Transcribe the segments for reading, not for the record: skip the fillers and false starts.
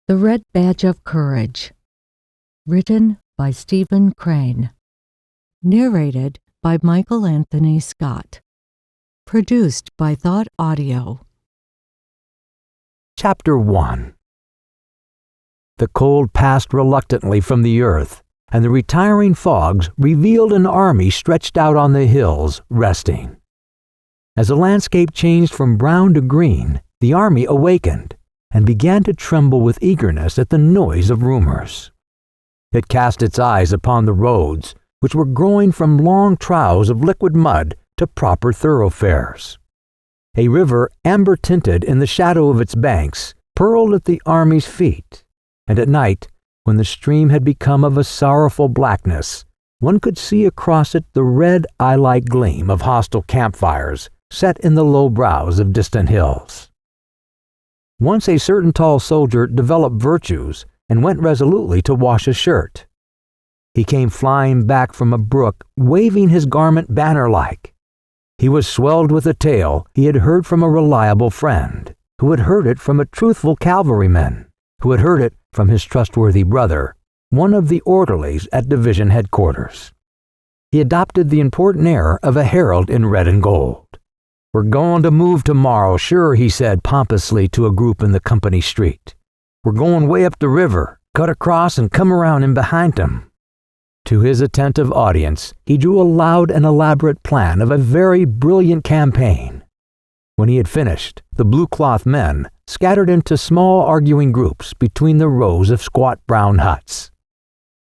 The Red Badge of Courage. Written by Stephen Crane. Narrated by Michael Anthony Scott. Produced by ThoughtAudio. Chapter 1. The cold passed reluctantly from the earth, and the retiring fogs revealed an army stretched out on the hills, resting. As the landscape changed from brown to green, the army awakened and began to tremble with eagerness at the noise of rumors. It cast its eyes upon the roads, which were growing from long troughs of liquid mud to proper thoroughfares. A river, amber-tinted in the shadow of its banks, purled at the army's feet, and at night, when the stream had become of a sorrowful blackness, one could see across it the red eye-like gleam of hostile campfires set in the low brows of distant hills. Once a certain tall soldier developed virtues and went resolutely to wash a shirt. He came flying back from a brook, waving his garment banner-like. He was swelled with a tale he had heard from a reliable friend, who had heard it from a truthful cavalryman, who had heard it from his trustworthy brother, one of the orderlies at division headquarters. He adopted the important air of a herald in red and gold. "We're going to move tomorrow, sure," he said pompously to a group in the company street. "We're going way up the river, cut across and come around in behind them." To his attentive audience, he drew a loud and elaborate plan of a very brilliant campaign. When he had finished, the blue-cloth men scattered into small arguing groups between the rows of squat brown huts.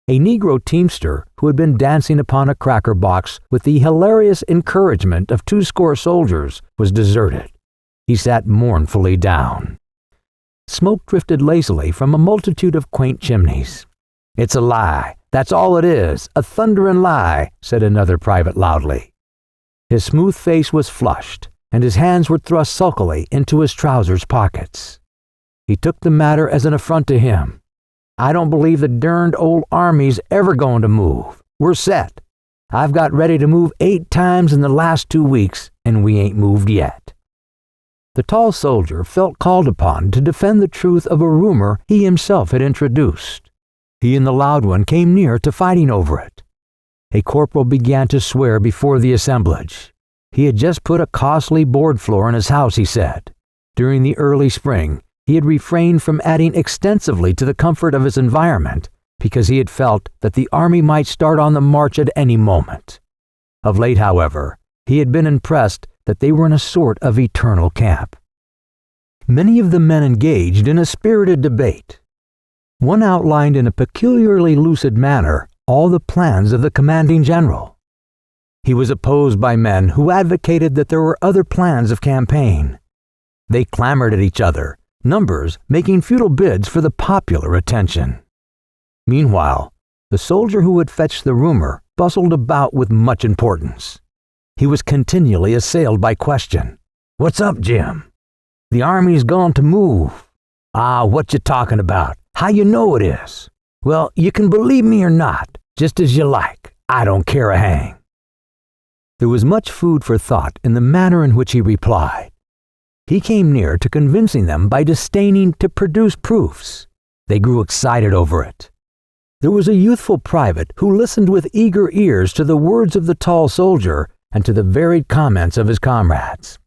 A Negro teamster who had been dancing upon a cracker box with the hilarious encouragement of 20 soldiers was deserted. He sat mournfully down. Smoke drifted lazily from a multitude of quaint chimneys. "It's a lie. That's all it is. A thundering lie," said another private loudly. His smooth face was flushed, and his hands were thrust sulkily into his trousers pockets. He took the matter as an affront to him. "I don't believe the derned old army's ever going to move. We're set. I've got ready to move 8 times in the last 2 weeks, and we ain't moved yet." The tall soldier felt called upon to defend the truth of a rumor he himself had introduced. He and the loud one came near to fighting over it. A corporal began to swear before the assemblage. He had just put a costly board floor in his house, he said. During the early spring, he had refrained from adding extensively to the comfort of his environment because he had felt that the army might start on the march at any moment. Of late, however, he had been impressed that they were in a sort of eternal camp. Many of the men engaged in a spirited debate. One outlined in a peculiarly lucid manner all the plans of the commanding general. He was opposed by men who advocated that there were other plans of campaign. They clamored at each other, numbers making futile bids for the popular attention. Meanwhile, the soldier who had fetched the rumor bustled about with much importance. He was continually assailed by question. "What's up, Jim?" "The army's gone to move." "Ah, what you talking about? How you know it is?" "Well, you can believe me or not, just as you like. I don't care a hang." There was much food for thought in the manner in which he replied. He came near to convincing them by disdaining to produce proofs. They grew excited over it. There was a youthful private who listened with eager ears to the words of the tall soldier and to the varied comments of his comrades.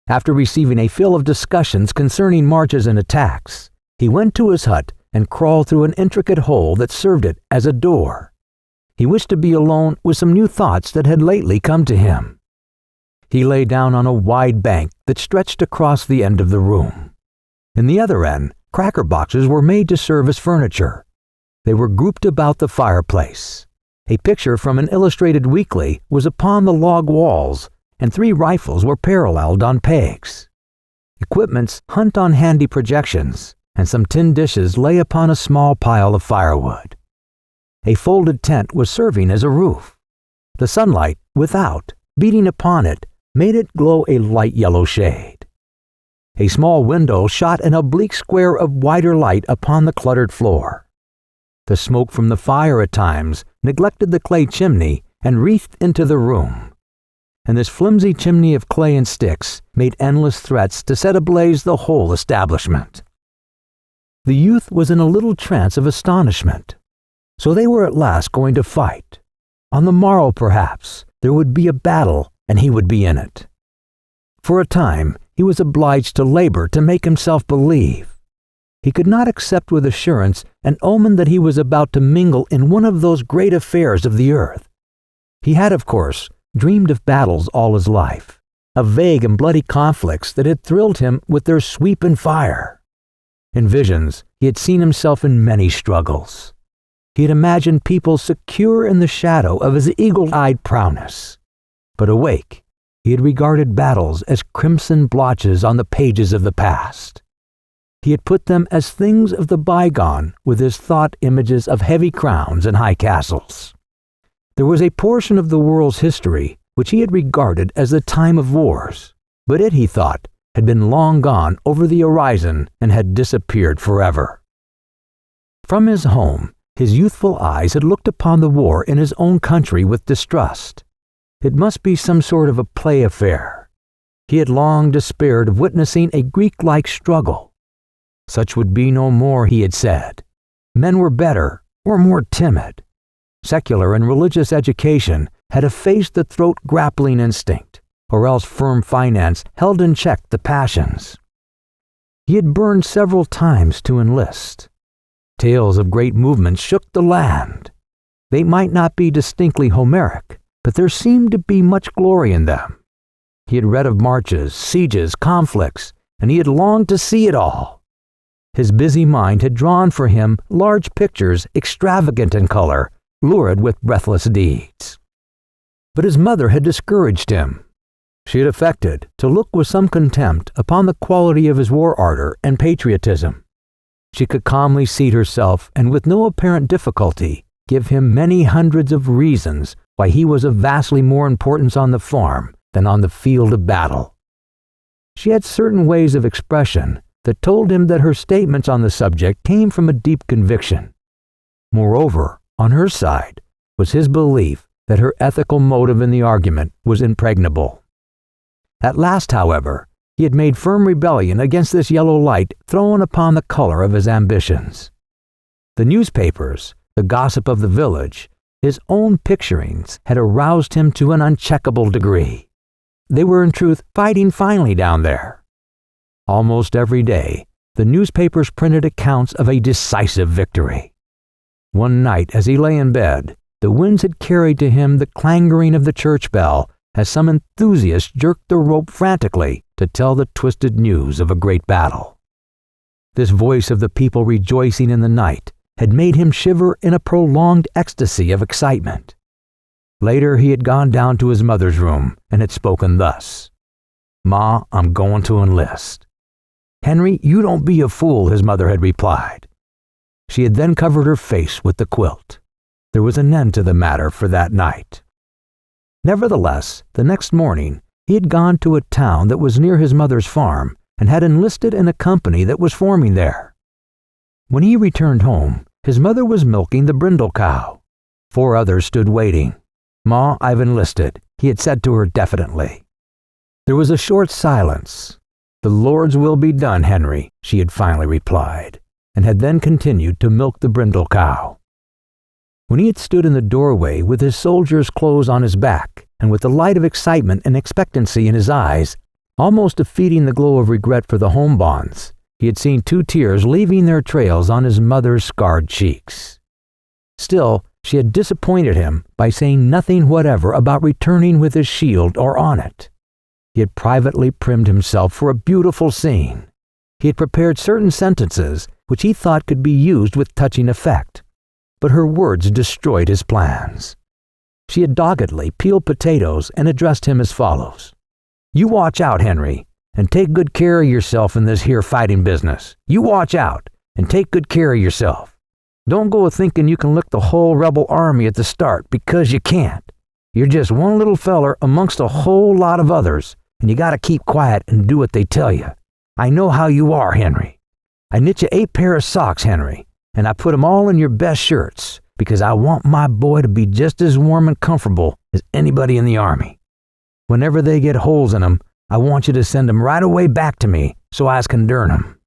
After receiving a fill of discussions concerning marches and attacks, he went to his hut and crawled through an intricate hole that served it as a door. He wished to be alone with some new thoughts that had lately come to him. He lay down on a wide bank that stretched across the end of the room. In the other end, cracker boxes were made to serve as furniture. They were grouped about the fireplace. A picture from an illustrated weekly was upon the log walls, and 3 rifles were paralleled on pegs. Equipments hung on handy projections, and some tin dishes lay upon a small pile of firewood. A folded tent was serving as a roof. The sunlight, without, beating upon it, made it glow a light yellow shade. A small window shot an oblique square of whiter light upon the cluttered floor. The smoke from the fire at times neglected the clay chimney and wreathed into the room. And this flimsy chimney of clay and sticks made endless threats to set ablaze the whole establishment. The youth was in a little trance of astonishment. So they were at last going to fight. On the morrow, perhaps, there would be a battle, and he would be in it. For a time, he was obliged to labor to make himself believe. He could not accept with assurance an omen that he was about to mingle in one of those great affairs of the earth. He had, of course, dreamed of battles all his life, of vague and bloody conflicts that had thrilled him with their sweep and fire. In visions, he had seen himself in many struggles. He had imagined people secure in the shadow of his eagle-eyed prowess. But awake, he had regarded battles as crimson blotches on the pages of the past. He had put them as things of the bygone with his thought images of heavy crowns and high castles. There was a portion of the world's history which he had regarded as the time of wars, but it, he thought, had been long gone over the horizon and had disappeared forever. From his home, his youthful eyes had looked upon the war in his own country with distrust. It must be some sort of a play affair. He had long despaired of witnessing a Greek-like struggle. Such would be no more, he had said. Men were better, or more timid. Secular and religious education had effaced the throat-grappling instinct, or else firm finance held in check the passions. He had burned several times to enlist. Tales of great movements shook the land. They might not be distinctly Homeric, but there seemed to be much glory in them. He had read of marches, sieges, conflicts, and he had longed to see it all. His busy mind had drawn for him large pictures extravagant in color, lurid with breathless deeds. But his mother had discouraged him. She had affected to look with some contempt upon the quality of his war ardor and patriotism. She could calmly seat herself and with no apparent difficulty give him many hundreds of reasons why he was of vastly more importance on the farm than on the field of battle. She had certain ways of expression that told him that her statements on the subject came from a deep conviction. Moreover, on her side was his belief that her ethical motive in the argument was impregnable. At last, however, he had made firm rebellion against this yellow light thrown upon the color of his ambitions. The newspapers, the gossip of the village, his own picturings had aroused him to an uncheckable degree. They were in truth fighting finely down there. Almost every day, the newspapers printed accounts of a decisive victory. One night, as he lay in bed, the winds had carried to him the clangoring of the church bell as some enthusiast jerked the rope frantically to tell the twisted news of a great battle. This voice of the people rejoicing in the night had made him shiver in a prolonged ecstasy of excitement. Later, he had gone down to his mother's room and had spoken thus: "Ma, I'm going to enlist." "Henry, you don't be a fool," his mother had replied. She had then covered her face with the quilt. There was an end to the matter for that night. Nevertheless, the next morning, he had gone to a town that was near his mother's farm and had enlisted in a company that was forming there. When he returned home, his mother was milking the brindle cow. 4 others stood waiting. "Ma, I've enlisted," he had said to her definitely. There was a short silence. "The Lord's will be done, Henry," she had finally replied, and had then continued to milk the brindle cow. When he had stood in the doorway with his soldier's clothes on his back and with the light of excitement and expectancy in his eyes, almost defeating the glow of regret for the home bonds, he had seen 2 tears leaving their trails on his mother's scarred cheeks. Still, she had disappointed him by saying nothing whatever about returning with his shield or on it. He had privately primed himself for a beautiful scene. He had prepared certain sentences which he thought could be used with touching effect, but her words destroyed his plans. She had doggedly peeled potatoes and addressed him as follows: "You watch out, Henry, and take good care of yourself in this here fighting business. You watch out, and take good care of yourself. Don't go a-thinking you can lick the whole rebel army at the start, because you can't. You're just one little feller amongst a whole lot of others, and you gotta keep quiet and do what they tell you. I know how you are, Henry. I knit you 8 pair of socks, Henry, and I put 'em all in your best shirts, because I want my boy to be just as warm and comfortable as anybody in the army. Whenever they get holes in 'em, I want you to send 'em right away back to me so I can darn 'em.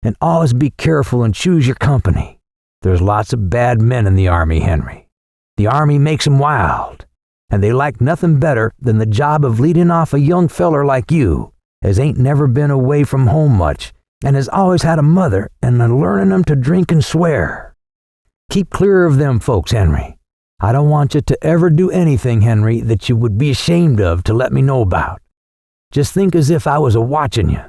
And always be careful and choose your company. There's lots of bad men in the Army, Henry. The Army makes 'em wild, and they like nothing better than the job of leading off a young feller like you, as ain't never been away from home much, and has always had a mother and learning 'em to drink and swear. Keep clear of them folks, Henry. I don't want you to ever do anything, Henry, that you would be ashamed of to let me know about. Just think as if I was a-watching you.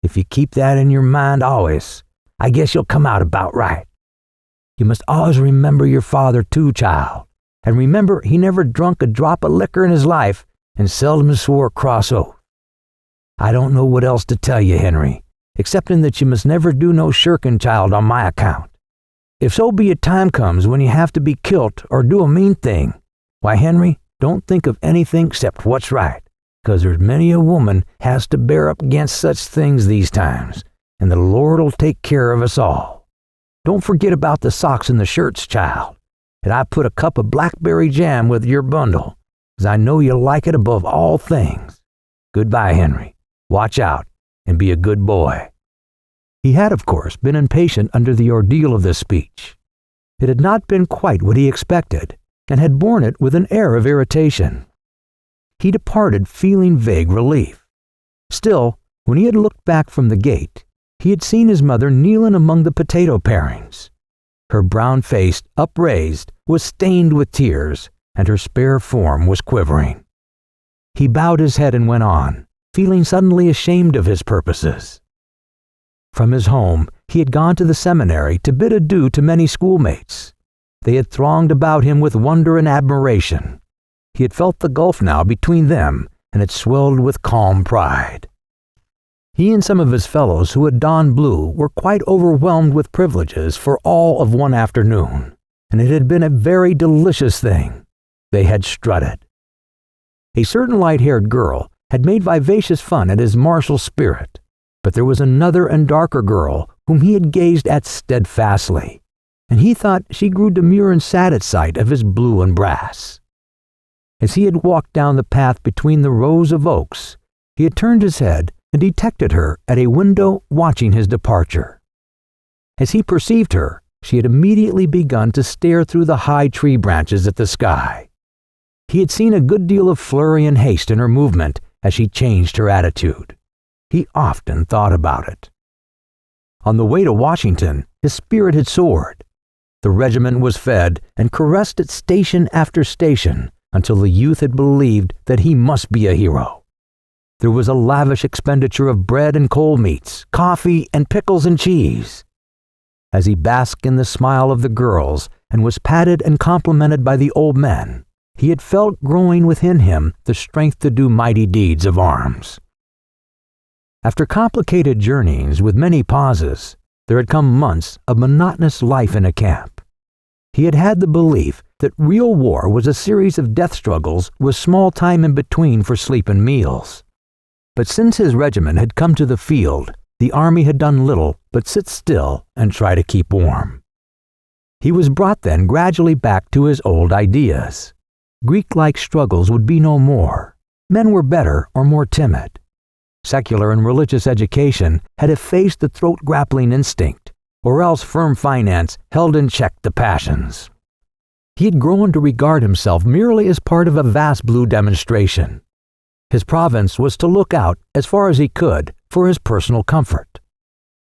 If you keep that in your mind always, I guess you'll come out about right. You must always remember your father too, child, and remember he never drunk a drop of liquor in his life and seldom swore a cross oath. I don't know what else to tell you, Henry, excepting that you must never do no shirking, child, on my account. If so be a time comes when you have to be kilt or do a mean thing, why, Henry, don't think of anything except what's right, 'cause there's many a woman has to bear up against such things these times, and the Lord'll take care of us all. Don't forget about the socks and the shirts, child, and I put a cup of blackberry jam with your bundle, 'cause I know you like it above all things. Goodbye, Henry. Watch out, and be a good boy." He had, of course, been impatient under the ordeal of this speech. It had not been quite what he expected, and had borne it with an air of irritation. He departed feeling vague relief. Still, when he had looked back from the gate, he had seen his mother kneeling among the potato parings. Her brown face, upraised, was stained with tears, and her spare form was quivering. He bowed his head and went on, feeling suddenly ashamed of his purposes. From his home, he had gone to the seminary to bid adieu to many schoolmates. They had thronged about him with wonder and admiration. He had felt the gulf now between them, and it swelled with calm pride. He and some of his fellows who had donned blue were quite overwhelmed with privileges for all of one afternoon, and it had been a very delicious thing. They had strutted. A certain light-haired girl had made vivacious fun at his martial spirit, but there was another and darker girl whom he had gazed at steadfastly, and he thought she grew demure and sad at sight of his blue and brass. As he had walked down the path between the rows of oaks, he had turned his head and detected her at a window watching his departure. As he perceived her, she had immediately begun to stare through the high tree branches at the sky. He had seen a good deal of flurry and haste in her movement as she changed her attitude. He often thought about it. On the way to Washington, his spirit had soared. The regiment was fed and caressed at station after station until the youth had believed that he must be a hero. There was a lavish expenditure of bread and cold meats, coffee and pickles and cheese. As he basked in the smile of the girls and was patted and complimented by the old men, he had felt growing within him the strength to do mighty deeds of arms. After complicated journeyings with many pauses, there had come months of monotonous life in a camp. He had had the belief that real war was a series of death struggles with small time in between for sleep and meals. But since his regiment had come to the field, the army had done little but sit still and try to keep warm. He was brought then gradually back to his old ideas. Greek-like struggles would be no more. Men were better or more timid. Secular and religious education had effaced the throat-grappling instinct, or else firm finance held in check the passions. He had grown to regard himself merely as part of a vast blue demonstration. His province was to look out, as far as he could, for his personal comfort.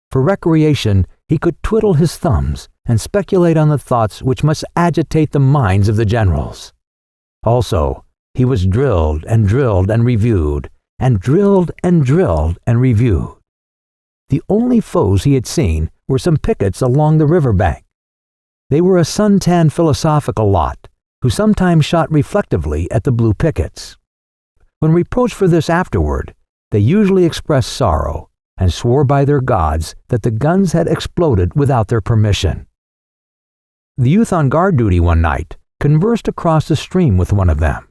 For recreation, he could twiddle his thumbs and speculate on the thoughts which must agitate the minds of the generals. Also, he was drilled and reviewed, and drilled and reviewed. The only foes he had seen were some pickets along the river bank. They were a sun-tanned philosophical lot, who sometimes shot reflectively at the blue pickets. When reproached for this afterward, they usually expressed sorrow, and swore by their gods that the guns had exploded without their permission. The youth on guard duty one night conversed across the stream with one of them.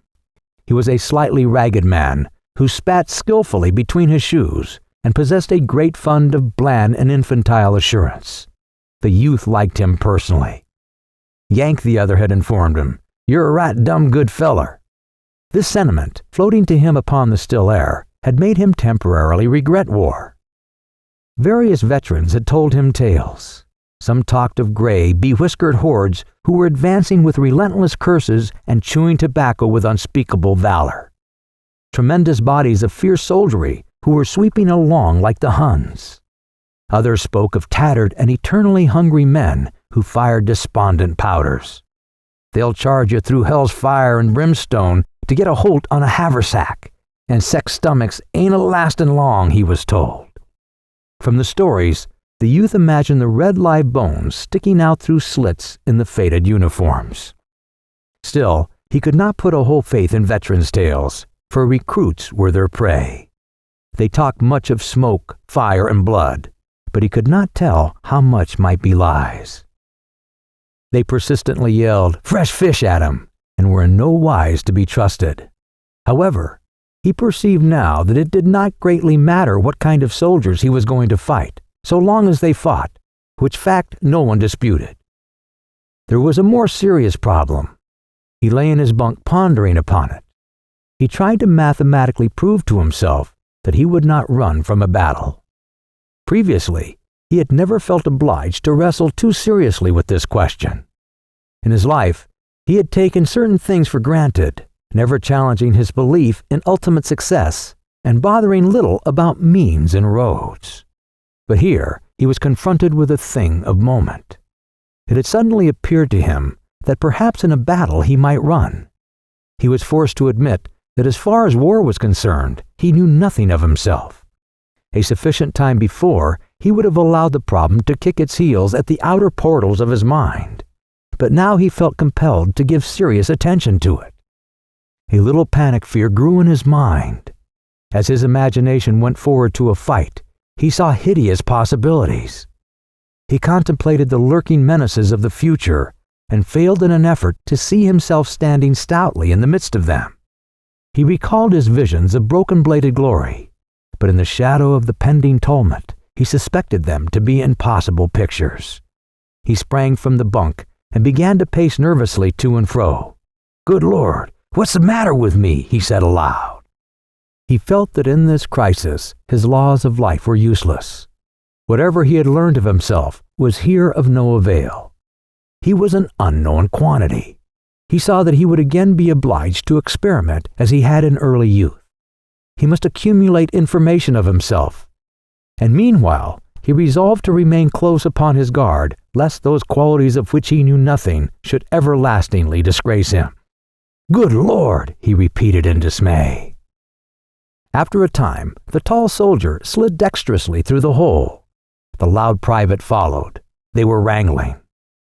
He was a slightly ragged man, who spat skillfully between his shoes and possessed a great fund of bland and infantile assurance. The youth liked him personally. Yank, the other, had informed him, "You're a right dumb good feller." This sentiment, floating to him upon the still air, had made him temporarily regret war. Various veterans had told him tales. Some talked of gray, bewhiskered hordes who were advancing with relentless curses and chewing tobacco with unspeakable valor. Tremendous bodies of fierce soldiery who were sweeping along like the Huns. Others spoke of tattered and eternally hungry men who fired despondent powders. They'll charge you through hell's fire and brimstone to get a holt on a haversack, and sex stomachs ain't a-lastin' long, he was told. From the stories, the youth imagined the red live bones sticking out through slits in the faded uniforms. Still, he could not put a whole faith in veterans' tales, for recruits were their prey. They talked much of smoke, fire, and blood, but he could not tell how much might be lies. They persistently yelled fresh fish at him and were in no wise to be trusted. However, he perceived now that it did not greatly matter what kind of soldiers he was going to fight, so long as they fought, which fact no one disputed. There was a more serious problem. He lay in his bunk pondering upon it. He tried to mathematically prove to himself that he would not run from a battle. Previously, he had never felt obliged to wrestle too seriously with this question. In his life, he had taken certain things for granted, never challenging his belief in ultimate success and bothering little about means and roads. But here, he was confronted with a thing of moment. It had suddenly appeared to him that perhaps in a battle he might run. He was forced to admit that as far as war was concerned, he knew nothing of himself. A sufficient time before, he would have allowed the problem to kick its heels at the outer portals of his mind. But now he felt compelled to give serious attention to it. A little panic fear grew in his mind. As his imagination went forward to a fight, he saw hideous possibilities. He contemplated the lurking menaces of the future and failed in an effort to see himself standing stoutly in the midst of them. He recalled his visions of broken-bladed glory, but in the shadow of the pending tumult, he suspected them to be impossible pictures. He sprang from the bunk and began to pace nervously to and fro. "Good Lord, what's the matter with me?" he said aloud. He felt that in this crisis his laws of life were useless. Whatever he had learned of himself was here of no avail. He was an unknown quantity. He saw that he would again be obliged to experiment as he had in early youth. He must accumulate information of himself. And meanwhile, he resolved to remain close upon his guard, lest those qualities of which he knew nothing should everlastingly disgrace him. "Good Lord," he repeated in dismay. After a time, the tall soldier slid dexterously through the hole. The loud private followed. They were wrangling.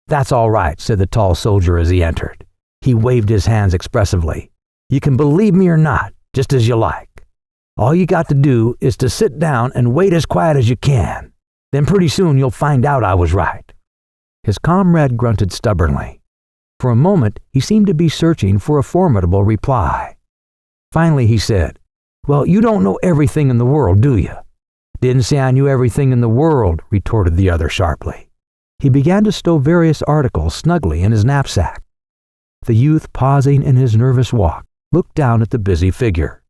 "That's all right," said the tall soldier as he entered. He waved his hands expressively. "You can believe me or not, just as you like. All you got to do is to sit down and wait as quiet as you can. Then pretty soon you'll find out I was right." His comrade grunted stubbornly. For a moment, he seemed to be searching for a formidable reply. Finally, he said, "Well, you don't know everything in the world, do you?" "Didn't say I knew everything in the world," retorted the other sharply. He began to stow various articles snugly in his knapsack. The youth, pausing in his nervous walk, looked down at the busy figure.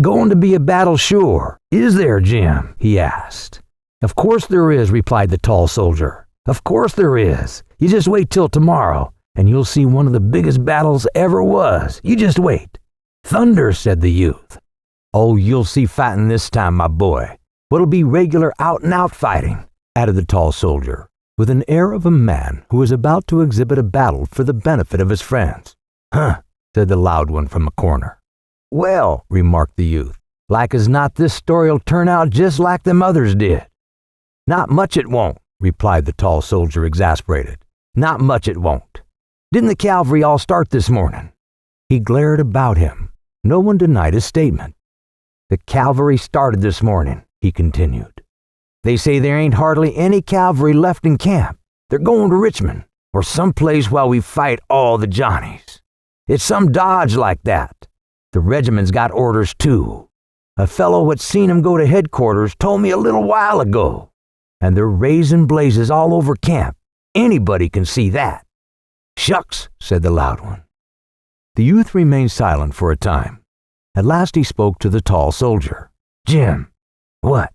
"Going to be a battle sure, is there, Jim?" he asked. "Of course there is," replied the tall soldier. "Of course there is. You just wait till tomorrow, and you'll see one of the biggest battles ever was. You just wait." "Thunder," said the youth. "Oh, you'll see fighting this time, my boy. What'll be regular out-and-out fighting," added the tall soldier, with an air of a man who is about to exhibit a battle for the benefit of his friends. "Huh," said the loud one from a corner. "Well," remarked the youth, "like as not this story'll turn out just like them others did." "Not much it won't," replied the tall soldier, exasperated. "Not much it won't. Didn't the cavalry all start this morning?" He glared about him. No one denied his statement. "The cavalry started this morning," he continued. "They say there ain't hardly any cavalry left in camp. They're going to Richmond, or someplace while we fight all the Johnnies. It's some dodge like that. The regiment's got orders too. A fellow what seen 'em go to headquarters told me a little while ago. And they're raising blazes all over camp. Anybody can see that." "Shucks," said the loud one. The youth remained silent for a time. At last he spoke to the tall soldier. "Jim." "What?"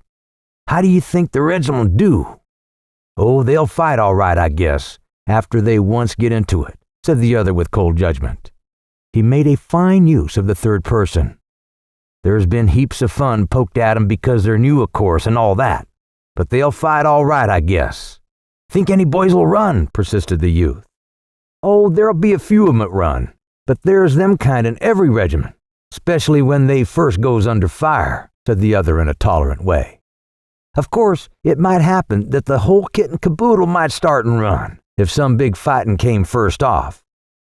How do you think the regiment do?" "Oh, they'll fight all right, I guess, after they once get into it," said the other with cold judgment. He made a fine use of the third person. "There's been heaps of fun poked at 'em because they're new, of course, and all that. But they'll fight all right, I guess." "Think any boys will run?" persisted the youth. "Oh, there'll be a few of 'em that run, but there's them kind in every regiment, especially when they first goes under fire," said the other in a tolerant way. "Of course, it might happen that the whole kit and caboodle might start and run, if some big fighting came first off.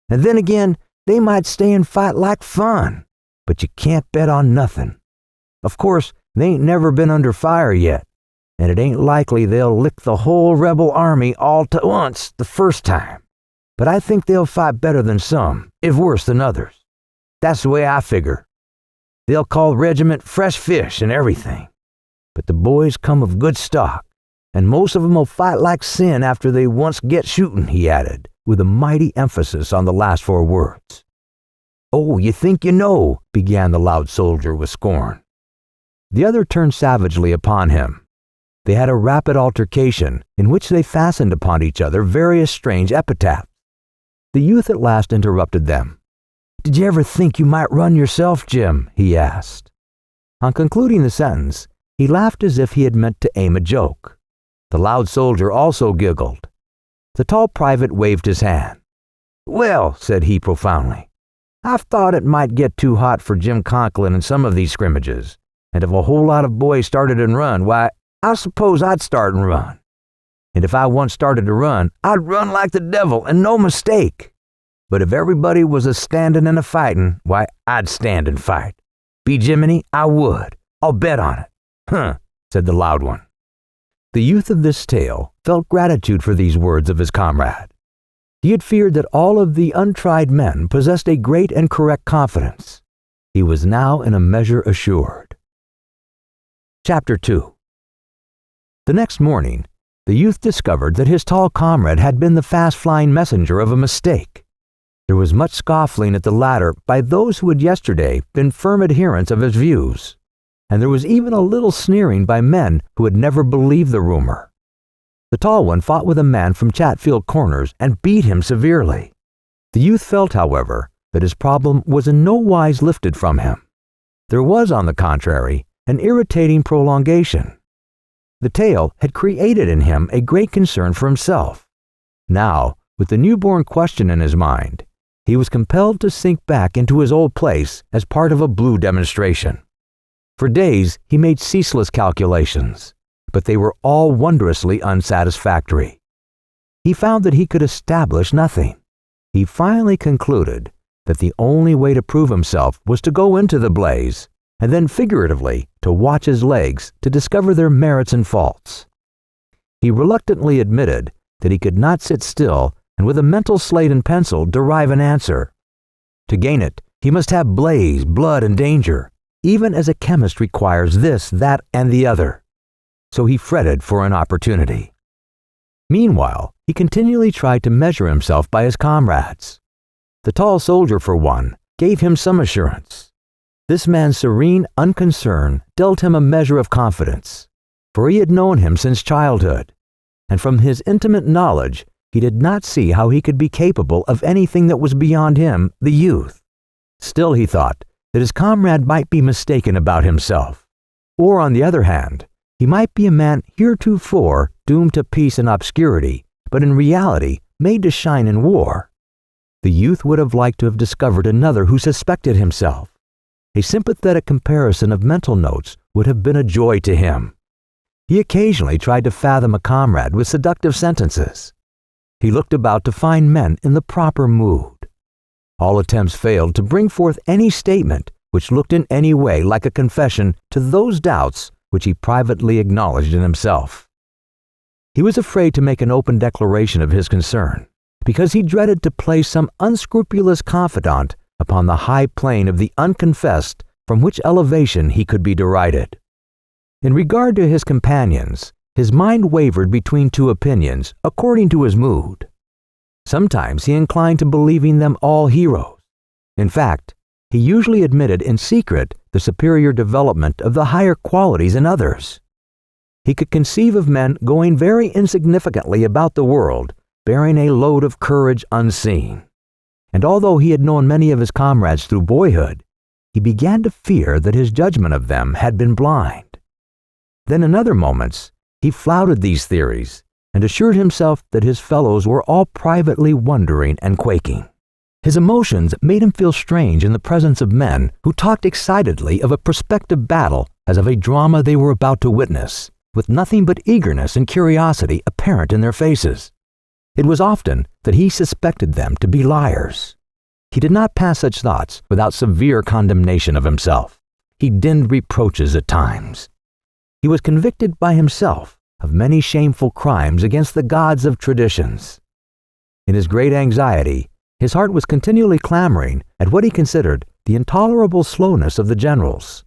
And then again, they might stay and fight like fun, but you can't bet on nothing. Of course, they ain't never been under fire yet, and it ain't likely they'll lick the whole rebel army all to once the first time. But I think they'll fight better than some, if worse than others. That's the way I figure. They'll call the regiment fresh fish and everything. But the boys come of good stock, and most of 'em will fight like sin after they once get shooting," he added, with a mighty emphasis on the last 4 words. "Oh, you think you know," began the loud soldier with scorn. The other turned savagely upon him. They had a rapid altercation in which they fastened upon each other various strange epithets. The youth at last interrupted them. "Did you ever think you might run yourself, Jim?" he asked. On concluding the sentence, he laughed as if he had meant to aim a joke. The loud soldier also giggled. The tall private waved his hand. "Well," said he profoundly, "I've thought it might get too hot for Jim Conklin in some of these scrimmages, and if a whole lot of boys started and run, why, I suppose I'd start and run. And if I once started to run, I'd run like the devil and no mistake. But if everybody was a standing and a fighting, why, I'd stand and fight. Be Jiminy, I would. I'll bet on it." "Huh," said the loud one. The youth of this tale felt gratitude for these words of his comrade. He had feared that all of the untried men possessed a great and correct confidence. He was now in a measure assured. Chapter 2. The next morning, the youth discovered that his tall comrade had been the fast-flying messenger of a mistake. There was much scoffing at the latter by those who had yesterday been firm adherents of his views, and there was even a little sneering by men who had never believed the rumor. The tall one fought with a man from Chatfield Corners and beat him severely. The youth felt, however, that his problem was in no wise lifted from him. There was, on the contrary, an irritating prolongation. The tale had created in him a great concern for himself. Now, with the newborn question in his mind, he was compelled to sink back into his old place as part of a blue demonstration. For days he made ceaseless calculations, but they were all wondrously unsatisfactory. He found that he could establish nothing. He finally concluded that the only way to prove himself was to go into the blaze, and then figuratively to watch his legs to discover their merits and faults. He reluctantly admitted that he could not sit still and with a mental slate and pencil derive an answer. To gain it, he must have blaze, blood, and danger, even as a chemist requires this, that, and the other. So he fretted for an opportunity. Meanwhile, he continually tried to measure himself by his comrades. The tall soldier, for one, gave him some assurance. This man's serene unconcern dealt him a measure of confidence, for he had known him since childhood, and from his intimate knowledge he did not see how he could be capable of anything that was beyond him, the youth. Still, he thought that his comrade might be mistaken about himself, or on the other hand, he might be a man heretofore doomed to peace and obscurity, but in reality made to shine in war. The youth would have liked to have discovered another who suspected himself. A sympathetic comparison of mental notes would have been a joy to him. He occasionally tried to fathom a comrade with seductive sentences. He looked about to find men in the proper mood. All attempts failed to bring forth any statement which looked in any way like a confession to those doubts which he privately acknowledged in himself. He was afraid to make an open declaration of his concern, because he dreaded to place some unscrupulous confidant upon the high plane of the unconfessed, from which elevation he could be derided. In regard to his companions, his mind wavered between two opinions according to his mood. Sometimes he inclined to believing them all heroes. In fact, he usually admitted in secret the superior development of the higher qualities in others. He could conceive of men going very insignificantly about the world, bearing a load of courage unseen. And although he had known many of his comrades through boyhood, he began to fear that his judgment of them had been blind. Then in other moments, he flouted these theories and assured himself that his fellows were all privately wondering and quaking. His emotions made him feel strange in the presence of men who talked excitedly of a prospective battle as of a drama they were about to witness, with nothing but eagerness and curiosity apparent in their faces. It was often that he suspected them to be liars. He did not pass such thoughts without severe condemnation of himself. He dinned reproaches at times. He was convicted by himself of many shameful crimes against the gods of traditions. In his great anxiety, his heart was continually clamoring at what he considered the intolerable slowness of the generals.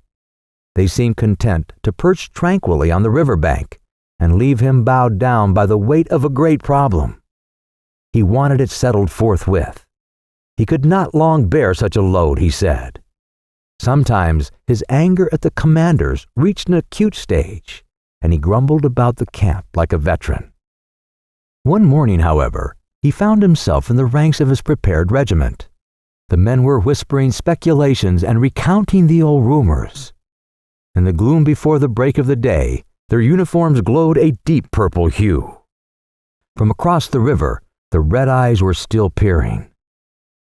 They seemed content to perch tranquilly on the river bank and leave him bowed down by the weight of a great problem. He wanted it settled forthwith. He could not long bear such a load, he said. Sometimes his anger at the commanders reached an acute stage, and he grumbled about the camp like a veteran. One morning, however, he found himself in the ranks of his prepared regiment. The men were whispering speculations and recounting the old rumors. In the gloom before the break of the day, their uniforms glowed a deep purple hue. From across the river, the red eyes were still peering.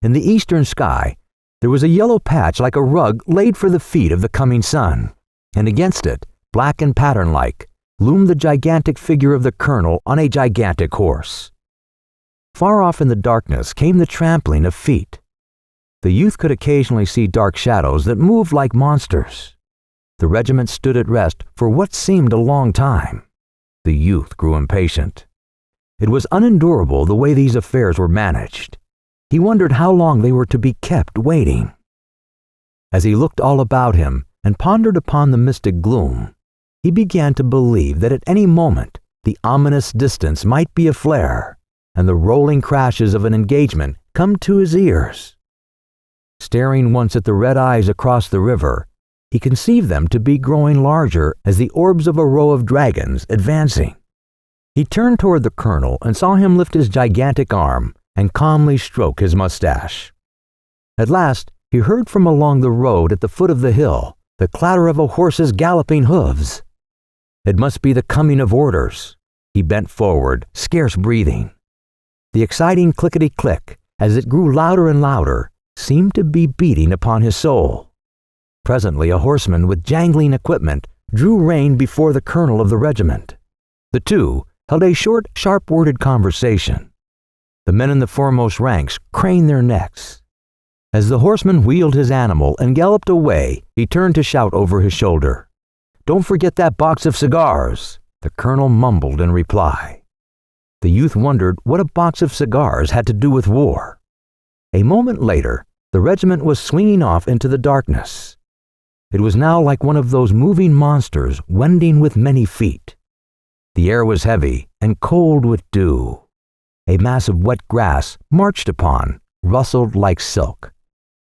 In the eastern sky, there was a yellow patch like a rug laid for the feet of the coming sun, and against it, black and pattern-like, loomed the gigantic figure of the colonel on a gigantic horse. Far off in the darkness came the trampling of feet. The youth could occasionally see dark shadows that moved like monsters. The regiment stood at rest for what seemed a long time. The youth grew impatient. It was unendurable the way these affairs were managed. He wondered how long they were to be kept waiting. As he looked all about him and pondered upon the mystic gloom, he began to believe that at any moment the ominous distance might be aflare, and the rolling crashes of an engagement come to his ears. Staring once at the red eyes across the river, he conceived them to be growing larger as the orbs of a row of dragons advancing. He turned toward the colonel and saw him lift his gigantic arm and calmly stroke his mustache. At last, he heard from along the road at the foot of the hill the clatter of a horse's galloping hooves. It must be the coming of orders. He bent forward, scarce breathing. The exciting clickety-click, as it grew louder and louder, seemed to be beating upon his soul. Presently a horseman with jangling equipment drew rein before the colonel of the regiment. The two held a short, sharp-worded conversation. The men in the foremost ranks craned their necks. As the horseman wheeled his animal and galloped away, he turned to shout over his shoulder, "Don't forget that box of cigars!" The colonel mumbled in reply. The youth wondered what a box of cigars had to do with war. A moment later, the regiment was swinging off into the darkness. It was now like one of those moving monsters wending with many feet. The air was heavy and cold with dew. A mass of wet grass, marched upon, rustled like silk.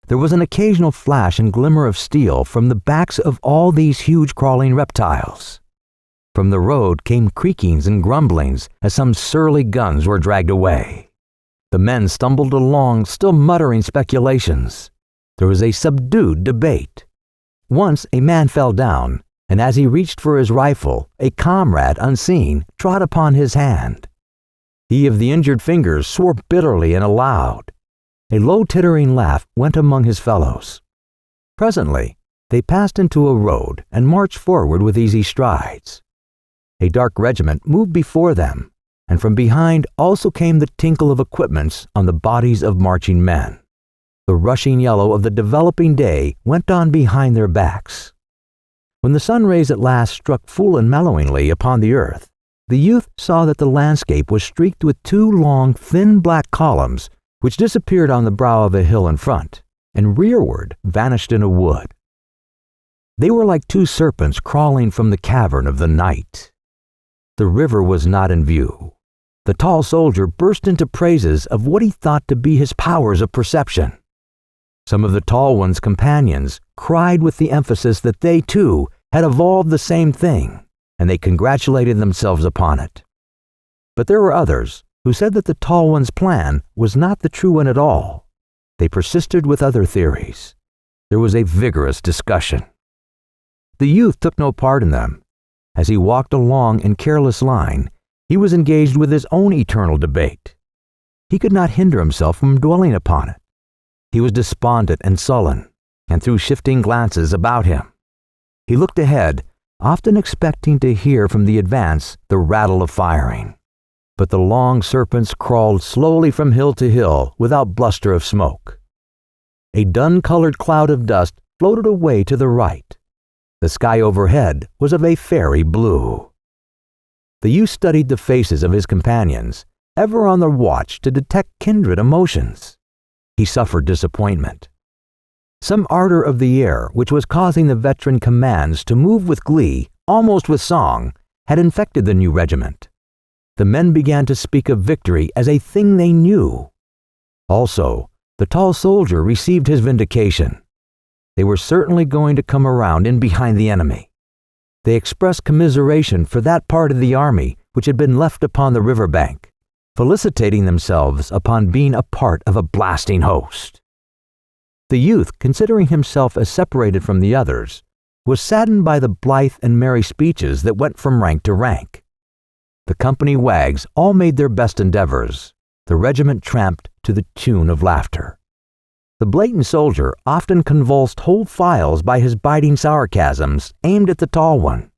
There was an occasional flash and glimmer of steel from the backs of all these huge crawling reptiles. From the road came creakings and grumblings as some surly guns were dragged away. The men stumbled along, still muttering speculations. There was a subdued debate. Once a man fell down, and as he reached for his rifle, a comrade, unseen, trod upon his hand. He of the injured fingers swore bitterly and aloud. A low tittering laugh went among his fellows. Presently, they passed into a road and marched forward with easy strides. A dark regiment moved before them, and from behind also came the tinkle of equipments on the bodies of marching men. The rushing yellow of the developing day went on behind their backs. When the sun rays at last struck full and mellowingly upon the earth, the youth saw that the landscape was streaked with two long, thin black columns which disappeared on the brow of a hill in front, and rearward vanished in a wood. They were like two serpents crawling from the cavern of the night. The river was not in view. The tall soldier burst into praises of what he thought to be his powers of perception. Some of the tall one's companions cried with the emphasis that they, too, had evolved the same thing, and they congratulated themselves upon it. But there were others who said that the tall one's plan was not the true one at all. They persisted with other theories. There was a vigorous discussion. The youth took no part in them. As he walked along in careless line, he was engaged with his own eternal debate. He could not hinder himself from dwelling upon it. He was despondent and sullen, and threw shifting glances about him. He looked ahead, often expecting to hear from the advance the rattle of firing. But the long serpents crawled slowly from hill to hill without bluster of smoke. A dun-colored cloud of dust floated away to the right. The sky overhead was of a fairy blue. The youth studied the faces of his companions, ever on the watch to detect kindred emotions. He suffered disappointment. Some ardor of the air, which was causing the veteran commands to move with glee, almost with song, had infected the new regiment. The men began to speak of victory as a thing they knew. Also, the tall soldier received his vindication. They were certainly going to come around in behind the enemy. They expressed commiseration for that part of the army which had been left upon the riverbank, felicitating themselves upon being a part of a blasting host. The youth, considering himself as separated from the others, was saddened by the blithe and merry speeches that went from rank to rank. The company wags all made their best endeavors. The regiment tramped to the tune of laughter. The blatant soldier often convulsed whole files by his biting sarcasms aimed at the tall one,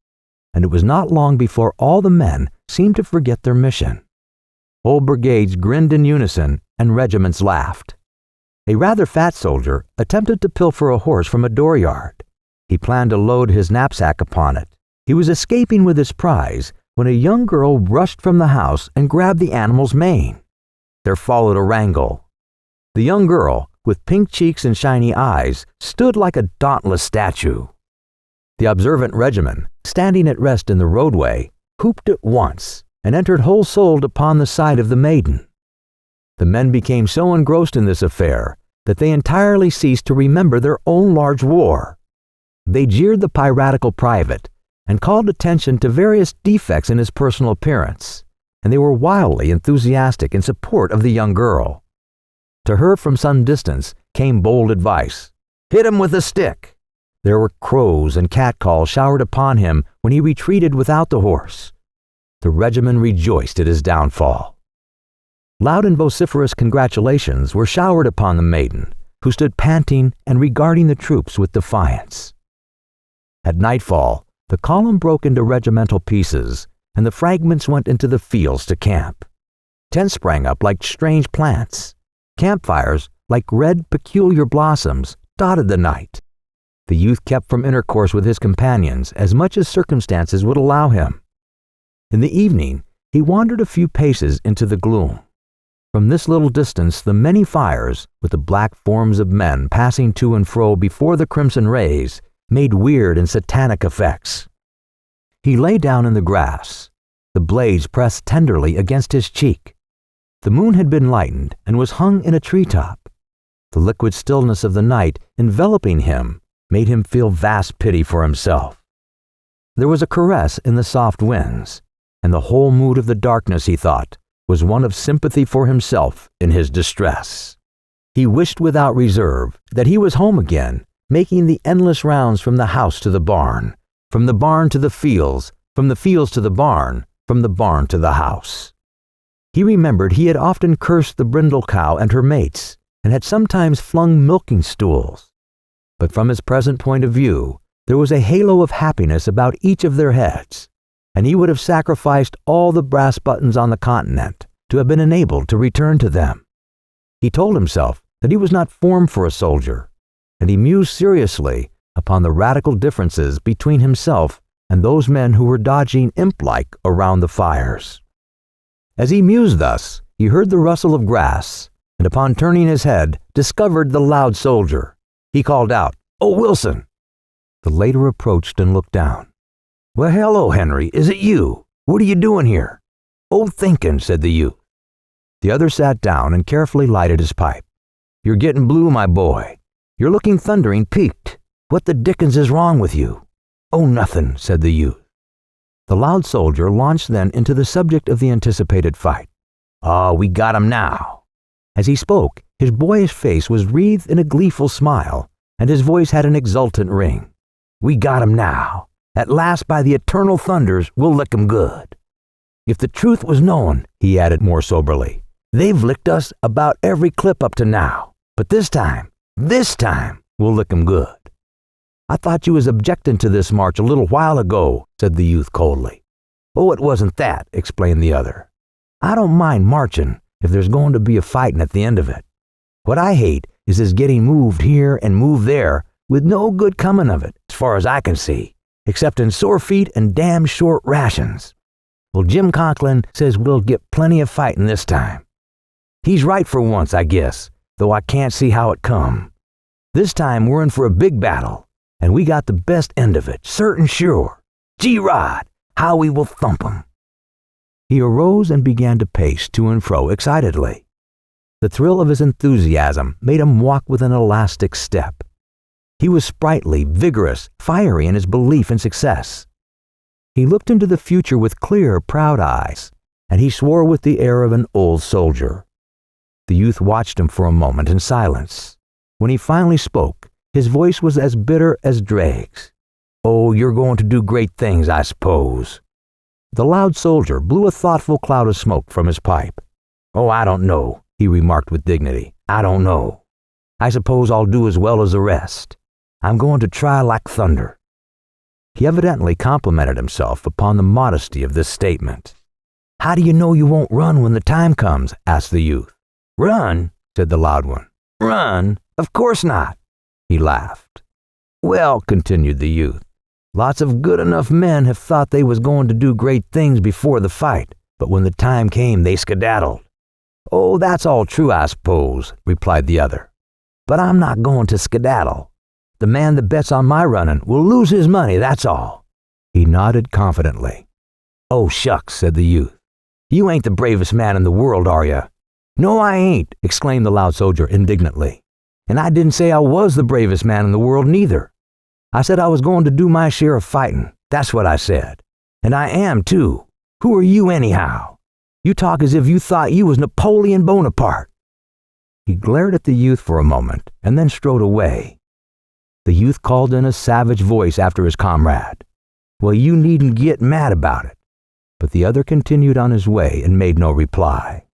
and it was not long before all the men seemed to forget their mission. Whole brigades grinned in unison, and regiments laughed. A rather fat soldier attempted to pilfer a horse from a dooryard. He planned to load his knapsack upon it. He was escaping with his prize when a young girl rushed from the house and grabbed the animal's mane. There followed a wrangle. The young girl, with pink cheeks and shiny eyes, stood like a dauntless statue. The observant regiment, standing at rest in the roadway, whooped at once and entered whole-souled upon the side of the maiden. The men became so engrossed in this affair that they entirely ceased to remember their own large war. They jeered the piratical private and called attention to various defects in his personal appearance, and they were wildly enthusiastic in support of the young girl. To her from some distance came bold advice. "Hit him with a stick." There were crows and catcalls showered upon him when he retreated without the horse. The regiment rejoiced at his downfall. Loud and vociferous congratulations were showered upon the maiden, who stood panting and regarding the troops with defiance. At nightfall, the column broke into regimental pieces, and the fragments went into the fields to camp. Tents sprang up like strange plants. Campfires, like red, peculiar blossoms, dotted the night. The youth kept from intercourse with his companions as much as circumstances would allow him. In the evening, he wandered a few paces into the gloom. From this little distance, the many fires, with the black forms of men passing to and fro before the crimson rays, made weird and satanic effects. He lay down in the grass. The blaze pressed tenderly against his cheek. The moon had been lightened and was hung in a treetop. The liquid stillness of the night enveloping him made him feel vast pity for himself. There was a caress in the soft winds, and the whole mood of the darkness, he thought, was one of sympathy for himself in his distress. He wished without reserve that he was home again, making the endless rounds from the house to the barn, from the barn to the fields, from the fields to the barn, from the barn to the house. He remembered he had often cursed the brindle cow and her mates, and had sometimes flung milking stools. But from his present point of view, there was a halo of happiness about each of their heads, and he would have sacrificed all the brass buttons on the continent to have been enabled to return to them. He told himself that he was not formed for a soldier, and he mused seriously upon the radical differences between himself and those men who were dodging imp-like around the fires. As he mused thus, he heard the rustle of grass, and upon turning his head, discovered the loud soldier. He called out, "Oh, Wilson!" The later approached and looked down. "Well, hello, Henry, is it you? What are you doing here?" "Oh, thinking," said the youth. The other sat down and carefully lighted his pipe. "You're getting blue, my boy. You're looking thundering peaked. What the dickens is wrong with you?" "Oh, nothing," said the youth. The loud soldier launched then into the subject of the anticipated fight. "Oh, we got him now." As he spoke, his boyish face was wreathed in a gleeful smile, and his voice had an exultant ring. "We got him now. At last, by the eternal thunders, we'll lick 'em good. If the truth was known," he added more soberly, "they've licked us about every clip up to now. But this time, we'll lick 'em good." "I thought you was objecting to this march a little while ago," said the youth coldly. "Oh, it wasn't that," explained the other. "I don't mind marching if there's going to be a fighting at the end of it. What I hate is this getting moved here and moved there with no good coming of it, as far as I can see, except in sore feet and damn short rations. Well, Jim Conklin says we'll get plenty of fighting this time. He's right for once, I guess, though I can't see how it come. This time we're in for a big battle, and we got the best end of it, certain sure. Gee Rod, how we will thump 'em." He arose and began to pace to and fro excitedly. The thrill of his enthusiasm made him walk with an elastic step. He was sprightly, vigorous, fiery in his belief in success. He looked into the future with clear, proud eyes, and he swore with the air of an old soldier. The youth watched him for a moment in silence. When he finally spoke, his voice was as bitter as dregs. "Oh, you're going to do great things, I suppose." The loud soldier blew a thoughtful cloud of smoke from his pipe. "Oh, I don't know," he remarked with dignity. "I don't know. I suppose I'll do as well as the rest. I'm going to try like thunder." He evidently complimented himself upon the modesty of this statement. "How do you know you won't run when the time comes?" asked the youth. "Run?" said the loud one. "Run? Of course not." He laughed. "Well," continued the youth, "lots of good enough men have thought they was going to do great things before the fight, but when the time came, they skedaddled." "Oh, that's all true, I suppose," replied the other. "But I'm not going to skedaddle. The man that bets on my running will lose his money, that's all." He nodded confidently. "Oh, shucks," said the youth. "You ain't the bravest man in the world, are you?" "No, I ain't," exclaimed the loud soldier indignantly. "And I didn't say I was the bravest man in the world, neither. I said I was going to do my share of fighting. That's what I said. And I am, too. Who are you, anyhow? You talk as if you thought you was Napoleon Bonaparte." He glared at the youth for a moment and then strode away. The youth called in a savage voice after his comrade. "Well, you needn't get mad about it." But the other continued on his way and made no reply.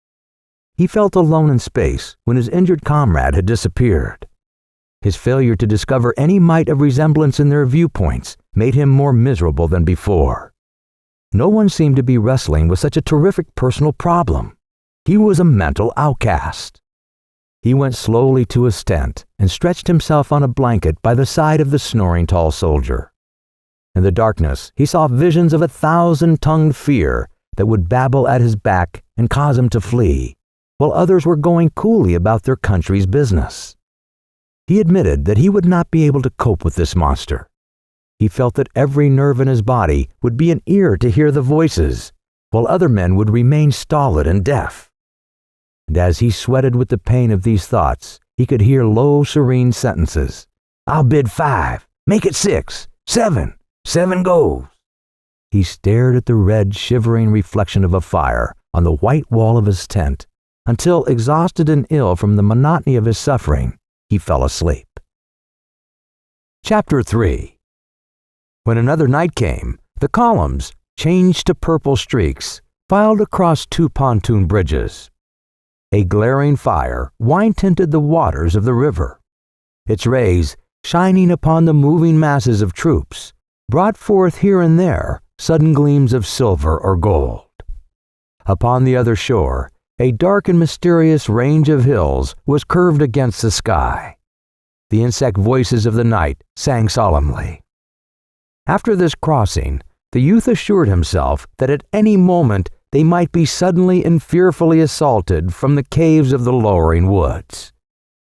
He felt alone in space when his injured comrade had disappeared. His failure to discover any mite of resemblance in their viewpoints made him more miserable than before. No one seemed to be wrestling with such a terrific personal problem. He was a mental outcast. He went slowly to his tent and stretched himself on a blanket by the side of the snoring tall soldier. In the darkness, he saw visions of 1,000-tongued fear that would babble at his back and cause him to flee, while others were going coolly about their country's business. He admitted that he would not be able to cope with this monster. He felt that every nerve in his body would be an ear to hear the voices, while other men would remain stolid and deaf. And as he sweated with the pain of these thoughts, he could hear low, serene sentences. "I'll bid 5. Make it 6. 7. 7 goes." He stared at the red, shivering reflection of a fire on the white wall of his tent until, exhausted and ill from the monotony of his suffering, he fell asleep. Chapter 3. When another night came, the columns, changed to purple streaks, filed across 2 pontoon bridges. A glaring fire wine-tinted the waters of the river. Its rays, shining upon the moving masses of troops, brought forth here and there sudden gleams of silver or gold. Upon the other shore, a dark and mysterious range of hills was curved against the sky. The insect voices of the night sang solemnly. After this crossing, the youth assured himself that at any moment they might be suddenly and fearfully assaulted from the caves of the lowering woods.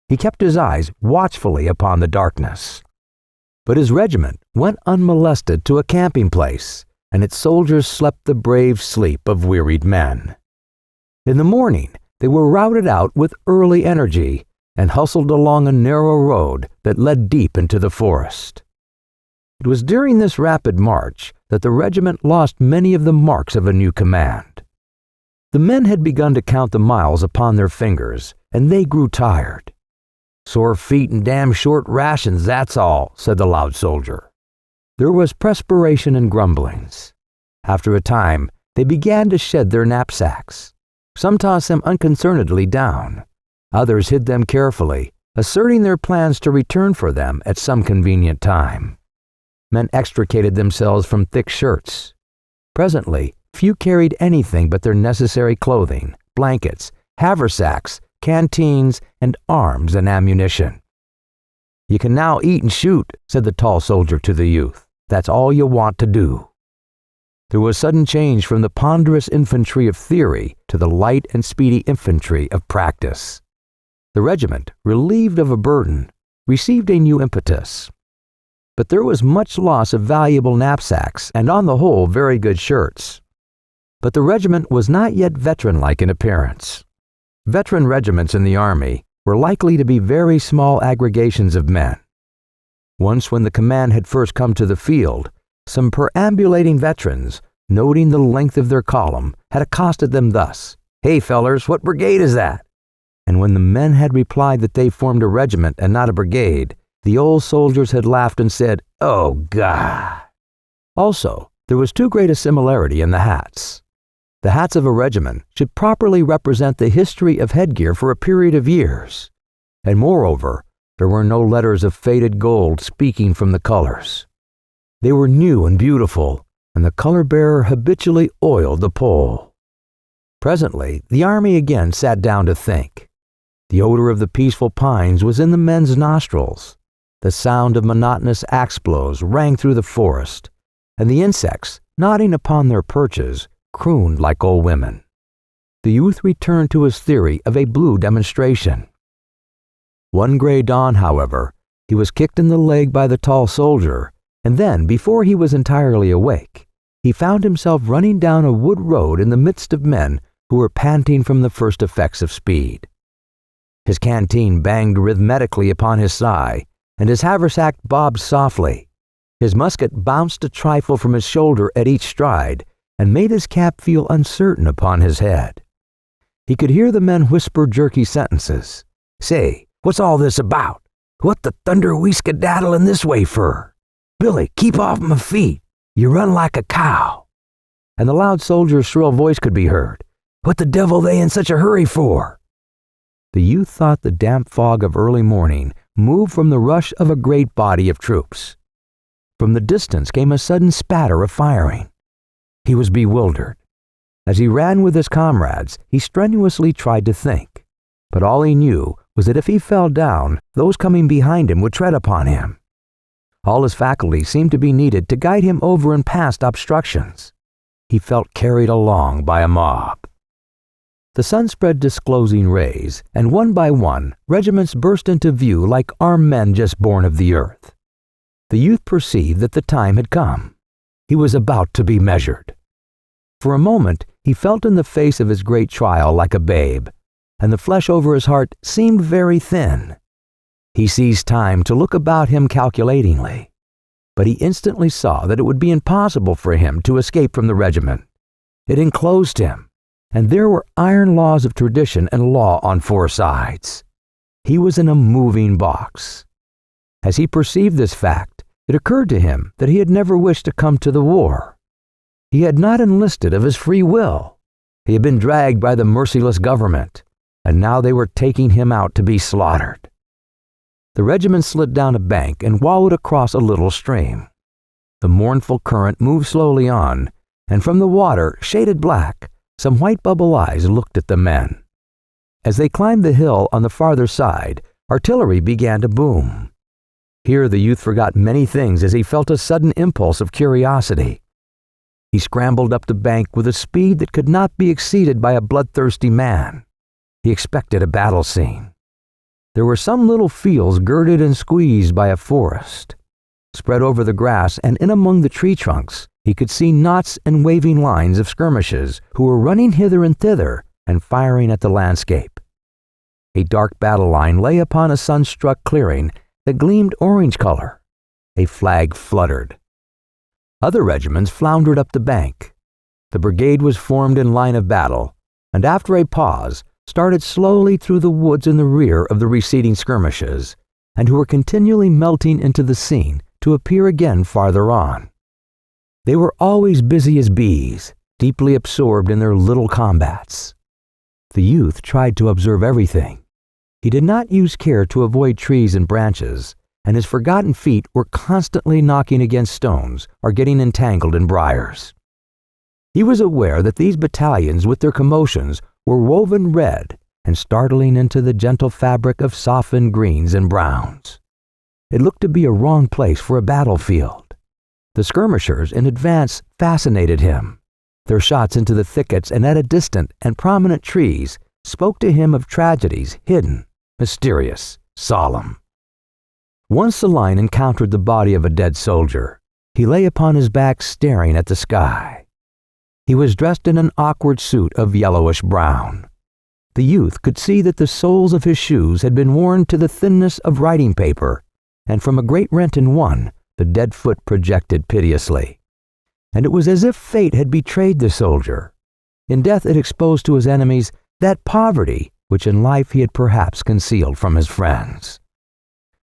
He kept his eyes watchfully upon the darkness. But his regiment went unmolested to a camping place, and its soldiers slept the brave sleep of wearied men. In the morning, they were routed out with early energy and hustled along a narrow road that led deep into the forest. It was during this rapid march that the regiment lost many of the marks of a new command. The men had begun to count the miles upon their fingers, and they grew tired. "Sore feet and damn short rations, that's all," said the loud soldier. There was perspiration and grumblings. After a time, they began to shed their knapsacks. Some tossed them unconcernedly down. Others hid them carefully, asserting their plans to return for them at some convenient time. Men extricated themselves from thick shirts. Presently, few carried anything but their necessary clothing, blankets, haversacks, canteens, and arms and ammunition. "You can now eat and shoot," said the tall soldier to the youth. "That's all you want to do." There was sudden change from the ponderous infantry of theory to the light and speedy infantry of practice. The regiment, relieved of a burden, received a new impetus. But there was much loss of valuable knapsacks and on the whole very good shirts. But the regiment was not yet veteran-like in appearance. Veteran regiments in the army were likely to be very small aggregations of men. Once when the command had first come to the field, some perambulating veterans, noting the length of their column, had accosted them thus: "Hey fellers, what brigade is that?" And when the men had replied that they formed a regiment and not a brigade, the old soldiers had laughed and said, "Oh, God." Also, there was too great a similarity in the hats. The hats of a regiment should properly represent the history of headgear for a period of years. And moreover, there were no letters of faded gold speaking from the colors. They were new and beautiful, and the color-bearer habitually oiled the pole. Presently, the army again sat down to think. The odor of the peaceful pines was in the men's nostrils. The sound of monotonous axe blows rang through the forest, and the insects, nodding upon their perches, crooned like old women. The youth returned to his theory of a blue demonstration. One gray dawn, however, he was kicked in the leg by the tall soldier, and then, before he was entirely awake, he found himself running down a wood road in the midst of men who were panting from the first effects of speed. His canteen banged rhythmically upon his thigh, and his haversack bobbed softly. His musket bounced a trifle from his shoulder at each stride, and made his cap feel uncertain upon his head. He could hear the men whisper jerky sentences. "Say, what's all this about? What the thunder we skedaddling this way fur? Billy, keep off my feet. You run like a cow." And the loud soldier's shrill voice could be heard. "What the devil they in such a hurry for?" The youth thought the damp fog of early morning moved from the rush of a great body of troops. From the distance came a sudden spatter of firing. He was bewildered. As he ran with his comrades, he strenuously tried to think. But all he knew was that if he fell down, those coming behind him would tread upon him. All his faculties seemed to be needed to guide him over and past obstructions. He felt carried along by a mob. The sun spread disclosing rays, and one by one, regiments burst into view like armed men just born of the earth. The youth perceived that the time had come. He was about to be measured. For a moment, he felt in the face of his great trial like a babe, and the flesh over his heart seemed very thin. He seized time to look about him calculatingly, but he instantly saw that it would be impossible for him to escape from the regiment. It enclosed him, and there were iron laws of tradition and law on four sides. He was in a moving box. As he perceived this fact, it occurred to him that he had never wished to come to the war. He had not enlisted of his free will. He had been dragged by the merciless government, and now they were taking him out to be slaughtered. The regiment slid down a bank and wallowed across a little stream. The mournful current moved slowly on, and from the water, shaded black, some white bubble eyes looked at the men. As they climbed the hill on the farther side, artillery began to boom. Here the youth forgot many things as he felt a sudden impulse of curiosity. He scrambled up the bank with a speed that could not be exceeded by a bloodthirsty man. He expected a battle scene. There were some little fields girded and squeezed by a forest. Spread over the grass and in among the tree trunks, he could see knots and waving lines of skirmishers who were running hither and thither and firing at the landscape. A dark battle line lay upon a sun-struck clearing that gleamed orange color. A flag fluttered. Other regiments floundered up the bank. The brigade was formed in line of battle, and after a pause, started slowly through the woods in the rear of the receding skirmishes, and who were continually melting into the scene to appear again farther on. They were always busy as bees, deeply absorbed in their little combats. The youth tried to observe everything. He did not use care to avoid trees and branches, and his forgotten feet were constantly knocking against stones or getting entangled in briars. He was aware that these battalions with their commotions were woven red and startling into the gentle fabric of softened greens and browns. It looked to be a wrong place for a battlefield. The skirmishers in advance fascinated him. Their shots into the thickets and at a distant and prominent trees spoke to him of tragedies hidden, mysterious, solemn. Once the line encountered the body of a dead soldier. He lay upon his back staring at the sky. He was dressed in an awkward suit of yellowish brown. The youth could see that the soles of his shoes had been worn to the thinness of writing paper, and from a great rent in one, the dead foot projected piteously. And it was as if fate had betrayed the soldier. In death it exposed to his enemies that poverty which in life he had perhaps concealed from his friends.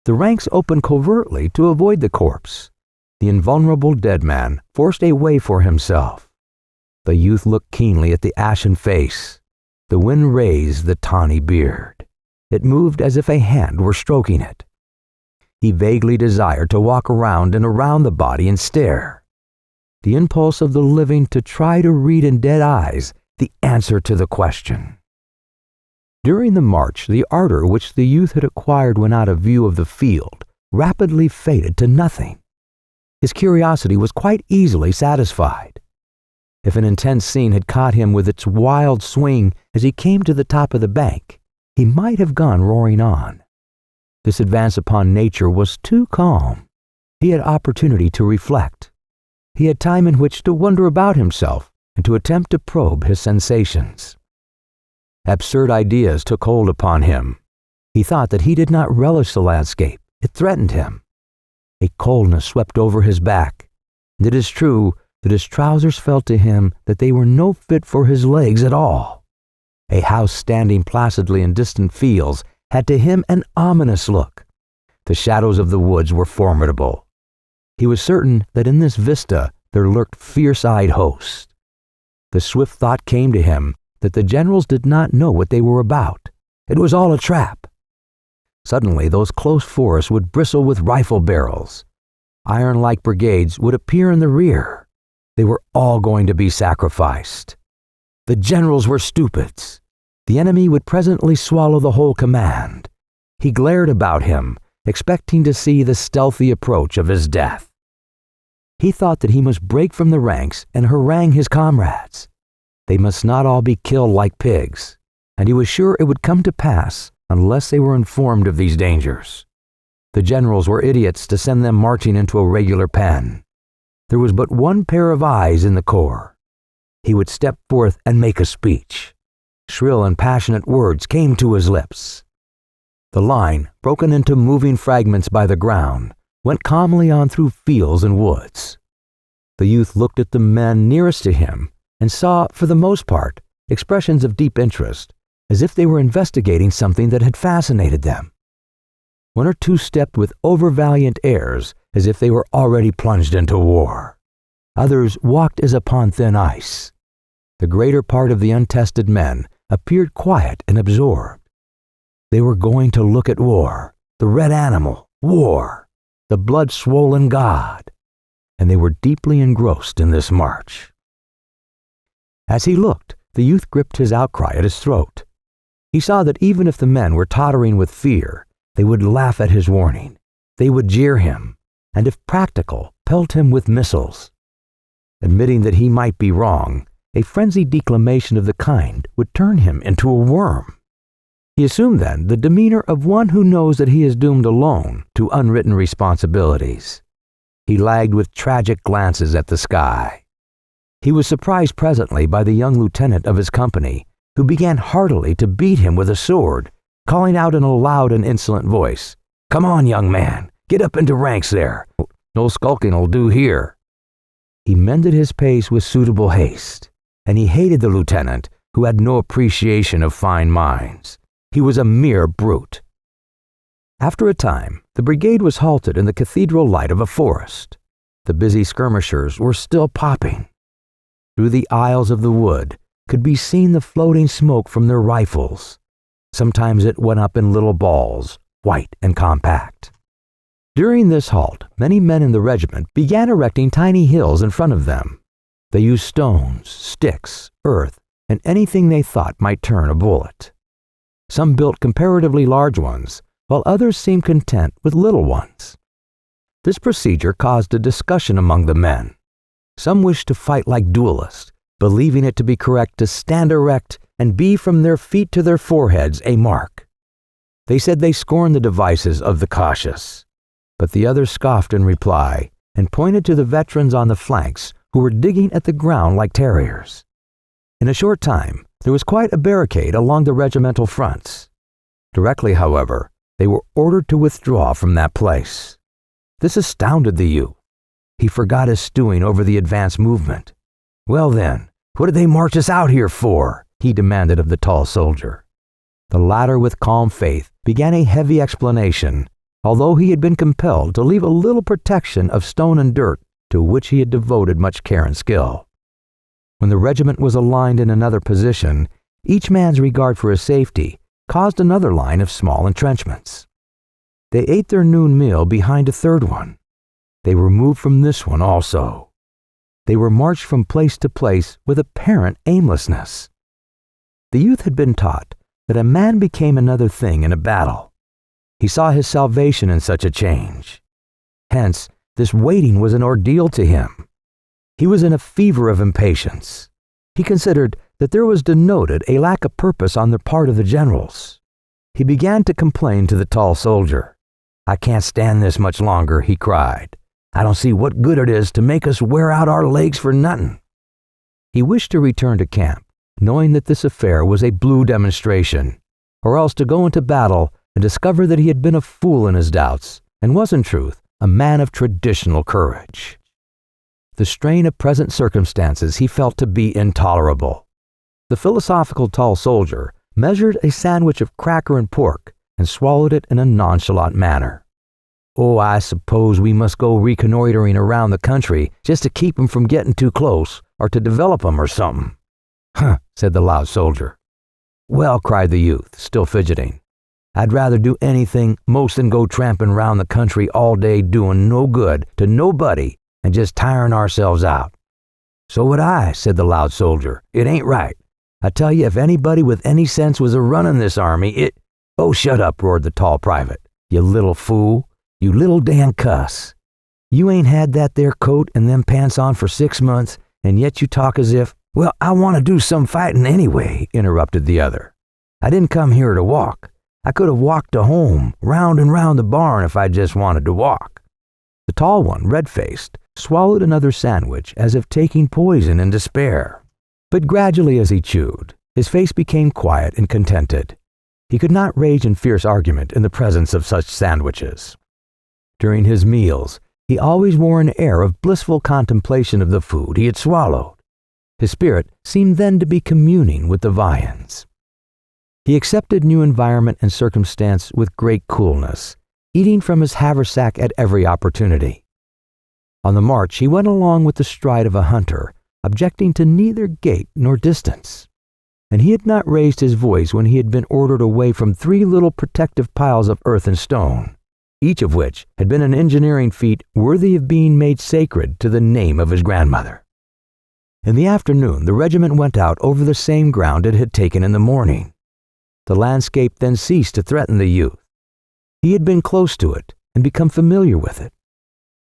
The ranks opened covertly to avoid the corpse. The invulnerable dead man forced a way for himself. The youth looked keenly at the ashen face. The wind raised the tawny beard. It moved as if a hand were stroking it. He vaguely desired to walk around and around the body and stare. The impulse of the living to try to read in dead eyes the answer to the question. During the march, the ardor which the youth had acquired when out of view of the field rapidly faded to nothing. His curiosity was quite easily satisfied. If an intense scene had caught him with its wild swing as he came to the top of the bank, he might have gone roaring on. This advance upon nature was too calm. He had opportunity to reflect. He had time in which to wonder about himself and to attempt to probe his sensations. Absurd ideas took hold upon him. He thought that he did not relish the landscape. It threatened him. A coldness swept over his back, and it is true that his trousers felt to him that they were no fit for his legs at all. A house standing placidly in distant fields had to him an ominous look. The shadows of the woods were formidable. He was certain that in this vista there lurked fierce-eyed hosts. The swift thought came to him that the generals did not know what they were about. It was all a trap. Suddenly those close forests would bristle with rifle barrels. Iron-like brigades would appear in the rear. They were all going to be sacrificed. The generals were stupids. The enemy would presently swallow the whole command. He glared about him, expecting to see the stealthy approach of his death. He thought that he must break from the ranks and harangue his comrades. They must not all be killed like pigs, and he was sure it would come to pass unless they were informed of these dangers. The generals were idiots to send them marching into a regular pen. There was but one pair of eyes in the corps. He would step forth and make a speech. Shrill and passionate words came to his lips. The line, broken into moving fragments by the ground, went calmly on through fields and woods. The youth looked at the men nearest to him and saw, for the most part, expressions of deep interest, as if they were investigating something that had fascinated them. One or two stepped with overvaliant airs, as if they were already plunged into war. Others walked as upon thin ice. The greater part of the untested men appeared quiet and absorbed. They were going to look at war, the red animal, war, the blood-swollen god, and they were deeply engrossed in this march. As he looked, the youth gripped his outcry at his throat. He saw that even if the men were tottering with fear, they would laugh at his warning. They would jeer him, and if practical, pelt him with missiles. Admitting that he might be wrong, a frenzied declamation of the kind would turn him into a worm. He assumed then the demeanor of one who knows that he is doomed alone to unwritten responsibilities. He lagged with tragic glances at the sky. He was surprised presently by the young lieutenant of his company, who began heartily to beat him with a sword, calling out in a loud and insolent voice, "Come on, young man, get up into ranks there. No skulking'll do here." He mended his pace with suitable haste, and he hated the lieutenant, who had no appreciation of fine minds. He was a mere brute. After a time, the brigade was halted in the cathedral light of a forest. The busy skirmishers were still popping. Through the aisles of the wood could be seen the floating smoke from their rifles. Sometimes it went up in little balls, white and compact. During this halt, many men in the regiment began erecting tiny hills in front of them. They used stones, sticks, earth, and anything they thought might turn a bullet. Some built comparatively large ones, while others seemed content with little ones. This procedure caused a discussion among the men. Some wished to fight like duelists, believing it to be correct to stand erect and be from their feet to their foreheads a mark. They said they scorned the devices of the cautious. But the others scoffed in reply and pointed to the veterans on the flanks who were digging at the ground like terriers. In a short time, there was quite a barricade along the regimental fronts. Directly, however, they were ordered to withdraw from that place. This astounded the youth. He forgot his stewing over the advance movement. "Well then, what did they march us out here for?" he demanded of the tall soldier. The latter, with calm faith, began a heavy explanation, although he had been compelled to leave a little protection of stone and dirt to which he had devoted much care and skill. When the regiment was aligned in another position, each man's regard for his safety caused another line of small entrenchments. They ate their noon meal behind a third one. They were moved from this one also. They were marched from place to place with apparent aimlessness. The youth had been taught that a man became another thing in a battle. He saw his salvation in such a change. Hence, this waiting was an ordeal to him. He was in a fever of impatience. He considered that there was denoted a lack of purpose on the part of the generals. He began to complain to the tall soldier. "I can't stand this much longer," he cried. "I don't see what good it is to make us wear out our legs for nothing." He wished to return to camp, knowing that this affair was a blue demonstration, or else to go into battle and discover that he had been a fool in his doubts and was in truth a man of traditional courage. The strain of present circumstances he felt to be intolerable. The philosophical tall soldier measured a sandwich of cracker and pork and swallowed it in a nonchalant manner. "Oh, I suppose we must go reconnoitering around the country just to keep 'em from getting too close or to develop 'em or something." "Huh," said the loud soldier. "Well," cried the youth, still fidgeting, "I'd rather do anything most than go tramping round the country all day doing no good to nobody and just tiring ourselves out." "So would I," said the loud soldier. "It ain't right. I tell you, if anybody with any sense was a-running this army, it—" "Oh, shut up," roared the tall private. "You little fool. You little damn cuss. You ain't had that there coat and them pants on for 6 months, and yet you talk as if—" "Well, I want to do some fighting anyway," interrupted the other. "I didn't come here to walk. I could have walked to home, round and round the barn if I just wanted to walk." The tall one, red-faced, swallowed another sandwich as if taking poison in despair. But gradually as he chewed, his face became quiet and contented. He could not rage in fierce argument in the presence of such sandwiches. During his meals, he always wore an air of blissful contemplation of the food he had swallowed. His spirit seemed then to be communing with the viands. He accepted new environment and circumstance with great coolness, eating from his haversack at every opportunity. On the march, he went along with the stride of a hunter, objecting to neither gait nor distance. And he had not raised his voice when he had been ordered away from 3 little protective piles of earth and stone, each of which had been an engineering feat worthy of being made sacred to the name of his grandmother. In the afternoon, the regiment went out over the same ground it had taken in the morning. The landscape then ceased to threaten the youth. He had been close to it and become familiar with it.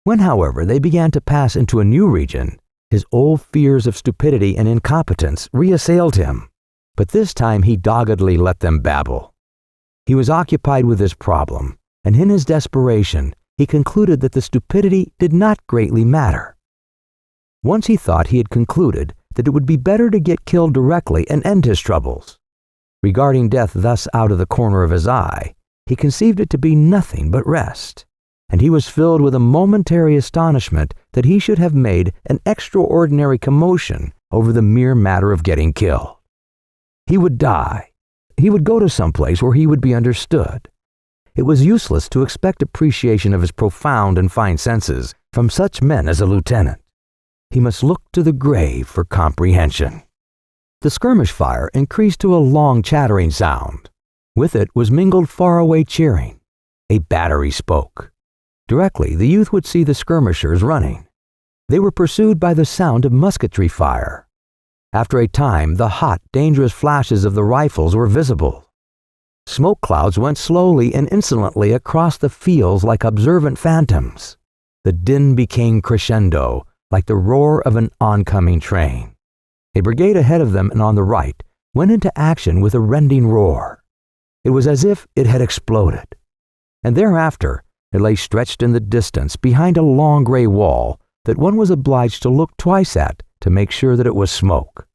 When, however, they began to pass into a new region, his old fears of stupidity and incompetence reassailed him, but this time he doggedly let them babble. He was occupied with this problem, and in his desperation, he concluded that the stupidity did not greatly matter. Once he thought he had concluded that it would be better to get killed directly and end his troubles. Regarding death thus out of the corner of his eye, he conceived it to be nothing but rest, and he was filled with a momentary astonishment that he should have made an extraordinary commotion over the mere matter of getting killed. He would die. He would go to some place where he would be understood. It was useless to expect appreciation of his profound and fine senses from such men as a lieutenant. He must look to the grave for comprehension. The skirmish fire increased to a long chattering sound. With it was mingled faraway cheering. A battery spoke. Directly, the youth would see the skirmishers running. They were pursued by the sound of musketry fire. After a time, the hot, dangerous flashes of the rifles were visible. Smoke clouds went slowly and insolently across the fields like observant phantoms. The din became crescendo, like the roar of an oncoming train. A brigade ahead of them and on the right went into action with a rending roar. It was as if it had exploded. And thereafter, it lay stretched in the distance behind a long gray wall that one was obliged to look twice at to make sure that it was smoke.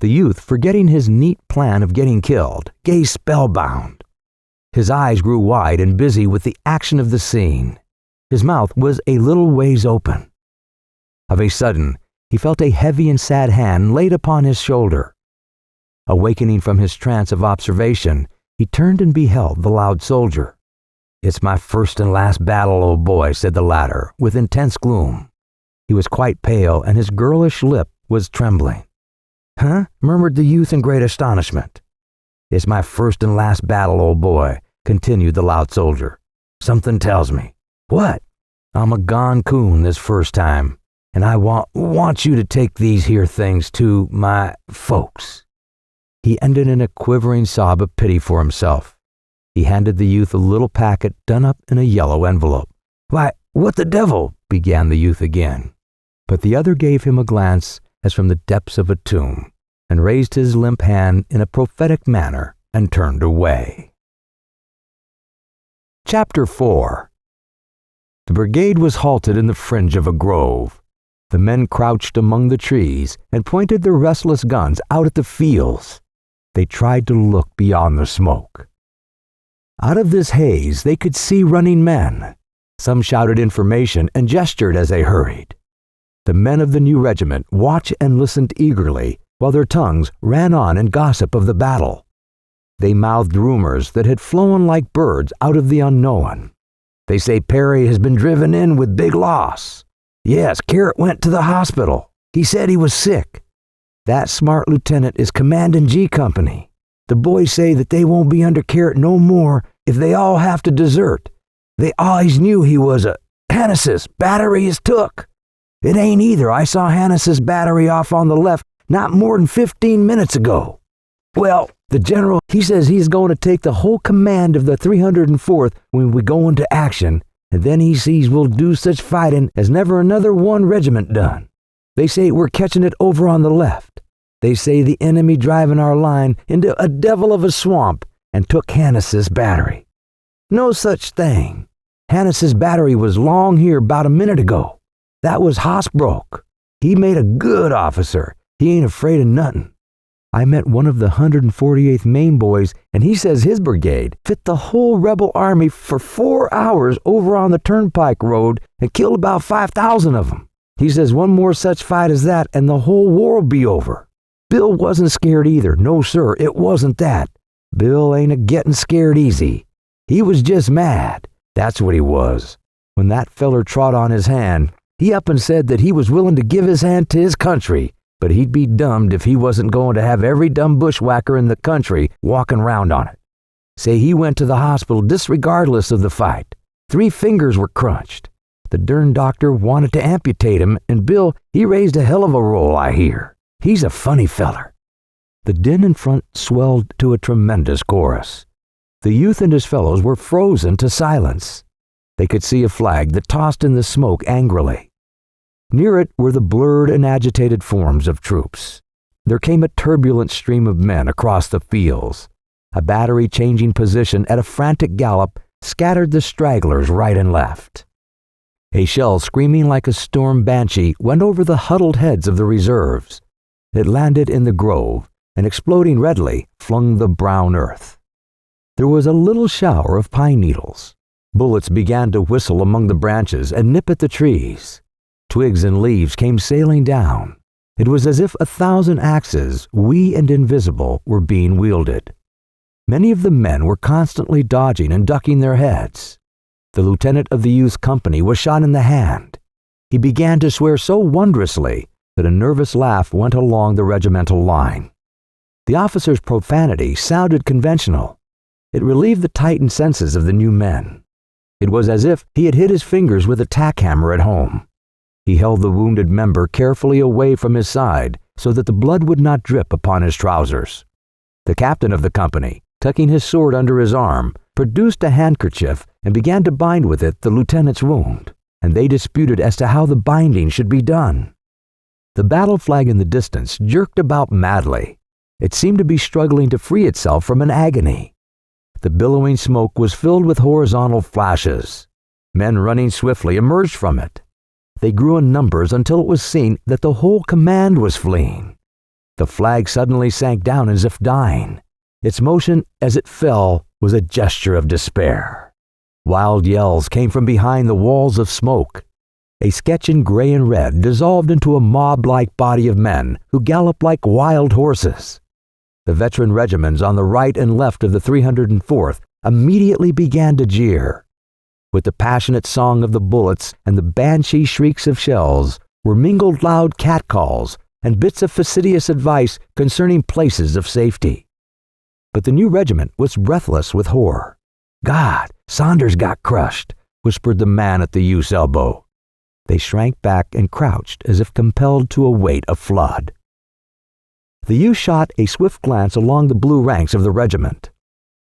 The youth, forgetting his neat plan of getting killed, gazed spellbound. His eyes grew wide and busy with the action of the scene. His mouth was a little ways open. Of a sudden, he felt a heavy and sad hand laid upon his shoulder. Awakening from his trance of observation, he turned and beheld the loud soldier. "It's my first and last battle, old boy," said the latter, with intense gloom. He was quite pale, and his girlish lip was trembling. "Huh?" murmured the youth in great astonishment. "It's my first and last battle, old boy," continued the loud soldier. "Something tells me." "What?" "I'm a gone coon this first time, and I want you to take these here things to my folks." He ended in a quivering sob of pity for himself. He handed the youth a little packet done up in a yellow envelope. "Why, what the devil?" began the youth again. But the other gave him a glance as from the depths of a tomb, and raised his limp hand in a prophetic manner and turned away. Chapter 4. The brigade was halted in the fringe of a grove. The men crouched among the trees and pointed their restless guns out at the fields. They tried to look beyond the smoke. Out of this haze they could see running men. Some shouted information and gestured as they hurried. The men of the new regiment watched and listened eagerly, while their tongues ran on in gossip of the battle. They mouthed rumors that had flown like birds out of the unknown. "They say Perry has been driven in with big loss." "Yes, Carrot went to the hospital. He said he was sick." "That smart lieutenant is commanding G Company. The boys say that they won't be under Carrot no more if they all have to desert. They always knew he was a Hannes's battery is took." "It ain't either. I saw Hannes's battery off on the left not more than 15 minutes ago." "Well, the general, he says he's going to take the whole command of the 304th when we go into action, and then he sees we'll do such fighting as never another one regiment done. They say we're catching it over on the left. They say the enemy driving our line into a devil of a swamp and took Hannes's battery. No such thing. Hannes's battery was long here about a minute ago. That was Hosbrook. He made a good officer. He ain't afraid of nothing. I met one of the 148th Maine boys, and he says his brigade fit the whole rebel army for 4 hours over on the Turnpike Road and killed about 5,000 of them. He says one more such fight as that and the whole war will be over. Bill wasn't scared either. No, sir, it wasn't that. Bill ain't a-getting scared easy. He was just mad. That's what he was. When that feller trod on his hand, he up and said that he was willing to give his hand to his country, but he'd be dummed if he wasn't going to have every dumb bushwhacker in the country walking round on it. Say he went to the hospital disregardless of the fight. 3 fingers were crunched. The dern doctor wanted to amputate him, and Bill, he raised a hell of a roll, I hear. He's a funny feller." The din in front swelled to a tremendous chorus. The youth and his fellows were frozen to silence. They could see a flag that tossed in the smoke angrily. Near it were the blurred and agitated forms of troops. There came a turbulent stream of men across the fields. A battery changing position at a frantic gallop scattered the stragglers right and left. A shell screaming like a storm banshee went over the huddled heads of the reserves. It landed in the grove and, exploding redly, flung the brown earth. There was a little shower of pine needles. Bullets began to whistle among the branches and nip at the trees. twigs and leaves came sailing down. It was as if 1,000 axes, wee and invisible, were being wielded. Many of the men were constantly dodging and ducking their heads. The lieutenant of the youth's company was shot in the hand. He began to swear so wondrously that a nervous laugh went along the regimental line. The officer's profanity sounded conventional. It relieved the tightened senses of the new men. It was as if he had hit his fingers with a tack hammer at home. He held the wounded member carefully away from his side so that the blood would not drip upon his trousers. The captain of the company, tucking his sword under his arm, produced a handkerchief and began to bind with it the lieutenant's wound, and they disputed as to how the binding should be done. The battle flag in the distance jerked about madly. It seemed to be struggling to free itself from an agony. The billowing smoke was filled with horizontal flashes. Men running swiftly emerged from it. They grew in numbers until it was seen that the whole command was fleeing. The flag suddenly sank down as if dying. Its motion as it fell was a gesture of despair. Wild yells came from behind the walls of smoke. A sketch in gray and red dissolved into a mob-like body of men who galloped like wild horses. The veteran regiments on the right and left of the 304th immediately began to jeer. With the passionate song of the bullets and the banshee shrieks of shells were mingled loud catcalls and bits of fastidious advice concerning places of safety. But the new regiment was breathless with horror. "God, Saunders got crushed," whispered the man at the youth's elbow. They shrank back and crouched as if compelled to await a flood. The youth shot a swift glance along the blue ranks of the regiment.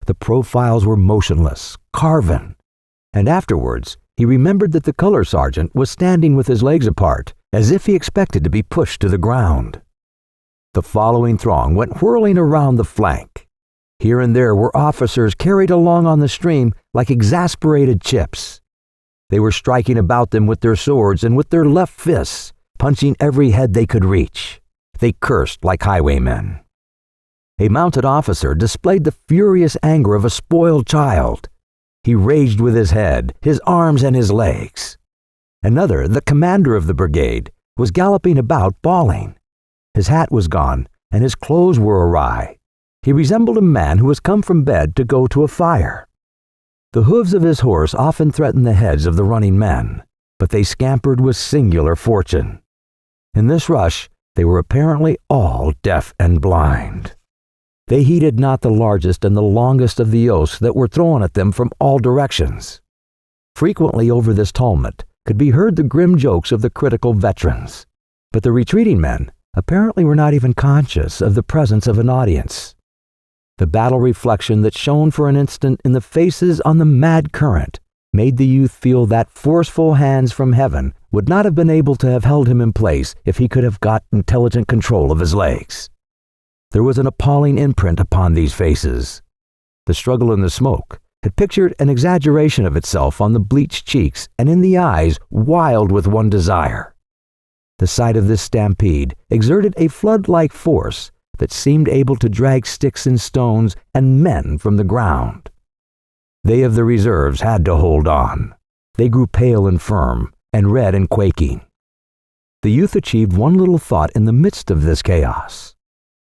The profiles were motionless, carven, and afterwards he remembered that the color sergeant was standing with his legs apart, as if he expected to be pushed to the ground. The following throng went whirling around the flank. Here and there were officers carried along on the stream like exasperated chips. They were striking about them with their swords and with their left fists, punching every head they could reach. They cursed like highwaymen. A mounted officer displayed the furious anger of a spoiled child. He raged with his head, his arms, and his legs. Another, the commander of the brigade, was galloping about bawling. His hat was gone, and his clothes were awry. He resembled a man who has come from bed to go to a fire. The hooves of his horse often threatened the heads of the running men, but they scampered with singular fortune. In this rush, they were apparently all deaf and blind. They heeded not the largest and the longest of the oaths that were thrown at them from all directions. Frequently over this tumult could be heard the grim jokes of the critical veterans, but the retreating men apparently were not even conscious of the presence of an audience. The battle reflection that shone for an instant in the faces on the mad current made the youth feel that forceful hands from heaven would not have been able to have held him in place if he could have got intelligent control of his legs. There was an appalling imprint upon these faces. The struggle in the smoke had pictured an exaggeration of itself on the bleached cheeks and in the eyes wild with one desire. The sight of this stampede exerted a flood-like force that seemed able to drag sticks and stones and men from the ground. They of the reserves had to hold on. They grew pale and firm, and red and quaking. The youth achieved one little thought in the midst of this chaos.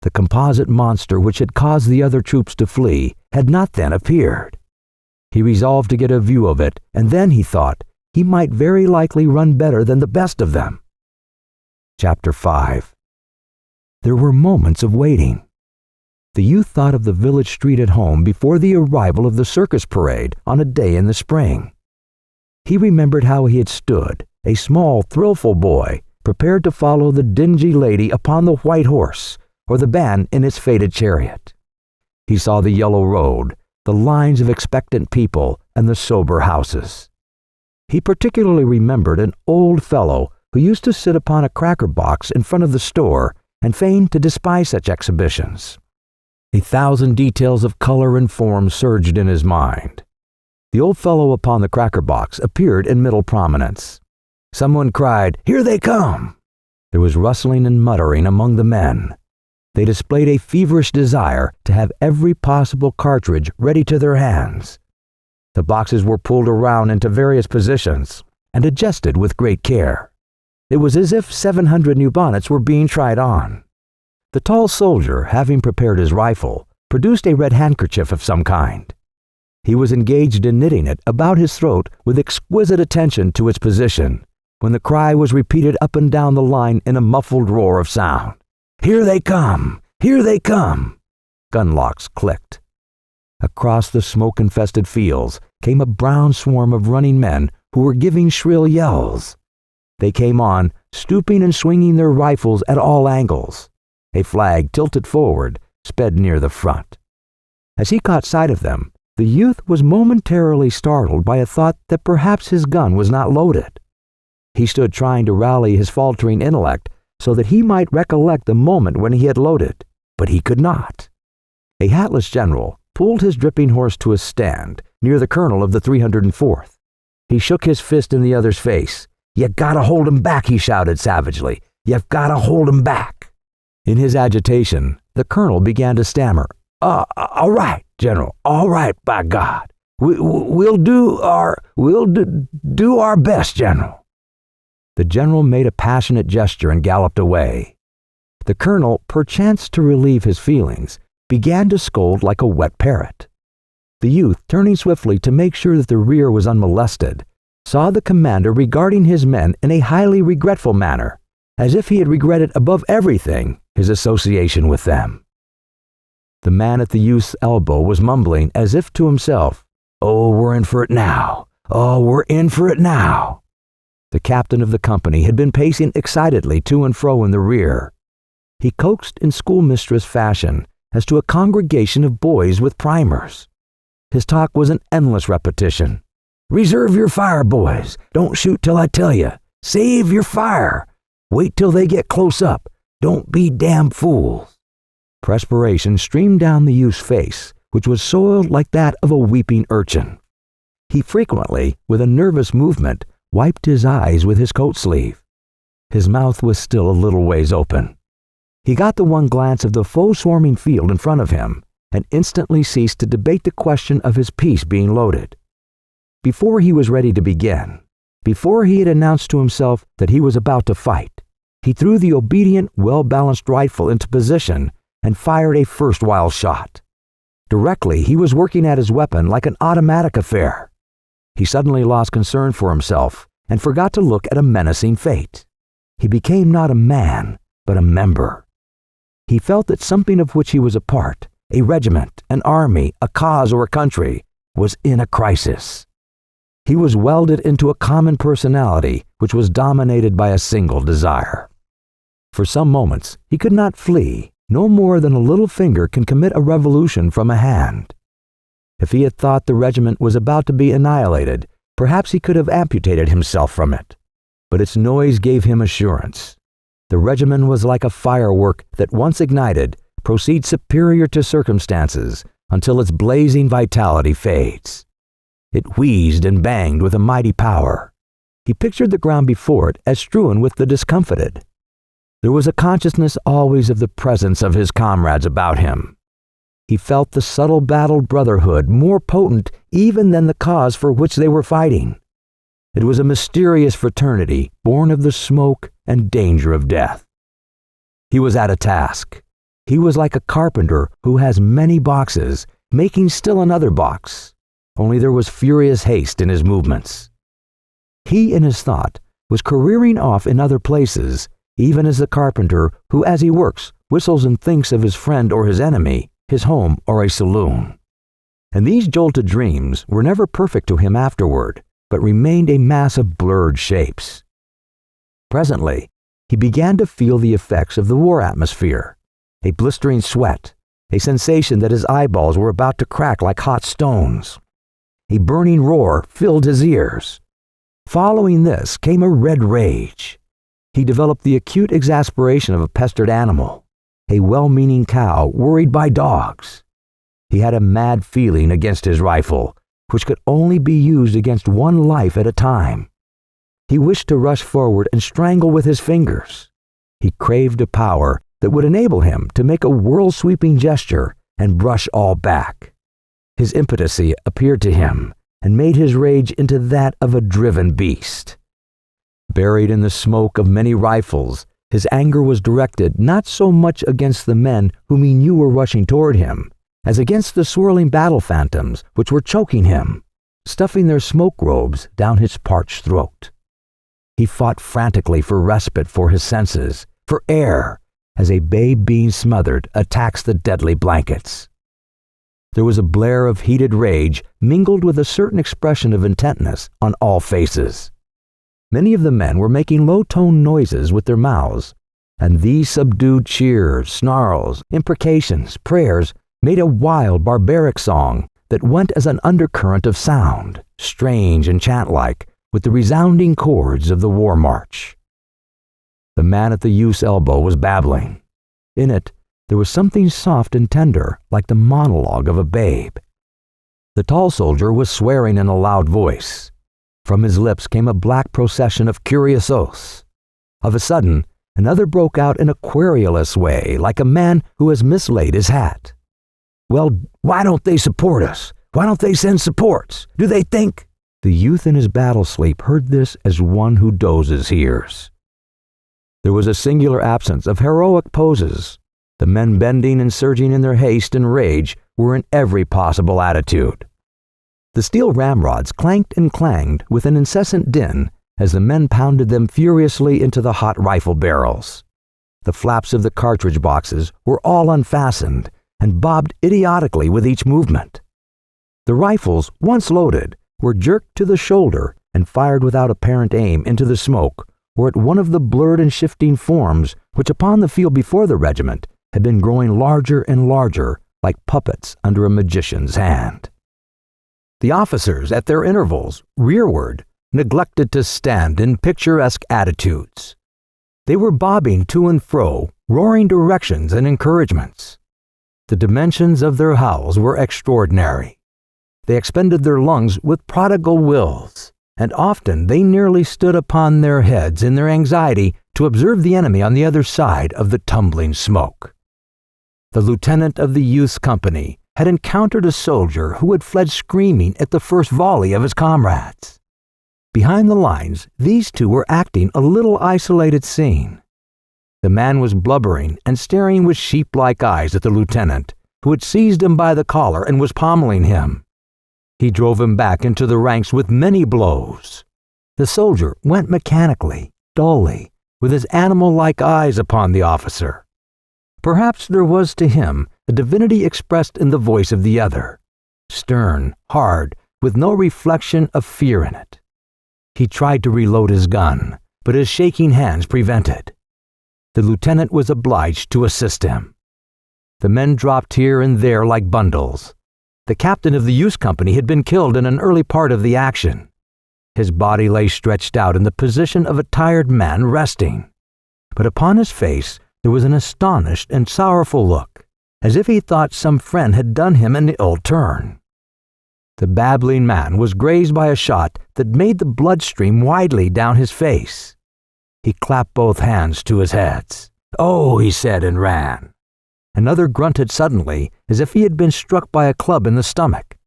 The composite monster which had caused the other troops to flee had not then appeared. He resolved to get a view of it, and then, he thought, he might very likely run better than the best of them. Chapter 5. There were moments of waiting. The youth thought of the village street at home before the arrival of the circus parade on a day in the spring. He remembered how he had stood, a small, thrillful boy, prepared to follow the dingy lady upon the white horse, or the band in its faded chariot. He saw the yellow road, the lines of expectant people, and the sober houses. He particularly remembered an old fellow who used to sit upon a cracker box in front of the store and feigned to despise such exhibitions. 1,000 details of color and form surged in his mind. The old fellow upon the cracker box appeared in middle prominence. Someone cried, "Here they come!" There was rustling and muttering among the men. They displayed a feverish desire to have every possible cartridge ready to their hands. The boxes were pulled around into various positions and adjusted with great care. It was as if 700 new bonnets were being tried on. The tall soldier, having prepared his rifle, produced a red handkerchief of some kind. He was engaged in knitting it about his throat with exquisite attention to its position, when the cry was repeated up and down the line in a muffled roar of sound. "Here they come! Here they come!" Gunlocks clicked. Across the smoke-infested fields came a brown swarm of running men who were giving shrill yells. They came on, stooping and swinging their rifles at all angles. A flag tilted forward sped near the front. As he caught sight of them, the youth was momentarily startled by a thought that perhaps his gun was not loaded. He stood trying to rally his faltering intellect so that he might recollect the moment when he had loaded, but he could not. A hatless general pulled his dripping horse to a stand near the colonel of the 304th. He shook his fist in the other's face. "You gotta hold him back," he shouted savagely. "You've gotta hold him back." In his agitation, the colonel began to stammer. All right, General. All right, by God. We'll do our best, General." The general made a passionate gesture and galloped away. The colonel, perchance to relieve his feelings, began to scold like a wet parrot. The youth, turning swiftly to make sure that the rear was unmolested, saw the commander regarding his men in a highly regretful manner, as if he had regretted above everything his association with them. The man at the youth's elbow was mumbling as if to himself, "Oh, we're in for it now. Oh, we're in for it now." The captain of the company had been pacing excitedly to and fro in the rear. He coaxed in schoolmistress fashion as to a congregation of boys with primers. His talk was an endless repetition. "Reserve your fire, boys. Don't shoot till I tell you. Save your fire. Wait till they get close up. Don't be damn fools." Perspiration streamed down the youth's face, which was soiled like that of a weeping urchin. He frequently, with a nervous movement, wiped his eyes with his coat sleeve. His mouth was still a little ways open. He got the one glance of the foe-swarming field in front of him, and instantly ceased to debate the question of his piece being loaded. Before he was ready to begin, before he had announced to himself that he was about to fight, he threw the obedient, well-balanced rifle into position and fired a first wild shot. Directly, he was working at his weapon like an automatic affair. He suddenly lost concern for himself and forgot to look at a menacing fate. He became not a man, but a member. He felt that something of which he was a part, a regiment, an army, a cause, or a country, was in a crisis. He was welded into a common personality which was dominated by a single desire. For some moments, he could not flee. No more than a little finger can commit a revolution from a hand. If he had thought the regiment was about to be annihilated, perhaps he could have amputated himself from it. But its noise gave him assurance. The regiment was like a firework that, once ignited, proceeds superior to circumstances until its blazing vitality fades. It wheezed and banged with a mighty power. He pictured the ground before it as strewn with the discomfited. There was a consciousness always of the presence of his comrades about him. He felt the subtle battle brotherhood more potent even than the cause for which they were fighting. It was a mysterious fraternity born of the smoke and danger of death. He was at a task. He was like a carpenter who has many boxes, making still another box, only there was furious haste in his movements. He, in his thought, was careering off in other places, even as the carpenter who, as he works, whistles and thinks of his friend or his enemy, his home or a saloon. And these jolted dreams were never perfect to him afterward, but remained a mass of blurred shapes. Presently, he began to feel the effects of the war atmosphere, a blistering sweat, a sensation that his eyeballs were about to crack like hot stones. A burning roar filled his ears. Following this came a red rage. He developed the acute exasperation of a pestered animal, a well-meaning cow worried by dogs. He had a mad feeling against his rifle, which could only be used against one life at a time. He wished to rush forward and strangle with his fingers. He craved a power that would enable him to make a world-sweeping gesture and brush all back. His impotency appeared to him and made his rage into that of a driven beast. Buried in the smoke of many rifles, his anger was directed not so much against the men whom he knew were rushing toward him, as against the swirling battle phantoms which were choking him, stuffing their smoke robes down his parched throat. He fought frantically for respite for his senses, for air, as a babe being smothered attacks the deadly blankets. There was a blare of heated rage mingled with a certain expression of intentness on all faces. Many of the men were making low-toned noises with their mouths, and these subdued cheers, snarls, imprecations, prayers made a wild, barbaric song that went as an undercurrent of sound, strange and chant-like, with the resounding chords of the war march. The man at the youth's elbow was babbling. In it, there was something soft and tender, like the monologue of a babe. The tall soldier was swearing in a loud voice. From his lips came a black procession of curious oaths. Of a sudden, another broke out in a querulous way, like a man who has mislaid his hat. "Well, why don't they support us? Why don't they send supports? Do they think—" The youth in his battle sleep heard this as one who dozes hears. There was a singular absence of heroic poses. The men bending and surging in their haste and rage were in every possible attitude. The steel ramrods clanked and clanged with an incessant din as the men pounded them furiously into the hot rifle barrels. The flaps of the cartridge boxes were all unfastened and bobbed idiotically with each movement. The rifles, once loaded, were jerked to the shoulder and fired without apparent aim into the smoke or at one of the blurred and shifting forms which upon the field before the regiment had been growing larger and larger like puppets under a magician's hand. The officers, at their intervals, rearward, neglected to stand in picturesque attitudes. They were bobbing to and fro, roaring directions and encouragements. The dimensions of their howls were extraordinary. They expended their lungs with prodigal wills, and often they nearly stood upon their heads in their anxiety to observe the enemy on the other side of the tumbling smoke. The lieutenant of the youth's company had encountered a soldier who had fled screaming at the first volley of his comrades. Behind the lines, these two were acting a little isolated scene. The man was blubbering and staring with sheep-like eyes at the lieutenant, who had seized him by the collar and was pommeling him. He drove him back into the ranks with many blows. The soldier went mechanically, dully, with his animal-like eyes upon the officer. Perhaps there was to him a divinity expressed in the voice of the other, stern, hard, with no reflection of fear in it. He tried to reload his gun, but his shaking hands prevented. The lieutenant was obliged to assist him. The men dropped here and there like bundles. The captain of the youth company had been killed in an early part of the action. His body lay stretched out in the position of a tired man resting, but upon his face there was an astonished and sorrowful look, as if he thought some friend had done him an ill turn. The babbling man was grazed by a shot that made the blood stream widely down his face. He clapped both hands to his head. "Oh," he said, and ran. Another grunted suddenly, as if he had been struck by a club in the stomach.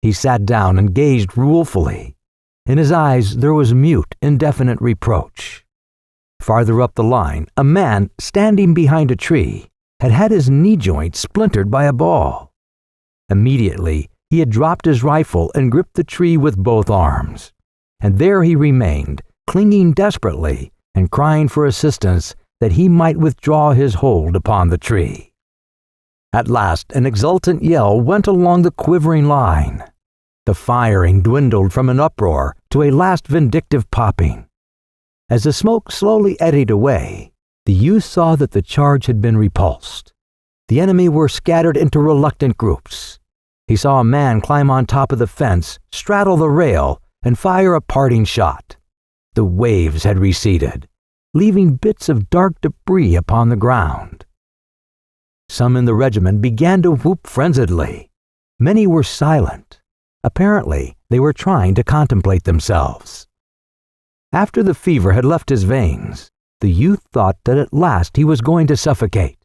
He sat down and gazed ruefully. In his eyes there was mute, indefinite reproach. Farther up the line, a man, standing behind a tree, had had his knee joint splintered by a ball. Immediately, he had dropped his rifle and gripped the tree with both arms. And there he remained, clinging desperately and crying for assistance that he might withdraw his hold upon the tree. At last, an exultant yell went along the quivering line. The firing dwindled from an uproar to a last vindictive popping. As the smoke slowly eddied away, the youth saw that the charge had been repulsed. The enemy were scattered into reluctant groups. He saw a man climb on top of the fence, straddle the rail, and fire a parting shot. The waves had receded, leaving bits of dark debris upon the ground. Some in the regiment began to whoop frenziedly. Many were silent. Apparently, they were trying to contemplate themselves. After the fever had left his veins, the youth thought that at last he was going to suffocate.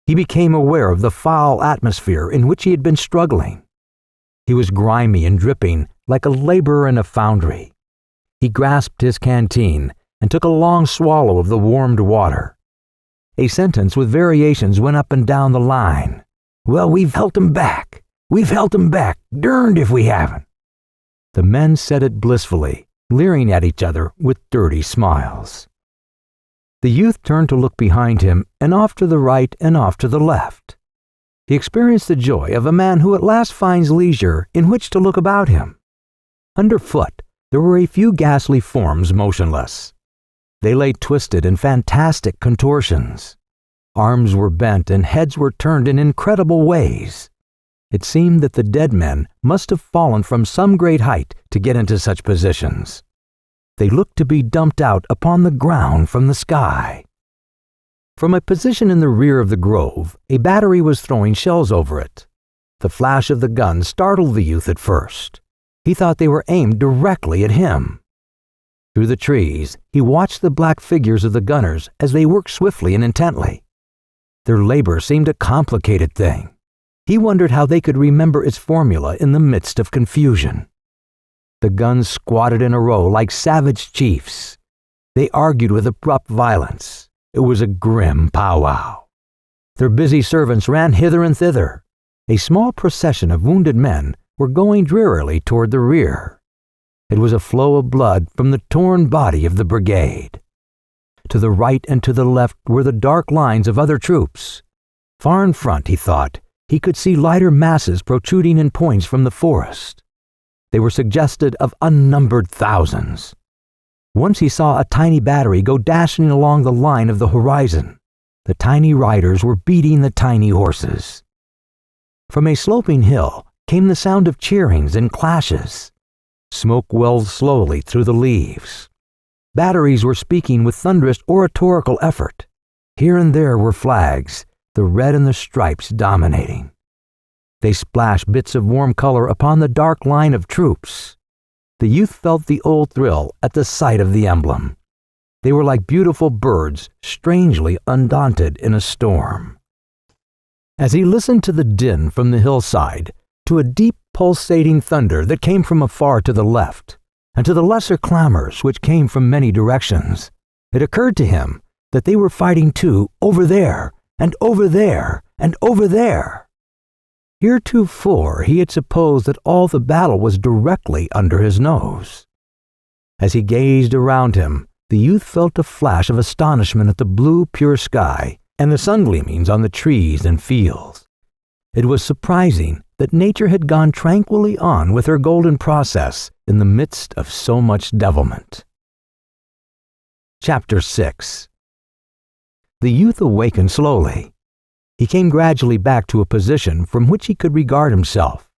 He became aware of the foul atmosphere in which he had been struggling. He was grimy and dripping like a laborer in a foundry. He grasped his canteen and took a long swallow of the warmed water. A sentence with variations went up and down the line. "Well, we've helt 'em back. We've helt 'em back. Derned if we haven't." The men said it blissfully, leering at each other with dirty smiles. The youth turned to look behind him and off to the right and off to the left. He experienced the joy of a man who at last finds leisure in which to look about him. Underfoot, there were a few ghastly forms motionless. They lay twisted in fantastic contortions. Arms were bent and heads were turned in incredible ways. It seemed that the dead men must have fallen from some great height to get into such positions. They looked to be dumped out upon the ground from the sky. From a position in the rear of the grove, a battery was throwing shells over it. The flash of the gun startled the youth at first. He thought they were aimed directly at him. Through the trees, he watched the black figures of the gunners as they worked swiftly and intently. Their labor seemed a complicated thing. He wondered how they could remember its formula in the midst of confusion. The guns squatted in a row like savage chiefs. They argued with abrupt violence. It was a grim powwow. Their busy servants ran hither and thither. A small procession of wounded men were going drearily toward the rear. It was a flow of blood from the torn body of the brigade. To the right and to the left were the dark lines of other troops. Far in front, he thought, he could see lighter masses protruding in points from the forest. They were suggestive of unnumbered thousands. Once he saw a tiny battery go dashing along the line of the horizon. The tiny riders were beating the tiny horses. From a sloping hill came the sound of cheerings and clashes. Smoke welled slowly through the leaves. Batteries were speaking with thunderous oratorical effort. Here and there were flags, the red and the stripes dominating. They splashed bits of warm color upon the dark line of troops. The youth felt the old thrill at the sight of the emblem. They were like beautiful birds, strangely undaunted in a storm. As he listened to the din from the hillside, to a deep pulsating thunder that came from afar to the left, and to the lesser clamors which came from many directions, it occurred to him that they were fighting too over there, and over there, and over there. Heretofore he had supposed that all the battle was directly under his nose. As he gazed around him, the youth felt a flash of astonishment at the blue, pure sky and the sun gleamings on the trees and fields. It was surprising that nature had gone tranquilly on with her golden process in the midst of so much devilment. Chapter 6. The youth awakened slowly. He came gradually back to a position from which he could regard himself.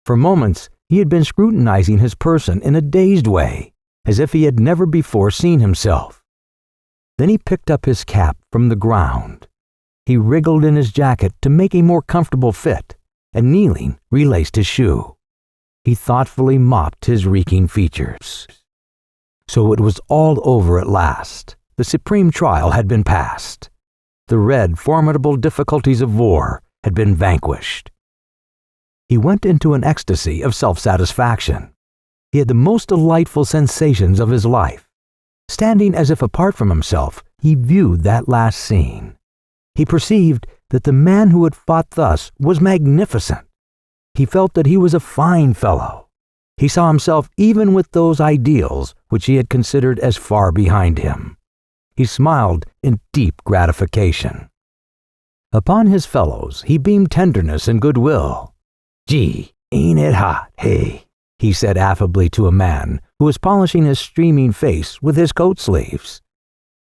For moments, he had been scrutinizing his person in a dazed way, as if he had never before seen himself. Then he picked up his cap from the ground. He wriggled in his jacket to make a more comfortable fit, and kneeling, relaced his shoe. He thoughtfully mopped his reeking features. So it was all over at last. The supreme trial had been passed. The red, formidable difficulties of war had been vanquished. He went into an ecstasy of self-satisfaction. He had the most delightful sensations of his life. Standing as if apart from himself, he viewed that last scene. He perceived that the man who had fought thus was magnificent. He felt that he was a fine fellow. He saw himself even with those ideals which he had considered as far behind him. He smiled in deep gratification. Upon his fellows he beamed tenderness and goodwill. "Gee, ain't it hot, hey?" he said affably to a man who was polishing his streaming face with his coat sleeves.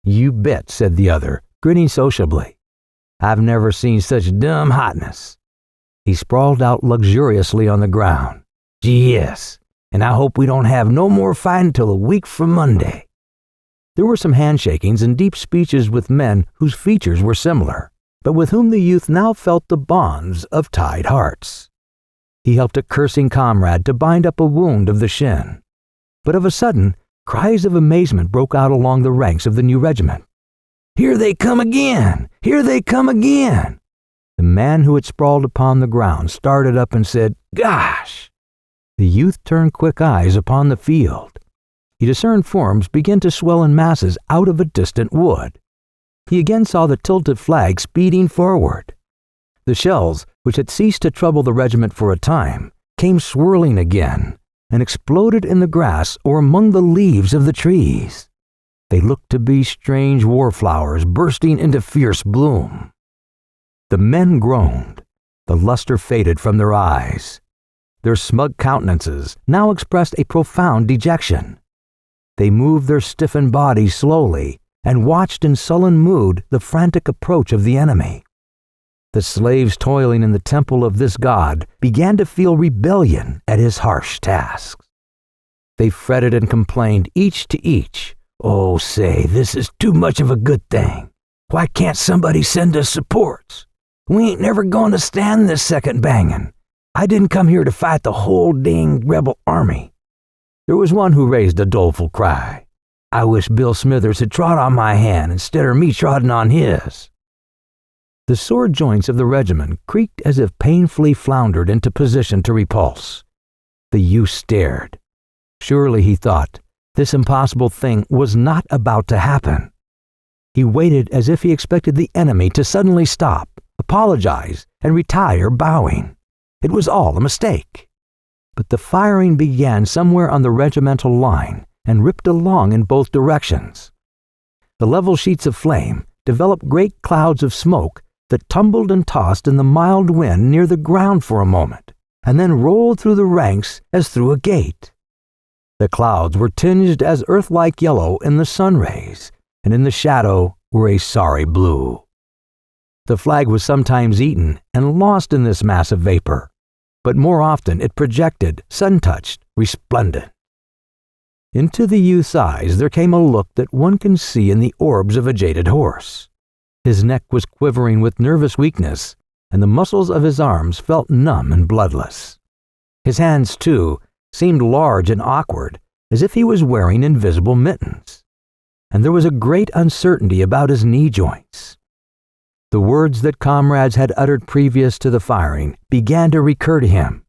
"You bet," said the other, grinning sociably. "I've never seen such dumb hotness." He sprawled out luxuriously on the ground. "Gee, yes, and I hope we don't have no more fighting till a week from Monday." There were some handshakings and deep speeches with men whose features were similar, but with whom the youth now felt the bonds of tied hearts. He helped a cursing comrade to bind up a wound of the shin. But of a sudden, cries of amazement broke out along the ranks of the new regiment. "Here they come again! Here they come again!" The man who had sprawled upon the ground started up and said, "Gosh!" The youth turned quick eyes upon the field. he discerned forms begin to swell in masses out of a distant wood. He again saw the tilted flag speeding forward. The shells, which had ceased to trouble the regiment for a time, came swirling again and exploded in the grass or among the leaves of the trees. They looked to be strange war flowers bursting into fierce bloom. The men groaned. The luster faded from their eyes. Their smug countenances now expressed a profound dejection. They moved their stiffened bodies slowly and watched in sullen mood the frantic approach of the enemy. The slaves toiling in the temple of this god began to feel rebellion at his harsh tasks. They fretted and complained each to each, "Oh, say, this is too much of a good thing. Why can't somebody send us supports? We ain't never going to stand this second banging. I didn't come here to fight the whole dang rebel army." There was one who raised a doleful cry. "I wish Bill Smithers had trod on my hand instead of me trodding on his." The sword joints of the regiment creaked as if painfully floundered into position to repulse. The youth stared. Surely, he thought, this impossible thing was not about to happen. He waited as if he expected the enemy to suddenly stop, apologize, and retire bowing. It was all a mistake. But the firing began somewhere on the regimental line and ripped along in both directions. The level sheets of flame developed great clouds of smoke that tumbled and tossed in the mild wind near the ground for a moment, and then rolled through the ranks as through a gate. The clouds were tinged as earth-like yellow in the sun rays, and in the shadow were a sorry blue. The flag was sometimes eaten and lost in this mass of vapor, but more often it projected, sun-touched, resplendent. Into the youth's eyes there came a look that one can see in the orbs of a jaded horse. His neck was quivering with nervous weakness, and the muscles of his arms felt numb and bloodless. His hands, too, seemed large and awkward, as if he was wearing invisible mittens. And there was a great uncertainty about his knee joints. The words that comrades had uttered previous to the firing began to recur to him.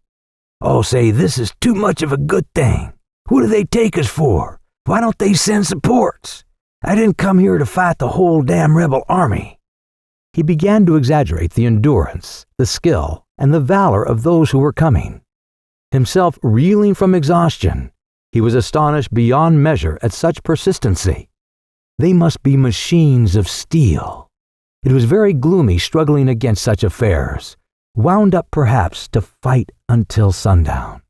"Oh, say, this is too much of a good thing. Who do they take us for? Why don't they send supports? I didn't come here to fight the whole damn rebel army." He began to exaggerate the endurance, the skill, and the valor of those who were coming. Himself reeling from exhaustion, he was astonished beyond measure at such persistency. They must be machines of steel. It was very gloomy struggling against such affairs, wound up perhaps to fight until sundown.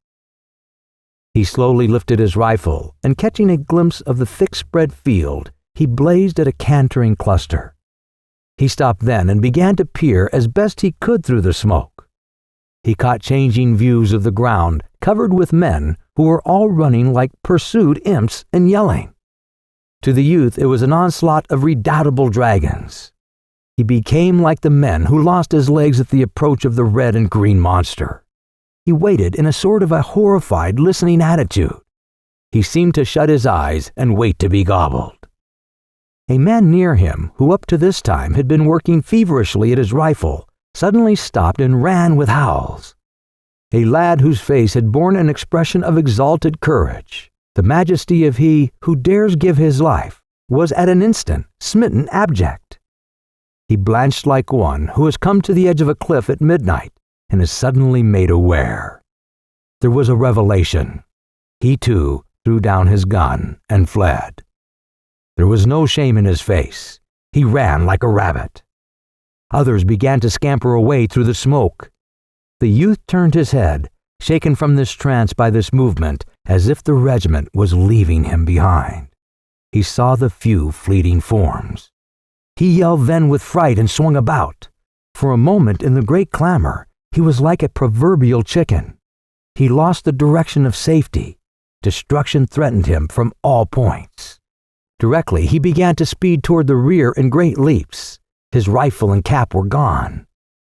He slowly lifted his rifle, and catching a glimpse of the thick-spread field, he blazed at a cantering cluster. He stopped then and began to peer as best he could through the smoke. He caught changing views of the ground covered with men who were all running like pursued imps and yelling. To the youth it was an onslaught of redoubtable dragons. He became like the men who lost his legs at the approach of the red and green monster. He waited in a sort of a horrified, listening attitude. He seemed to shut his eyes and wait to be gobbled. A man near him, who up to this time had been working feverishly at his rifle, suddenly stopped and ran with howls. A lad whose face had borne an expression of exalted courage, the majesty of he who dares give his life, was at an instant smitten abject. He blanched like one who has come to the edge of a cliff at midnight and is suddenly made aware. There was a revelation. He too threw down his gun and fled. There was no shame in his face. He ran like a rabbit. Others began to scamper away through the smoke. The youth turned his head, shaken from this trance by this movement, as if the regiment was leaving him behind. He saw the few fleeting forms. He yelled then with fright and swung about. For a moment in the great clamor, he was like a proverbial chicken. He lost the direction of safety. Destruction threatened him from all points. Directly, he began to speed toward the rear in great leaps. His rifle and cap were gone.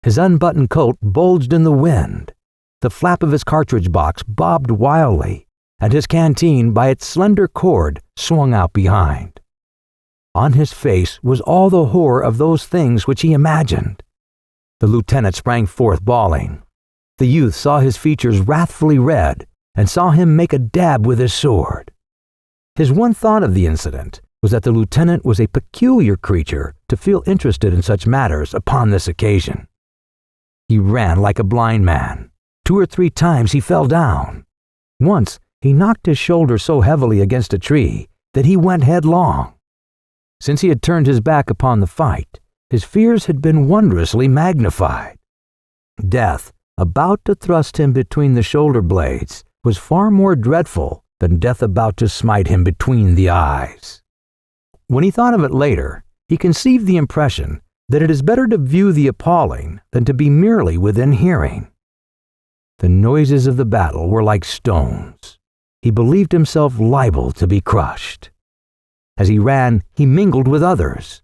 His unbuttoned coat bulged in the wind. The flap of his cartridge box bobbed wildly, and his canteen, by its slender cord, swung out behind. On his face was all the horror of those things which he imagined. The lieutenant sprang forth bawling. The youth saw his features wrathfully red, and saw him make a dab with his sword. His one thought of the incident was that the lieutenant was a peculiar creature to feel interested in such matters upon this occasion. He ran like a blind man. 2 or 3 times he fell down. Once he knocked his shoulder so heavily against a tree that he went headlong. Since he had turned his back upon the fight, his fears had been wondrously magnified. Death, about to thrust him between the shoulder blades, was far more dreadful than death about to smite him between the eyes. When he thought of it later, he conceived the impression that it is better to view the appalling than to be merely within hearing. The noises of the battle were like stones. He believed himself liable to be crushed. As he ran, he mingled with others.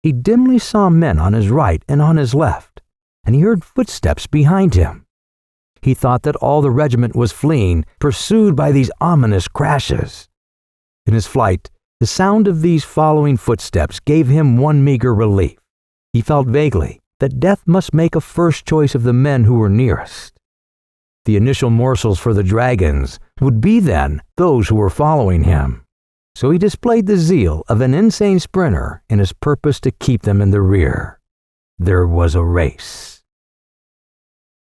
He dimly saw men on his right and on his left, and he heard footsteps behind him. He thought that all the regiment was fleeing, pursued by these ominous crashes. In his flight, the sound of these following footsteps gave him one meager relief. He felt vaguely that death must make a first choice of the men who were nearest. The initial morsels for the dragons would be then those who were following him. So he displayed the zeal of an insane sprinter in his purpose to keep them in the rear. There was a race.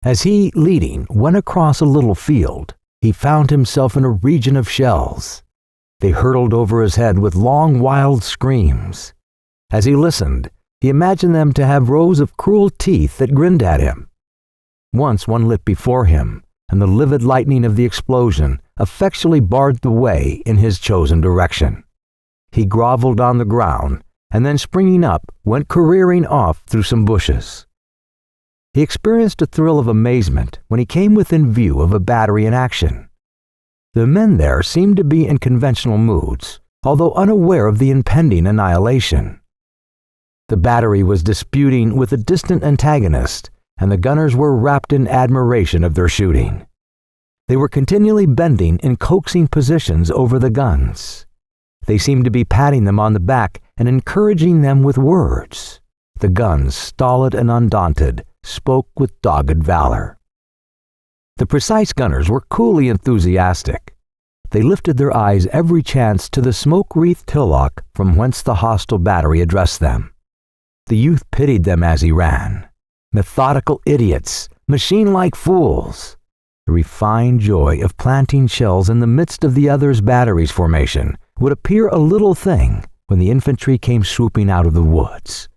As he, leading, went across a little field, he found himself in a region of shells. They hurtled over his head with long, wild screams. As he listened, he imagined them to have rows of cruel teeth that grinned at him. Once one lit before him, and the livid lightning of the explosion effectually barred the way in his chosen direction. He groveled on the ground, and then springing up, went careering off through some bushes. He experienced a thrill of amazement when he came within view of a battery in action. The men there seemed to be in conventional moods, although unaware of the impending annihilation. The battery was disputing with a distant antagonist, and the gunners were wrapped in admiration of their shooting. They were continually bending in coaxing positions over the guns. They seemed to be patting them on the back and encouraging them with words. The guns, stolid and undaunted, spoke with dogged valor. The precise gunners were coolly enthusiastic. They lifted their eyes every chance to the smoke-wreathed hillock from whence the hostile battery addressed them. The youth pitied them as he ran. Methodical idiots, machine-like fools. The refined joy of planting shells in the midst of the other's battery's formation would appear a little thing when the infantry came swooping out of the woods.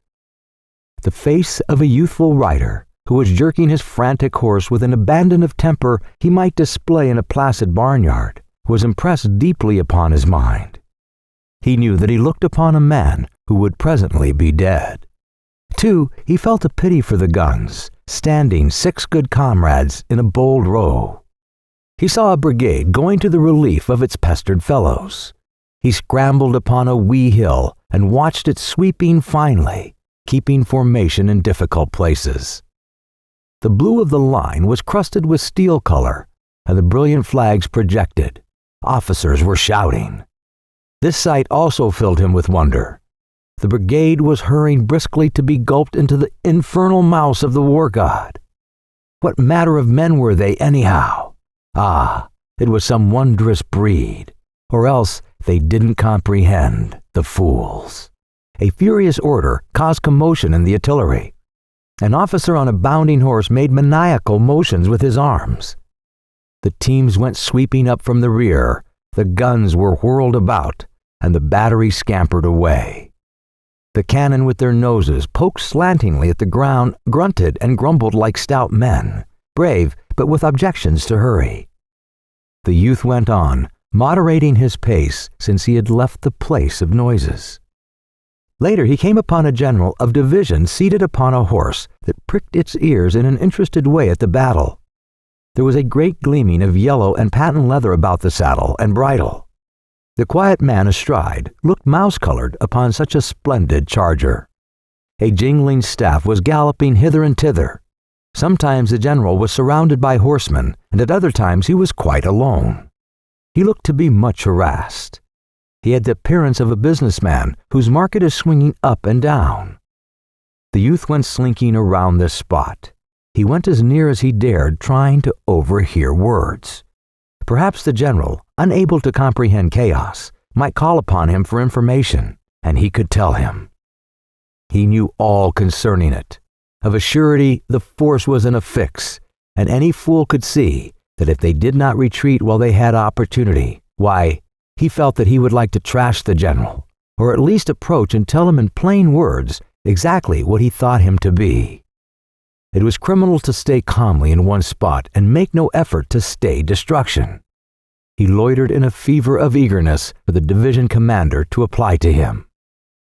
The face of a youthful rider who was jerking his frantic horse with an abandon of temper he might display in a placid barnyard was impressed deeply upon his mind. He knew that he looked upon a man who would presently be dead. Too, he felt a pity for the guns, standing 6 good comrades in a bold row. He saw a brigade going to the relief of its pestered fellows. He scrambled upon a wee hill and watched it sweeping finely, keeping formation in difficult places. The blue of the line was crusted with steel color, and the brilliant flags projected. Officers were shouting. This sight also filled him with wonder. The brigade was hurrying briskly to be gulped into the infernal mouth of the war god. What matter of men were they, anyhow? Ah, it was some wondrous breed, or else they didn't comprehend, the fools. A furious order caused commotion in the artillery. An officer on a bounding horse made maniacal motions with his arms. The teams went sweeping up from the rear, the guns were whirled about, and the battery scampered away. The cannon with their noses poked slantingly at the ground grunted and grumbled like stout men, brave but with objections to hurry. The youth went on, moderating his pace since he had left the place of noises. Later he came upon a general of division seated upon a horse that pricked its ears in an interested way at the battle. There was a great gleaming of yellow and patent leather about the saddle and bridle. The quiet man astride looked mouse-colored upon such a splendid charger. A jingling staff was galloping hither and thither. Sometimes the general was surrounded by horsemen, and at other times he was quite alone. He looked to be much harassed. He had the appearance of a businessman whose market is swinging up and down. The youth went slinking around this spot. He went as near as he dared, trying to overhear words. Perhaps the general, unable to comprehend chaos, might call upon him for information, and he could tell him. He knew all concerning it. Of a surety, the force was in a fix, and any fool could see that if they did not retreat while they had opportunity, why, he felt that he would like to trash the general, or at least approach and tell him in plain words exactly what he thought him to be. It was criminal to stay calmly in one spot and make no effort to stay destruction. He loitered in a fever of eagerness for the division commander to apply to him.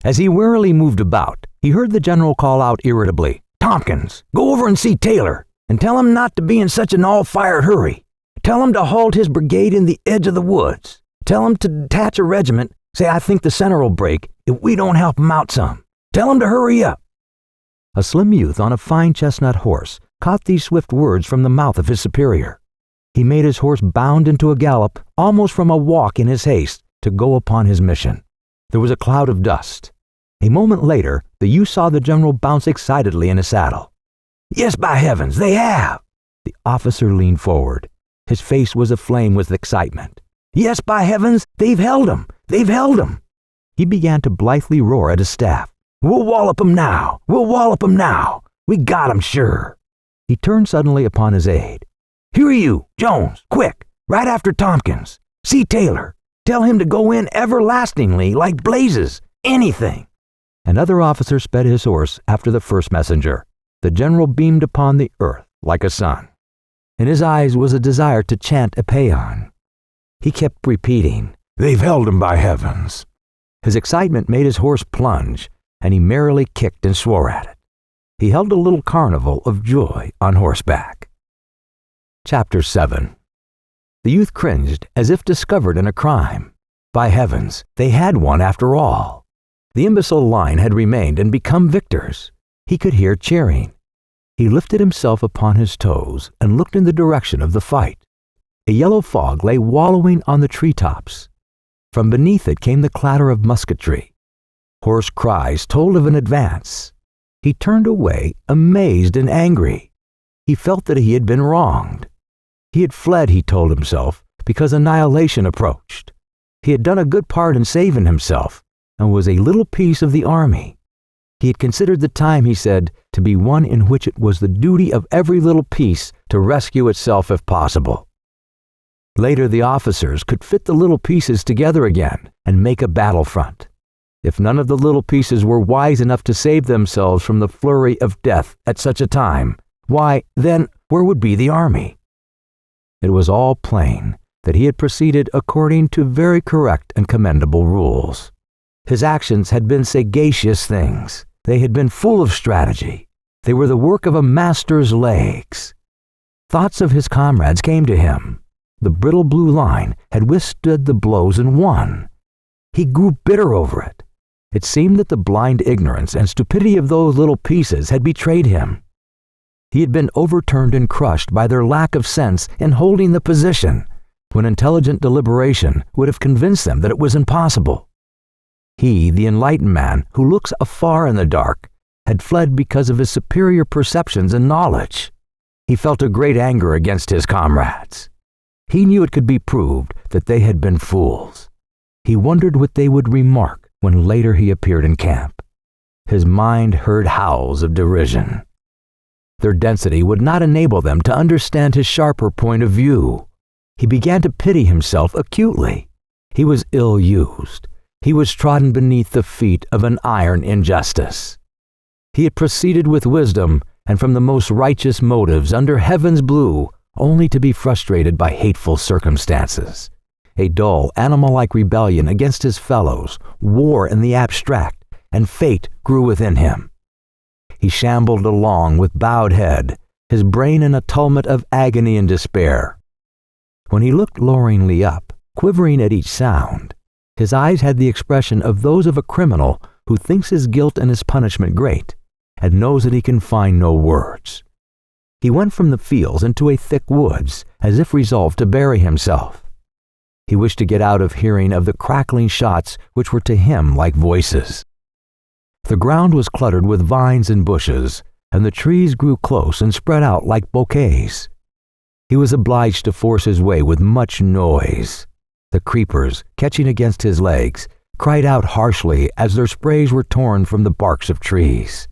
As he wearily moved about, he heard the general call out irritably, "Tompkins, go over and see Taylor, and tell him not to be in such an all-fired hurry. Tell him to halt his brigade in the edge of the woods. Tell him to detach a regiment. Say I think the center will break if we don't help him out some. Tell him to hurry up." A slim youth on a fine chestnut horse caught these swift words from the mouth of his superior. He made his horse bound into a gallop, almost from a walk in his haste to go upon his mission. There was a cloud of dust. A moment later, the youth saw the general bounce excitedly in his saddle. "Yes, by heavens, they have!" The officer leaned forward. His face was aflame with excitement. "Yes, by heavens, they've held him! They've held him!" He began to blithely roar at his staff. "We'll wallop 'em now! We'll wallop 'em now! We got 'em sure!" He turned suddenly upon his aide. "Here you, Jones, quick, right after Tompkins. See Taylor. Tell him to go in everlastingly like blazes, anything." Another officer sped his horse after the first messenger. The general beamed upon the earth like a sun. In his eyes was a desire to chant a paean. He kept repeating, "They've held him by heavens." His excitement made his horse plunge, and he merrily kicked and swore at it. He held a little carnival of joy on horseback. Chapter 7. The youth cringed as if discovered in a crime. By heavens, they had one after all. The imbecile line had remained and become victors. He could hear cheering. He lifted himself upon his toes and looked in the direction of the fight. A yellow fog lay wallowing on the treetops. From beneath it came the clatter of musketry. Hoarse cries told of an advance. He turned away, amazed and angry. He felt that he had been wronged. He had fled, he told himself, because annihilation approached. He had done a good part in saving himself, and was a little piece of the army. He had considered the time, he said, to be one in which it was the duty of every little piece to rescue itself if possible. Later the officers could fit the little pieces together again and make a battlefront. If none of the little pieces were wise enough to save themselves from the flurry of death at such a time, why, then, where would be the army? It was all plain that he had proceeded according to very correct and commendable rules. His actions had been sagacious things. They had been full of strategy. They were the work of a master's legs. Thoughts of his comrades came to him. The brittle blue line had withstood the blows and won. He grew bitter over it. It seemed that the blind ignorance and stupidity of those little pieces had betrayed him. He had been overturned and crushed by their lack of sense in holding the position, when intelligent deliberation would have convinced them that it was impossible. He, the enlightened man who looks afar in the dark, had fled because of his superior perceptions and knowledge. He felt a great anger against his comrades. He knew it could be proved that they had been fools. He wondered what they would remark when later he appeared in camp. His mind heard howls of derision. Their density would not enable them to understand his sharper point of view. He began to pity himself acutely. He was ill-used. He was trodden beneath the feet of an iron injustice. He had proceeded with wisdom and from the most righteous motives under heaven's blue, only to be frustrated by hateful circumstances. A dull, animal-like rebellion against his fellows, war in the abstract, and fate grew within him. He shambled along with bowed head, his brain in a tumult of agony and despair. When he looked loweringly up, quivering at each sound, his eyes had the expression of those of a criminal who thinks his guilt and his punishment great, and knows that he can find no words. He went from the fields into a thick woods, as if resolved to bury himself. He wished to get out of hearing of the crackling shots which were to him like voices. The ground was cluttered with vines and bushes, and the trees grew close and spread out like bouquets. He was obliged to force his way with much noise. The creepers, catching against his legs, cried out harshly as their sprays were torn from the barks of trees.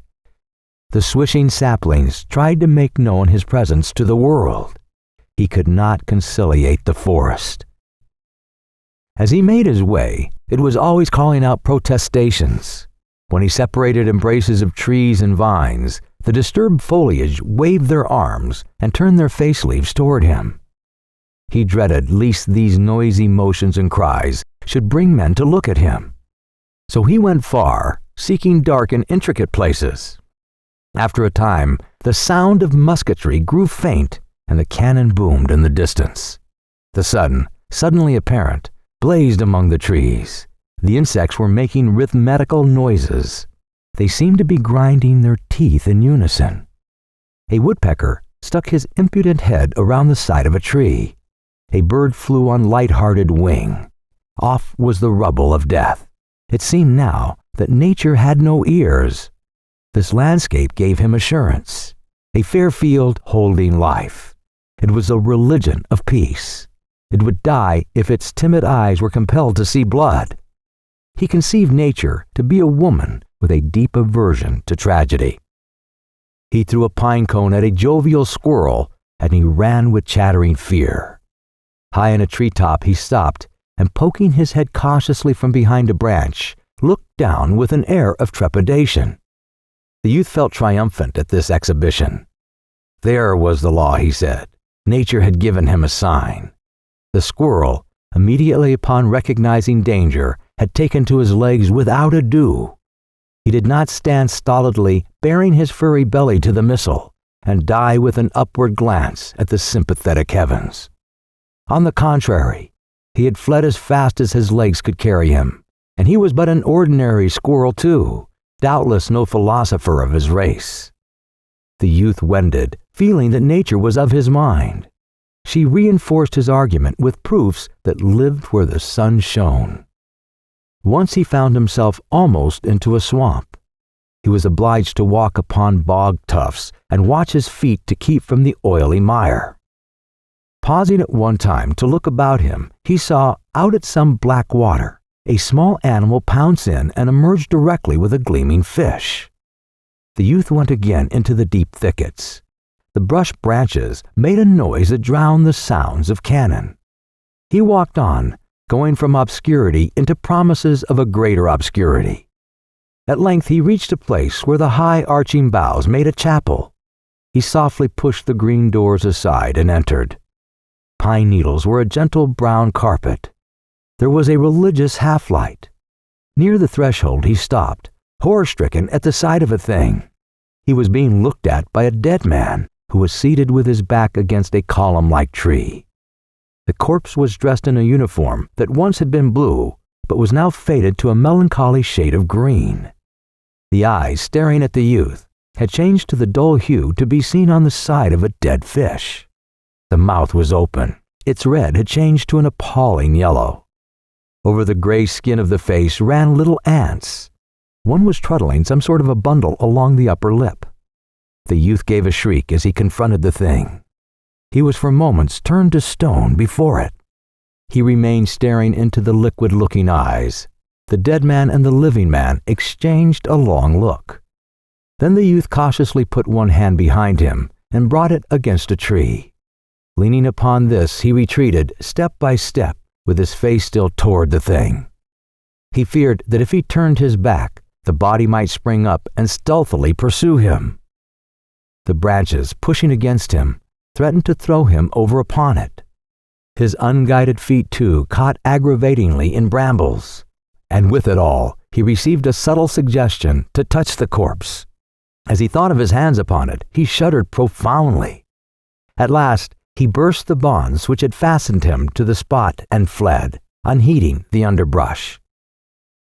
The swishing saplings tried to make known his presence to the world. He could not conciliate the forest. As he made his way, it was always calling out protestations. When he separated embraces of trees and vines, the disturbed foliage waved their arms and turned their face leaves toward him. He dreaded lest these noisy motions and cries should bring men to look at him. So he went far, seeking dark and intricate places. After a time, the sound of musketry grew faint, and the cannon boomed in the distance. The sun, suddenly apparent, blazed among the trees. The insects were making rhythmical noises. They seemed to be grinding their teeth in unison. A woodpecker stuck his impudent head around the side of a tree. A bird flew on light-hearted wing. Off was the rubble of death. It seemed now that nature had no ears. This landscape gave him assurance. A fair field holding life. It was a religion of peace. It would die if its timid eyes were compelled to see blood. He conceived nature to be a woman with a deep aversion to tragedy. He threw a pine cone at a jovial squirrel, and he ran with chattering fear. High in a treetop he stopped, and poking his head cautiously from behind a branch, looked down with an air of trepidation. The youth felt triumphant at this exhibition. There was the law, he said. Nature had given him a sign. The squirrel, immediately upon recognizing danger, had taken to his legs without ado. He did not stand stolidly, baring his furry belly to the missile, and die with an upward glance at the sympathetic heavens. On the contrary, he had fled as fast as his legs could carry him, and he was but an ordinary squirrel too, doubtless no philosopher of his race. The youth wended, feeling that nature was of his mind. She reinforced his argument with proofs that lived where the sun shone. Once he found himself almost into a swamp. He was obliged to walk upon bog tufts and watch his feet to keep from the oily mire. Pausing at one time to look about him, he saw, out at some black water, a small animal pounce in and emerge directly with a gleaming fish. The youth went again into the deep thickets. The brush branches made a noise that drowned the sounds of cannon. He walked on, going from obscurity into promises of a greater obscurity. At length he reached a place where the high arching boughs made a chapel. He softly pushed the green doors aside and entered. Pine needles were a gentle brown carpet. There was a religious half-light. Near the threshold he stopped, horror-stricken at the sight of a thing. He was being looked at by a dead man who was seated with his back against a column-like tree. The corpse was dressed in a uniform that once had been blue, but was now faded to a melancholy shade of green. The eyes, staring at the youth, had changed to the dull hue to be seen on the side of a dead fish. The mouth was open. Its red had changed to an appalling yellow. Over the gray skin of the face ran little ants. One was truddling some sort of a bundle along the upper lip. The youth gave a shriek as he confronted the thing. He was for moments turned to stone before it. He remained staring into the liquid-looking eyes. The dead man and the living man exchanged a long look. Then the youth cautiously put one hand behind him and brought it against a tree. Leaning upon this, he retreated step by step, with his face still toward the thing. He feared that if he turned his back, the body might spring up and stealthily pursue him. The branches, pushing against him, threatened to throw him over upon it. His unguided feet, too, caught aggravatingly in brambles, and with it all, he received a subtle suggestion to touch the corpse. As he thought of his hands upon it, he shuddered profoundly. At last, he burst the bonds which had fastened him to the spot and fled, unheeding the underbrush.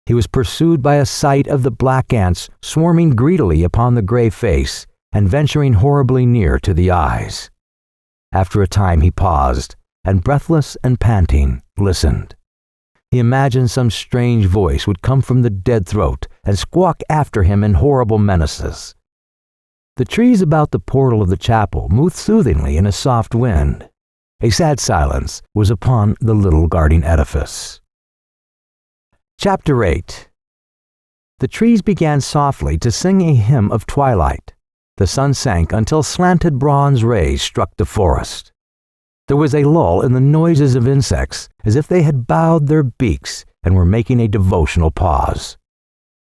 He was pursued by a sight of the black ants swarming greedily upon the gray face and venturing horribly near to the eyes. After a time he paused, and breathless and panting, listened. He imagined some strange voice would come from the dead throat and squawk after him in horrible menaces. The trees about the portal of the chapel moved soothingly in a soft wind. A sad silence was upon the little guarding edifice. Chapter 8. The trees began softly to sing a hymn of twilight. The sun sank until slanted bronze rays struck the forest. There was a lull in the noises of insects, as if they had bowed their beaks and were making a devotional pause.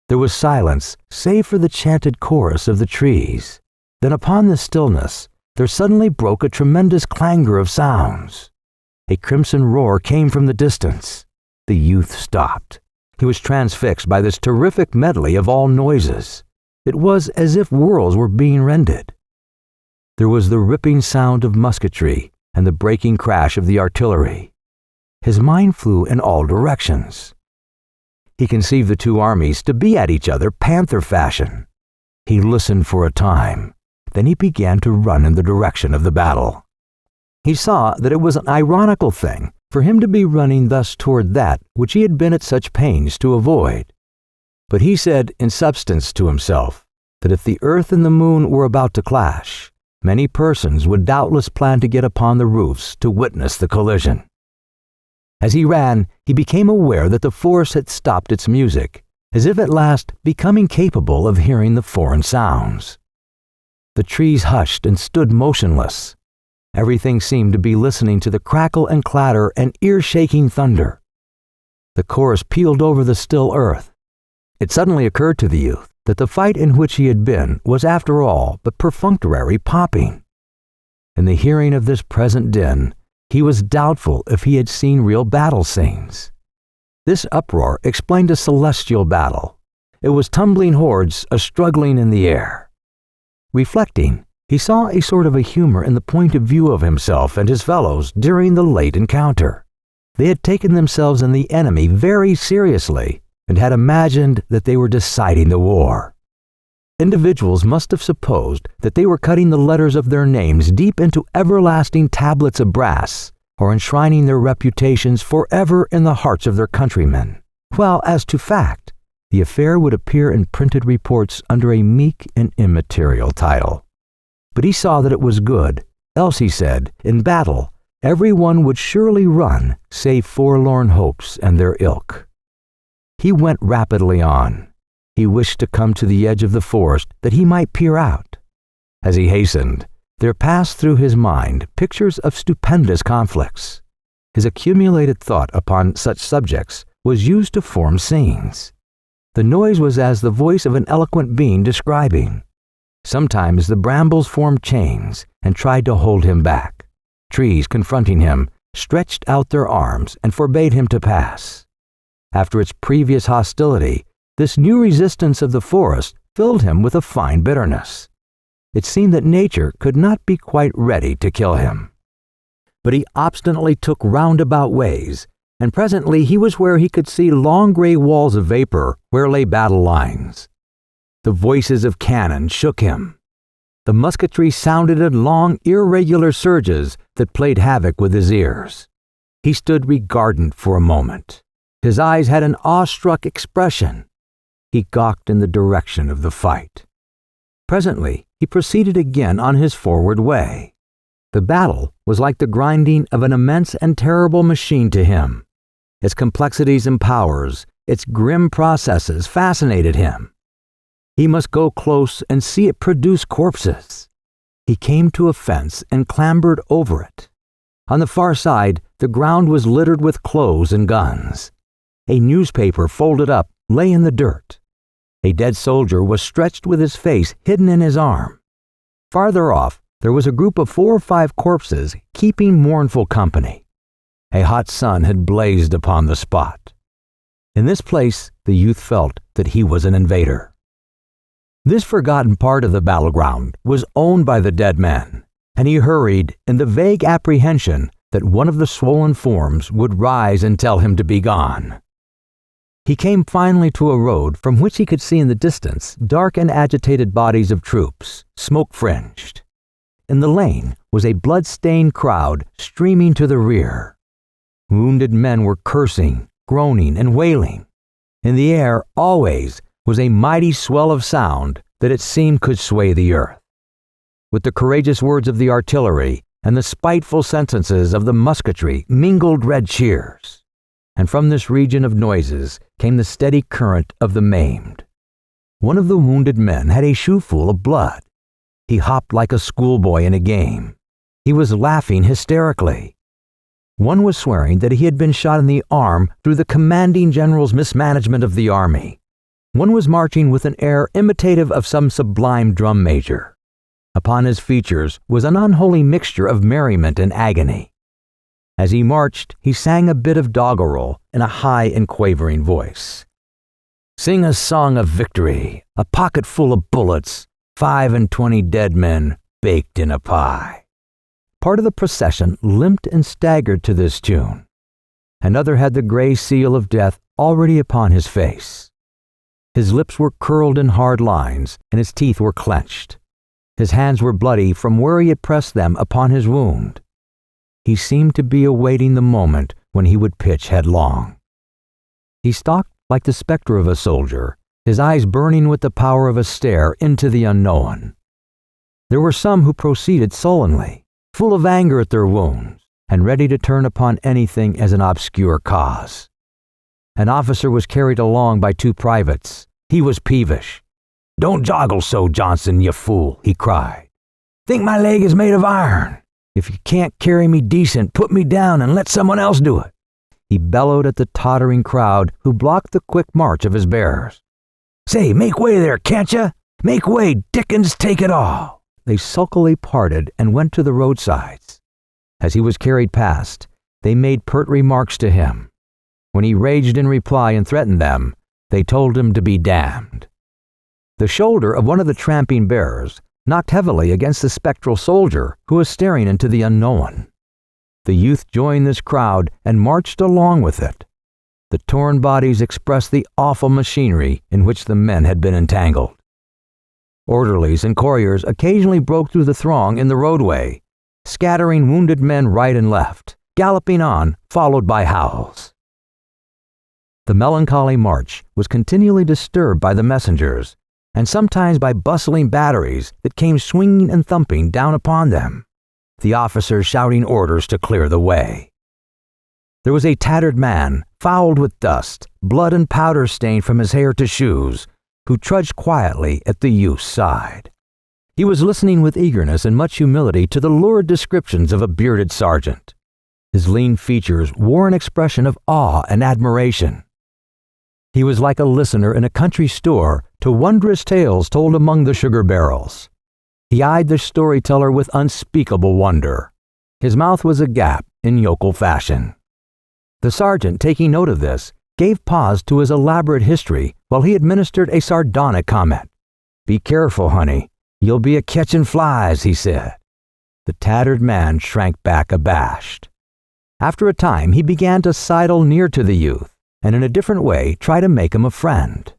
There was silence, save for the chanted chorus of the trees. Then upon the stillness, there suddenly broke a tremendous clangor of sounds. A crimson roar came from the distance. The youth stopped. He was transfixed by this terrific medley of all noises. It was as if worlds were being rended. There was the ripping sound of musketry and the breaking crash of the artillery. His mind flew in all directions. He conceived the two armies to be at each other panther fashion. He listened for a time. Then he began to run in the direction of the battle. He saw that it was an ironical thing for him to be running thus toward that which he had been at such pains to avoid. But he said in substance to himself that if the earth and the moon were about to clash, many persons would doubtless plan to get upon the roofs to witness the collision. As he ran, he became aware that the forest had stopped its music, as if at last becoming capable of hearing the foreign sounds. The trees hushed and stood motionless. Everything seemed to be listening to the crackle and clatter and ear-shaking thunder. The chorus pealed over the still earth. It suddenly occurred to the youth that the fight in which he had been was after all but perfunctory popping. In the hearing of this present din, he was doubtful if he had seen real battle scenes. This uproar explained a celestial battle. It was tumbling hordes a-struggling in the air. Reflecting, he saw a sort of a humor in the point of view of himself and his fellows during the late encounter. They had taken themselves and the enemy very seriously and had imagined that they were deciding the war. Individuals must have supposed that they were cutting the letters of their names deep into everlasting tablets of brass, or enshrining their reputations forever in the hearts of their countrymen, while as to fact, the affair would appear in printed reports under a meek and immaterial title. But he saw that it was good, else he said, in battle, every one would surely run, save forlorn hopes and their ilk. He went rapidly on. He wished to come to the edge of the forest that he might peer out. As he hastened, there passed through his mind pictures of stupendous conflicts. His accumulated thought upon such subjects was used to form scenes. The noise was as the voice of an eloquent being describing. Sometimes the brambles formed chains and tried to hold him back. Trees confronting him stretched out their arms and forbade him to pass. After its previous hostility, this new resistance of the forest filled him with a fine bitterness. It seemed that nature could not be quite ready to kill him. But he obstinately took roundabout ways, and presently he was where he could see long gray walls of vapor where lay battle lines. The voices of cannon shook him. The musketry sounded in long, irregular surges that played havoc with his ears. He stood regardant for a moment. His eyes had an awestruck expression. He gawked in the direction of the fight. Presently, he proceeded again on his forward way. The battle was like the grinding of an immense and terrible machine to him. Its complexities and powers, its grim processes fascinated him. He must go close and see it produce corpses. He came to a fence and clambered over it. On the far side, the ground was littered with clothes and guns. A newspaper folded up lay in the dirt. A dead soldier was stretched with his face hidden in his arm. Farther off, there was a group of 4 or 5 corpses keeping mournful company. A hot sun had blazed upon the spot. In this place, the youth felt that he was an invader. This forgotten part of the battleground was owned by the dead men, and he hurried in the vague apprehension that one of the swollen forms would rise and tell him to be gone. He came finally to a road from which he could see in the distance dark and agitated bodies of troops, smoke-fringed. In the lane was a blood-stained crowd streaming to the rear. Wounded men were cursing, groaning, and wailing. In the air, always, was a mighty swell of sound that it seemed could sway the earth. With the courageous words of the artillery, and the spiteful sentences of the musketry mingled red cheers. And from this region of noises came the steady current of the maimed. One of the wounded men had a shoe full of blood. He hopped like a schoolboy in a game. He was laughing hysterically. One was swearing that he had been shot in the arm through the commanding general's mismanagement of the army. One was marching with an air imitative of some sublime drum major. Upon his features was an unholy mixture of merriment and agony. As he marched, he sang a bit of doggerel in a high and quavering voice. "Sing a song of victory, a pocket full of bullets, 25 dead men baked in a pie." Part of the procession limped and staggered to this tune. Another had the gray seal of death already upon his face. His lips were curled in hard lines, and his teeth were clenched. His hands were bloody from where he had pressed them upon his wound. He seemed to be awaiting the moment when he would pitch headlong. He stalked like the specter of a soldier, his eyes burning with the power of a stare into the unknown. There were some who proceeded sullenly, full of anger at their wounds, and ready to turn upon anything as an obscure cause. An officer was carried along by 2 privates. He was peevish. "Don't joggle so, Johnson, you fool," he cried. "Think my leg is made of iron. If you can't carry me decent, put me down and let someone else do it." He bellowed at the tottering crowd who blocked the quick march of his bearers. "Say, make way there, can't ya? Make way, Dickens, take it all." They sulkily parted and went to the roadsides. As he was carried past, they made pert remarks to him. When he raged in reply and threatened them, they told him to be damned. The shoulder of one of the tramping bearers knocked heavily against the spectral soldier who was staring into the unknown. The youth joined this crowd and marched along with it. The torn bodies expressed the awful machinery in which the men had been entangled. Orderlies and couriers occasionally broke through the throng in the roadway, scattering wounded men right and left, galloping on, followed by howls. The melancholy march was continually disturbed by the messengers, and sometimes by bustling batteries that came swinging and thumping down upon them, the officers shouting orders to clear the way. There was a tattered man, fouled with dust, blood and powder stained from his hair to shoes, who trudged quietly at the youth's side. He was listening with eagerness and much humility to the lurid descriptions of a bearded sergeant. His lean features wore an expression of awe and admiration. He was like a listener in a country store to wondrous tales told among the sugar barrels. He eyed the storyteller with unspeakable wonder. His mouth was agape in yokel fashion. The sergeant, taking note of this, gave pause to his elaborate history while he administered a sardonic comment. "Be careful, honey. You'll be a-catchin' flies," he said. The tattered man shrank back abashed. After a time, he began to sidle near to the youth, and in a different way try to make him a friend.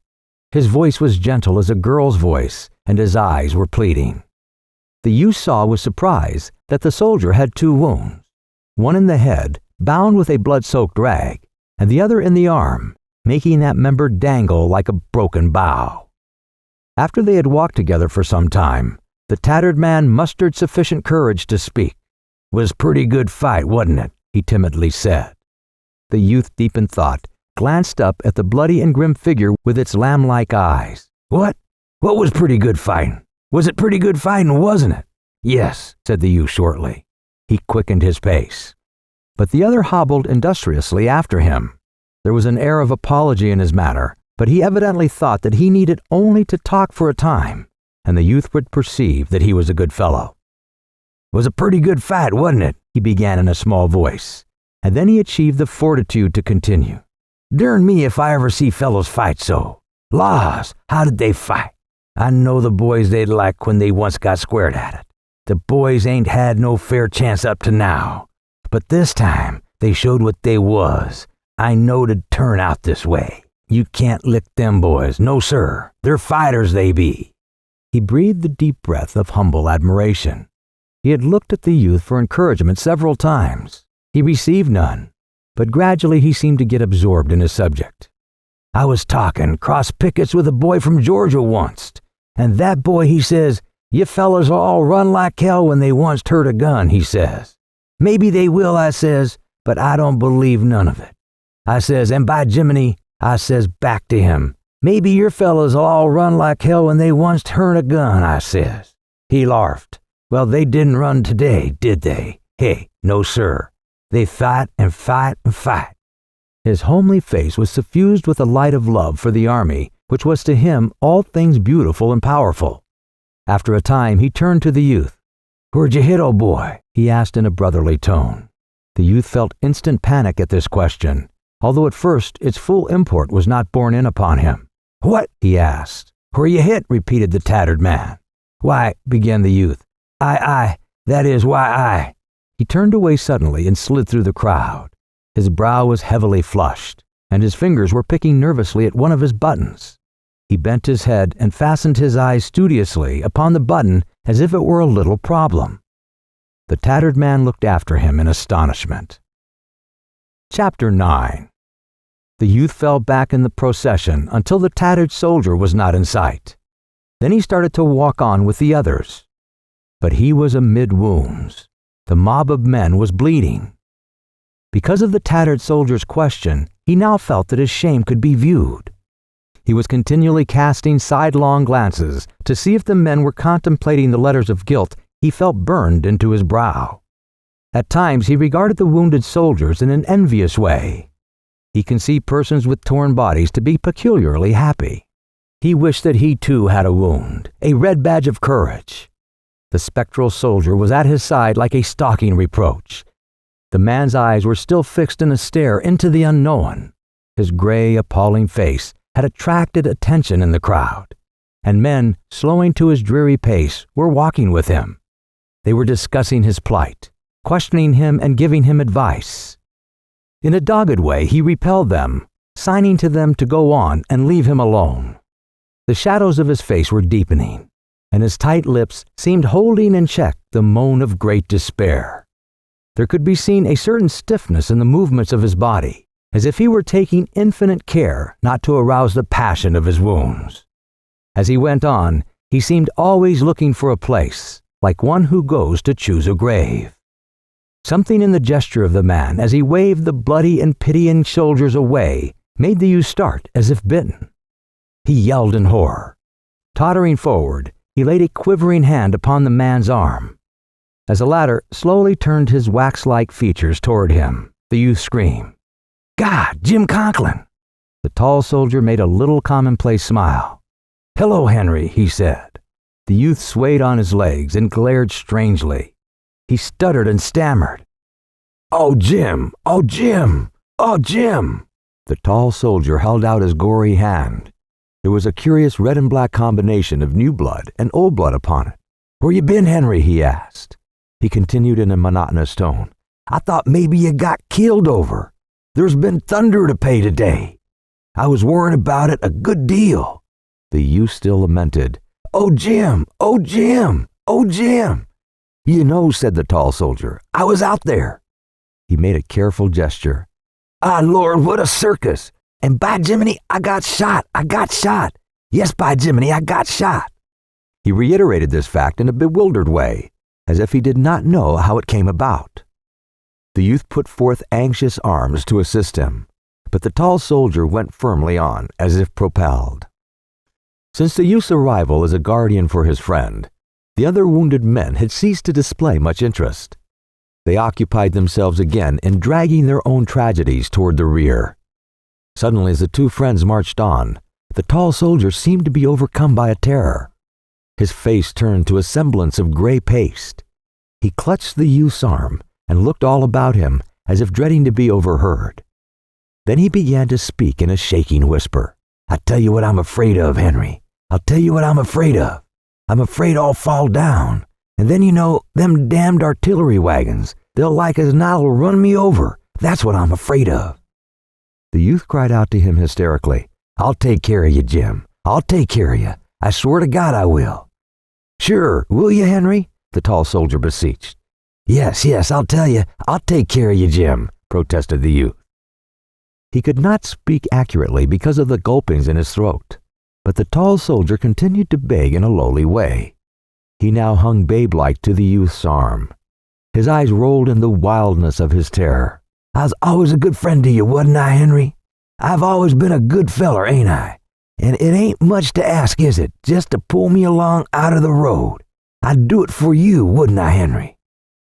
His voice was gentle as a girl's voice, and his eyes were pleading. The youth saw with surprise that the soldier had 2 wounds, one in the head, bound with a blood-soaked rag, and the other in the arm, making that member dangle like a broken bough. After they had walked together for some time, the tattered man mustered sufficient courage to speak. "Was pretty good fight, wasn't it?" he timidly said. The youth, deep in thought, glanced up at the bloody and grim figure with its lamb-like eyes. What was pretty good fighting? Was it pretty good fighting, wasn't it?" "Yes," said the youth shortly. He quickened his pace. But the other hobbled industriously after him. There was an air of apology in his manner, but he evidently thought that he needed only to talk for a time, and the youth would perceive that he was a good fellow. "Was a pretty good fight, wasn't it?" he began in a small voice, and then he achieved the fortitude to continue. "Darn me if I ever see fellows fight so. Laws, how did they fight? I know the boys they'd like when they once got squared at it. The boys ain't had no fair chance up to now. But this time, they showed what they was. I knowed it'd turn out this way. You can't lick them boys, no sir. They're fighters, they be." He breathed a deep breath of humble admiration. He had looked at the youth for encouragement several times. He received none, but gradually he seemed to get absorbed in his subject. "I was talking cross pickets with a boy from Georgia once, and that boy, he says, "You fellas all run like hell when they once heard a gun," he says. "Maybe they will," I says, "but I don't believe none of it." I says, and by Jiminy, I says back to him, "Maybe your fellas all run like hell when they once heard a gun," I says. He larfed. "Well, they didn't run today, did they? Hey, no sir. They fight and fight and fight." His homely face was suffused with the light of love for the army, which was to him all things beautiful and powerful. After a time, he turned to the youth. "Where'd you hit, old boy?" he asked in a brotherly tone. The youth felt instant panic at this question, although at first its full import was not borne in upon him. "What?" he asked. "Where you hit?" repeated the tattered man. "Why," began the youth, that is, why. He turned away suddenly and slid through the crowd. His brow was heavily flushed, and his fingers were picking nervously at one of his buttons. He bent his head and fastened his eyes studiously upon the button as if it were a little problem. The tattered man looked after him in astonishment. Chapter 9. The youth fell back in the procession until the tattered soldier was not in sight. Then he started to walk on with the others. But he was amid wounds. The mob of men was bleeding. Because of the tattered soldier's question, he now felt that his shame could be viewed. He was continually casting sidelong glances to see if the men were contemplating the letters of guilt he felt burned into his brow. At times he regarded the wounded soldiers in an envious way. He conceived persons with torn bodies to be peculiarly happy. He wished that he too had a wound, a red badge of courage. The spectral soldier was at his side like a stalking reproach. The man's eyes were still fixed in a stare into the unknown. His gray, appalling face had attracted attention in the crowd, and men, slowing to his dreary pace, were walking with him. They were discussing his plight, questioning him and giving him advice. In a dogged way, he repelled them, signing to them to go on and leave him alone. The shadows of his face were deepening, and his tight lips seemed holding in check the moan of great despair. There could be seen a certain stiffness in the movements of his body, as if he were taking infinite care not to arouse the passion of his wounds. As he went on, he seemed always looking for a place, like one who goes to choose a grave. Something in the gesture of the man as he waved the bloody and pitying soldiers away made the youth start as if bitten. He yelled in horror. Tottering forward, he laid a quivering hand upon the man's arm. As the latter slowly turned his wax-like features toward him, the youth screamed, "God, Jim Conklin!" The tall soldier made a little commonplace smile. "Hello, Henry," he said. The youth swayed on his legs and glared strangely. He stuttered and stammered. "Oh, Jim! Oh, Jim! Oh, Jim!" The tall soldier held out his gory hand. There was a curious red and black combination of new blood and old blood upon it. "Where you been, Henry?" he asked. He continued in a monotonous tone. "I thought maybe you got killed over. There's been thunder to pay today. I was worrying about it a good deal." The youth still lamented. "Oh, Jim! Oh, Jim! Oh, Jim!" "You know," said the tall soldier, "I was out there." He made a careful gesture. "Ah, Lord, what a circus! And by Jiminy, I got shot! I got shot! Yes, by Jiminy, I got shot!" He reiterated this fact in a bewildered way, as if he did not know how it came about. The youth put forth anxious arms to assist him, but the tall soldier went firmly on, as if propelled. Since the youth's arrival as a guardian for his friend, the other wounded men had ceased to display much interest. They occupied themselves again in dragging their own tragedies toward the rear. Suddenly, as the two friends marched on, the tall soldier seemed to be overcome by a terror. His face turned to a semblance of gray paste. He clutched the youth's arm and looked all about him as if dreading to be overheard. Then he began to speak in a shaking whisper. "I tell you what I'm afraid of, Henry. I'll tell you what I'm afraid of. I'm afraid I'll fall down. And then, you know, them damned artillery wagons, they'll like as not'll run me over. That's what I'm afraid of." The youth cried out to him hysterically, "I'll take care of you, Jim. I'll take care of you. I swear to God I will." "Sure, will you, Henry?" the tall soldier beseeched. Yes, I'll tell you. I'll take care of you, Jim," protested the youth. He could not speak accurately because of the gulpings in his throat, but the tall soldier continued to beg in a lowly way. He now hung babe-like to the youth's arm. His eyes rolled in the wildness of his terror. "I was always a good friend to you, wasn't I, Henry? I've always been a good feller, ain't I? And it ain't much to ask, is it, just to pull me along out of the road? I'd do it for you, wouldn't I, Henry?"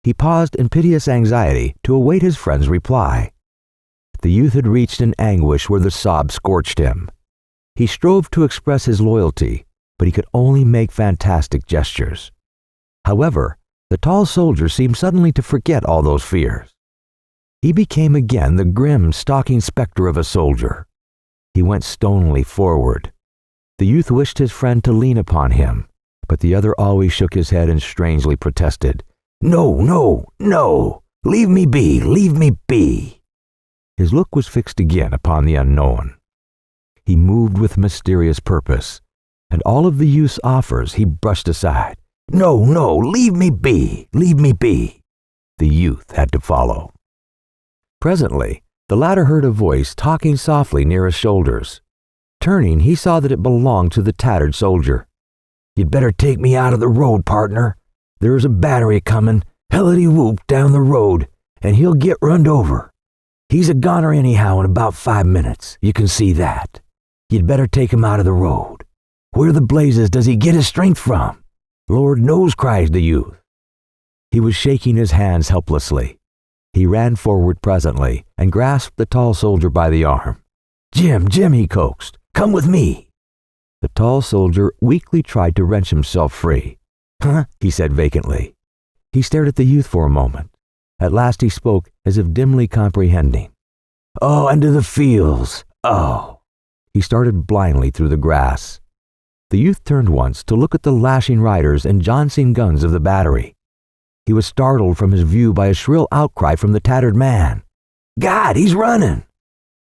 He paused in piteous anxiety to await his friend's reply. The youth had reached an anguish where the sob scorched him. He strove to express his loyalty, but he could only make fantastic gestures. However, the tall soldier seemed suddenly to forget all those fears. He became again the grim, stalking specter of a soldier. He went stonily forward. The youth wished his friend to lean upon him, but the other always shook his head and strangely protested. "No, no, no! Leave me be! Leave me be!" His look was fixed again upon the unknown. He moved with mysterious purpose, and all of the youth's offers he brushed aside. "No, no! Leave me be! Leave me be!" The youth had to follow. Presently, the latter heard a voice talking softly near his shoulders. Turning, he saw that it belonged to the tattered soldier. "You'd better take me out of the road, partner. There's a battery coming, hellity-whoop, down the road, and he'll get runned over. He's a goner anyhow in about 5 minutes, you can see that. You'd better take him out of the road. Where the blazes does he get his strength from? Lord knows," cries the youth. He was shaking his hands helplessly. He ran forward presently and grasped the tall soldier by the arm. "Jim, Jim," he coaxed, "come with me." The tall soldier weakly tried to wrench himself free. "Huh?" he said vacantly. He stared at the youth for a moment. At last he spoke as if dimly comprehending. "Oh, and to the fields. Oh." He started blindly through the grass. The youth turned once to look at the lashing riders and jouncing guns of the battery. He was startled from his view by a shrill outcry from the tattered man. "God, he's running!"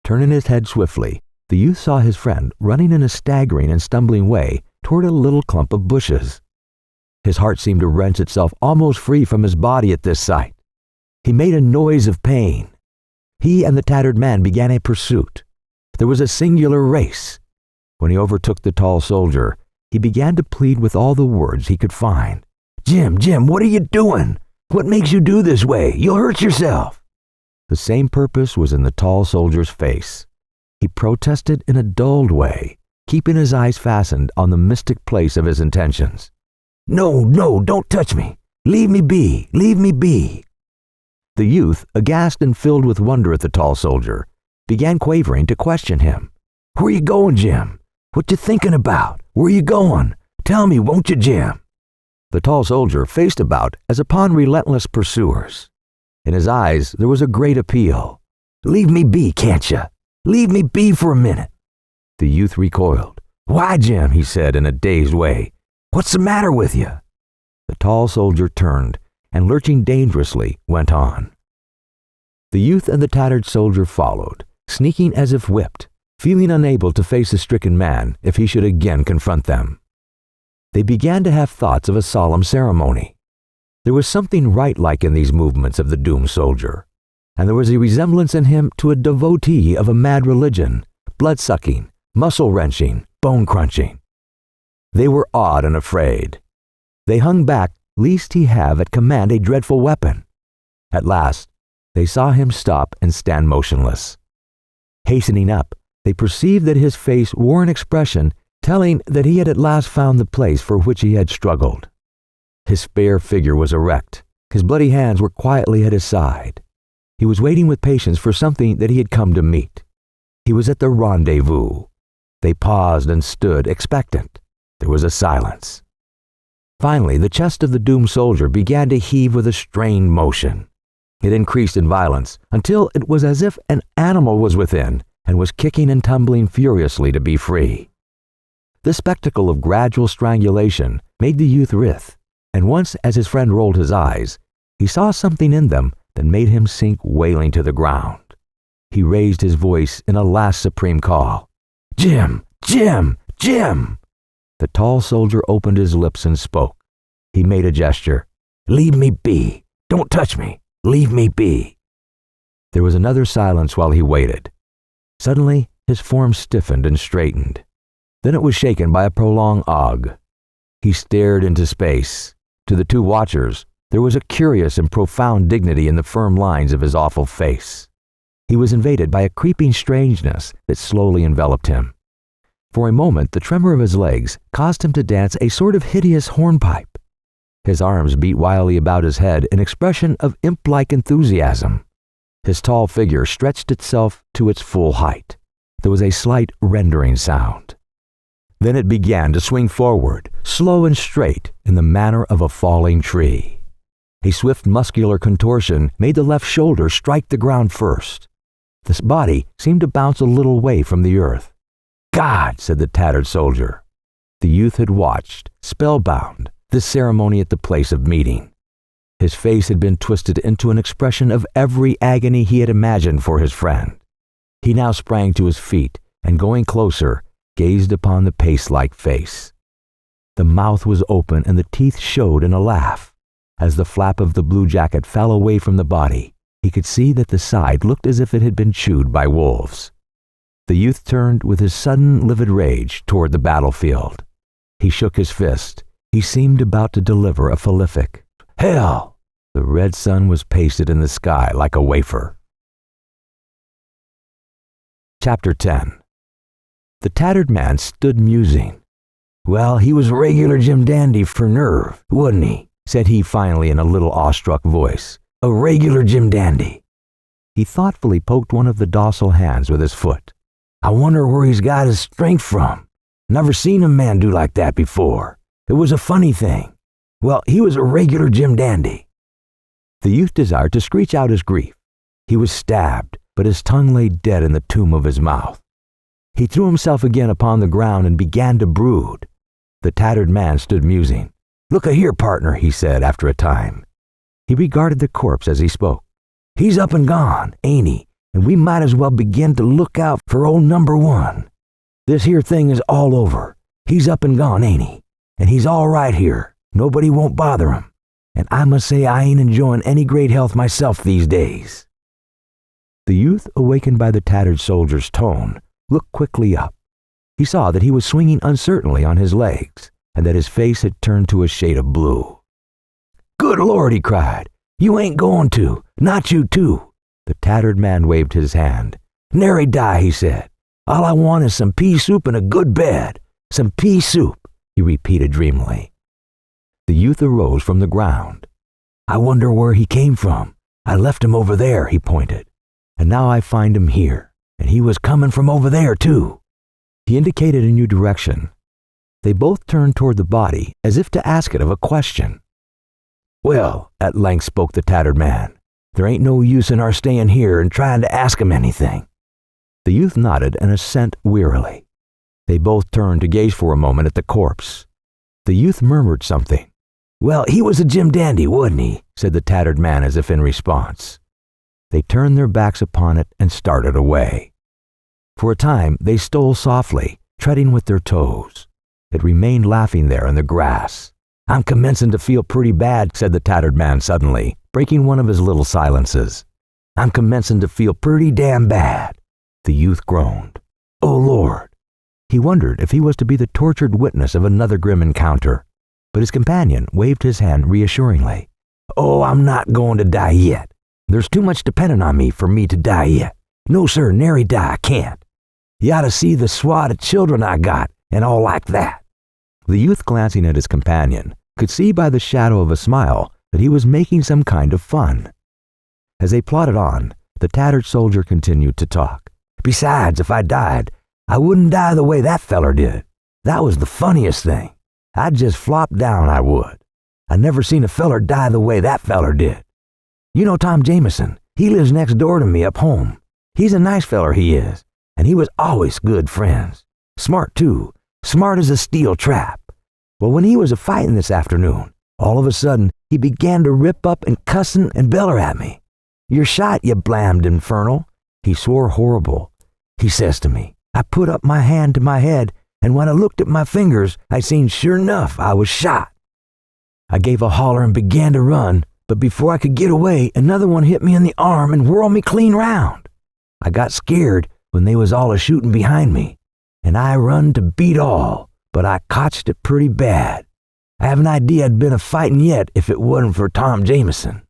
Turning his head swiftly, the youth saw his friend running in a staggering and stumbling way toward a little clump of bushes. His heart seemed to wrench itself almost free from his body at this sight. He made a noise of pain. He and the tattered man began a pursuit. There was a singular race. When he overtook the tall soldier, he began to plead with all the words he could find. "Jim, Jim, what are you doing? What makes you do this way? You'll hurt yourself." The same purpose was in the tall soldier's face. He protested in a dulled way, keeping his eyes fastened on the mystic place of his intentions. "No, no, don't touch me. Leave me be, leave me be." The youth, aghast and filled with wonder at the tall soldier, began quavering to question him. "Where you going, Jim? What you thinking about? Where you going? Tell me, won't you, Jim?" The tall soldier faced about as upon relentless pursuers. In his eyes there was a great appeal. "Leave me be, can't you? Leave me be for a minute." The youth recoiled. "Why, Jim?" he said in a dazed way. "What's the matter with you?" The tall soldier turned and, lurching dangerously, went on. The youth and the tattered soldier followed, sneaking as if whipped, feeling unable to face the stricken man if he should again confront them. They began to have thoughts of a solemn ceremony. There was something rite-like in these movements of the doomed soldier, and there was a resemblance in him to a devotee of a mad religion, blood-sucking, muscle-wrenching, bone-crunching. They were awed and afraid. They hung back lest he have at command a dreadful weapon. At last, they saw him stop and stand motionless. Hastening up, they perceived that his face wore an expression telling that he had at last found the place for which he had struggled. His spare figure was erect. His bloody hands were quietly at his side. He was waiting with patience for something that he had come to meet. He was at the rendezvous. They paused and stood expectant. There was a silence. Finally, the chest of the doomed soldier began to heave with a strained motion. It increased in violence until it was as if an animal was within and was kicking and tumbling furiously to be free. The spectacle of gradual strangulation made the youth writhe, and once as his friend rolled his eyes, he saw something in them that made him sink wailing to the ground. He raised his voice in a last supreme call. "Jim! Jim! Jim!" The tall soldier opened his lips and spoke. He made a gesture. "Leave me be. Don't touch me. Leave me be." There was another silence while he waited. Suddenly, his form stiffened and straightened. Then it was shaken by a prolonged "Ugh." He stared into space. To the two watchers, there was a curious and profound dignity in the firm lines of his awful face. He was invaded by a creeping strangeness that slowly enveloped him. For a moment, the tremor of his legs caused him to dance a sort of hideous hornpipe. His arms beat wildly about his head in expression of imp-like enthusiasm. His tall figure stretched itself to its full height. There was a slight rending sound. Then it began to swing forward, slow and straight, in the manner of a falling tree. A swift muscular contortion made the left shoulder strike the ground first. This body seemed to bounce a little way from the earth. "God!" said the tattered soldier. The youth had watched, spellbound, this ceremony at the place of meeting. His face had been twisted into an expression of every agony he had imagined for his friend. He now sprang to his feet and, going closer, gazed upon the paste-like face. The mouth was open and the teeth showed in a laugh. As the flap of the blue jacket fell away from the body, he could see that the side looked as if it had been chewed by wolves. The youth turned with his sudden livid rage toward the battlefield. He shook his fist. He seemed about to deliver a philippic. Hell! The red sun was pasted in the sky like a wafer. Chapter 10. The tattered man stood musing. "Well, he was a regular Jim Dandy for nerve, wasn't he?" said he finally in a little awestruck voice. "A regular Jim Dandy." He thoughtfully poked one of the docile hands with his foot. "I wonder where he's got his strength from. Never seen a man do like that before. It was a funny thing. Well, he was a regular Jim Dandy." The youth desired to screech out his grief. He was stabbed, but his tongue lay dead in the tomb of his mouth. He threw himself again upon the ground and began to brood. The tattered man stood musing. "Look-a-here, partner," he said after a time. He regarded the corpse as he spoke. "He's up and gone, ain't he? And we might as well begin to look out for old number one. This here thing is all over. He's up and gone, ain't he? And he's all right here. Nobody won't bother him. And I must say I ain't enjoying any great health myself these days." The youth, awakened by the tattered soldier's tone, looked quickly up. He saw that he was swinging uncertainly on his legs, and that his face had turned to a shade of blue. "Good Lord," he cried. "You ain't going to. Not you too." The tattered man waved his hand. "Nary die," he said. "All I want is some pea soup and a good bed. Some pea soup," he repeated dreamily. The youth arose from the ground. "I wonder where he came from. I left him over there," he pointed. "And now I find him here. And he was coming from over there, too." He indicated a new direction. They both turned toward the body as if to ask it of a question. "Well," at length spoke the tattered man, "there ain't no use in our staying here and trying to ask him anything." The youth nodded an assent wearily. They both turned to gaze for a moment at the corpse. The youth murmured something. "Well, he was a Jim Dandy, wasn't he?" said the tattered man as if in response. They turned their backs upon it and started away. For a time they stole softly, treading with their toes. It remained laughing there in the grass. "I'm commencing to feel pretty bad," said the tattered man suddenly, breaking one of his little silences. "I'm commencing to feel pretty damn bad." The youth groaned. "Oh, Lord." He wondered if he was to be the tortured witness of another grim encounter, but his companion waved his hand reassuringly. "Oh, I'm not going to die yet. There's too much depending on me for me to die yet. No, sir, nary die, I can't. You ought to see the swat of children I got, and all like that." The youth, glancing at his companion, could see by the shadow of a smile that he was making some kind of fun. As they plodded on, the tattered soldier continued to talk. "Besides, if I died, I wouldn't die the way that feller did. That was the funniest thing. I'd just flop down, I would. I never seen a feller die the way that feller did. You know Tom Jameson, he lives next door to me up home. He's a nice feller, he is, and he was always good friends. Smart, too. Smart as a steel trap. Well, when he was a-fighting this afternoon, all of a sudden, he began to rip up and cussin' and beller at me. 'You're shot, you blammed infernal.' He swore horrible. He says to me. I put up my hand to my head, and when I looked at my fingers, I seen sure enough I was shot. I gave a holler and began to run, but before I could get away, another one hit me in the arm and whirled me clean round. I got scared when they was all a-shooting behind me, and I run to beat all, but I cotched it pretty bad. I have an idea I'd been a-fighting yet if it wasn't for Tom Jameson."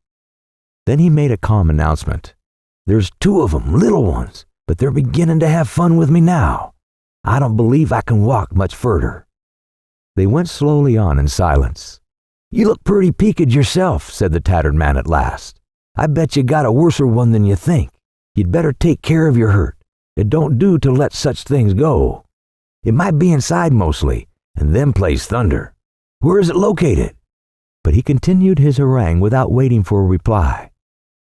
Then he made a calm announcement. "There's 2 of 'em, little ones, but they're beginning to have fun with me now. I don't believe I can walk much further." They went slowly on in silence. "You look pretty peaked yourself," said the tattered man at last. "I bet you got a worser one than you think. You'd better take care of your hurt. It don't do to let such things go. It might be inside mostly, and them plays thunder. Where is it located?" But he continued his harangue without waiting for a reply.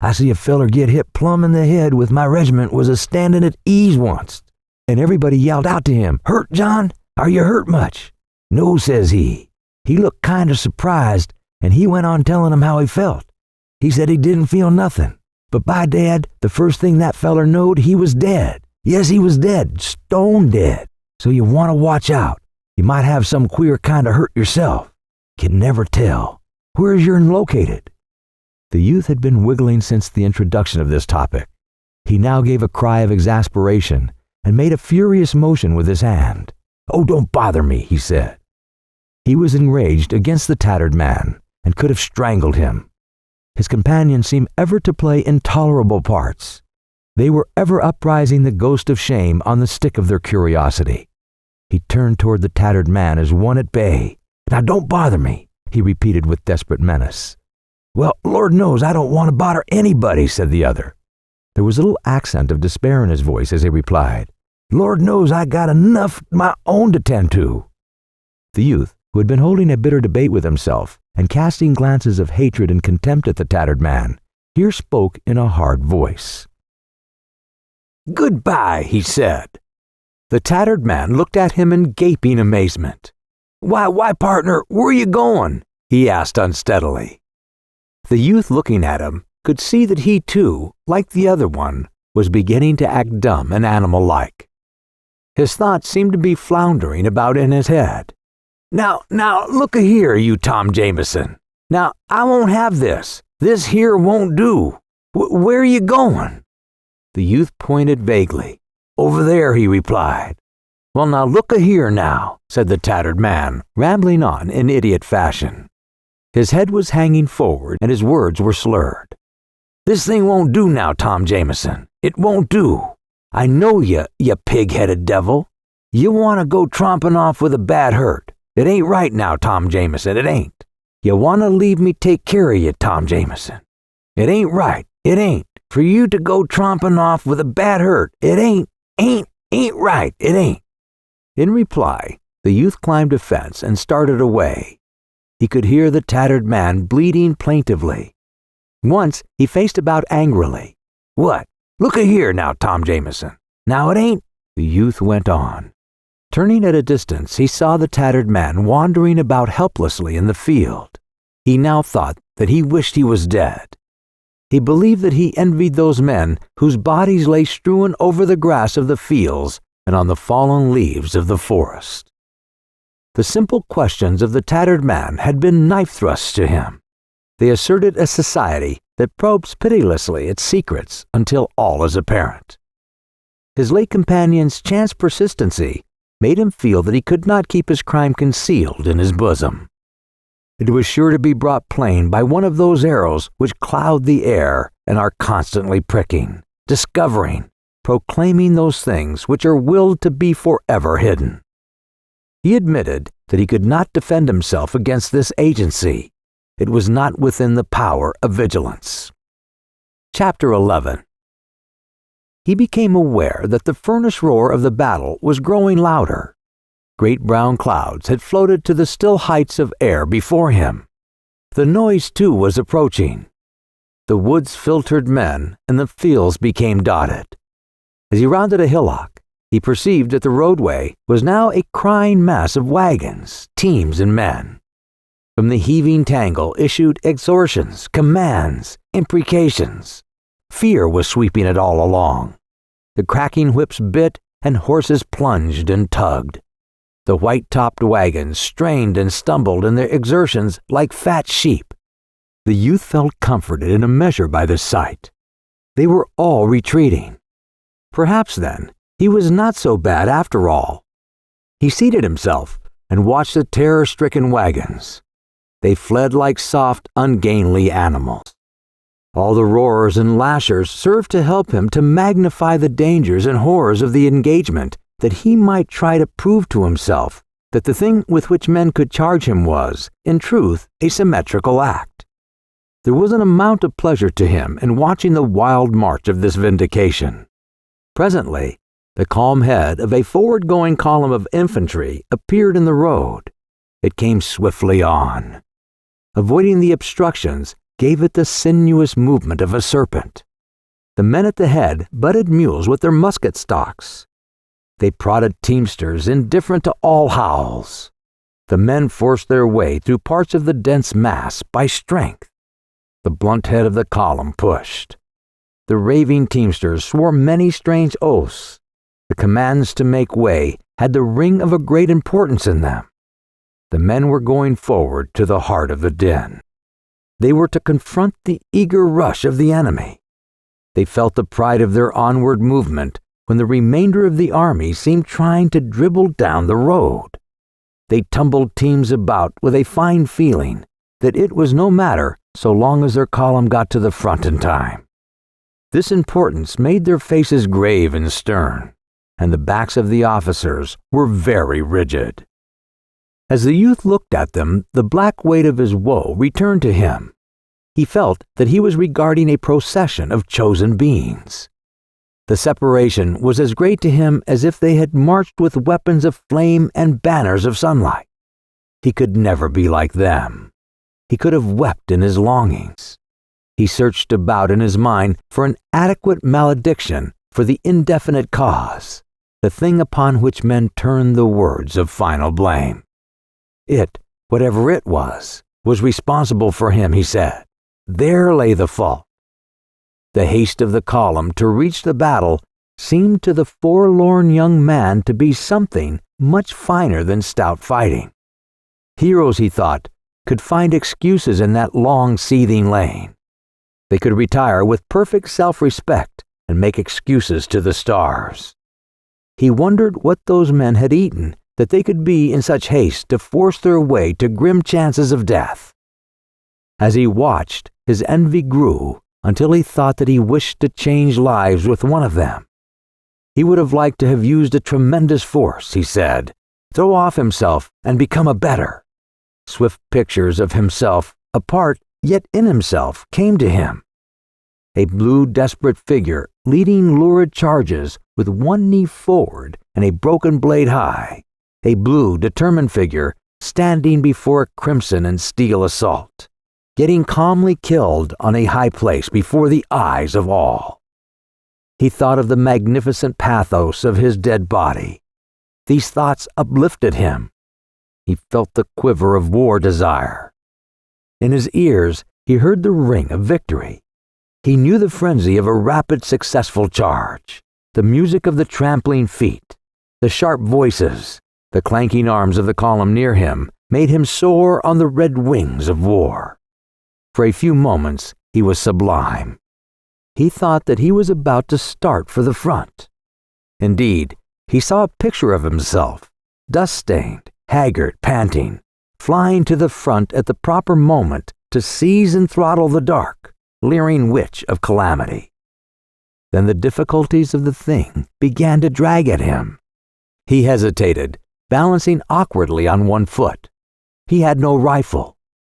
"I see a feller get hit plumb in the head with my regiment was a-standing at ease once, and everybody yelled out to him, 'Hurt, John? Are you hurt much?' 'No,' says he. He looked kind of surprised, and he went on telling him how he felt. He said he didn't feel nothing, but by dad, the first thing that feller knowed, he was dead. Yes, he was dead, stone dead. So you want to watch out. You might have some queer kind of hurt yourself. Can never tell. Where is yourn located?" The youth had been wiggling since the introduction of this topic. He now gave a cry of exasperation and made a furious motion with his hand. "Oh, don't bother me," he said. He was enraged against the tattered man and could have strangled him. His companions seemed ever to play intolerable parts. They were ever uprising the ghost of shame on the stick of their curiosity. He turned toward the tattered man as one at bay. "Now don't bother me," he repeated with desperate menace. "Well, Lord knows I don't want to bother anybody," said the other. There was a little accent of despair in his voice as he replied, "Lord knows I got enough my own to tend to." The youth, who had been holding a bitter debate with himself and casting glances of hatred and contempt at the tattered man, here spoke in a hard voice. "Goodbye," he said. The tattered man looked at him in gaping amazement. Why, partner, where are you going?" he asked unsteadily. The youth looking at him could see that he too, like the other one, was beginning to act dumb and animal-like. His thoughts seemed to be floundering about in his head. Now, look-a-here, you Tom Jameson. Now, I won't have this. This here won't do. Where are you going?" The youth pointed vaguely. "Over there," he replied. "Well, now look-a-here now," said the tattered man, rambling on in idiot fashion. His head was hanging forward and his words were slurred. "This thing won't do now, Tom Jameson. It won't do. I know you pig-headed devil. You want to go tromping off with a bad hurt. It ain't right now, Tom Jameson, it ain't. You want to leave me take care of you, Tom Jameson. It ain't right, it ain't. For you to go tromping off with a bad hurt, it ain't right, it ain't." In reply, the youth climbed a fence and started away. He could hear the tattered man bleating plaintively. Once he faced about angrily. "What? Look-a-here now, Tom Jameson. Now it ain't—" The youth went on. Turning at a distance, he saw the tattered man wandering about helplessly in the field. He now thought that he wished he was dead. He believed that he envied those men whose bodies lay strewn over the grass of the fields and on the fallen leaves of the forest. The simple questions of the tattered man had been knife thrusts to him. They asserted a society that probes pitilessly its secrets until all is apparent. His late companion's chance persistency made him feel that he could not keep his crime concealed in his bosom. It was sure to be brought plain by one of those arrows which cloud the air and are constantly pricking, discovering, proclaiming those things which are willed to be forever hidden. He admitted that he could not defend himself against this agency. It was not within the power of vigilance. Chapter 11. He became aware that the furnace roar of the battle was growing louder. Great brown clouds had floated to the still heights of air before him. The noise, too, was approaching. The woods filtered men, and the fields became dotted. As he rounded a hillock, he perceived that the roadway was now a crying mass of wagons, teams, and men. From the heaving tangle issued exhortations, commands, imprecations. Fear was sweeping it all along. The cracking whips bit, and horses plunged and tugged. The white-topped wagons strained and stumbled in their exertions like fat sheep. The youth felt comforted in a measure by this sight. They were all retreating. Perhaps, then, he was not so bad after all. He seated himself and watched the terror-stricken wagons. They fled like soft, ungainly animals. All the roarers and lashers served to help him to magnify the dangers and horrors of the engagement, that he might try to prove to himself that the thing with which men could charge him was, in truth, a symmetrical act. There was an amount of pleasure to him in watching the wild march of this vindication. Presently, the calm head of a forward-going column of infantry appeared in the road. It came swiftly on. Avoiding the obstructions gave it the sinuous movement of a serpent. The men at the head butted mules with their musket stocks. They prodded teamsters indifferent to all howls. The men forced their way through parts of the dense mass by strength. The blunt head of the column pushed. The raving teamsters swore many strange oaths. The commands to make way had the ring of a great importance in them. The men were going forward to the heart of the din. They were to confront the eager rush of the enemy. They felt the pride of their onward movement when the remainder of the army seemed trying to dribble down the road. They tumbled teams about with a fine feeling that it was no matter so long as their column got to the front in time. This importance made their faces grave and stern, and the backs of the officers were very rigid. As the youth looked at them, the black weight of his woe returned to him. He felt that he was regarding a procession of chosen beings. The separation was as great to him as if they had marched with weapons of flame and banners of sunlight. He could never be like them. He could have wept in his longings. He searched about in his mind for an adequate malediction for the indefinite cause, the thing upon which men turned the words of final blame. It, whatever it was responsible for him, he said. There lay the fault. The haste of the column to reach the battle seemed to the forlorn young man to be something much finer than stout fighting. Heroes, he thought, could find excuses in that long, seething lane. They could retire with perfect self-respect and make excuses to the stars. He wondered what those men had eaten that they could be in such haste to force their way to grim chances of death. As he watched, his envy grew until he thought that he wished to change lives with one of them. He would have liked to have used a tremendous force, he said, throw off himself and become a better. Swift pictures of himself, apart yet in himself, came to him. A blue, desperate figure leading lurid charges with one knee forward and a broken blade high. A blue, determined figure standing before a crimson and steel assault, getting calmly killed on a high place before the eyes of all. He thought of the magnificent pathos of his dead body. These thoughts uplifted him. He felt the quiver of war desire. In his ears, he heard the ring of victory. He knew the frenzy of a rapid, successful charge, the music of the trampling feet, the sharp voices, the clanking arms of the column near him made him soar on the red wings of war. For a few moments, he was sublime. He thought that he was about to start for the front. Indeed, he saw a picture of himself, dust-stained, haggard, panting, flying to the front at the proper moment to seize and throttle the dark, leering witch of calamity. Then the difficulties of the thing began to drag at him. He hesitated, balancing awkwardly on one foot. He had no rifle.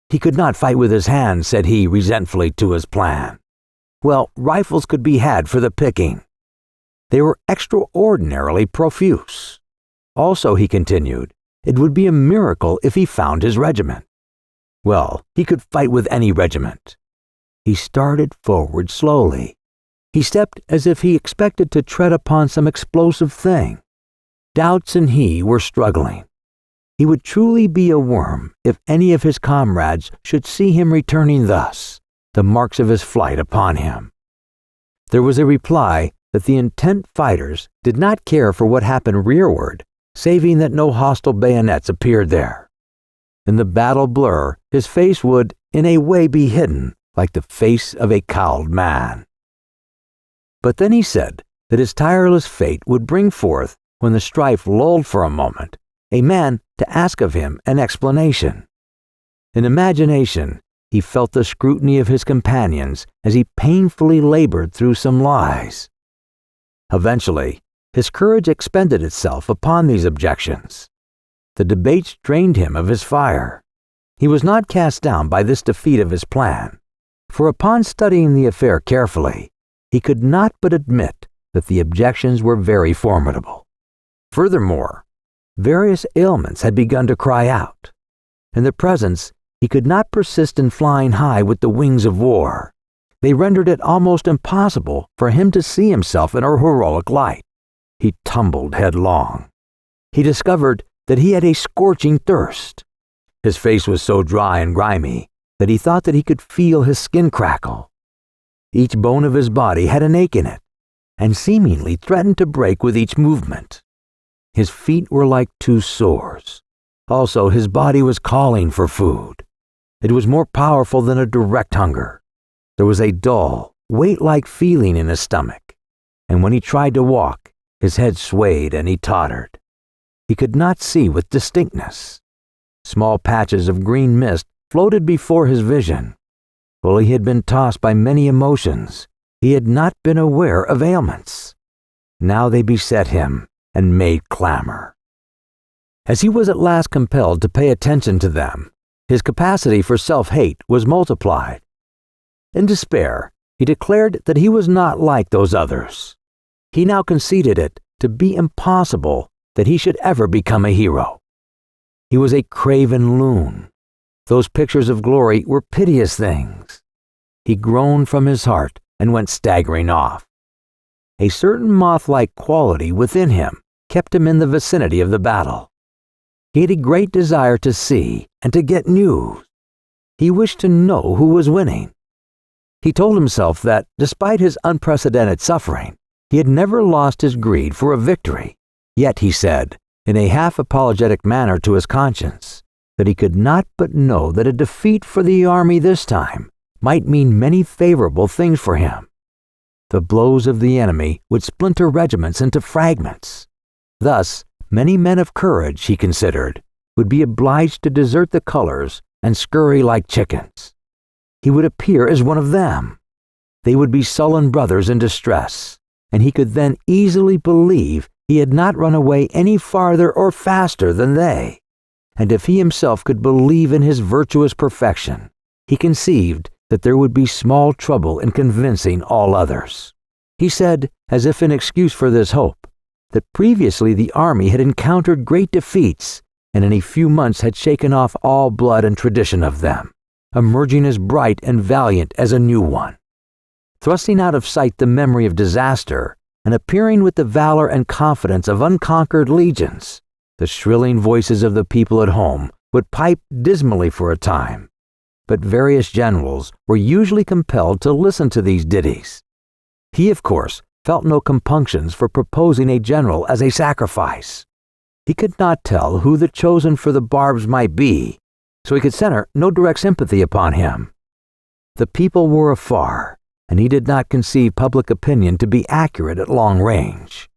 He could not fight with his hands, said he resentfully to his plan. Well, rifles could be had for the picking. They were extraordinarily profuse. Also, he continued, it would be a miracle if he found his regiment. Well, he could fight with any regiment. He started forward slowly. He stepped as if he expected to tread upon some explosive thing. Doubts and he were struggling. He would truly be a worm if any of his comrades should see him returning thus, the marks of his flight upon him. There was a reply that the intent fighters did not care for what happened rearward, saving that no hostile bayonets appeared there. In the battle blur, his face would, in a way, be hidden, like the face of a cowled man. But then he said that his tireless fate would bring forth, when the strife lulled for a moment, a man to ask of him an explanation. In imagination, he felt the scrutiny of his companions as he painfully labored through some lies. Eventually, his courage expended itself upon these objections. The debates drained him of his fire. He was not cast down by this defeat of his plan, for upon studying the affair carefully, he could not but admit that the objections were very formidable. Furthermore, various ailments had begun to cry out. In their presence, he could not persist in flying high with the wings of war. They rendered it almost impossible for him to see himself in a heroic light. He tumbled headlong. He discovered that he had a scorching thirst. His face was so dry and grimy that he thought that he could feel his skin crackle. Each bone of his body had an ache in it, and seemingly threatened to break with each movement. His feet were like two sores. Also, his body was calling for food. It was more powerful than a direct hunger. There was a dull, weight-like feeling in his stomach, and when he tried to walk, his head swayed and he tottered. He could not see with distinctness. Small patches of green mist floated before his vision. While he had been tossed by many emotions, he had not been aware of ailments. Now they beset him and made clamor. As he was at last compelled to pay attention to them, his capacity for self-hate was multiplied. In despair, he declared that he was not like those others. He now conceded it to be impossible that he should ever become a hero. He was a craven loon. Those pictures of glory were piteous things. He groaned from his heart and went staggering off. A certain moth-like quality within him kept him in the vicinity of the battle. He had a great desire to see and to get news. He wished to know who was winning. He told himself that, despite his unprecedented suffering, he had never lost his greed for a victory. Yet he said, in a half-apologetic manner to his conscience, that he could not but know that a defeat for the army this time might mean many favorable things for him. The blows of the enemy would splinter regiments into fragments. Thus, many men of courage, he considered, would be obliged to desert the colors and scurry like chickens. He would appear as one of them. They would be sullen brothers in distress, and he could then easily believe he had not run away any farther or faster than they. And if he himself could believe in his virtuous perfection, he conceived that there would be small trouble in convincing all others. He said, as if in excuse for this hope, that previously the army had encountered great defeats, and in a few months had shaken off all blood and tradition of them, emerging as bright and valiant as a new one. Thrusting out of sight the memory of disaster, and appearing with the valor and confidence of unconquered legions, the shrilling voices of the people at home would pipe dismally for a time, but various generals were usually compelled to listen to these ditties. He, of course, felt no compunctions for proposing a general as a sacrifice. He could not tell who the chosen for the barbs might be, so he could center no direct sympathy upon him. The people were afar, and he did not conceive public opinion to be accurate at long range.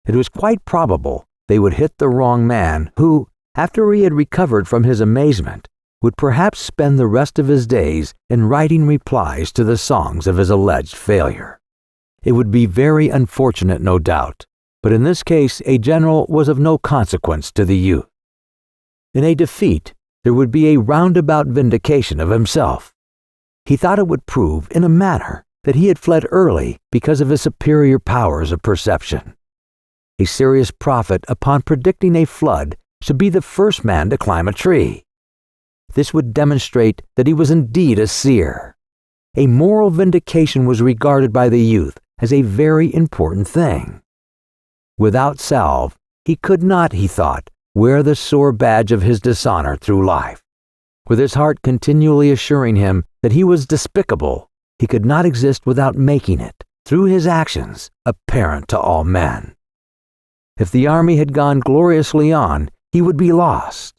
It was quite probable they would hit the wrong man who, after he had recovered from his amazement, would perhaps spend the rest of his days in writing replies to the songs of his alleged failure. It would be very unfortunate, no doubt, but in this case a general was of no consequence to the youth. In a defeat, there would be a roundabout vindication of himself. He thought it would prove, in a manner, that he had fled early because of his superior powers of perception. A serious prophet, upon predicting a flood, should be the first man to climb a tree. This would demonstrate that he was indeed a seer. A moral vindication was regarded by the youth as a very important thing. Without salve, he could not, he thought, wear the sore badge of his dishonor through life. With his heart continually assuring him that he was despicable, he could not exist without making it, through his actions, apparent to all men. If the army had gone gloriously on, he would be lost.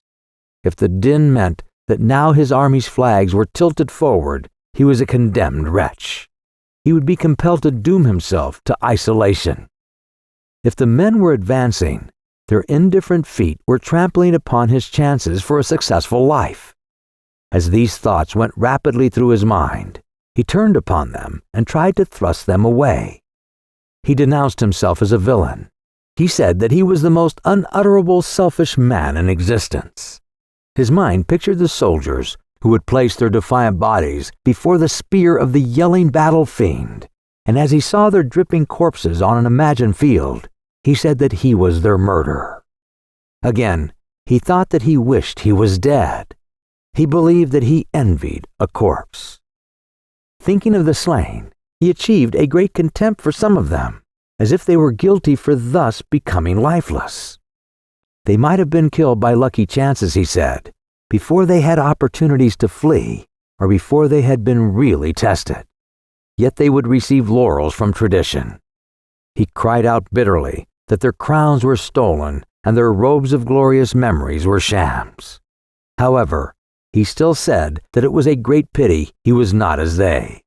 If the din meant that now his army's flags were tilted forward, he was a condemned wretch. He would be compelled to doom himself to isolation. If the men were advancing, Their indifferent feet were trampling upon his chances for a successful life. As these thoughts went rapidly through his mind, he turned upon them and tried to thrust them away. He denounced himself as a villain. He said that he was the most unutterable selfish man in existence. His mind pictured the soldiers who would place their defiant bodies before the spear of the yelling battle fiend, and as he saw their dripping corpses on an imagined field, he said that he was their murderer. Again, he thought that he wished he was dead. He believed that he envied a corpse. Thinking of the slain, he achieved a great contempt for some of them, as if they were guilty for thus becoming lifeless. They might have been killed by lucky chances, he said, before they had opportunities to flee or before they had been really tested. Yet they would receive laurels from tradition. He cried out bitterly that their crowns were stolen and their robes of glorious memories were shams. However, he still said that it was a great pity he was not as they.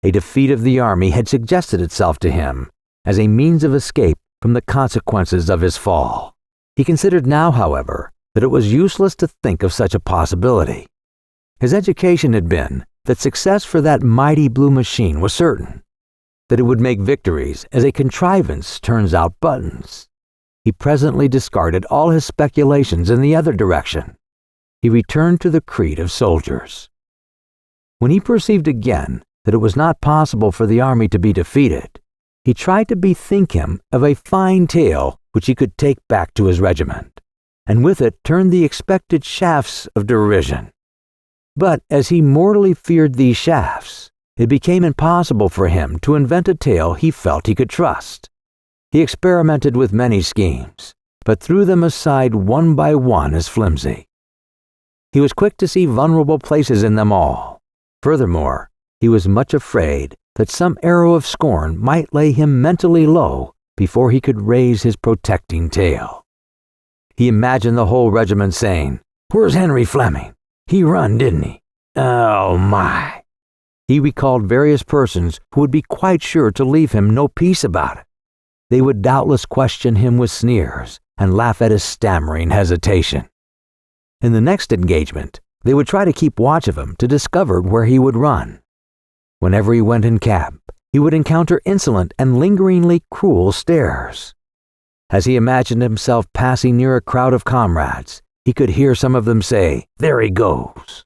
A defeat of the army had suggested itself to him as a means of escape from the consequences of his fall. He considered now, however, that it was useless to think of such a possibility. His education had been that success for that mighty blue machine was certain, that it would make victories as a contrivance turns out buttons. He presently discarded all his speculations in the other direction. He returned to the creed of soldiers. When he perceived again that it was not possible for the army to be defeated, he tried to bethink him of a fine tale which he could take back to his regiment, and with it turn the expected shafts of derision. But as he mortally feared these shafts, it became impossible for him to invent a tale he felt he could trust. He experimented with many schemes, but threw them aside one by one as flimsy. He was quick to see vulnerable places in them all. Furthermore, he was much afraid that some arrow of scorn might lay him mentally low before he could raise his protecting tale. He imagined the whole regiment saying, "Where's Henry Fleming? He run, didn't he? Oh my." He recalled various persons who would be quite sure to leave him no peace about it. They would doubtless question him with sneers and laugh at his stammering hesitation. In the next engagement, they would try to keep watch of him to discover where he would run. Whenever he went in camp, he would encounter insolent and lingeringly cruel stares. As he imagined himself passing near a crowd of comrades, he could hear some of them say, "There he goes."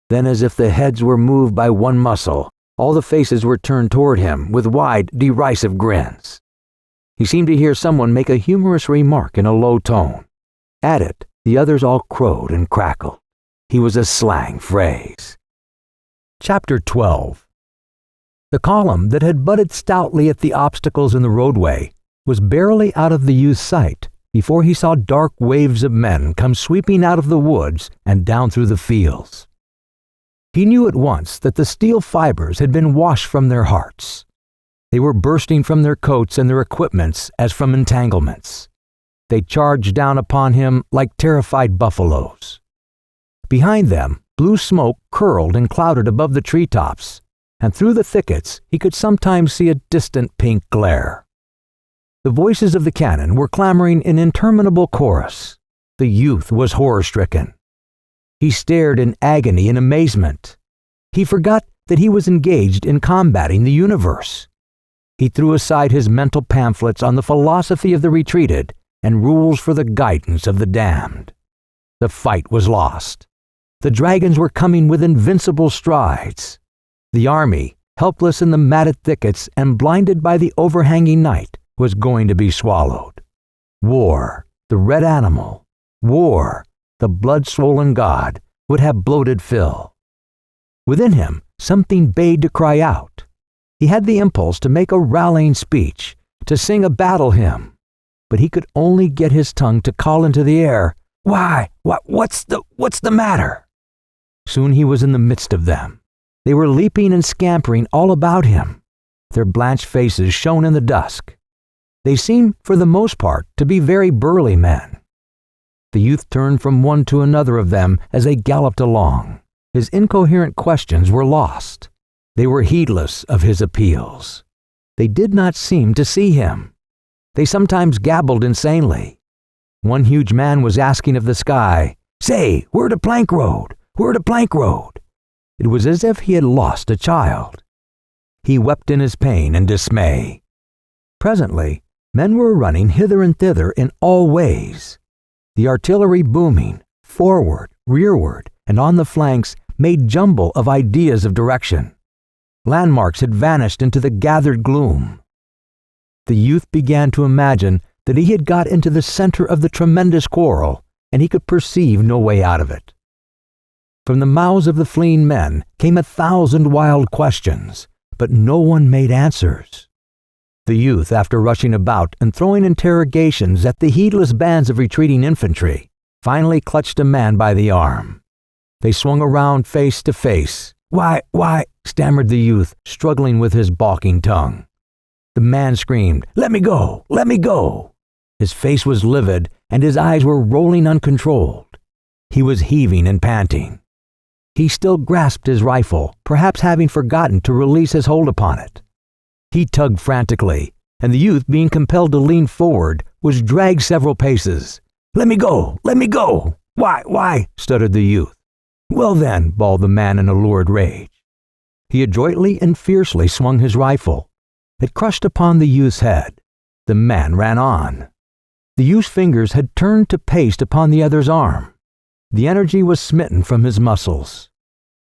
Then, as if the heads were moved by one muscle, all the faces were turned toward him with wide, derisive grins. He seemed to hear someone make a humorous remark in a low tone. At it, the others all crowed and crackled. He was a slang phrase. Chapter 12. The column that had butted stoutly at the obstacles in the roadway was barely out of the youth's sight before he saw dark waves of men come sweeping out of the woods and down through the fields. He knew at once that the steel fibers had been washed from their hearts. They were bursting from their coats and their equipments as from entanglements. They charged down upon him like terrified buffaloes. Behind them, blue smoke curled and clouded above the treetops, and through the thickets he could sometimes see a distant pink glare. The voices of the cannon were clamoring in interminable chorus. The youth was horror-stricken. He stared in agony and amazement. He forgot that he was engaged in combating the universe. He threw aside his mental pamphlets on the philosophy of the retreated and rules for the guidance of the damned. The fight was lost. The dragons were coming with invincible strides. The army, helpless in the matted thickets and blinded by the overhanging night, was going to be swallowed. War, the red animal, war, the blood-swollen god, would have bloated Phil. Within him, something bade to cry out. He had the impulse to make a rallying speech, to sing a battle hymn, but he could only get his tongue to call into the air, What's the matter?" Soon he was in the midst of them. They were leaping and scampering all about him. Their blanched faces shone in the dusk. They seemed, for the most part, to be very burly men. The youth turned from one to another of them as they galloped along. His incoherent questions were lost. They were heedless of his appeals. They did not seem to see him. They sometimes gabbled insanely. One huge man was asking of the sky, "Say, where the plank road? Where the plank road?" It was as if he had lost a child. He wept in his pain and dismay. Presently, men were running hither and thither in all ways. The artillery booming, forward, rearward, and on the flanks made jumble of ideas of direction. Landmarks had vanished into the gathered gloom. The youth began to imagine that he had got into the center of the tremendous quarrel, and he could perceive no way out of it. From the mouths of the fleeing men came 1,000 wild questions, but no one made answers. The youth, after rushing about and throwing interrogations at the heedless bands of retreating infantry, finally clutched a man by the arm. They swung around face to face. Why, stammered the youth, struggling with his balking tongue. The man screamed, "Let me go! Let me go!" His face was livid, and his eyes were rolling uncontrolled. He was heaving and panting. He still grasped his rifle, perhaps having forgotten to release his hold upon it. He tugged frantically, and the youth, being compelled to lean forward, was dragged several paces. "Let me go! Let me go! Why?" stuttered the youth. "Well then," bawled the man in a lurid rage. He adroitly and fiercely swung his rifle. It crushed upon the youth's head. The man ran on. The youth's fingers had turned to paste upon the other's arm. The energy was smitten from his muscles.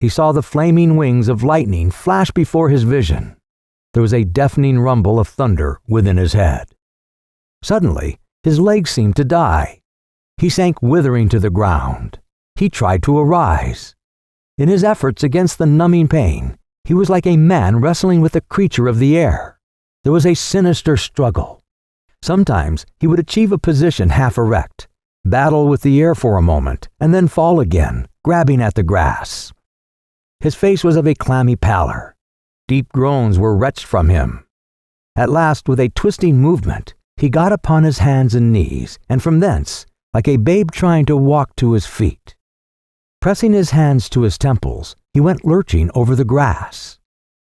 He saw the flaming wings of lightning flash before his vision. There was a deafening rumble of thunder within his head. Suddenly, his legs seemed to die. He sank withering to the ground. He tried to arise. In his efforts against the numbing pain, he was like a man wrestling with a creature of the air. There was a sinister struggle. Sometimes he would achieve a position half erect, battle with the air for a moment, and then fall again, grabbing at the grass. His face was of a clammy pallor. Deep groans were wrenched from him. At last, with a twisting movement, he got upon his hands and knees, and from thence, like a babe trying to walk to his feet. Pressing his hands to his temples, he went lurching over the grass.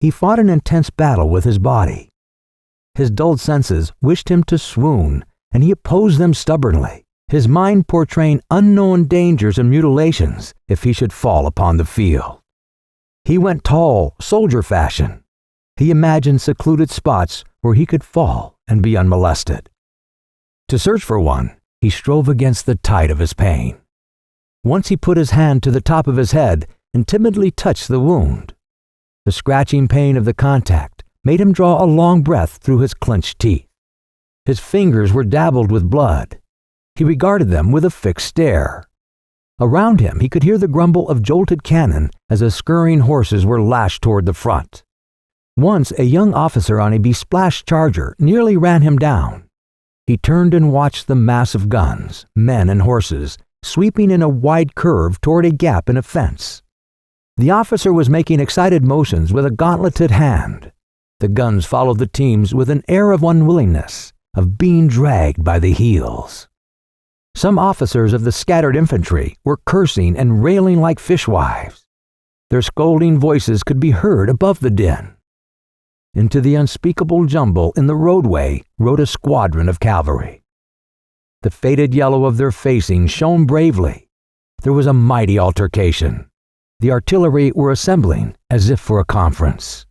He fought an intense battle with his body. His dulled senses wished him to swoon, and he opposed them stubbornly, his mind portraying unknown dangers and mutilations if he should fall upon the field. He went tall, soldier fashion. He imagined secluded spots where he could fall and be unmolested. To search for one, he strove against the tide of his pain. Once he put his hand to the top of his head and timidly touched the wound. The scratching pain of the contact made him draw a long breath through his clenched teeth. His fingers were dabbled with blood. He regarded them with a fixed stare. Around him he could hear the grumble of jolted cannon as the scurrying horses were lashed toward the front. Once a young officer on a besplashed charger nearly ran him down. He turned and watched the mass of guns, men and horses, sweeping in a wide curve toward a gap in a fence. The officer was making excited motions with a gauntleted hand. The guns followed the teams with an air of unwillingness, of being dragged by the heels. Some officers of the scattered infantry were cursing and railing like fishwives. Their scolding voices could be heard above the din. Into the unspeakable jumble in the roadway rode a squadron of cavalry. The faded yellow of their facing shone bravely. There was a mighty altercation. The artillery were assembling as if for a conference.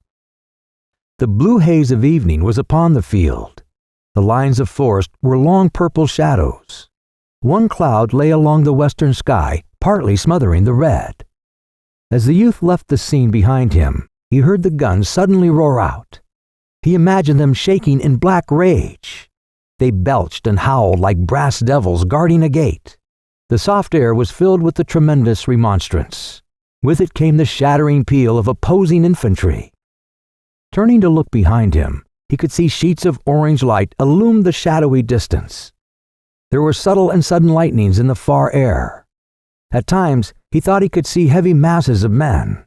The blue haze of evening was upon the field. The lines of forest were long purple shadows. One cloud lay along the western sky, partly smothering the red. As the youth left the scene behind him, he heard the guns suddenly roar out. He imagined them shaking in black rage. They belched and howled like brass devils guarding a gate. The soft air was filled with the tremendous remonstrance. With it came the shattering peal of opposing infantry. Turning to look behind him, he could see sheets of orange light illume the shadowy distance. There were subtle and sudden lightnings in the far air. At times, he thought he could see heavy masses of men.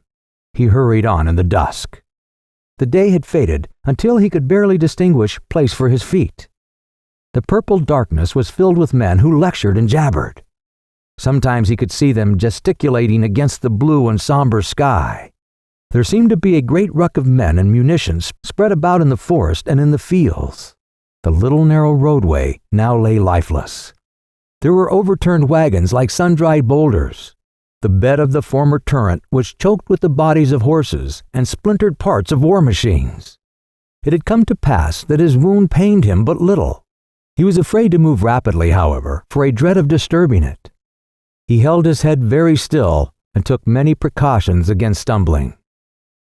He hurried on in the dusk. The day had faded until he could barely distinguish place for his feet. The purple darkness was filled with men who lectured and jabbered. Sometimes he could see them gesticulating against the blue and somber sky. There seemed to be a great ruck of men and munitions spread about in the forest and in the fields. The little narrow roadway now lay lifeless. There were overturned wagons like sun-dried boulders. The bed of the former turret was choked with the bodies of horses and splintered parts of war machines. It had come to pass that his wound pained him but little. He was afraid to move rapidly, however, for a dread of disturbing it. He held his head very still and took many precautions against stumbling.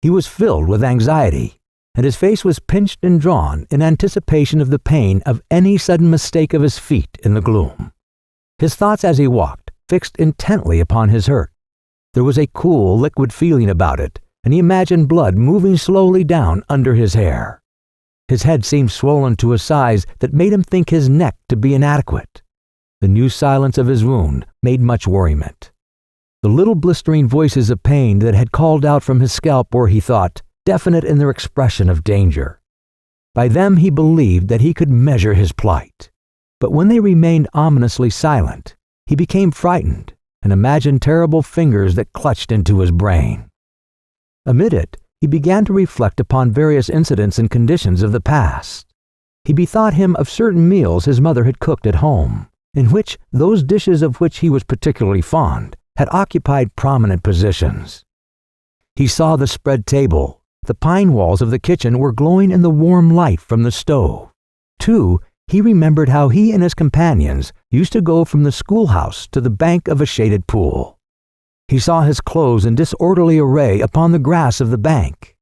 He was filled with anxiety, and his face was pinched and drawn in anticipation of the pain of any sudden mistake of his feet in the gloom. His thoughts as he walked fixed intently upon his hurt. There was a cool, liquid feeling about it, and he imagined blood moving slowly down under his hair. His head seemed swollen to a size that made him think his neck to be inadequate. The new silence of his wound made much worriment. The little blistering voices of pain that had called out from his scalp were, he thought, definite in their expression of danger. By them he believed that he could measure his plight. But when they remained ominously silent, he became frightened and imagined terrible fingers that clutched into his brain. Amid it, he began to reflect upon various incidents and conditions of the past. He bethought him of certain meals his mother had cooked at home, in which those dishes of which he was particularly fond had occupied prominent positions. He saw the spread table. The pine walls of the kitchen were glowing in the warm light from the stove. Too, he remembered how he and his companions used to go from the schoolhouse to the bank of a shaded pool. He saw his clothes in disorderly array upon the grass of the bank.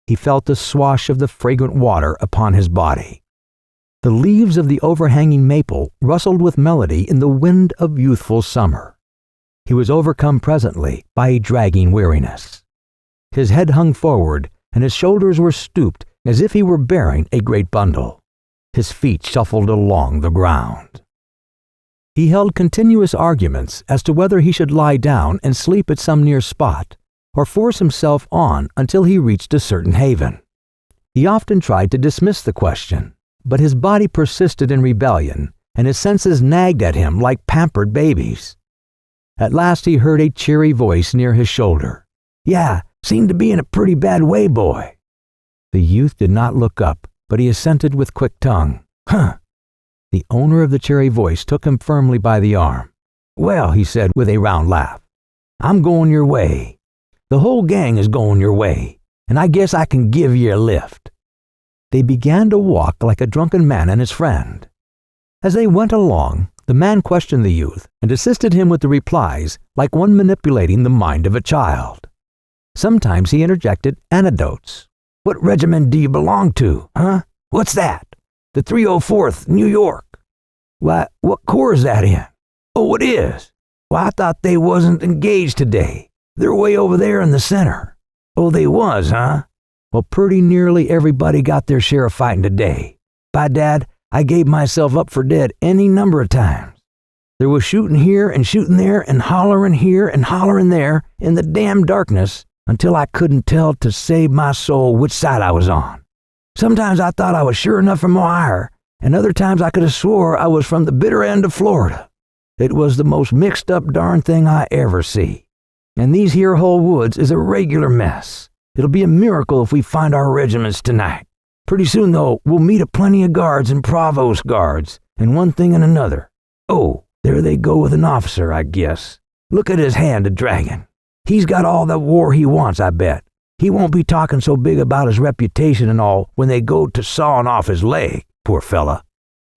He felt the swash of the fragrant water upon his body. The leaves of the overhanging maple rustled with melody in the wind of youthful summer. He was overcome presently by a dragging weariness. His head hung forward, and his shoulders were stooped as if he were bearing a great bundle. His feet shuffled along the ground. He held continuous arguments as to whether he should lie down and sleep at some near spot, or force himself on until he reached a certain haven. He often tried to dismiss the question, but his body persisted in rebellion, and his senses nagged at him like pampered babies. At last he heard a cheery voice near his shoulder. "Yeah, seem to be in a pretty bad way, boy." The youth did not look up, but he assented with quick tongue. "Huh." The owner of the cheery voice took him firmly by the arm. "Well," he said with a round laugh, "I'm going your way. The whole gang is going your way, and I guess I can give ye a lift." They began to walk like a drunken man and his friend. As they went along, the man questioned the youth and assisted him with the replies like one manipulating the mind of a child. Sometimes he interjected anecdotes. "What regiment do you belong to, huh? What's that? The 304th, New York. Why, what corps is that in? Oh, it is. Why, I thought they wasn't engaged today. They're way over there in the center. Oh, they was, huh? Well, pretty nearly everybody got their share of fighting today. By dad, I gave myself up for dead any number of times. There was shooting here and shooting there and hollering here and hollering there in the damn darkness until I couldn't tell to save my soul which side I was on. Sometimes I thought I was sure enough from Ohio, and other times I could have swore I was from the bitter end of Florida. It was the most mixed up darn thing I ever see. And these here whole woods is a regular mess. It'll be a miracle if we find our regiments tonight. Pretty soon, though, we'll meet a plenty of guards and provost guards, and one thing and another. Oh, there they go with an officer, I guess. Look at his hand a-dragging. He's got all the war he wants, I bet. He won't be talking so big about his reputation and all when they go to sawing off his leg, poor fella.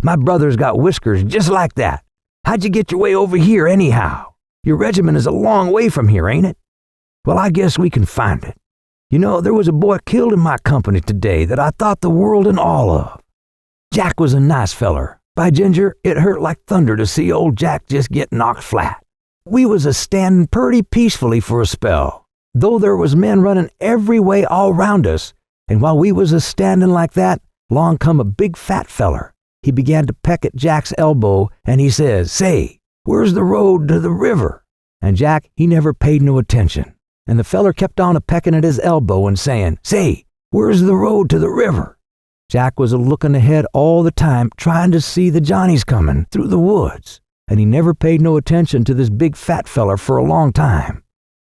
My brother's got whiskers just like that. How'd you get your way over here anyhow? Your regiment is a long way from here, ain't it? Well, I guess we can find it. You know, there was a boy killed in my company today that I thought the world and all of. Jack was a nice feller. By ginger, it hurt like thunder to see old Jack just get knocked flat. We was a-standing purty peacefully for a spell, though there was men running every way all round us, and while we was a-standing like that, along come a big fat feller. He began to peck at Jack's elbow, and he says, "Say, where's the road to the river?" And Jack, he never paid no attention, and the feller kept on a-pecking at his elbow and saying, "Say, where's the road to the river?" Jack was a-looking ahead all the time, trying to see the Johnnies coming through the woods, and he never paid no attention to this big fat feller for a long time.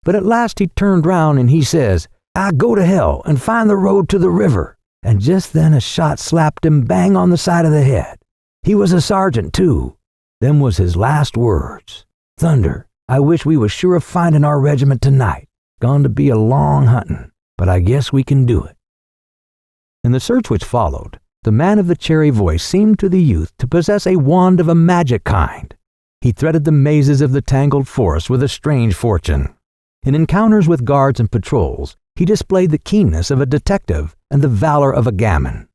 But at last he turned round and he says, "I go to hell and find the road to the river." And just then a shot slapped him bang on the side of the head. He was a sergeant too. Them was his last words. Thunder, I wish we was sure of finding our regiment tonight. Going to be a long hunting, but I guess we can do it. In the search which followed, the man of the cherry voice seemed to the youth to possess a wand of a magic kind. He threaded the mazes of the tangled forest with a strange fortune. In encounters with guards and patrols, he displayed the keenness of a detective and the valor of a gamin.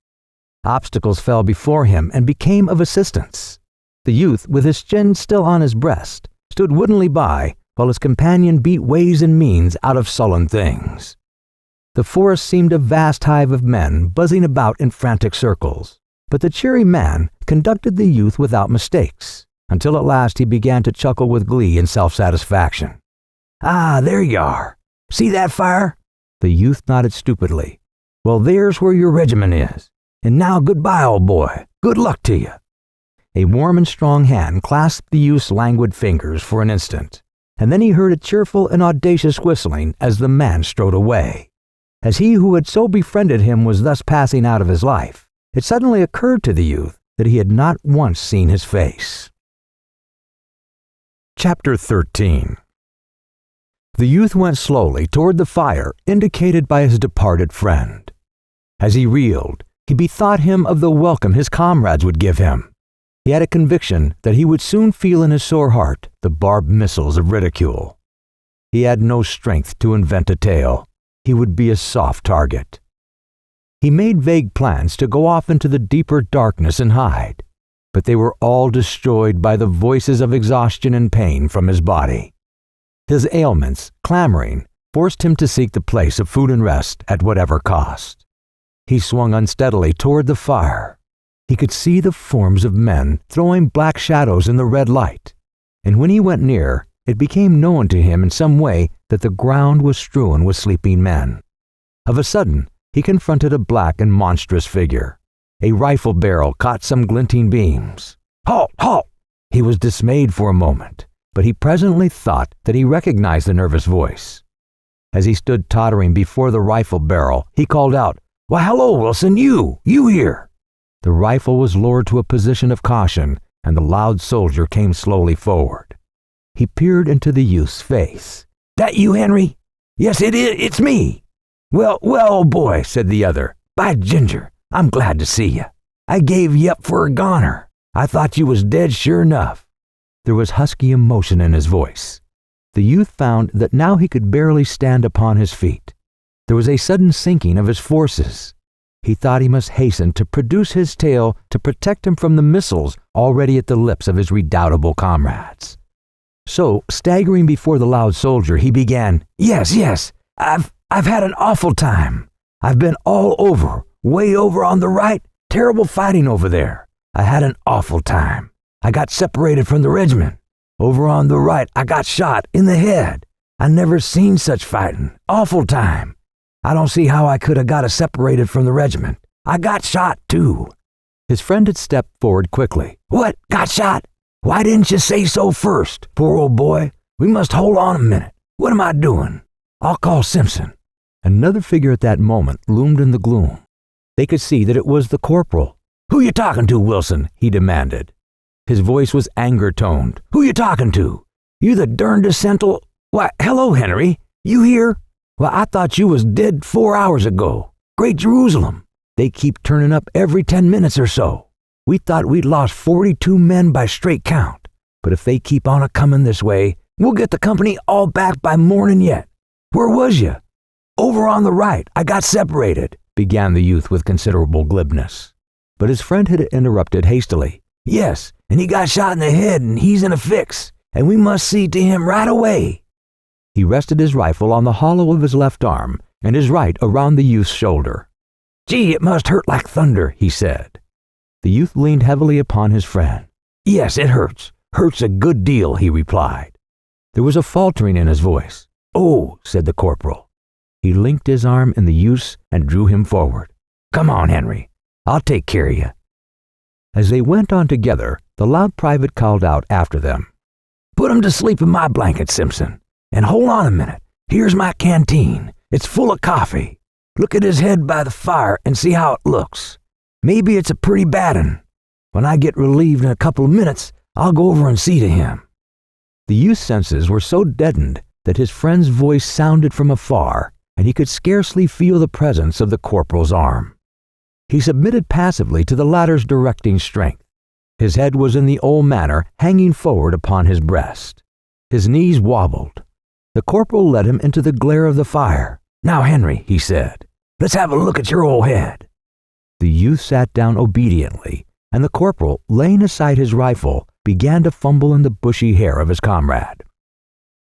Obstacles fell before him and became of assistance. The youth, with his chin still on his breast, stood woodenly by, while his companion beat ways and means out of sullen things. The forest seemed a vast hive of men buzzing about in frantic circles, but the cheery man conducted the youth without mistakes, until at last he began to chuckle with glee and self-satisfaction. Ah, there you are. See that fire? The youth nodded stupidly. Well, there's where your regiment is. And now goodbye, old boy. Good luck to you. A warm and strong hand clasped the youth's languid fingers for an instant, and then he heard a cheerful and audacious whistling as the man strode away. As he who had so befriended him was thus passing out of his life, it suddenly occurred to the youth that he had not once seen his face. Chapter 13. The youth went slowly toward the fire indicated by his departed friend. As he reeled, he bethought him of the welcome his comrades would give him. He had a conviction that he would soon feel in his sore heart the barbed missiles of ridicule. He had no strength to invent a tale. He would be a soft target. He made vague plans to go off into the deeper darkness and hide, but they were all destroyed by the voices of exhaustion and pain from his body. His ailments, clamoring, forced him to seek the place of food and rest at whatever cost. He swung unsteadily toward the fire. He could see the forms of men throwing black shadows in the red light, and when he went near, it became known to him in some way that the ground was strewn with sleeping men. Of a sudden, he confronted a black and monstrous figure. A rifle barrel caught some glinting beams. Halt! Halt! He was dismayed for a moment, but he presently thought that he recognized the nervous voice. As he stood tottering before the rifle barrel, he called out, "Why, hello, Wilson, you here!" The rifle was lowered to a position of caution, and the loud soldier came slowly forward. He peered into the youth's face. "That you, Henry?" "Yes, it is. It's me." Well, old boy," said the other. "By ginger, I'm glad to see you. I gave you up for a goner. I thought you was dead sure enough." There was husky emotion in his voice. The youth found that now he could barely stand upon his feet. There was a sudden sinking of his forces. He thought he must hasten to produce his tale to protect him from the missiles already at the lips of his redoubtable comrades. So, staggering before the loud soldier, he began, Yes, I've had an awful time. I've been all over, way over on the right, terrible fighting over there. I had an awful time. I got separated from the regiment. Over on the right, I got shot in the head. I never seen such fighting. Awful time. I don't see how I could have got separated from the regiment. I got shot, too." His friend had stepped forward quickly. "What? Got shot? Why didn't you say so first? Poor old boy. We must hold on a minute. What am I doing? I'll call Simpson." Another figure at that moment loomed in the gloom. They could see that it was the corporal. "Who you talking to, Wilson?" he demanded. His voice was anger-toned. "Who you talking to? You the darndest sentinel? Why, hello, Henry. You here? Well, I thought you was dead 4 hours ago. Great Jerusalem. They keep turning up every 10 minutes or so. We thought we'd lost 42 men by straight count. But if they keep on a-coming this way, we'll get the company all back by morning yet. Where was you?" "Over on the right. I got separated," began the youth with considerable glibness. But his friend had interrupted hastily. "Yes, and he got shot in the head and he's in a fix, and we must see to him right away." He rested his rifle on the hollow of his left arm and his right around the youth's shoulder. "Gee, it must hurt like thunder," he said. The youth leaned heavily upon his friend. "Yes, it hurts. Hurts a good deal," he replied. There was a faltering in his voice. "Oh," said the corporal. He linked his arm in the youth's and drew him forward. "Come on, Henry. I'll take care of you." As they went on together, the loud private called out after them, "Put him to sleep in my blanket, Simpson. And hold on a minute. Here's my canteen. It's full of coffee. Look at his head by the fire and see how it looks. Maybe it's a pretty bad 'un. When I get relieved in a couple of minutes, I'll go over and see to him." The youth's senses were so deadened that his friend's voice sounded from afar, and he could scarcely feel the presence of the corporal's arm. He submitted passively to the latter's directing strength. His head was in the old manner hanging forward upon his breast. His knees wobbled. The corporal led him into the glare of the fire. "Now, Henry," he said, "let's have a look at your old head." The youth sat down obediently, and the corporal, laying aside his rifle, began to fumble in the bushy hair of his comrade.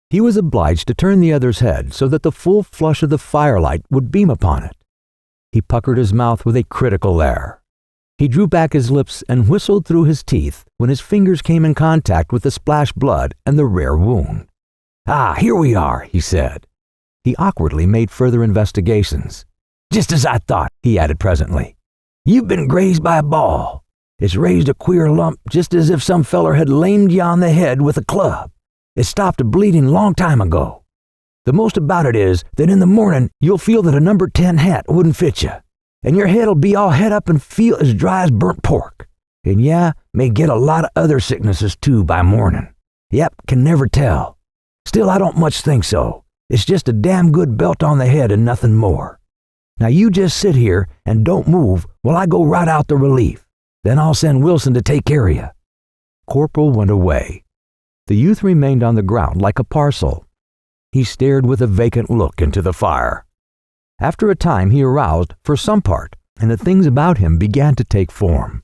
He was obliged to turn the other's head so that the full flush of the firelight would beam upon it. He puckered his mouth with a critical air. He drew back his lips and whistled through his teeth when his fingers came in contact with the splashed blood and the rare wound. "Ah, here we are," he said. He awkwardly made further investigations. "Just as I thought," he added presently. "You've been grazed by a ball. It's raised a queer lump just as if some feller had lamed you on the head with a club. It stopped bleeding long time ago. The most about it is that in the morning you'll feel that a number 10 hat wouldn't fit you, and your head'll be all het up and feel as dry as burnt pork. And yeah, may get a lot of other sicknesses too by morning. Yep, can never tell. Still, I don't much think so. It's just a damn good belt on the head and nothing more. Now you just sit here and don't move while I go right out the relief. Then I'll send Wilson to take care of you." Corporal went away. The youth remained on the ground like a parcel. He stared with a vacant look into the fire. After a time he aroused for some part, and the things about him began to take form.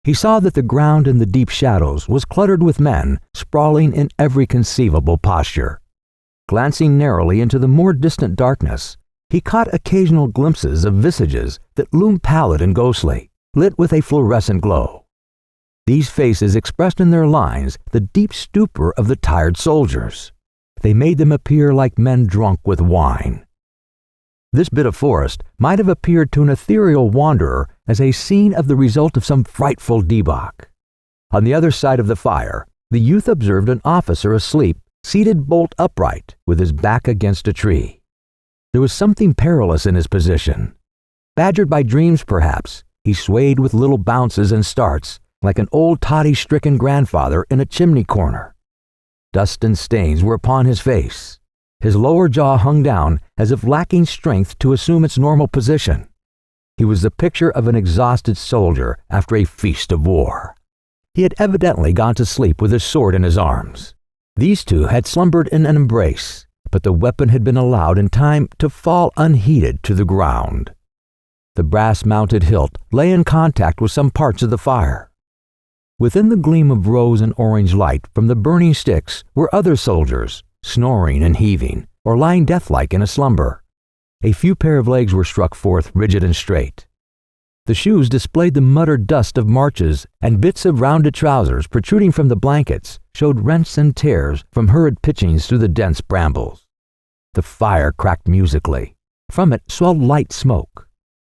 He saw that the ground in the deep shadows was cluttered with men, sprawling in every conceivable posture. Glancing narrowly into the more distant darkness, he caught occasional glimpses of visages that loomed pallid and ghostly, lit with a fluorescent glow. These faces expressed in their lines the deep stupor of the tired soldiers. They made them appear like men drunk with wine. This bit of forest might have appeared to an ethereal wanderer as a scene of the result of some frightful debauch. On the other side of the fire, the youth observed an officer asleep, seated bolt upright, with his back against a tree. There was something perilous in his position. Badgered by dreams, perhaps, he swayed with little bounces and starts, like an old toddy-stricken grandfather in a chimney corner. Dust and stains were upon his face. His lower jaw hung down as if lacking strength to assume its normal position. He was the picture of an exhausted soldier after a feast of war. He had evidently gone to sleep with his sword in his arms. These two had slumbered in an embrace, but the weapon had been allowed in time to fall unheeded to the ground. The brass-mounted hilt lay in contact with some parts of the fire. Within the gleam of rose and orange light from the burning sticks were other soldiers, snoring and heaving, or lying deathlike in a slumber. A few pair of legs were struck forth rigid and straight. The shoes displayed the muttered dust of marches, and bits of rounded trousers protruding from the blankets showed rents and tears from hurried pitchings through the dense brambles. The fire cracked musically. From it swelled light smoke.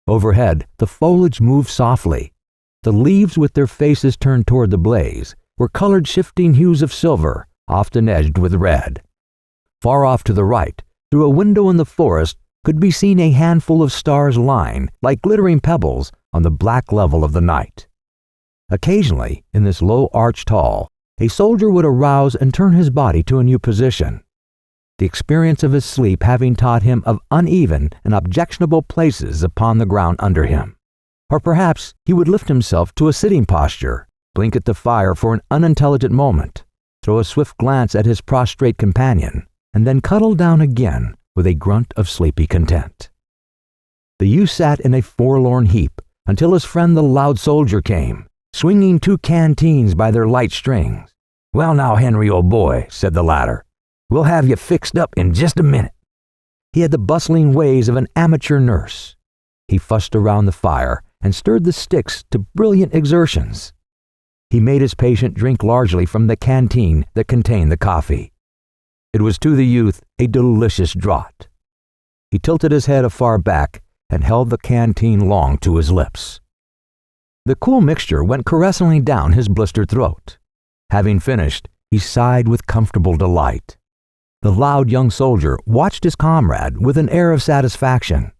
Overhead, the foliage moved softly. The leaves, with their faces turned toward the blaze, were colored shifting hues of silver, often edged with red. Far off to the right, through a window in the forest, could be seen a handful of stars lying, like glittering pebbles, on the black level of the night. Occasionally, in this low arched hall, a soldier would arouse and turn his body to a new position. The experience of his sleep having taught him of uneven and objectionable places upon the ground under him. Or perhaps he would lift himself to a sitting posture, blink at the fire for an unintelligent moment, throw a swift glance at his prostrate companion, and then cuddle down again with a grunt of sleepy content. The youth sat in a forlorn heap until his friend the loud soldier came, swinging 2 canteens by their light strings. "Well now, Henry, old boy," said the latter, "we'll have you fixed up in just a minute." He had the bustling ways of an amateur nurse. He fussed around the fire and stirred the sticks to brilliant exertions. He made his patient drink largely from the canteen that contained the coffee. It was to the youth a delicious draught. He tilted his head afar back and held the canteen long to his lips. The cool mixture went caressingly down his blistered throat. Having finished, he sighed with comfortable delight. The loud young soldier watched his comrade with an air of satisfaction.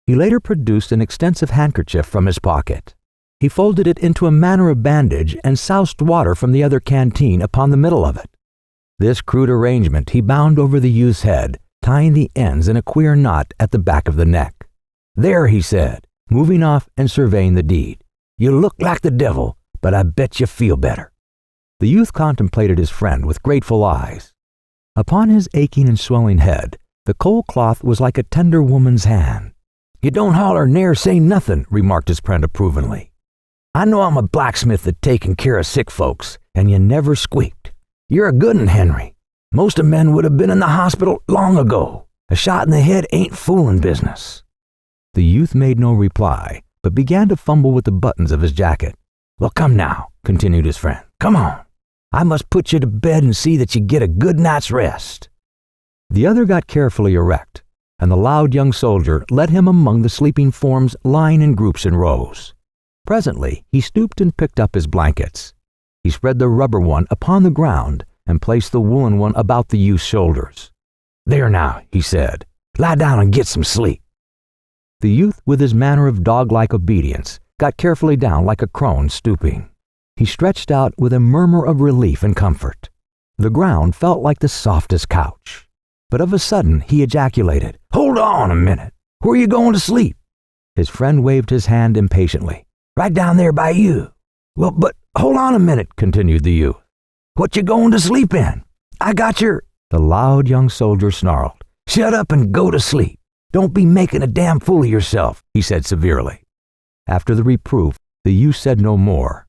He later produced an extensive handkerchief from his pocket. He folded it into a manner of bandage and soused water from the other canteen upon the middle of it. This crude arrangement he bound over the youth's head, tying the ends in a queer knot at the back of the neck. "There," he said, moving off and surveying the deed. "You look like the devil, but I bet you feel better." The youth contemplated his friend with grateful eyes. Upon his aching and swelling head, the coal cloth was like a tender woman's hand. "You don't holler ne'er say nothin'," remarked his friend approvingly. "I know I'm a blacksmith at taking care of sick folks, and you never squeaked. You're a good 'un, Henry. Most of men would have been in the hospital long ago. A shot in the head ain't foolin' business." The youth made no reply, but began to fumble with the buttons of his jacket. "Well, come now," continued his friend. "Come on. I must put you to bed and see that you get a good night's rest." The other got carefully erect, and the loud young soldier led him among the sleeping forms lying in groups and rows. Presently, he stooped and picked up his blankets. He spread the rubber one upon the ground and placed the woolen one about the youth's shoulders. "There now," he said, "lie down and get some sleep." The youth, with his manner of dog-like obedience, got carefully down like a crone stooping. He stretched out with a murmur of relief and comfort. The ground felt like the softest couch. But of a sudden he ejaculated, "Hold on a minute. Where are you going to sleep?" His friend waved his hand impatiently. "Right down there by you." "Well, but hold on a minute," continued the youth. "What you going to sleep in? I got your—" The loud young soldier snarled. "Shut up and go to sleep. Don't be making a damn fool of yourself," he said severely. After the reproof, the youth said no more.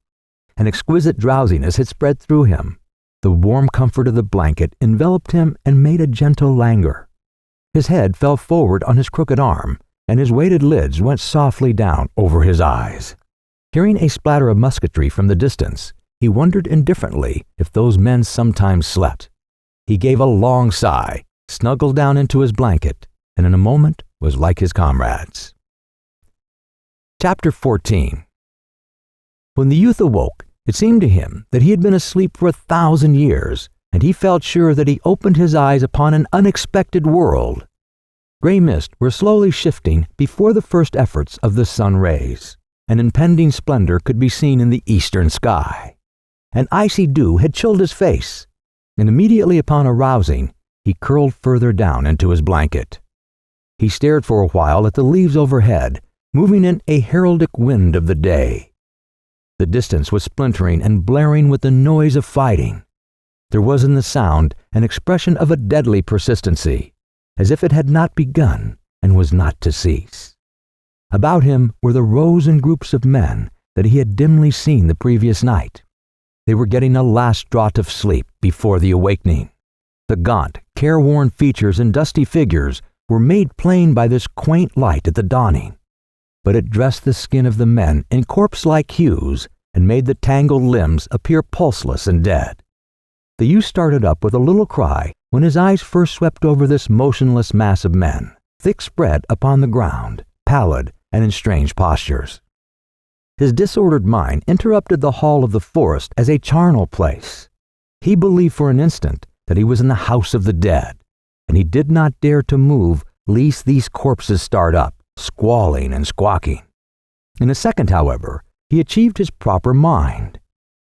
An exquisite drowsiness had spread through him. The warm comfort of the blanket enveloped him and made a gentle languor. His head fell forward on his crooked arm, and his weighted lids went softly down over his eyes. Hearing a splatter of musketry from the distance, he wondered indifferently if those men sometimes slept. He gave a long sigh, snuggled down into his blanket, and in a moment was like his comrades. Chapter 14. When the youth awoke, it seemed to him that he had been asleep for 1,000 years, and he felt sure that he opened his eyes upon an unexpected world. Gray mist were slowly shifting before the first efforts of the sun rays. An impending splendor could be seen in the eastern sky. An icy dew had chilled his face, and immediately upon arousing, he curled further down into his blanket. He stared for a while at the leaves overhead, moving in a heraldic wind of the day. The distance was splintering and blaring with the noise of fighting. There was in the sound an expression of a deadly persistency, as if it had not begun and was not to cease. About him were the rows and groups of men that he had dimly seen the previous night. They were getting a last draught of sleep before the awakening. The gaunt, careworn features and dusty figures were made plain by this quaint light at the dawning, but it dressed the skin of the men in corpse-like hues and made the tangled limbs appear pulseless and dead. The youth started up with a little cry when his eyes first swept over this motionless mass of men, thick spread upon the ground, pallid and in strange postures. His disordered mind interrupted the hall of the forest as a charnel place. He believed for an instant that he was in the house of the dead, and he did not dare to move lest these corpses start up, squalling and squawking. In a second, however, he achieved his proper mind.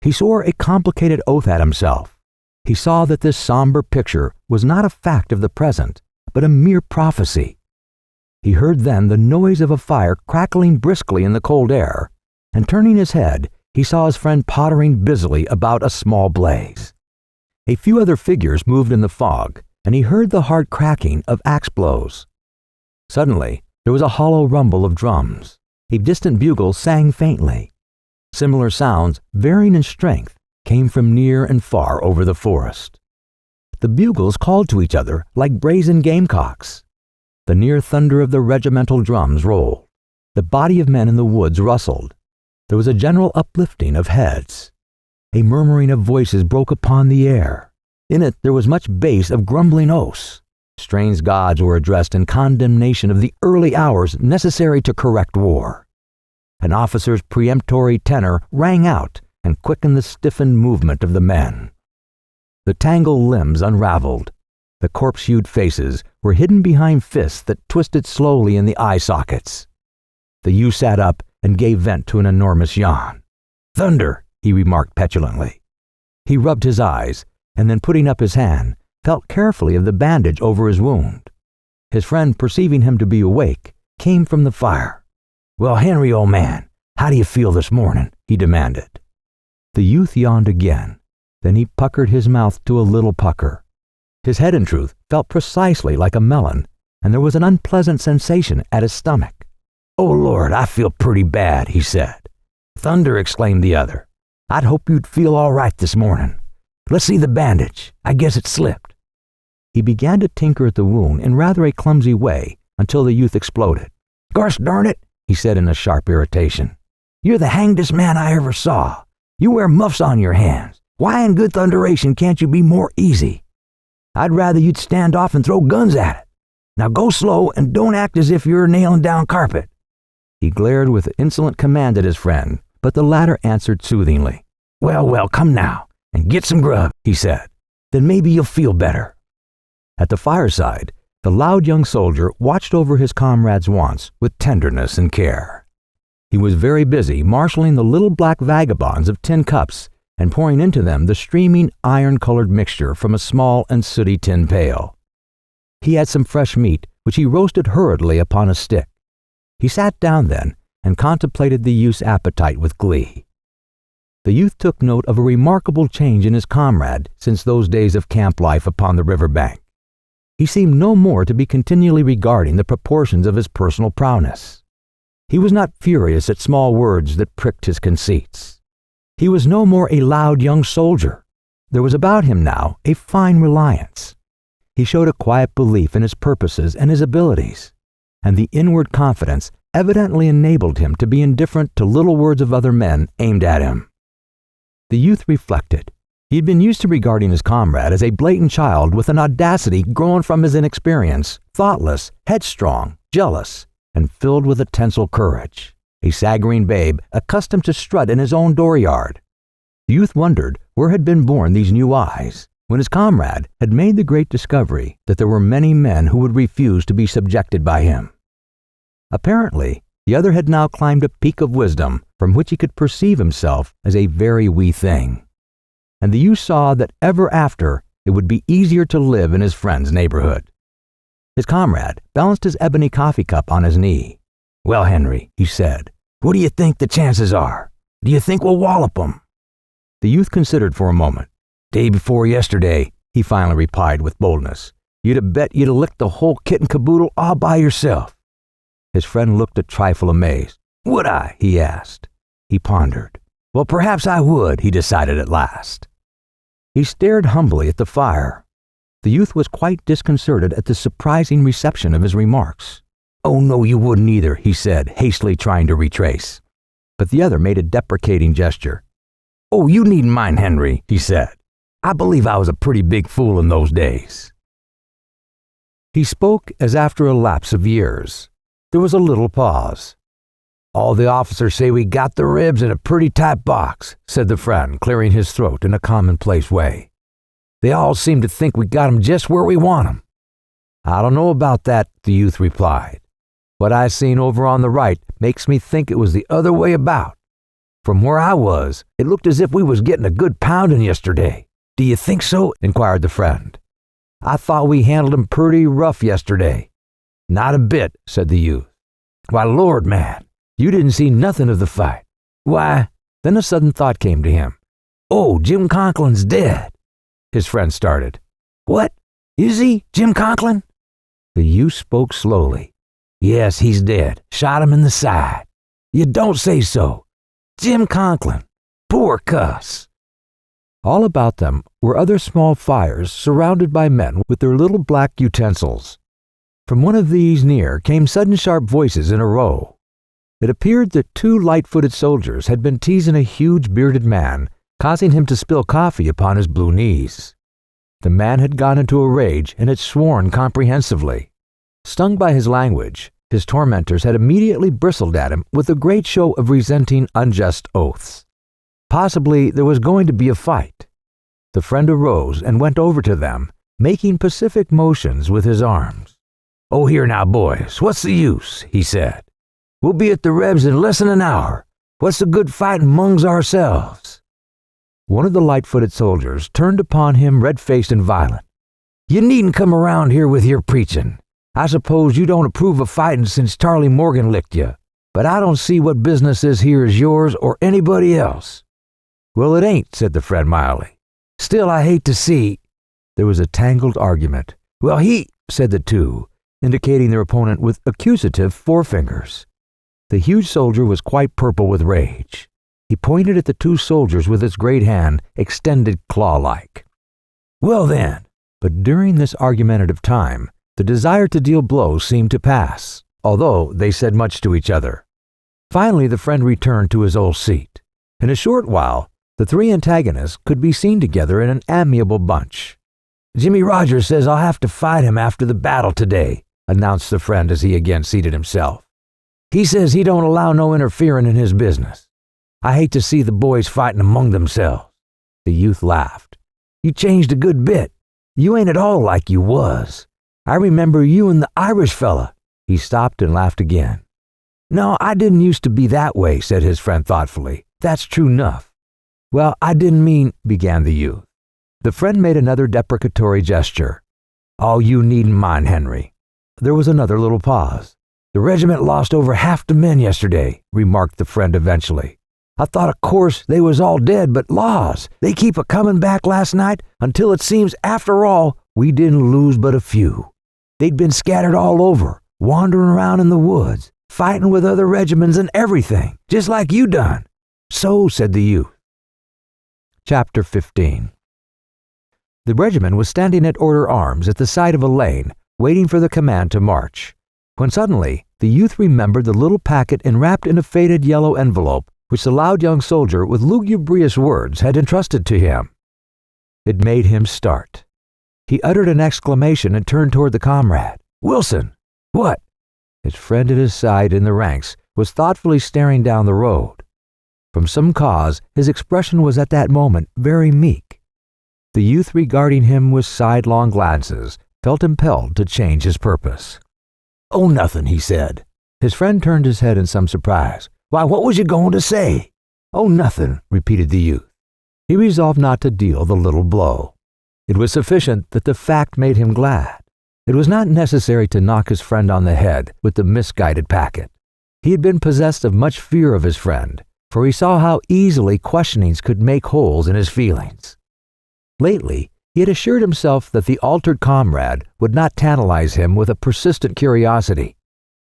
He swore a complicated oath at himself. He saw that this somber picture was not a fact of the present, but a mere prophecy. He heard then the noise of a fire crackling briskly in the cold air, and turning his head, he saw his friend pottering busily about a small blaze. A few other figures moved in the fog, and he heard the hard cracking of axe blows. Suddenly, there was a hollow rumble of drums. A distant bugle sang faintly. Similar sounds, varying in strength, came from near and far over the forest. The bugles called to each other like brazen gamecocks. The near thunder of the regimental drums rolled. The body of men in the woods rustled. There was a general uplifting of heads. A murmuring of voices broke upon the air. In it there was much bass of grumbling oaths. Strange gods were addressed in condemnation of the early hours necessary to correct war. An officer's peremptory tenor rang out and quickened the stiffened movement of the men. The tangled limbs unraveled. The corpse-hued faces were hidden behind fists that twisted slowly in the eye sockets. The youth sat up and gave vent to an enormous yawn. "Thunder," he remarked petulantly. He rubbed his eyes, and then putting up his hand, felt carefully of the bandage over his wound. His friend, perceiving him to be awake, came from the fire. "Well, Henry, old man, how do you feel this morning?" he demanded. The youth yawned again. Then he puckered his mouth to a little pucker. His head, in truth, felt precisely like a melon, and there was an unpleasant sensation at his stomach. "Oh, Lord, I feel pretty bad," he said. "Thunder," exclaimed the other. "I'd hope you'd feel all right this morning. Let's see the bandage. I guess it slipped." He began to tinker at the wound in rather a clumsy way until the youth exploded. "Gosh darn it," he said in a sharp irritation. "You're the hangdest man I ever saw. You wear muffs on your hands. Why in good thunderation can't you be more easy? I'd rather you'd stand off and throw guns at it. Now go slow and don't act as if you're nailing down carpet." He glared with insolent command at his friend, but the latter answered soothingly. Well, come now, and get some grub," he said. "Then maybe you'll feel better." At the fireside, the loud young soldier watched over his comrade's wants with tenderness and care. He was very busy marshalling the little black vagabonds of tin cups and pouring into them the streaming iron-colored mixture from a small and sooty tin pail. He had some fresh meat, which he roasted hurriedly upon a stick. He sat down then and contemplated the youth's appetite with glee. The youth took note of a remarkable change in his comrade since those days of camp life upon the river bank. He seemed no more to be continually regarding the proportions of his personal prowess. He was not furious at small words that pricked his conceits. He was no more a loud young soldier. There was about him now a fine reliance. He showed a quiet belief in his purposes and his abilities, and the inward confidence evidently enabled him to be indifferent to little words of other men aimed at him. The youth reflected. He had been used to regarding his comrade as a blatant child with an audacity grown from his inexperience, thoughtless, headstrong, jealous, and filled with a tinsel courage. A saggering babe accustomed to strut in his own dooryard. The youth wondered where had been born these new eyes, when his comrade had made the great discovery that there were many men who would refuse to be subjected by him. Apparently, the other had now climbed a peak of wisdom from which he could perceive himself as a very wee thing. And the youth saw that ever after it would be easier to live in his friend's neighborhood. His comrade balanced his ebony coffee cup on his knee. "Well, Henry," he said, "what do you think the chances are? Do you think we'll wallop 'em?" The youth considered for a moment. "Day before yesterday," he finally replied with boldness, "you'd have bet you'd have licked the whole kit and caboodle all by yourself." His friend looked a trifle amazed. "Would I?" he asked. He pondered. "Well, perhaps I would," he decided at last. He stared humbly at the fire. The youth was quite disconcerted at the surprising reception of his remarks. "Oh, no, you wouldn't either," he said, hastily trying to retrace. But the other made a deprecating gesture. "Oh, you needn't mind, Henry," he said. "I believe I was a pretty big fool in those days." He spoke as after a lapse of years. There was a little pause. "All the officers say we got the ribs in a pretty tight box," said the friend, clearing his throat in a commonplace way. "They all seem to think we got 'em just where we want 'em." "I don't know about that," the youth replied. "What I seen over on the right makes me think it was the other way about. From where I was, it looked as if we was getting a good pounding yesterday." "Do you think so?" inquired the friend. "I thought we handled 'em pretty rough yesterday." "Not a bit," said the youth. "Why, Lord, man, you didn't see nothing of the fight. Why," then a sudden thought came to him. "Oh, Jim Conklin's dead." His friend started. "What? Is he, Jim Conklin?" The youth spoke slowly. "Yes, he's dead. Shot him in the side." "You don't say so. Jim Conklin. Poor cuss." All about them were other small fires surrounded by men with their little black utensils. From one of these near came sudden sharp voices in a row. It appeared that two light-footed soldiers had been teasing a huge bearded man, causing him to spill coffee upon his blue knees. The man had gone into a rage and had sworn comprehensively. Stung by his language, his tormentors had immediately bristled at him with a great show of resenting unjust oaths. Possibly there was going to be a fight. The friend arose and went over to them, making pacific motions with his arms. "Oh, here now, boys, what's the use?" he said. We'll be at the Rebs in less than an hour. What's the good fighting amongst ourselves?" One of the light-footed soldiers turned upon him red-faced and violent. "You needn't come around here with your preaching. I suppose you don't approve of fighting since Charlie Morgan licked you, but I don't see what business this here is yours or anybody else." "Well, it ain't," said the friend mildly. "Still, I hate to see—" There was a tangled argument. "Well, he—" said the two, indicating their opponent with accusative forefingers. The huge soldier was quite purple with rage. He pointed at the two soldiers with his great hand extended claw-like. "Well then," but during this argumentative time, the desire to deal blows seemed to pass, although they said much to each other. Finally, the friend returned to his old seat. In a short while, the three antagonists could be seen together in an amiable bunch. "Jimmy Rogers says I'll have to fight him after the battle today," announced the friend as he again seated himself. "He says he don't allow no interfering in his business. I hate to see the boys fighting among themselves." The youth laughed. "You changed a good bit. You ain't at all like you was. I remember you and the Irish fella." He stopped and laughed again. "No, I didn't used to be that way," said his friend thoughtfully. "That's true enough." "Well, I didn't mean—" began the youth. The friend made another deprecatory gesture. "Oh, you needn't mind, Henry." There was another little pause. "The regiment lost over half the men yesterday," remarked the friend eventually. "I thought of course they was all dead, but laws, they keep a-comin' back last night until it seems after all we didn't lose but a few. They'd been scattered all over, wandering around in the woods, fighting with other regiments and everything, just like you done." "So," said the youth. Chapter 15. The regiment was standing at order arms at the side of a lane, waiting for the command to march, when suddenly the youth remembered the little packet enwrapped in a faded yellow envelope which the loud young soldier with lugubrious words had entrusted to him. It made him start. He uttered an exclamation and turned toward the comrade. "Wilson!" "What?" His friend at his side in the ranks was thoughtfully staring down the road. From some cause, his expression was at that moment very meek. The youth, regarding him with sidelong glances, felt impelled to change his purpose. "Oh, nothing," he said. His friend turned his head in some surprise. "Why, what was you going to say?" "Oh, nothing," repeated the youth. He resolved not to deal the little blow. It was sufficient that the fact made him glad. It was not necessary to knock his friend on the head with the misguided packet. He had been possessed of much fear of his friend, for he saw how easily questionings could make holes in his feelings. Lately, he had assured himself that the altered comrade would not tantalize him with a persistent curiosity,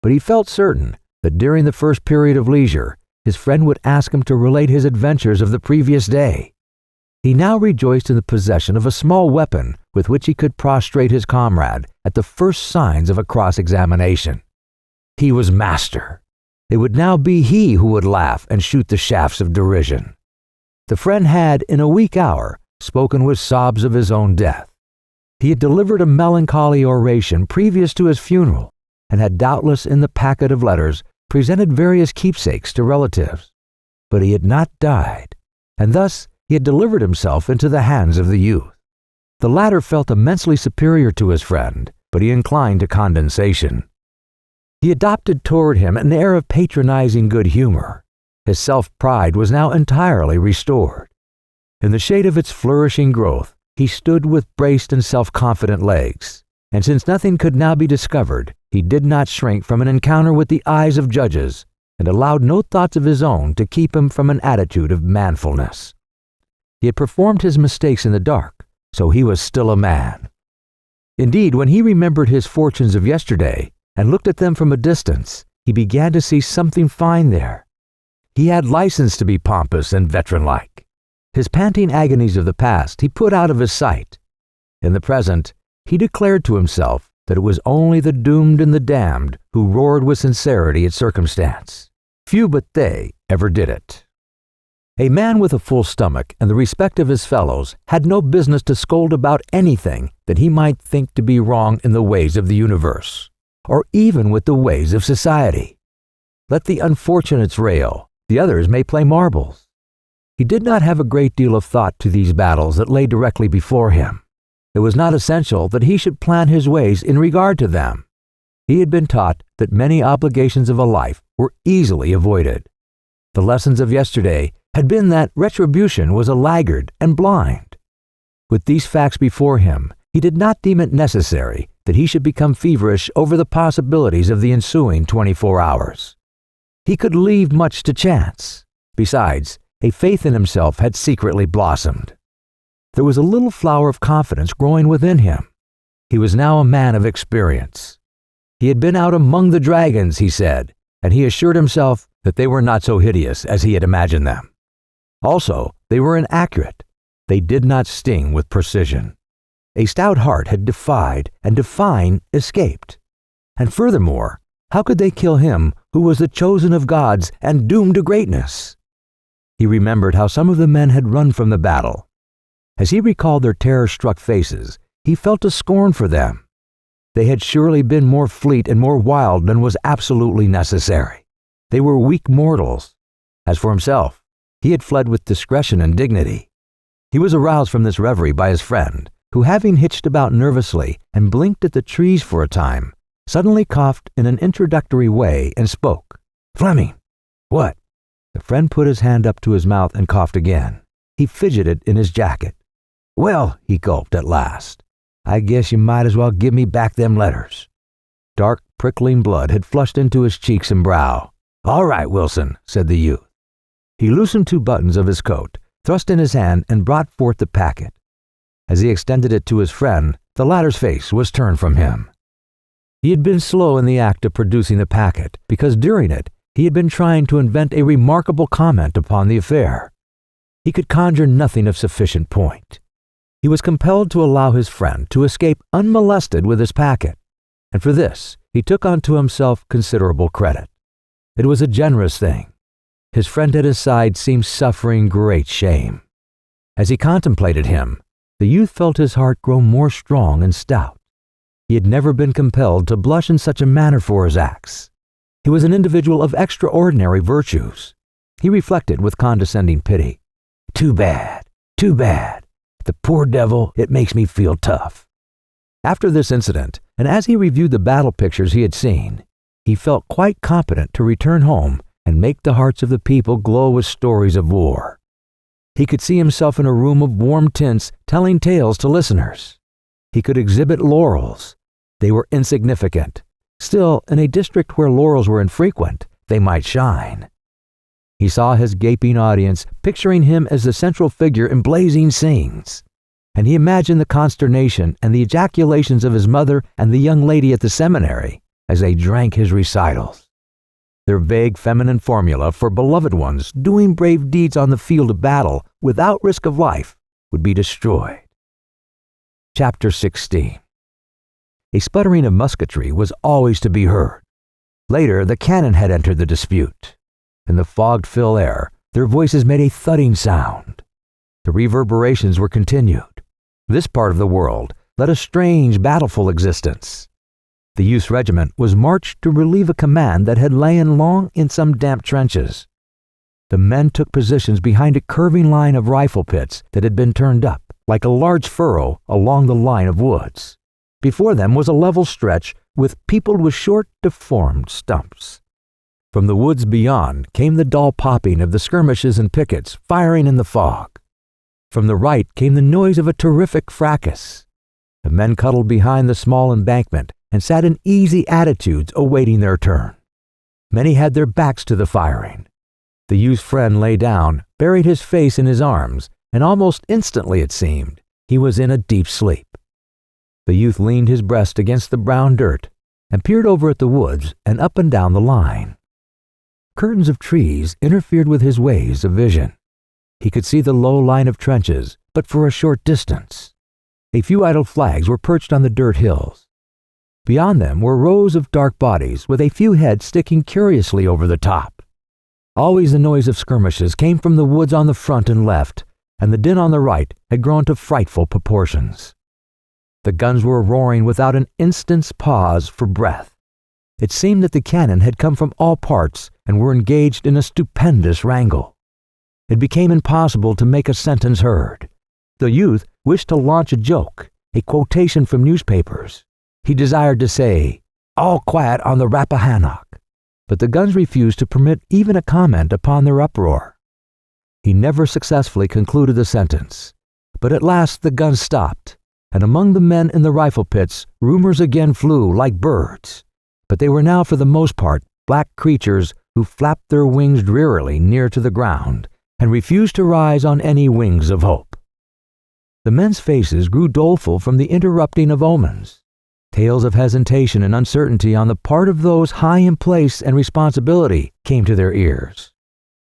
but he felt certain that during the first period of leisure, his friend would ask him to relate his adventures of the previous day. He now rejoiced in the possession of a small weapon with which he could prostrate his comrade at the first signs of a cross-examination. He was master. It would now be he who would laugh and shoot the shafts of derision. The friend had, in a weak hour, spoken with sobs of his own death. He had delivered a melancholy oration previous to his funeral, and had doubtless in the packet of letters presented various keepsakes to relatives. But he had not died, and thus he had delivered himself into the hands of the youth. The latter felt immensely superior to his friend, but he inclined to condescension. He adopted toward him an air of patronizing good humor. His self-pride was now entirely restored. In the shade of its flourishing growth, he stood with braced and self-confident legs, and since nothing could now be discovered, he did not shrink from an encounter with the eyes of judges, and allowed no thoughts of his own to keep him from an attitude of manfulness. He had performed his mistakes in the dark, so he was still a man. Indeed, when he remembered his fortunes of yesterday, and looked at them from a distance, he began to see something fine there. He had license to be pompous and veteran-like. His panting agonies of the past he put out of his sight. In the present, he declared to himself that it was only the doomed and the damned who roared with sincerity at circumstance. Few but they ever did it. A man with a full stomach and the respect of his fellows had no business to scold about anything that he might think to be wrong in the ways of the universe, or even with the ways of society. Let the unfortunates rail, the others may play marbles. He did not have a great deal of thought to these battles that lay directly before him. It was not essential that he should plan his ways in regard to them. He had been taught that many obligations of a life were easily avoided. The lessons of yesterday had been that retribution was a laggard and blind. With these facts before him, he did not deem it necessary that he should become feverish over the possibilities of the ensuing 24 hours. He could leave much to chance. Besides, a faith in himself had secretly blossomed. There was a little flower of confidence growing within him. He was now a man of experience. He had been out among the dragons, he said, and he assured himself that they were not so hideous as he had imagined them. Also, they were inaccurate. They did not sting with precision. A stout heart had defied, and defying escaped. And furthermore, how could they kill him who was the chosen of gods and doomed to greatness? He remembered how some of the men had run from the battle. As he recalled their terror-struck faces, he felt a scorn for them. They had surely been more fleet and more wild than was absolutely necessary. They were weak mortals. As for himself, he had fled with discretion and dignity. He was aroused from this reverie by his friend, who, having hitched about nervously and blinked at the trees for a time, suddenly coughed in an introductory way and spoke. "Fleming." "What?" The friend put his hand up to his mouth and coughed again. He fidgeted in his jacket. "Well," he gulped at last, "I guess you might as well give me back them letters." Dark, prickling blood had flushed into his cheeks and brow. "All right, Wilson," said the youth. He loosened 2 buttons of his coat, thrust in his hand, and brought forth the packet. As he extended it to his friend, the latter's face was turned from him. He had been slow in the act of producing the packet, because during it he had been trying to invent a remarkable comment upon the affair. He could conjure nothing of sufficient point. He was compelled to allow his friend to escape unmolested with his packet, and for this he took unto himself considerable credit. It was a generous thing. His friend at his side seemed suffering great shame. As he contemplated him, the youth felt his heart grow more strong and stout. He had never been compelled to blush in such a manner for his acts. He was an individual of extraordinary virtues. He reflected with condescending pity. Too bad, too bad. The poor devil, it makes me feel tough." After this incident, and as he reviewed the battle pictures he had seen, he felt quite competent to return home and make the hearts of the people glow with stories of war. He could see himself in a room of warm tints telling tales to listeners. He could exhibit laurels. They were insignificant. Still, in a district where laurels were infrequent, they might shine. He saw his gaping audience, picturing him as the central figure in blazing scenes, and he imagined the consternation and the ejaculations of his mother and the young lady at the seminary as they drank his recitals. Their vague feminine formula for beloved ones doing brave deeds on the field of battle without risk of life would be destroyed. Chapter 16. A sputtering of musketry was always to be heard. Later, the cannon had entered the dispute. In the fog-filled air, their voices made a thudding sound. The reverberations were continued. This part of the world led a strange, battleful existence. The youth's regiment was marched to relieve a command that had lain long in some damp trenches. The men took positions behind a curving line of rifle pits that had been turned up, like a large furrow along the line of woods. Before them was a level stretch peopled with short, deformed stumps. From the woods beyond came the dull popping of the skirmishes and pickets firing in the fog. From the right came the noise of a terrific fracas. The men cuddled behind the small embankment and sat in easy attitudes awaiting their turn. Many had their backs to the firing. The youth's friend lay down, buried his face in his arms, and almost instantly, it seemed, he was in a deep sleep. The youth leaned his breast against the brown dirt and peered over at the woods and up and down the line. Curtains of trees interfered with his ways of vision. He could see the low line of trenches, but for a short distance. A few idle flags were perched on the dirt hills. Beyond them were rows of dark bodies with a few heads sticking curiously over the top. Always the noise of skirmishes came from the woods on the front and left, and the din on the right had grown to frightful proportions. The guns were roaring without an instant's pause for breath. It seemed that the cannon had come from all parts and were engaged in a stupendous wrangle. It became impossible to make a sentence heard. The youth wished to launch a joke, a quotation from newspapers. He desired to say, all quiet on the Rappahannock." But the guns refused to permit even a comment upon their uproar. He never successfully concluded the sentence, but at last the guns stopped, and among the men in the rifle pits rumors again flew like birds, but they were now for the most part black creatures who flapped their wings drearily near to the ground and refused to rise on any wings of hope. The men's faces grew doleful from the interrupting of omens. Tales of hesitation and uncertainty on the part of those high in place and responsibility came to their ears.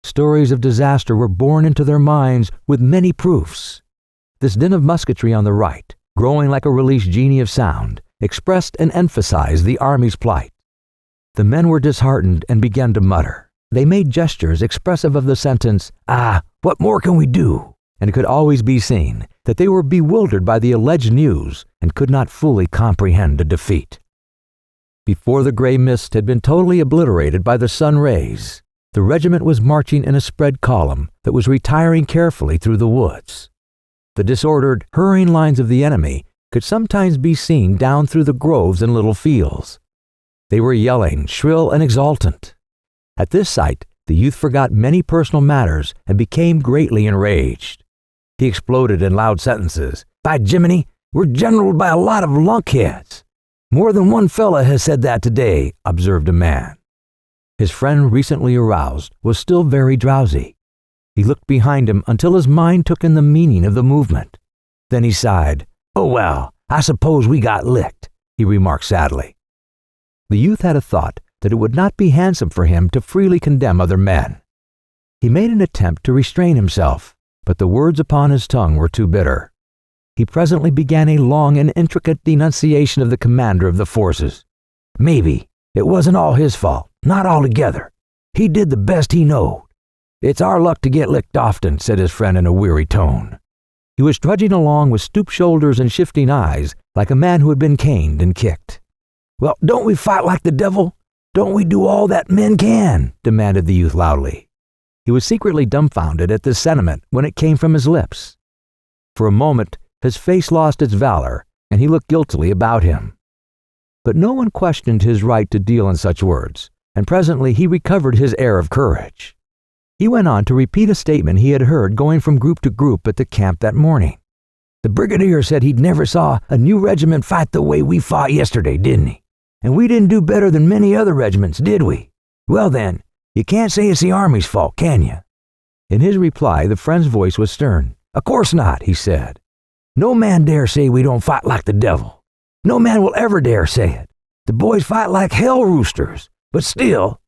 Stories of disaster were borne into their minds with many proofs. This din of musketry on the right, growing like a released genie of sound, expressed and emphasized the army's plight. The men were disheartened and began to mutter. They made gestures expressive of the sentence, "Ah, what more can we do?" And it could always be seen that they were bewildered by the alleged news and could not fully comprehend a defeat. Before the gray mist had been totally obliterated by the sun rays, the regiment was marching in a spread column that was retiring carefully through the woods. The disordered, hurrying lines of the enemy could sometimes be seen down through the groves and little fields. They were yelling, shrill and exultant. At this sight, the youth forgot many personal matters and became greatly enraged. He exploded in loud sentences. "By Jiminy, we're generaled by a lot of lunkheads." "More than one fella has said that today," observed a man. His friend, recently aroused, was still very drowsy. He looked behind him until his mind took in the meaning of the movement. Then he sighed. "Oh well, I suppose we got licked," he remarked sadly. The youth had a thought that it would not be handsome for him to freely condemn other men. He made an attempt to restrain himself, but the words upon his tongue were too bitter. He presently began a long and intricate denunciation of the commander of the forces. "Maybe it wasn't all his fault, not altogether. He did the best he knowed. It's our luck to get licked often," said his friend in a weary tone. He was trudging along with stooped shoulders and shifting eyes, like a man who had been caned and kicked. "Well, don't we fight like the devil? Don't we do all that men can?" demanded the youth loudly. He was secretly dumbfounded at this sentiment when it came from his lips. For a moment, his face lost its valor, and he looked guiltily about him. But no one questioned his right to deal in such words, and presently he recovered his air of courage. He went on to repeat a statement he had heard going from group to group at the camp that morning. "The brigadier said he'd never saw a new regiment fight the way we fought yesterday, didn't he? And we didn't do better than many other regiments, did we? Well then, you can't say it's the Army's fault, can you?" In his reply, the friend's voice was stern. "Of course not," he said. "No man dare say we don't fight like the devil. No man will ever dare say it. The boys fight like hell roosters, but still,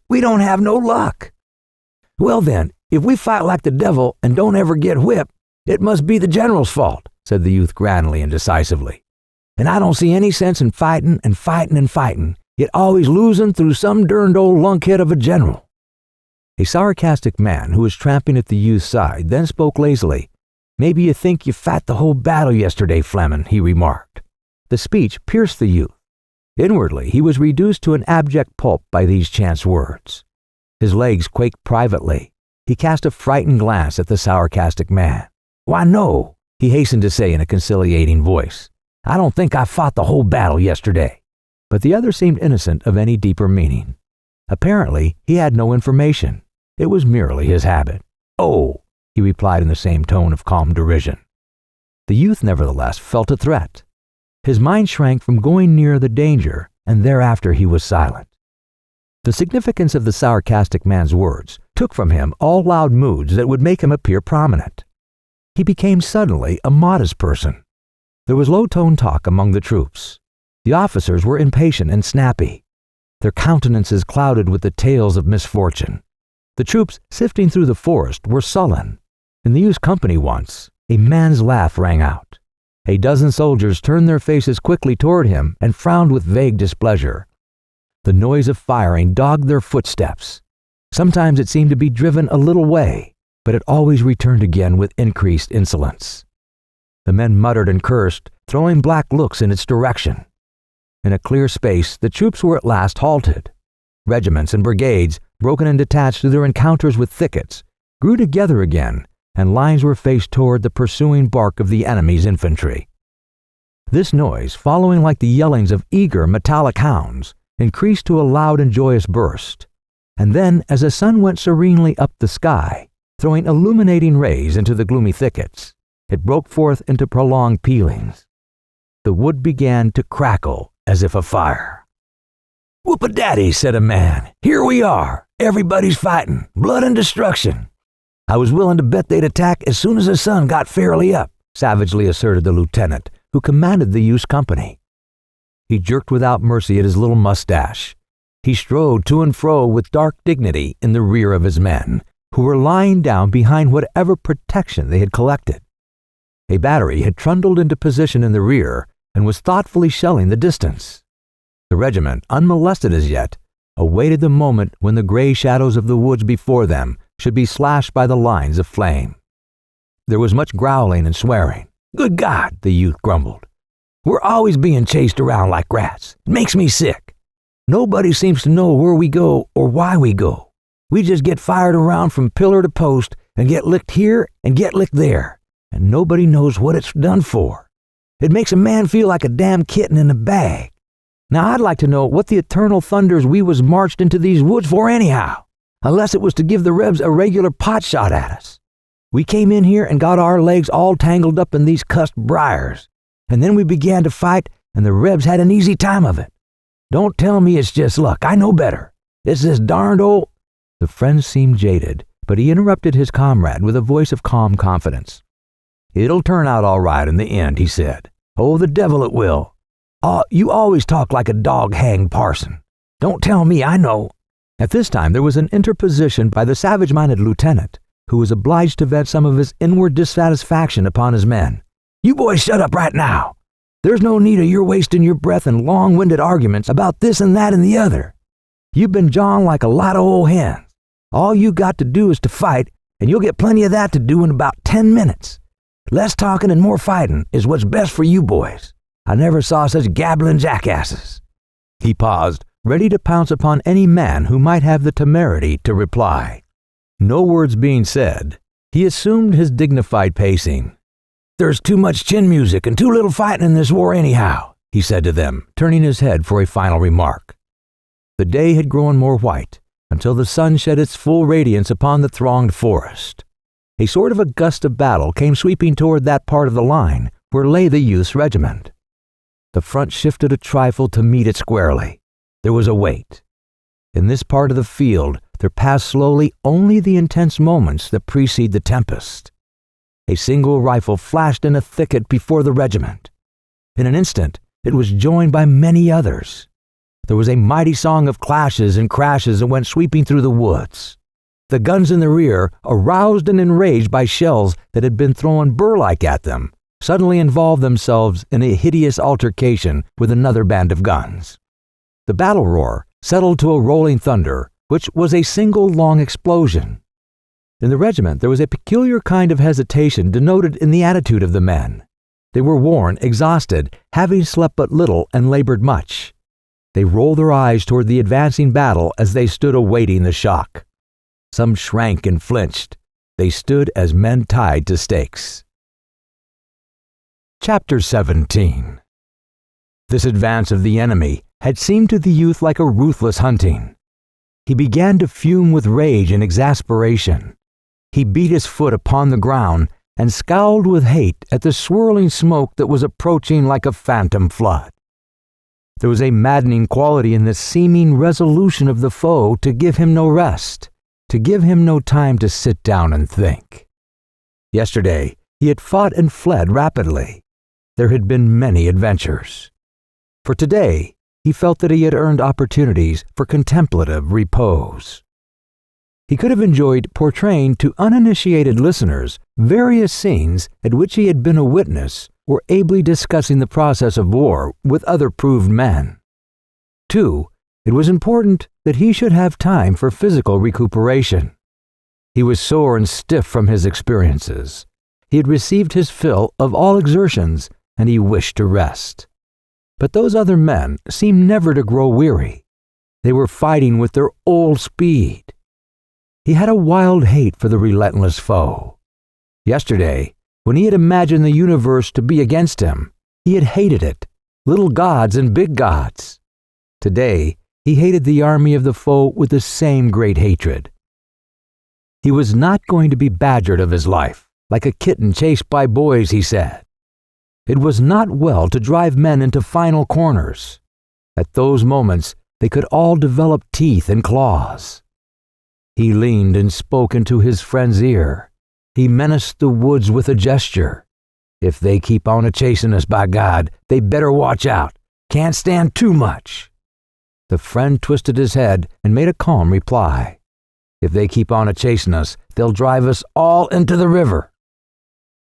we don't have no luck." "Well then, if we fight like the devil and don't ever get whipped, it must be the general's fault," said the youth grandly and decisively. "And I don't see any sense in fighting and fighting and fighting, yet always losing through some derned old lunkhead of a general." A sarcastic man who was tramping at the youth's side then spoke lazily. "Maybe you think you fought the whole battle yesterday, Fleming," he remarked. The speech pierced the youth. Inwardly, he was reduced to an abject pulp by these chance words. His legs quaked privately. He cast a frightened glance at the sarcastic man. "Why, no," he hastened to say in a conciliating voice. "I don't think I fought the whole battle yesterday." But the other seemed innocent of any deeper meaning. Apparently, he had no information. It was merely his habit. "Oh," he replied in the same tone of calm derision. The youth, nevertheless, felt a threat. His mind shrank from going near the danger, and thereafter he was silent. The significance of the sarcastic man's words took from him all loud moods that would make him appear prominent. He became suddenly a modest person. There was low-toned talk among the troops. The officers were impatient and snappy. Their countenances clouded with the tales of misfortune. The troops, sifting through the forest, were sullen. In the youth's company once, a man's laugh rang out. A dozen soldiers turned their faces quickly toward him and frowned with vague displeasure. The noise of firing dogged their footsteps. Sometimes it seemed to be driven a little way, but it always returned again with increased insolence. The men muttered and cursed, throwing black looks in its direction. In a clear space, the troops were at last halted. Regiments and brigades, broken and detached through their encounters with thickets, grew together again, and lines were faced toward the pursuing bark of the enemy's infantry. This noise, following like the yellings of eager, metallic hounds, increased to a loud and joyous burst. And then, as the sun went serenely up the sky, throwing illuminating rays into the gloomy thickets, it broke forth into prolonged pealings. The wood began to crackle as if afire. "Whoop-a-daddy," said a man. "Here we are. Everybody's fighting. Blood and destruction." "I was willing to bet they'd attack as soon as the sun got fairly up," savagely asserted the lieutenant, who commanded the youth's company. He jerked without mercy at his little mustache. He strode to and fro with dark dignity in the rear of his men, who were lying down behind whatever protection they had collected. A battery had trundled into position in the rear and was thoughtfully shelling the distance. The regiment, unmolested as yet, awaited the moment when the gray shadows of the woods before them should be slashed by the lines of flame. There was much growling and swearing. "Good God," the youth grumbled. "We're always being chased around like rats. It makes me sick. Nobody seems to know where we go or why we go. We just get fired around from pillar to post and get licked here and get licked there, and nobody knows what it's done for. It makes a man feel like a damn kitten in a bag. Now I'd like to know what the eternal thunders we was marched into these woods for anyhow, unless it was to give the Rebs a regular pot shot at us. We came in here and got our legs all tangled up in these cussed briars, and then we began to fight, and the Rebs had an easy time of it. Don't tell me it's just luck. I know better. It's this darned old—" The friend seemed jaded, but he interrupted his comrade with a voice of calm confidence. "It'll turn out all right in the end," he said. "Oh, the devil it will. You always talk like a dog-hanged parson. Don't tell me I know." At this time there was an interposition by the savage-minded lieutenant, who was obliged to vent some of his inward dissatisfaction upon his men. "You boys shut up right now. There's no need of your wasting your breath in long-winded arguments about this and that and the other. You've been jawing like a lot of old hens. All you got to do is to fight, and you'll get plenty of that to do in about 10 minutes. Less talking and more fighting is what's best for you boys. I never saw such gabbling jackasses." He paused, ready to pounce upon any man who might have the temerity to reply. No words being said, he assumed his dignified pacing. "There's too much chin music and too little fighting in this war anyhow," he said to them, turning his head for a final remark. The day had grown more white, until the sun shed its full radiance upon the thronged forest. A sort of a gust of battle came sweeping toward that part of the line where lay the youth's regiment. The front shifted a trifle to meet it squarely. There was a wait. In this part of the field, there passed slowly only the intense moments that precede the tempest. A single rifle flashed in a thicket before the regiment. In an instant, it was joined by many others. There was a mighty song of clashes and crashes that went sweeping through the woods. The guns in the rear, aroused and enraged by shells that had been thrown burr-like at them, suddenly involved themselves in a hideous altercation with another band of guns. The battle roar settled to a rolling thunder, which was a single long explosion. In the regiment there was a peculiar kind of hesitation denoted in the attitude of the men. They were worn, exhausted, having slept but little and labored much. They rolled their eyes toward the advancing battle as they stood awaiting the shock. Some shrank and flinched. They stood as men tied to stakes. Chapter 17. This advance of the enemy had seemed to the youth like a ruthless hunting. He began to fume with rage and exasperation. He beat his foot upon the ground and scowled with hate at the swirling smoke that was approaching like a phantom flood. There was a maddening quality in the seeming resolution of the foe to give him no rest, to give him no time to sit down and think. Yesterday, he had fought and fled rapidly. There had been many adventures. For today, he felt that he had earned opportunities for contemplative repose. He could have enjoyed portraying to uninitiated listeners various scenes at which he had been a witness or ably discussing the process of war with other proved men. 2. It was important that he should have time for physical recuperation. He was sore and stiff from his experiences. He had received his fill of all exertions, and he wished to rest. But those other men seemed never to grow weary. They were fighting with their old speed. He had a wild hate for the relentless foe. Yesterday, when he had imagined the universe to be against him, He had hated it, little gods and big gods. Today, he hated the army of the foe with the same great hatred. He was not going to be badgered of his life, like a kitten chased by boys, he said. It was not well to drive men into final corners. At those moments, they could all develop teeth and claws. He leaned and spoke into his friend's ear. He menaced the woods with a gesture. If they keep on a-chasing us, by God, they better watch out. Can't stand too much. The friend twisted his head and made a calm reply. If they keep on a-chasing us, they'll drive us all into the river.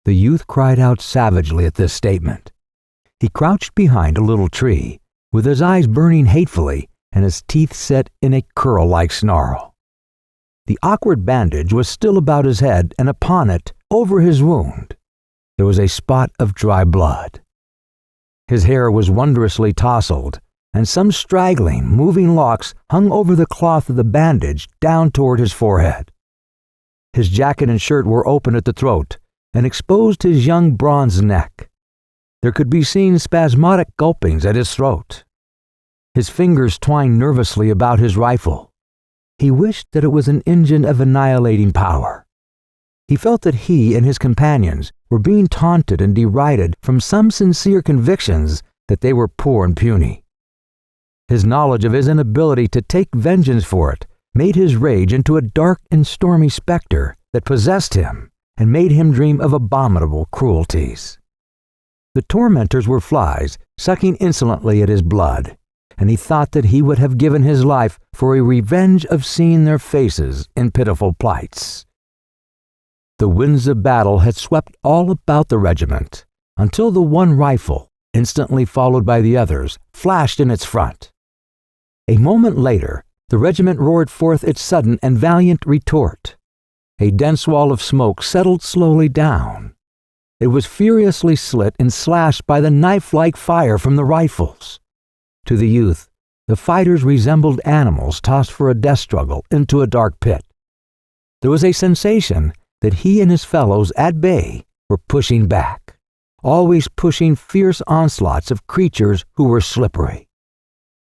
The youth cried out savagely at this statement. He crouched behind a little tree, with his eyes burning hatefully and his teeth set in a curl-like snarl. The awkward bandage was still about his head, and upon it, over his wound, there was a spot of dry blood. His hair was wondrously tousled, and some straggling, moving locks hung over the cloth of the bandage down toward his forehead. His jacket and shirt were open at the throat and exposed his young bronze neck. There could be seen spasmodic gulpings at his throat. His fingers twined nervously about his rifle. He wished that it was an engine of annihilating power. He felt that he and his companions were being taunted and derided from some sincere convictions that they were poor and puny. His knowledge of his inability to take vengeance for it made his rage into a dark and stormy specter that possessed him and made him dream of abominable cruelties. The tormentors were flies sucking insolently at his blood, and he thought that he would have given his life for a revenge of seeing their faces in pitiful plights. The winds of battle had swept all about the regiment, until the one rifle, instantly followed by the others, flashed in its front. A moment later, the regiment roared forth its sudden and valiant retort. A dense wall of smoke settled slowly down. It was furiously slit and slashed by the knife-like fire from the rifles. To the youth, the fighters resembled animals tossed for a death struggle into a dark pit. There was a sensation that he and his fellows at bay were pushing back, always pushing fierce onslaughts of creatures who were slippery.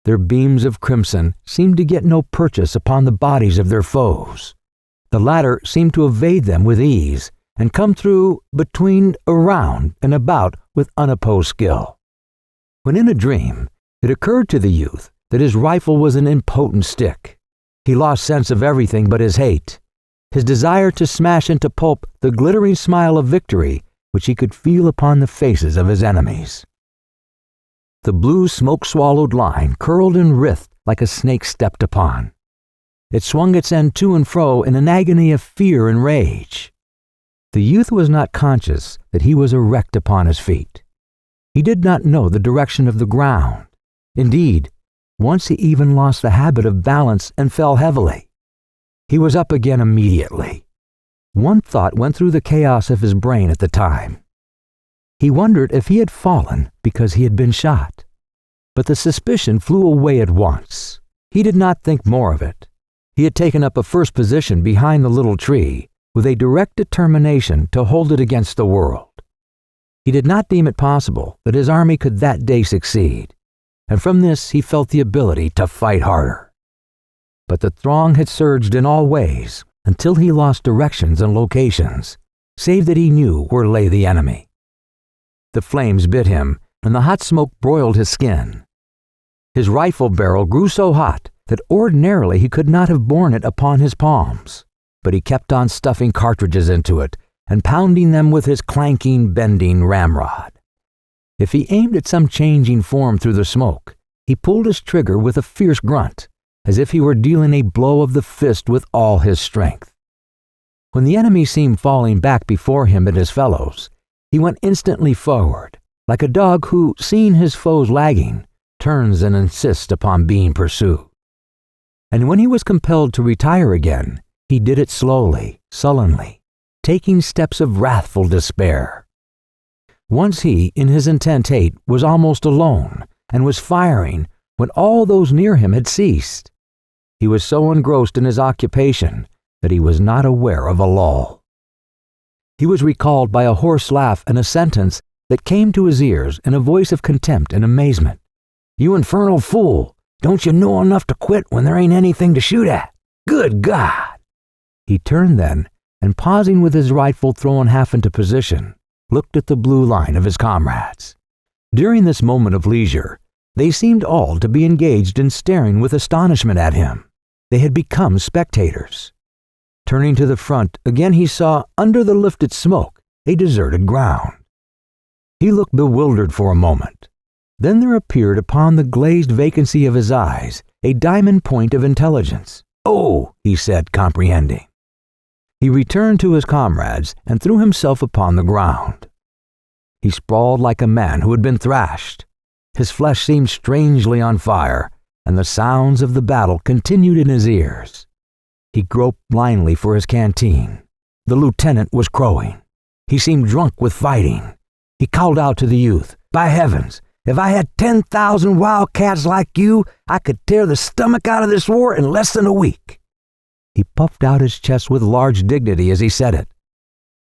Their beams of crimson seemed to get no purchase upon the bodies of their foes. The latter seemed to evade them with ease and come through, between, around, and about with unopposed skill. When in a dream, it occurred to the youth that his rifle was an impotent stick. He lost sense of everything but his hate, his desire to smash into pulp the glittering smile of victory which he could feel upon the faces of his enemies. The blue smoke-swallowed line curled and writhed like a snake stepped upon. It swung its end to and fro in an agony of fear and rage. The youth was not conscious that he was erect upon his feet. He did not know the direction of the ground. Indeed, once he even lost the habit of balance and fell heavily. He was up again immediately. One thought went through the chaos of his brain at the time. He wondered if he had fallen because he had been shot. But the suspicion flew away at once. He did not think more of it. He had taken up a first position behind the little tree with a direct determination to hold it against the world. He did not deem it possible that his army could that day succeed, and from this he felt the ability to fight harder. But the throng had surged in all ways until he lost directions and locations, save that he knew where lay the enemy. The flames bit him, and the hot smoke broiled his skin. His rifle barrel grew so hot that ordinarily he could not have borne it upon his palms, but he kept on stuffing cartridges into it and pounding them with his clanking, bending ramrod. If he aimed at some changing form through the smoke, he pulled his trigger with a fierce grunt, as if he were dealing a blow of the fist with all his strength. When the enemy seemed falling back before him and his fellows, he went instantly forward, like a dog who, seeing his foes lagging, turns and insists upon being pursued. And when he was compelled to retire again, he did it slowly, sullenly, taking steps of wrathful despair. Once he, in his intent hate, was almost alone, and was firing when all those near him had ceased. He was so engrossed in his occupation that he was not aware of a lull. He was recalled by a hoarse laugh and a sentence that came to his ears in a voice of contempt and amazement. "You infernal fool! Don't you know enough to quit when there ain't anything to shoot at? Good God!" He turned then, and pausing with his rifle thrown half into position, looked at the blue line of his comrades. During this moment of leisure, they seemed all to be engaged in staring with astonishment at him. They had become spectators. Turning to the front, again he saw, under the lifted smoke, a deserted ground. He looked bewildered for a moment. Then there appeared upon the glazed vacancy of his eyes a diamond point of intelligence. "Oh," he said, comprehending. He returned to his comrades and threw himself upon the ground. He sprawled like a man who had been thrashed. His flesh seemed strangely on fire, and the sounds of the battle continued in his ears. He groped blindly for his canteen. The lieutenant was crowing. He seemed drunk with fighting. He called out to the youth, "By heavens, if I had 10,000 wildcats like you, I could tear the stomach out of this war in less than a week." He puffed out his chest with large dignity as he said it.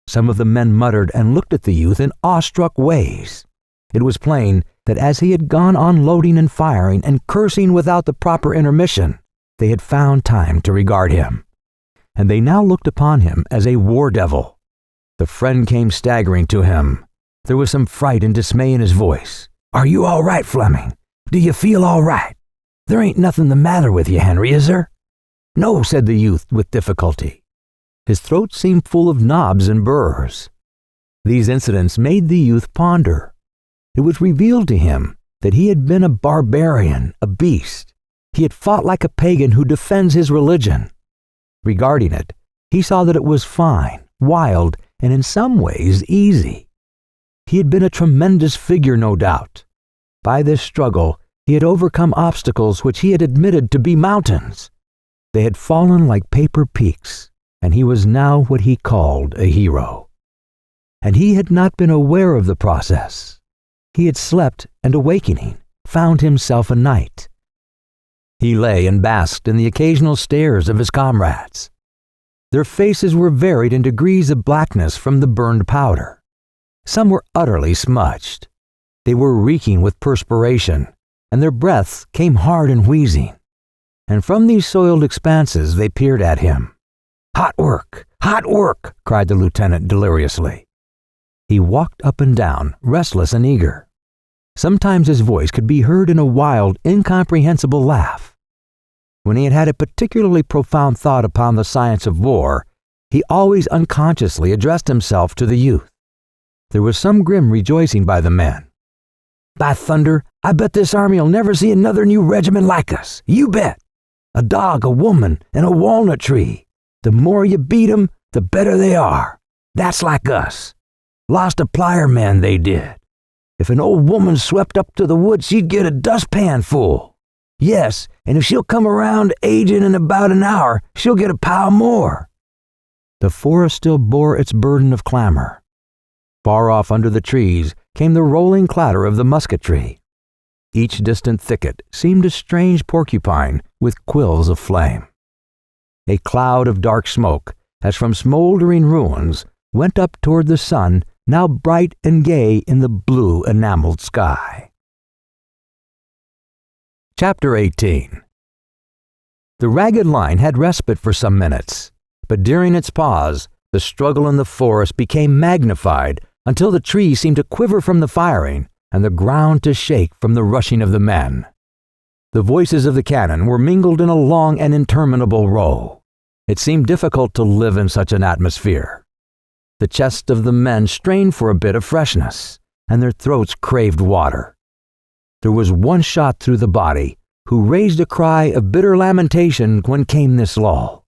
Some of the men muttered and looked at the youth in awestruck ways. It was plain that as he had gone on loading and firing and cursing without the proper intermission, they had found time to regard him. And they now looked upon him as a war devil. The friend came staggering to him. There was some fright and dismay in his voice. "Are you all right, Fleming? Do you feel all right? There ain't nothing the matter with you, Henry, is there?" "No," said the youth with difficulty. His throat seemed full of knobs and burrs. These incidents made the youth ponder. It was revealed to him that he had been a barbarian, a beast. He had fought like a pagan who defends his religion. Regarding it, he saw that it was fine, wild, and in some ways easy. He had been a tremendous figure, no doubt. By this struggle, he had overcome obstacles which he had admitted to be mountains. They had fallen like paper peaks, and he was now what he called a hero. And he had not been aware of the process. He had slept, and awakening, found himself a knight. He lay and basked in the occasional stares of his comrades. Their faces were varied in degrees of blackness from the burned powder. Some were utterly smudged. They were reeking with perspiration, and their breaths came hard and wheezing. And from these soiled expanses they peered at him. "Hot work! Hot work!" cried the lieutenant deliriously. He walked up and down, restless and eager. Sometimes his voice could be heard in a wild, incomprehensible laugh. When he had had a particularly profound thought upon the science of war, he always unconsciously addressed himself to the youth. There was some grim rejoicing by the men. "By thunder, I bet this army'll never see another new regiment like us. You bet! A dog, a woman, and a walnut tree. The more you beat 'em, the better they are. That's like us. Lost a plier man, they did. If an old woman swept up to the woods, she'd get a dustpan full. Yes, and if she'll come around aging in about an hour, she'll get a pile more." The forest still bore its burden of clamor. Far off under the trees came the rolling clatter of the musketry. Each distant thicket seemed a strange porcupine with quills of flame. A cloud of dark smoke, as from smoldering ruins, went up toward the sun, now bright and gay in the blue enameled sky. Chapter 18. The ragged line had respite for some minutes, but during its pause, the struggle in the forest became magnified until the trees seemed to quiver from the firing and the ground to shake from the rushing of the men. The voices of the cannon were mingled in a long and interminable row. It seemed difficult to live in such an atmosphere. The chests of the men strained for a bit of freshness, and their throats craved water. There was one shot through the body who raised a cry of bitter lamentation when came this lull.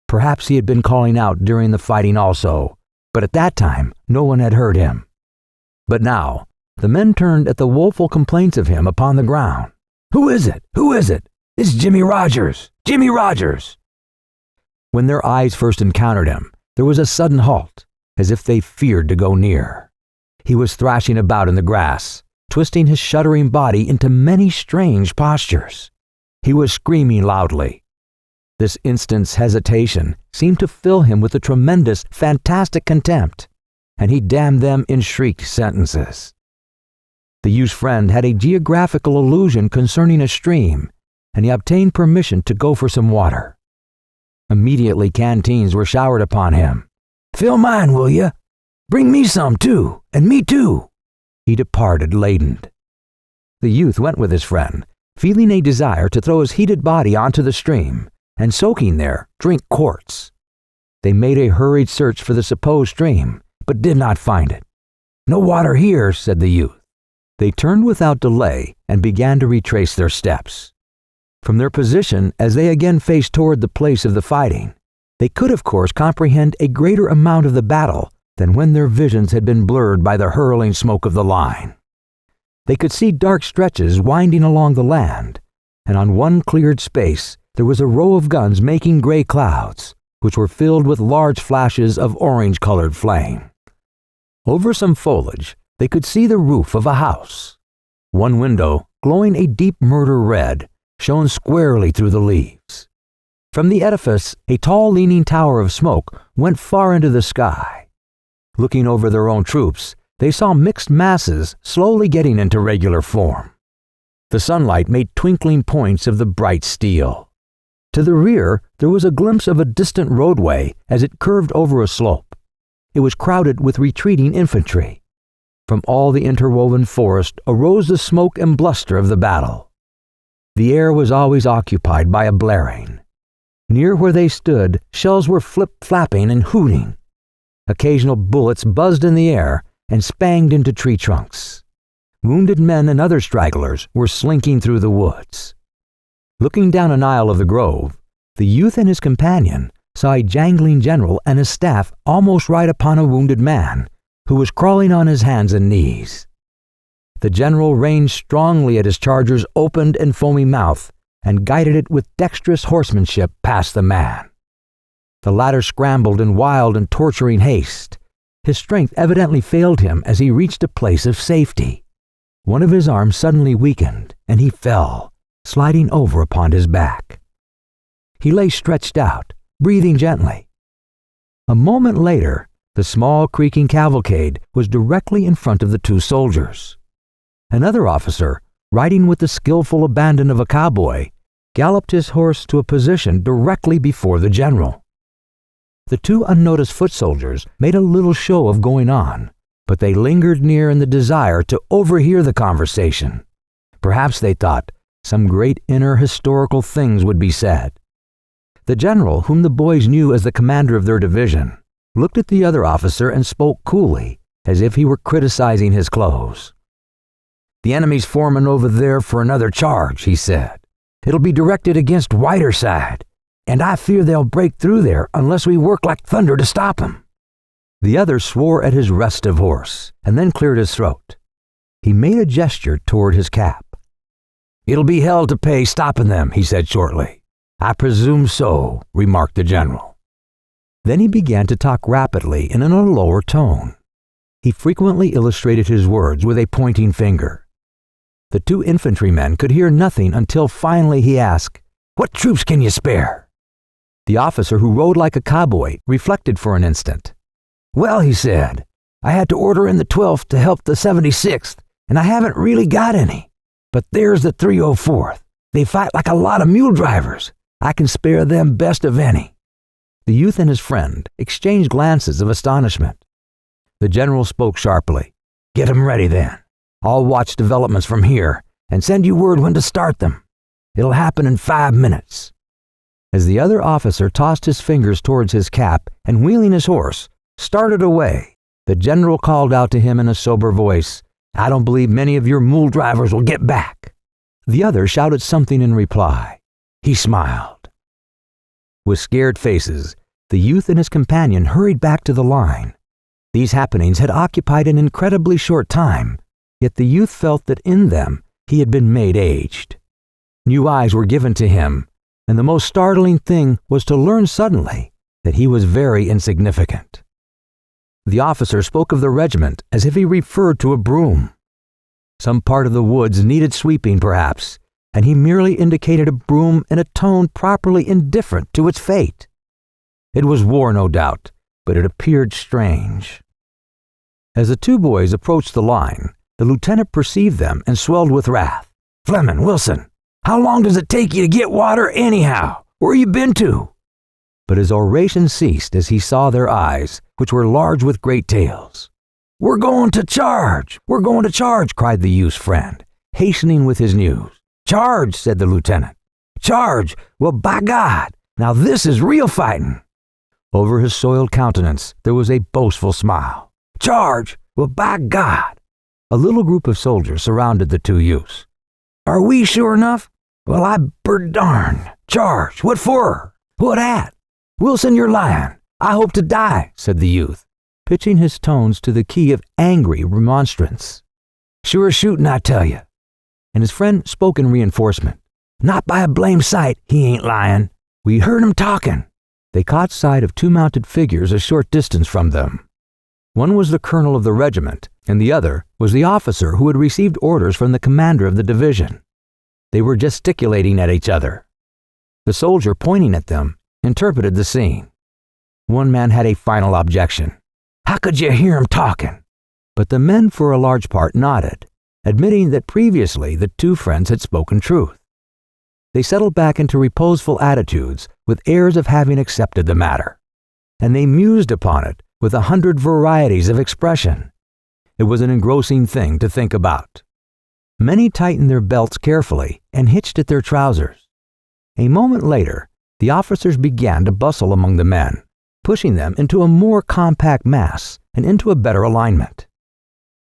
Perhaps he had been calling out during the fighting also, but at that time no one had heard him. But now the men turned at the woeful complaints of him upon the ground. "Who is it? Who is it? It's Jimmy Rogers! Jimmy Rogers!" When their eyes first encountered him, there was a sudden halt, as if they feared to go near. He was thrashing about in the grass, twisting his shuddering body into many strange postures. He was screaming loudly. This instant's hesitation seemed to fill him with a tremendous, fantastic contempt, and he damned them in shrieked sentences. The youth's friend had a geographical illusion concerning a stream, and he obtained permission to go for some water. Immediately canteens were showered upon him. "Fill mine, will you? Bring me some too, and me too." He departed ladened. The youth went with his friend, feeling a desire to throw his heated body onto the stream, and soaking there, drink quarts. They made a hurried search for the supposed stream, but did not find it. "No water here," said the youth. They turned without delay and began to retrace their steps. From their position, as they again faced toward the place of the fighting, they could of course comprehend a greater amount of the battle than when their visions had been blurred by the hurling smoke of the line. They could see dark stretches winding along the land, and on one cleared space there was a row of guns making gray clouds, which were filled with large flashes of orange-colored flame. Over some foliage, they could see the roof of a house. One window, glowing a deep murder red, shone squarely through the leaves. From the edifice, a tall leaning tower of smoke went far into the sky. Looking over their own troops, they saw mixed masses slowly getting into regular form. The sunlight made twinkling points of the bright steel. To the rear, there was a glimpse of a distant roadway as it curved over a slope. It was crowded with retreating infantry. From all the interwoven forest arose the smoke and bluster of the battle. The air was always occupied by a blaring. Near where they stood, shells were flip-flapping and hooting. Occasional bullets buzzed in the air and spanged into tree trunks. Wounded men and other stragglers were slinking through the woods. Looking down an aisle of the grove, the youth and his companion saw a jangling general and his staff almost right upon a wounded man who was crawling on his hands and knees. The general ranged strongly at his charger's opened and foamy mouth and guided it with dexterous horsemanship past the man. The latter scrambled in wild and torturing haste. His strength evidently failed him as he reached a place of safety. One of his arms suddenly weakened, and he fell, sliding over upon his back. He lay stretched out, breathing gently. A moment later, the small creaking cavalcade was directly in front of the two soldiers. Another officer, riding with the skillful abandon of a cowboy, galloped his horse to a position directly before the general. The two unnoticed foot soldiers made a little show of going on, but they lingered near in the desire to overhear the conversation. Perhaps, they thought, some great inner historical things would be said. The general, whom the boys knew as the commander of their division, looked at the other officer and spoke coolly, as if he were criticizing his clothes. "The enemy's forming over there for another charge," he said. "It'll be directed against Whiterside, and I fear they'll break through there unless we work like thunder to stop them." The other swore at his restive horse, and then cleared his throat. He made a gesture toward his cap. "It'll be hell to pay stopping them," he said shortly. "I presume so," remarked the general. Then he began to talk rapidly and in a lower tone. He frequently illustrated his words with a pointing finger. The two infantrymen could hear nothing until finally he asked, "What troops can you spare?" The officer, who rode like a cowboy, reflected for an instant. "Well," he said, "I had to order in the 12th to help the 76th, and I haven't really got any. But there's the 304th. They fight like a lot of mule drivers. I can spare them best of any." The youth and his friend exchanged glances of astonishment. The general spoke sharply. "Get 'em ready then. I'll watch developments from here and send you word when to start them. It'll happen in 5 minutes." As the other officer tossed his fingers towards his cap and, wheeling his horse, started away, the general called out to him in a sober voice, "I don't believe many of your mule drivers will get back." The other shouted something in reply. He smiled. With scared faces, the youth and his companion hurried back to the line. These happenings had occupied an incredibly short time, yet the youth felt that in them he had been made aged. New eyes were given to him, and the most startling thing was to learn suddenly that he was very insignificant. The officer spoke of the regiment as if he referred to a broom. Some part of the woods needed sweeping, perhaps, and he merely indicated a broom in a tone properly indifferent to its fate. It was war, no doubt, but it appeared strange. As the two boys approached the line, the lieutenant perceived them and swelled with wrath. "Fleming, Wilson, how long does it take you to get water anyhow? Where you been to?" But his oration ceased as he saw their eyes, which were large with great tales. "We're going to charge! We're going to charge!" cried the youth's friend, hastening with his news. "Charge!" said the lieutenant. "Charge! Well, by God, now this is real fighting." Over his soiled countenance there was a boastful smile. "Charge! Well, by God!" A little group of soldiers surrounded the two youths. "Are we sure enough? Well, I darn. Charge! What for? What at? Wilson, you're lying. I hope to die," said the youth, pitching his tones to the key of angry remonstrance. "Sure as shooting, I tell you." And his friend spoke in reinforcement. "Not by a blame sight, he ain't lying. We heard him talking." They caught sight of two mounted figures a short distance from them. One was the colonel of the regiment, and the other was the officer who had received orders from the commander of the division. They were gesticulating at each other. The soldier, pointing at them, interpreted the scene. One man had a final objection. "How could you hear him talking?" But the men, for a large part, nodded, admitting that previously the two friends had spoken truth. They settled back into reposeful attitudes with airs of having accepted the matter, and they mused upon it with 100 varieties of expression. It was an engrossing thing to think about. Many tightened their belts carefully and hitched at their trousers. A moment later, the officers began to bustle among the men, pushing them into a more compact mass and into a better alignment.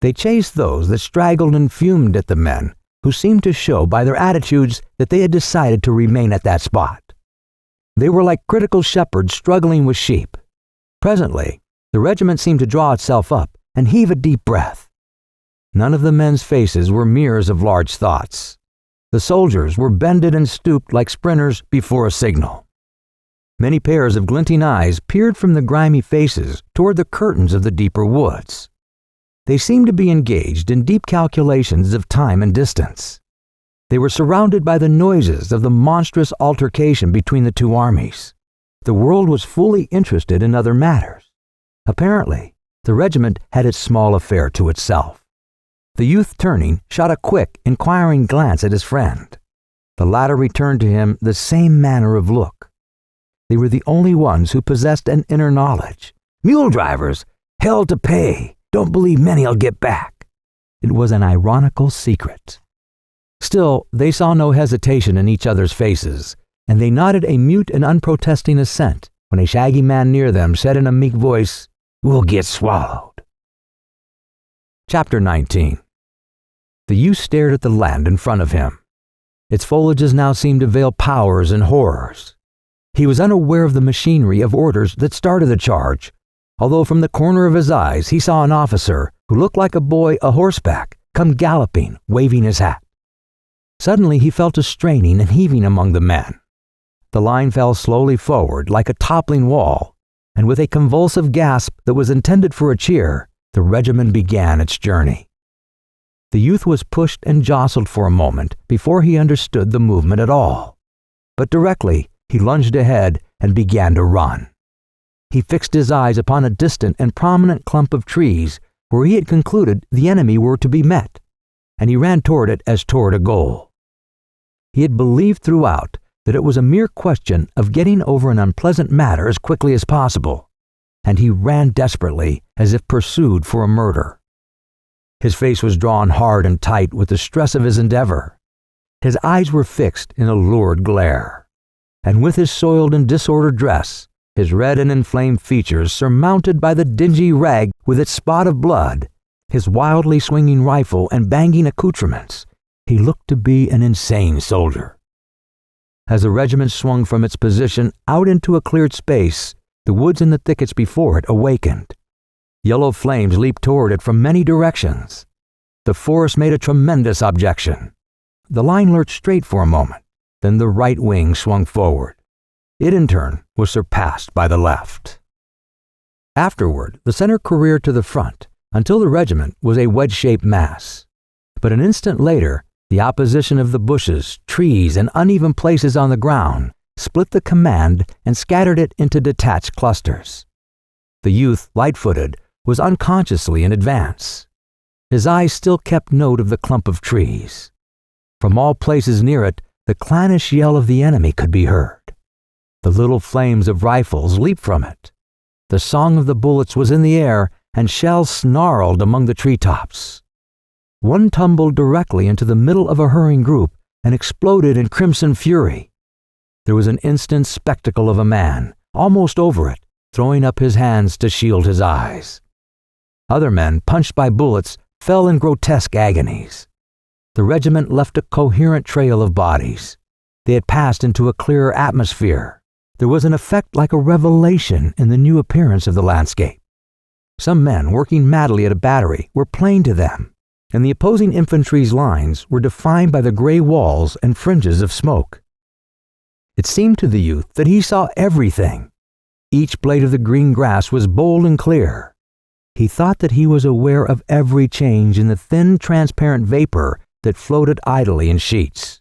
They chased those that straggled and fumed at the men, who seemed to show by their attitudes that they had decided to remain at that spot. They were like critical shepherds struggling with sheep. Presently, the regiment seemed to draw itself up and heave a deep breath. None of the men's faces were mirrors of large thoughts. The soldiers were bended and stooped like sprinters before a signal. Many pairs of glinting eyes peered from the grimy faces toward the curtains of the deeper woods. They seemed to be engaged in deep calculations of time and distance. They were surrounded by the noises of the monstrous altercation between the two armies. The world was fully interested in other matters. Apparently, the regiment had its small affair to itself. The youth, turning, shot a quick, inquiring glance at his friend. The latter returned to him the same manner of look. They were the only ones who possessed an inner knowledge. "Mule drivers, hell to pay. Don't believe many'll get back." It was an ironical secret. Still, they saw no hesitation in each other's faces, and they nodded a mute and unprotesting assent when a shaggy man near them said in a meek voice, "We'll get swallowed." Chapter 19. The youth stared at the land in front of him. Its foliages now seemed to veil powers and horrors. He was unaware of the machinery of orders that started the charge, although from the corner of his eyes he saw an officer who looked like a boy a horseback come galloping, waving his hat. Suddenly he felt a straining and heaving among the men. The line fell slowly forward like a toppling wall, and with a convulsive gasp that was intended for a cheer, the regiment began its journey. The youth was pushed and jostled for a moment before he understood the movement at all. But directly he lunged ahead and began to run. He fixed his eyes upon a distant and prominent clump of trees where he had concluded the enemy were to be met, and he ran toward it as toward a goal. He had believed throughout that it was a mere question of getting over an unpleasant matter as quickly as possible, and he ran desperately as if pursued for a murder. His face was drawn hard and tight with the stress of his endeavor. His eyes were fixed in a lurid glare, and with his soiled and disordered dress, his red and inflamed features surmounted by the dingy rag with its spot of blood, his wildly swinging rifle and banging accoutrements, he looked to be an insane soldier. As the regiment swung from its position out into a cleared space, the woods and the thickets before it awakened. Yellow flames leaped toward it from many directions. The forest made a tremendous objection. The line lurched straight for a moment, then the right wing swung forward. It, in turn, was surpassed by the left. Afterward, the center careered to the front until the regiment was a wedge-shaped mass. But an instant later, the opposition of the bushes, trees, and uneven places on the ground split the command and scattered it into detached clusters. The youth, light-footed, was unconsciously in advance. His eyes still kept note of the clump of trees. From all places near it, the clannish yell of the enemy could be heard. The little flames of rifles leaped from it. The song of the bullets was in the air, and shells snarled among the treetops. One tumbled directly into the middle of a hurrying group and exploded in crimson fury. There was an instant spectacle of a man, almost over it, throwing up his hands to shield his eyes. Other men, punched by bullets, fell in grotesque agonies. The regiment left a coherent trail of bodies. They had passed into a clearer atmosphere. There was an effect like a revelation in the new appearance of the landscape. Some men working madly at a battery were plain to them, and the opposing infantry's lines were defined by the gray walls and fringes of smoke. It seemed to the youth that he saw everything. Each blade of the green grass was bold and clear. He thought that he was aware of every change in the thin, transparent vapor that floated idly in sheets.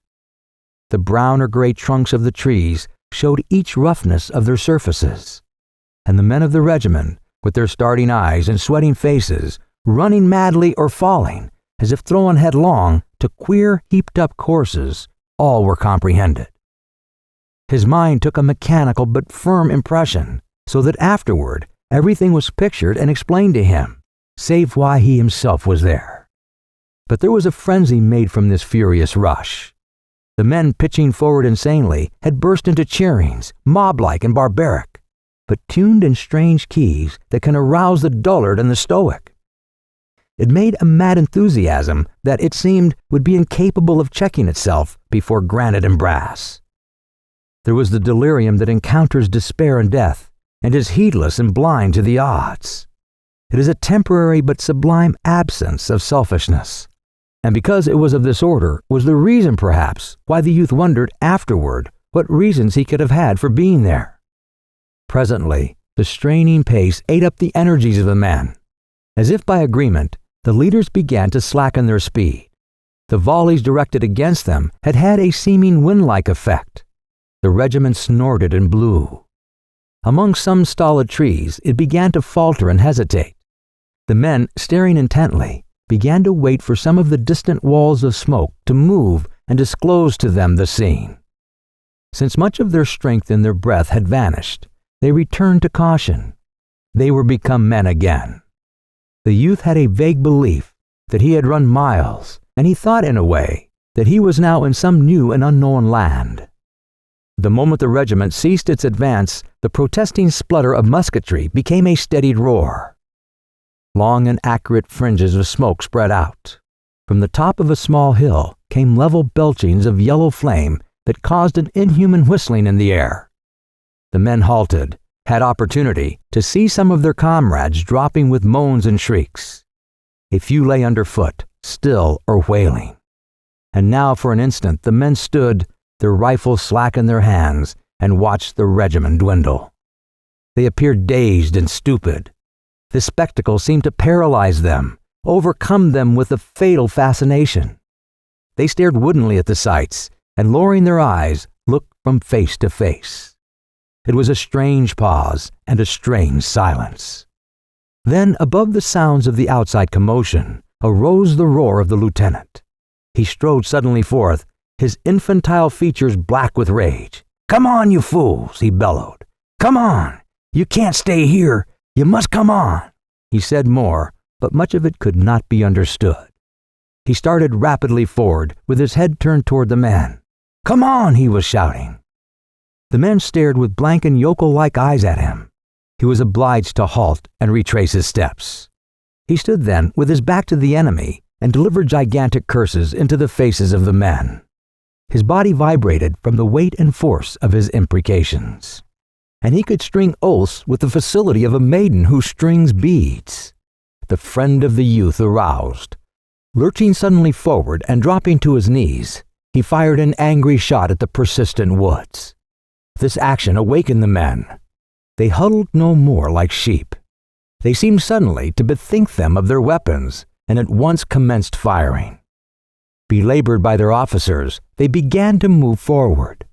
The brown or gray trunks of the trees showed each roughness of their surfaces, and the men of the regiment, with their starting eyes and sweating faces, running madly or falling, as if thrown headlong to queer, heaped-up courses, all were comprehended. His mind took a mechanical but firm impression, so that afterward everything was pictured and explained to him, save why he himself was there. But there was a frenzy made from this furious rush. The men pitching forward insanely had burst into cheerings, mob-like and barbaric, but tuned in strange keys that can arouse the dullard and the stoic. It made a mad enthusiasm that, it seemed, would be incapable of checking itself before granite and brass. There was the delirium that encounters despair and death, and is heedless and blind to the odds. It is a temporary but sublime absence of selfishness, and because it was of this order was the reason, perhaps, why the youth wondered afterward what reasons he could have had for being there. Presently, the straining pace ate up the energies of the men. As if by agreement, the leaders began to slacken their speed. The volleys directed against them had had a seeming wind-like effect. The regiment snorted and blew. Among some stolid trees, it began to falter and hesitate. The men, staring intently, began to wait for some of the distant walls of smoke to move and disclose to them the scene. Since much of their strength and their breath had vanished, they returned to caution. They were become men again. The youth had a vague belief that he had run miles, and he thought in a way that he was now in some new and unknown land. The moment the regiment ceased its advance, the protesting splutter of musketry became a steadied roar. Long and accurate fringes of smoke spread out. From the top of a small hill came level belchings of yellow flame that caused an inhuman whistling in the air. The men halted, had opportunity to see some of their comrades dropping with moans and shrieks. A few lay underfoot, still or wailing. And now for an instant the men stood, their rifles slack in their hands, and watched the regiment dwindle. They appeared dazed and stupid. The spectacle seemed to paralyze them, overcome them with a fatal fascination. They stared woodenly at the sights, and lowering their eyes, looked from face to face. It was a strange pause and a strange silence. Then, above the sounds of the outside commotion, arose the roar of the lieutenant. He strode suddenly forth, his infantile features black with rage. "Come on, you fools," he bellowed. "Come on! You can't stay here! You must come on!" He said more, but much of it could not be understood. He started rapidly forward, with his head turned toward the men. "Come on!" he was shouting. The men stared with blank and yokel-like eyes at him. He was obliged to halt and retrace his steps. He stood then with his back to the enemy and delivered gigantic curses into the faces of the men. His body vibrated from the weight and force of his imprecations, and he could string oaths with the facility of a maiden who strings beads. The friend of the youth aroused. Lurching suddenly forward and dropping to his knees, he fired an angry shot at the persistent woods. This action awakened the men. They huddled no more like sheep. They seemed suddenly to bethink them of their weapons, and at once commenced firing. Belabored by their officers, they began to move forward.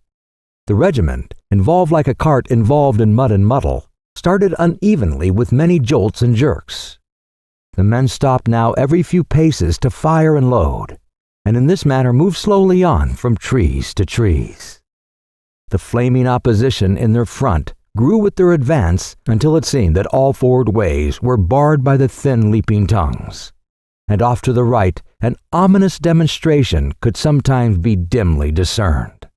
The regiment, involved like a cart involved in mud and muddle, started unevenly with many jolts and jerks. The men stopped now every few paces to fire and load, and in this manner moved slowly on from trees to trees. The flaming opposition in their front grew with their advance until it seemed that all forward ways were barred by the thin leaping tongues, and off to the right an ominous demonstration could sometimes be dimly discerned.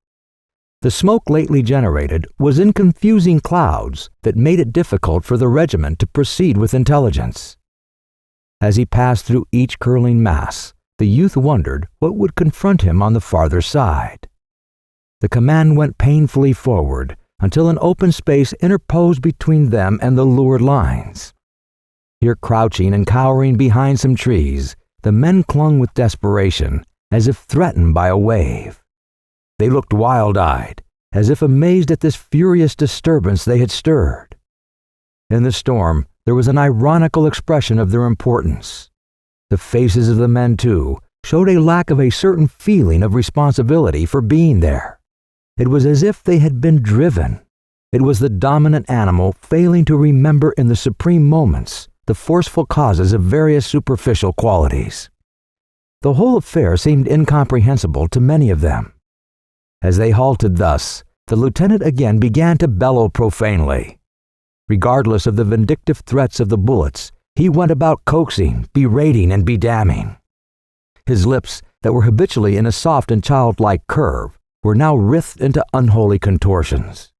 The smoke lately generated was in confusing clouds that made it difficult for the regiment to proceed with intelligence. As he passed through each curling mass, the youth wondered what would confront him on the farther side. The command went painfully forward until an open space interposed between them and the lurid lines. Here, crouching and cowering behind some trees, the men clung with desperation, as if threatened by a wave. They looked wild-eyed, as if amazed at this furious disturbance they had stirred. In the storm, there was an ironical expression of their importance. The faces of the men, too, showed a lack of a certain feeling of responsibility for being there. It was as if they had been driven. It was the dominant animal failing to remember in the supreme moments the forceful causes of various superficial qualities. The whole affair seemed incomprehensible to many of them. As they halted thus, the lieutenant again began to bellow profanely. Regardless of the vindictive threats of the bullets, he went about coaxing, berating, and bedamning. His lips, that were habitually in a soft and childlike curve, were now writhed into unholy contortions.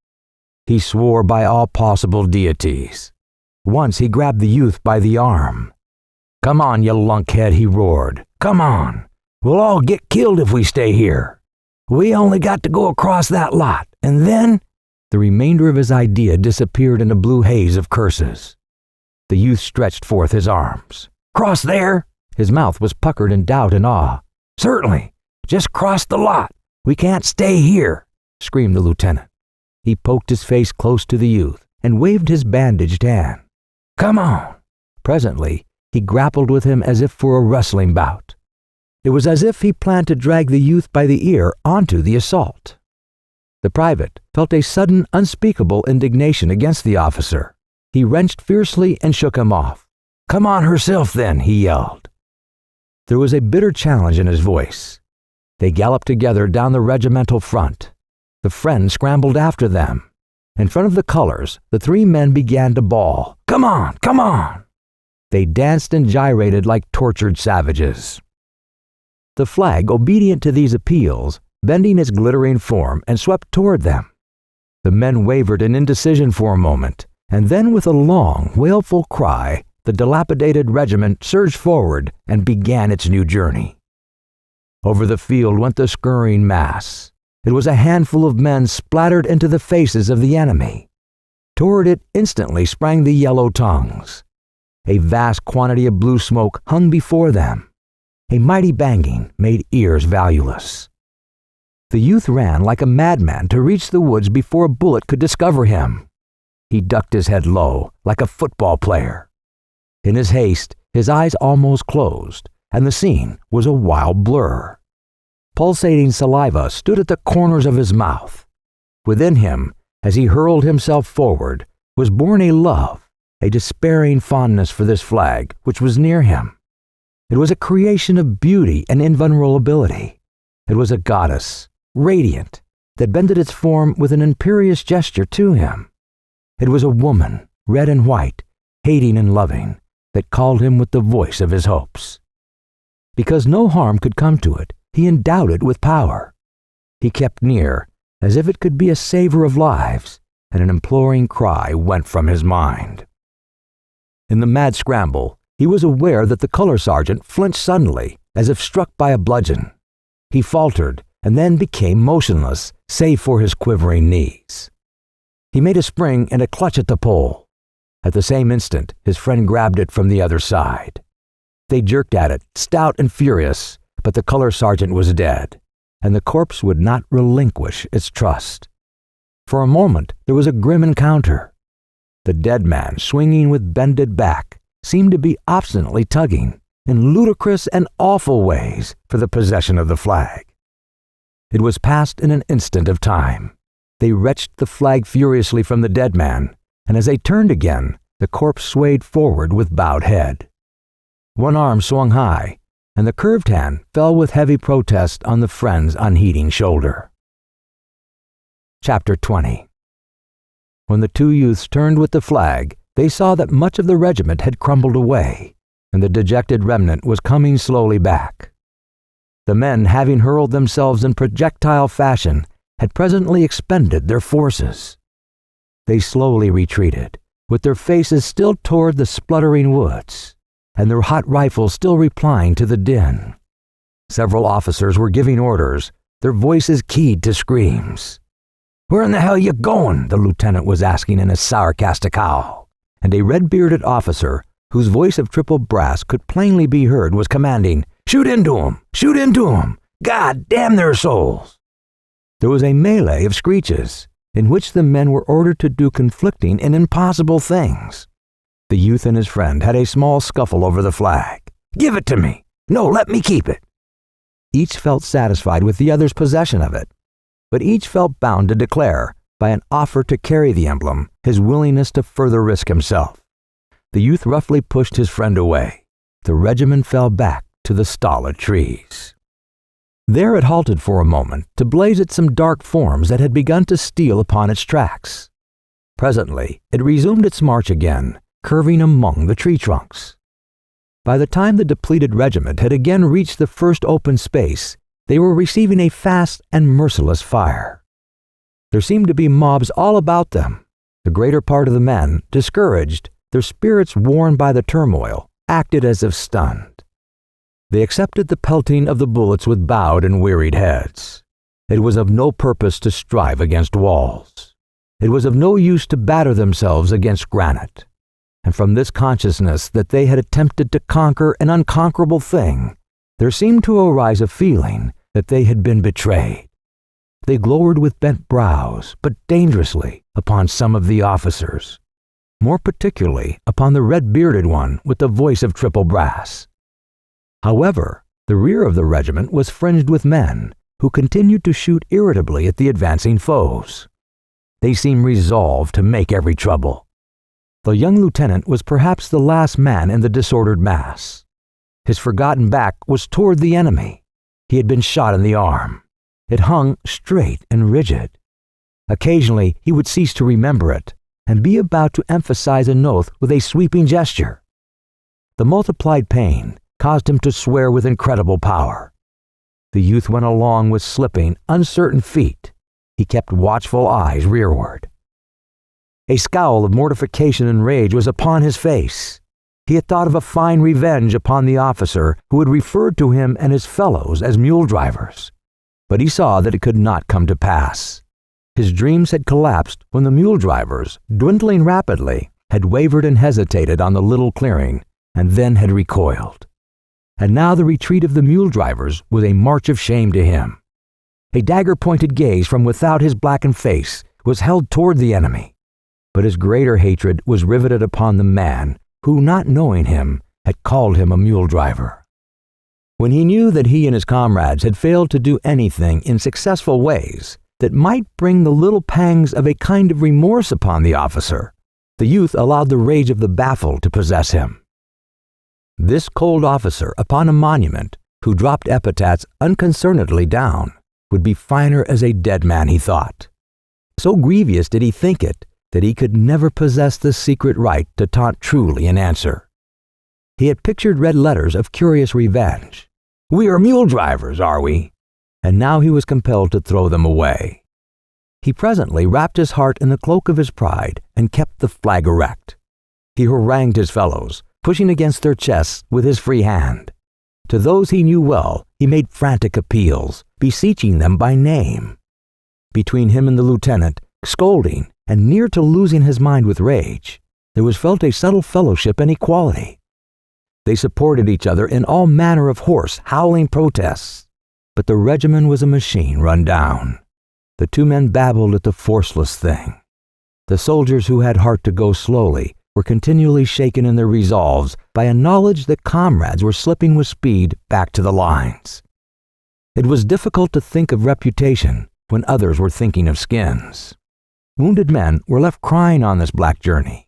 He swore by all possible deities. Once he grabbed the youth by the arm. "Come on, you lunkhead," he roared. "Come on. We'll all get killed if we stay here. We only got to go across that lot, and then—" The remainder of his idea disappeared in a blue haze of curses. The youth stretched forth his arms. "Cross there?" His mouth was puckered in doubt and awe. "Certainly. Just cross the lot. We can't stay here," screamed the lieutenant. He poked his face close to the youth and waved his bandaged hand. "Come on." Presently, he grappled with him as if for a wrestling bout. It was as if he planned to drag the youth by the ear onto the assault. The private felt a sudden, unspeakable indignation against the officer. He wrenched fiercely and shook him off. "Come on herself, then," he yelled. There was a bitter challenge in his voice. They galloped together down the regimental front. The friend scrambled after them. In front of the colors, the three men began to bawl, "Come on, come on!" They danced and gyrated like tortured savages. The flag, obedient to these appeals, bending its glittering form, and swept toward them. The men wavered in indecision for a moment, and then with a long, wailful cry, the dilapidated regiment surged forward and began its new journey. Over the field went the scurrying mass. It was a handful of men splattered into the faces of the enemy. Toward it instantly sprang the yellow tongues. A vast quantity of blue smoke hung before them. A mighty banging made ears valueless. The youth ran like a madman to reach the woods before a bullet could discover him. He ducked his head low, like a football player. In his haste, his eyes almost closed, and the scene was a wild blur. Pulsating saliva stood at the corners of his mouth. Within him, as he hurled himself forward, was born a love, a despairing fondness for this flag which was near him. It was a creation of beauty and invulnerability. It was a goddess, radiant, that bended its form with an imperious gesture to him. It was a woman, red and white, hating and loving, that called him with the voice of his hopes. Because no harm could come to it, he endowed it with power. He kept near, as if it could be a saver of lives, and an imploring cry went from his mind. In the mad scramble, he was aware that the color sergeant flinched suddenly, as if struck by a bludgeon. He faltered, and then became motionless, save for his quivering knees. He made a spring and a clutch at the pole. At the same instant, his friend grabbed it from the other side. They jerked at it, stout and furious, but the color sergeant was dead, and the corpse would not relinquish its trust. For a moment, there was a grim encounter. The dead man, swinging with bended back, seemed to be obstinately tugging, in ludicrous and awful ways, for the possession of the flag. It was past in an instant of time. They wrenched the flag furiously from the dead man, and as they turned again, the corpse swayed forward with bowed head. One arm swung high, and the curved hand fell with heavy protest on the friend's unheeding shoulder. Chapter 20. When the two youths turned with the flag, they saw that much of the regiment had crumbled away, and the dejected remnant was coming slowly back. The men, having hurled themselves in projectile fashion, had presently expended their forces. They slowly retreated, with their faces still toward the spluttering woods, and their hot rifles still replying to the din. Several officers were giving orders, their voices keyed to screams. "Where in the hell you going?" the lieutenant was asking in a sarcastic howl, and a red-bearded officer, whose voice of triple brass could plainly be heard, was commanding, "Shoot into 'em! Shoot into 'em! God damn their souls!" There was a melee of screeches, in which the men were ordered to do conflicting and impossible things. The youth and his friend had a small scuffle over the flag. "Give it to me! No, let me keep it!" Each felt satisfied with the other's possession of it, but each felt bound to declare, by an offer to carry the emblem, his willingness to further risk himself. The youth roughly pushed his friend away. The regiment fell back to the stolid trees. There it halted for a moment to blaze at some dark forms that had begun to steal upon its tracks. Presently, it resumed its march again, curving among the tree trunks. By the time the depleted regiment had again reached the first open space, they were receiving a fast and merciless fire. There seemed to be mobs all about them. The greater part of the men, discouraged, their spirits worn by the turmoil, acted as if stunned. They accepted the pelting of the bullets with bowed and wearied heads. It was of no purpose to strive against walls. It was of no use to batter themselves against granite. And from this consciousness that they had attempted to conquer an unconquerable thing, there seemed to arise a feeling that they had been betrayed. They glowered with bent brows, but dangerously, upon some of the officers, more particularly upon the red-bearded one with the voice of triple brass. However, the rear of the regiment was fringed with men who continued to shoot irritably at the advancing foes. They seemed resolved to make every trouble. The young lieutenant was perhaps the last man in the disordered mass. His forgotten back was toward the enemy. He had been shot in the arm. It hung straight and rigid. Occasionally he would cease to remember it and be about to emphasize an oath with a sweeping gesture. The multiplied pain caused him to swear with incredible power. The youth went along with slipping, uncertain feet. He kept watchful eyes rearward. A scowl of mortification and rage was upon his face. He had thought of a fine revenge upon the officer who had referred to him and his fellows as mule drivers. But he saw that it could not come to pass. His dreams had collapsed when the mule drivers, dwindling rapidly, had wavered and hesitated on the little clearing, and then had recoiled. And now the retreat of the mule drivers was a march of shame to him. A dagger-pointed gaze from without his blackened face was held toward the enemy, but his greater hatred was riveted upon the man who, not knowing him, had called him a mule driver. When he knew that he and his comrades had failed to do anything in successful ways that might bring the little pangs of a kind of remorse upon the officer, the youth allowed the rage of the baffled to possess him. This cold officer upon a monument, who dropped epithets unconcernedly down, would be finer as a dead man, he thought. So grievous did he think it, that he could never possess the secret right to taunt truly in answer. He had pictured red letters of curious revenge. "We are mule drivers, are we?" And now he was compelled to throw them away. He presently wrapped his heart in the cloak of his pride and kept the flag erect. He harangued his fellows, pushing against their chests with his free hand. To those he knew well, he made frantic appeals, beseeching them by name. Between him and the lieutenant, scolding and near to losing his mind with rage, there was felt a subtle fellowship and equality. They supported each other in all manner of hoarse, howling protests, but the regiment was a machine run down. The two men babbled at the forceless thing. The soldiers who had heart to go slowly were continually shaken in their resolves by a knowledge that comrades were slipping with speed back to the lines. It was difficult to think of reputation when others were thinking of skins. wounded men were left crying on this black journey.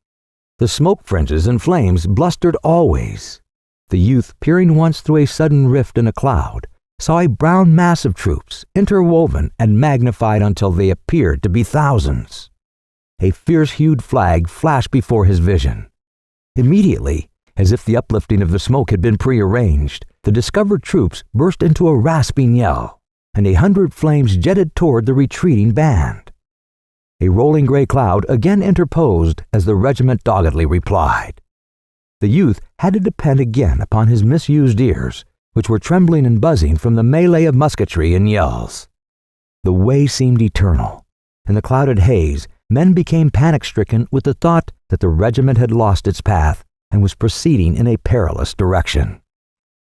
The smoke fringes and flames blustered always. The youth, peering once through a sudden rift in a cloud, saw a brown mass of troops, interwoven and magnified until they appeared to be thousands. A fierce-hued flag flashed before his vision. Immediately, as if the uplifting of the smoke had been prearranged, the discovered troops burst into a rasping yell, and 100 flames jetted toward the retreating band. A rolling gray cloud again interposed as the regiment doggedly replied. The youth had to depend again upon his misused ears, which were trembling and buzzing from the melee of musketry and yells. The way seemed eternal. In the clouded haze, men became panic-stricken with the thought that the regiment had lost its path and was proceeding in a perilous direction.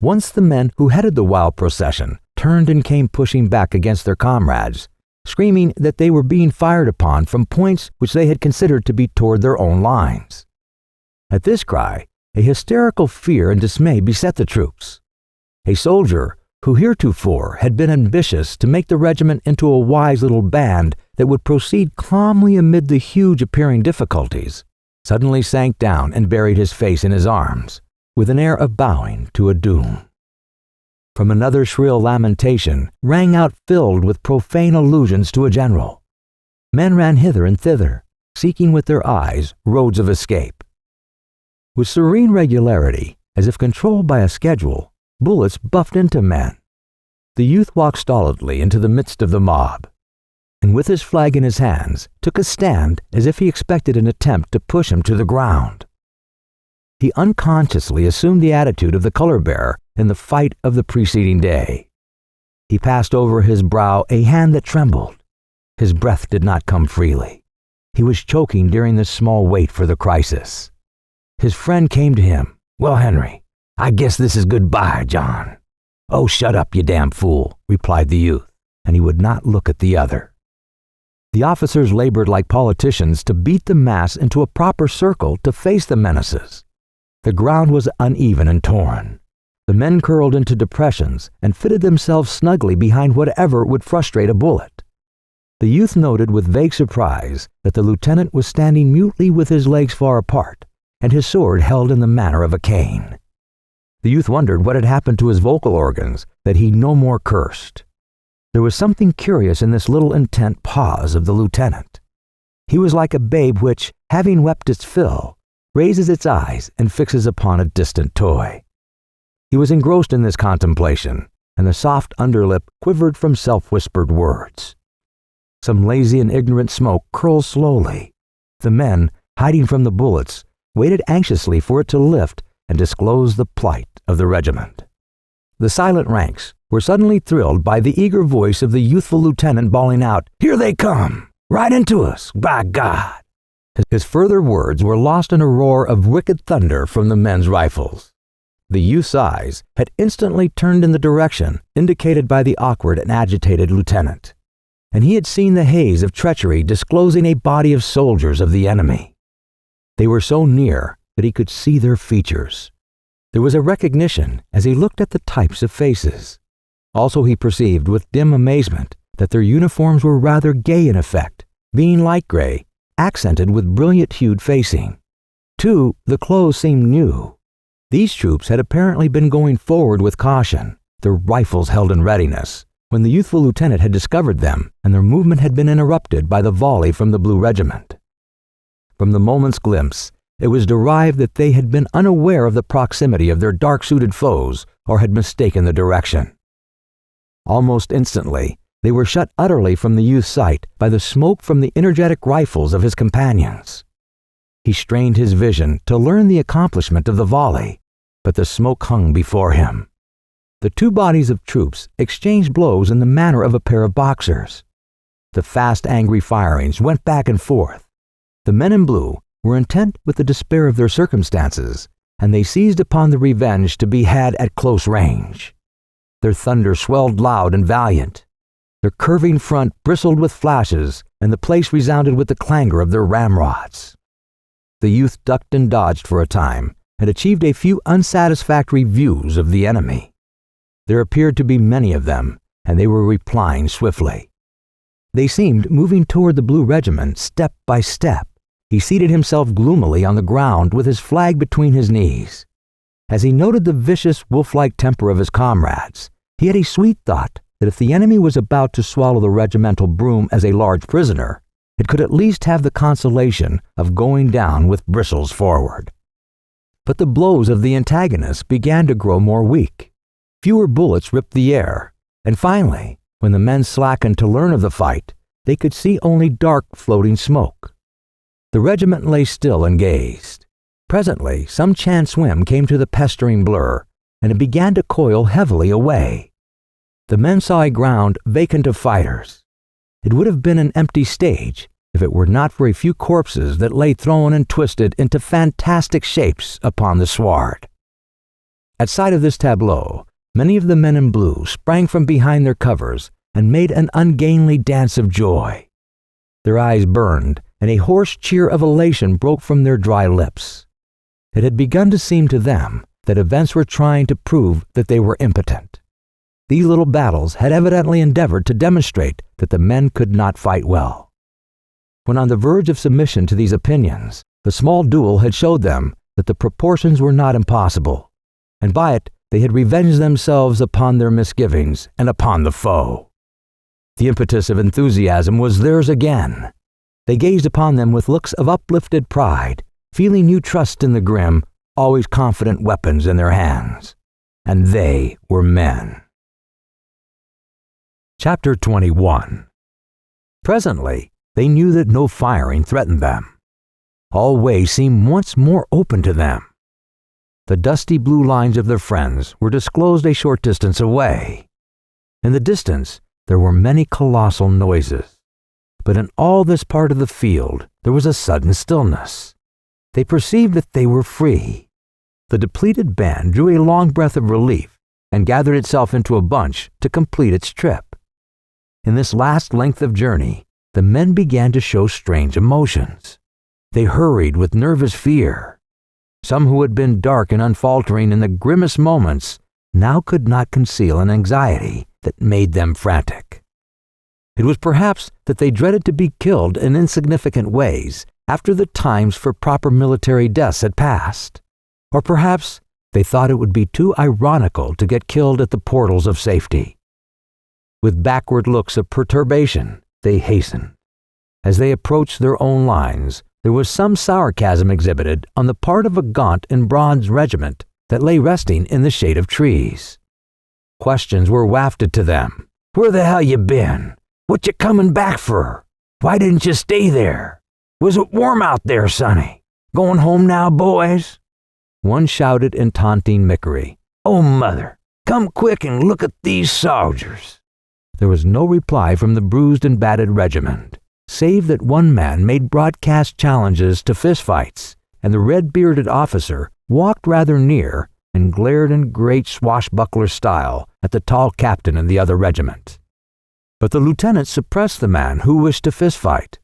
Once the men who headed the wild procession turned and came pushing back against their comrades, screaming that they were being fired upon from points which they had considered to be toward their own lines. At this cry, a hysterical fear and dismay beset the troops. A soldier, who heretofore had been ambitious to make the regiment into a wise little band that would proceed calmly amid the huge appearing difficulties, suddenly sank down and buried his face in his arms, with an air of bowing to a doom. From another shrill lamentation rang out filled with profane allusions to a general. Men ran hither and thither, seeking with their eyes roads of escape. With serene regularity, as if controlled by a schedule, bullets buffed into men. The youth walked stolidly into the midst of the mob, and with his flag in his hands, took a stand as if he expected an attempt to push him to the ground. He unconsciously assumed the attitude of the color-bearer in the fight of the preceding day. He passed over his brow a hand that trembled. His breath did not come freely. He was choking during this small wait for the crisis. His friend came to him. "Well, Henry, I guess this is goodbye, John." "Oh, shut up, you damn fool," replied the youth, and he would not look at the other. The officers labored like politicians to beat the mass into a proper circle to face the menaces. The ground was uneven and torn. The men curled into depressions and fitted themselves snugly behind whatever would frustrate a bullet. The youth noted with vague surprise that the lieutenant was standing mutely with his legs far apart, and his sword held in the manner of a cane. The youth wondered what had happened to his vocal organs, that he no more cursed. There was something curious in this little intent pause of the lieutenant. He was like a babe which, having wept its fill, raises its eyes and fixes upon a distant toy. He was engrossed in this contemplation, and the soft underlip quivered from self-whispered words. Some lazy and ignorant smoke curled slowly. The men, hiding from the bullets, waited anxiously for it to lift and disclose the plight of the regiment. The silent ranks were suddenly thrilled by the eager voice of the youthful lieutenant bawling out, "Here they come! Right into us, by God!" His further words were lost in a roar of wicked thunder from the men's rifles. The youth's eyes had instantly turned in the direction indicated by the awkward and agitated lieutenant, and he had seen the haze of treachery disclosing a body of soldiers of the enemy. They were so near that he could see their features. There was a recognition as he looked at the types of faces. Also he perceived with dim amazement that their uniforms were rather gay in effect, being light gray, accented with brilliant-hued facing. Too, the clothes seemed new. These troops had apparently been going forward with caution, their rifles held in readiness, when the youthful lieutenant had discovered them, and their movement had been interrupted by the volley from the Blue Regiment. From the moment's glimpse, it was derived that they had been unaware of the proximity of their dark-suited foes or had mistaken the direction. Almost instantly, they were shut utterly from the youth's sight by the smoke from the energetic rifles of his companions. He strained his vision to learn the accomplishment of the volley, but the smoke hung before him. The two bodies of troops exchanged blows in the manner of a pair of boxers. The fast, angry firings went back and forth. The men in blue were intent with the despair of their circumstances, and they seized upon the revenge to be had at close range. Their thunder swelled loud and valiant. Their curving front bristled with flashes, and the place resounded with the clangor of their ramrods. The youth ducked and dodged for a time, and achieved a few unsatisfactory views of the enemy. There appeared to be many of them, and they were replying swiftly. They seemed moving toward the Blue Regiment step by step. He seated himself gloomily on the ground with his flag between his knees. As he noted the vicious, wolf-like temper of his comrades, he had a sweet thought that if the enemy was about to swallow the regimental broom as a large prisoner, it could at least have the consolation of going down with bristles forward. But the blows of the antagonists began to grow more weak. Fewer bullets ripped the air, and finally, when the men slackened to learn of the fight, they could see only dark, floating smoke. The regiment lay still and gazed. Presently, some chance whim came to the pestering blur, and it began to coil heavily away. The men saw a ground vacant of fighters. It would have been an empty stage if it were not for a few corpses that lay thrown and twisted into fantastic shapes upon the sward. At sight of this tableau, many of the men in blue sprang from behind their covers and made an ungainly dance of joy. Their eyes burned, and a hoarse cheer of elation broke from their dry lips. It had begun to seem to them that events were trying to prove that they were impotent. These little battles had evidently endeavored to demonstrate that the men could not fight well. When on the verge of submission to these opinions, the small duel had showed them that the proportions were not impossible, and by it they had revenged themselves upon their misgivings and upon the foe. The impetus of enthusiasm was theirs again. They gazed upon them with looks of uplifted pride, feeling new trust in the grim, always confident weapons in their hands. And they were men. Chapter 21. Presently, they knew that no firing threatened them. All ways seemed once more open to them. The dusty blue lines of their friends were disclosed a short distance away. In the distance, there were many colossal noises. But in all this part of the field, there was a sudden stillness. They perceived that they were free. The depleted band drew a long breath of relief and gathered itself into a bunch to complete its trip. In this last length of journey, the men began to show strange emotions. They hurried with nervous fear. Some who had been dark and unfaltering in the grimmest moments now could not conceal an anxiety that made them frantic. It was perhaps that they dreaded to be killed in insignificant ways after the times for proper military deaths had passed. Or perhaps they thought it would be too ironical to get killed at the portals of safety. With backward looks of perturbation, they hastened. As they approached their own lines, there was some sarcasm exhibited on the part of a gaunt and bronze regiment that lay resting in the shade of trees. Questions were wafted to them. "Where the hell you been? What you coming back for? Why didn't you stay there? Was it warm out there, sonny? Going home now, boys?" One shouted in taunting mockery, "Oh, mother, come quick and look at these soldiers." There was no reply from the bruised and battered regiment, save that one man made broadcast challenges to fistfights, and the red-bearded officer walked rather near and glared in great swashbuckler style at the tall captain in the other regiment. But the lieutenant suppressed the man who wished to fistfight,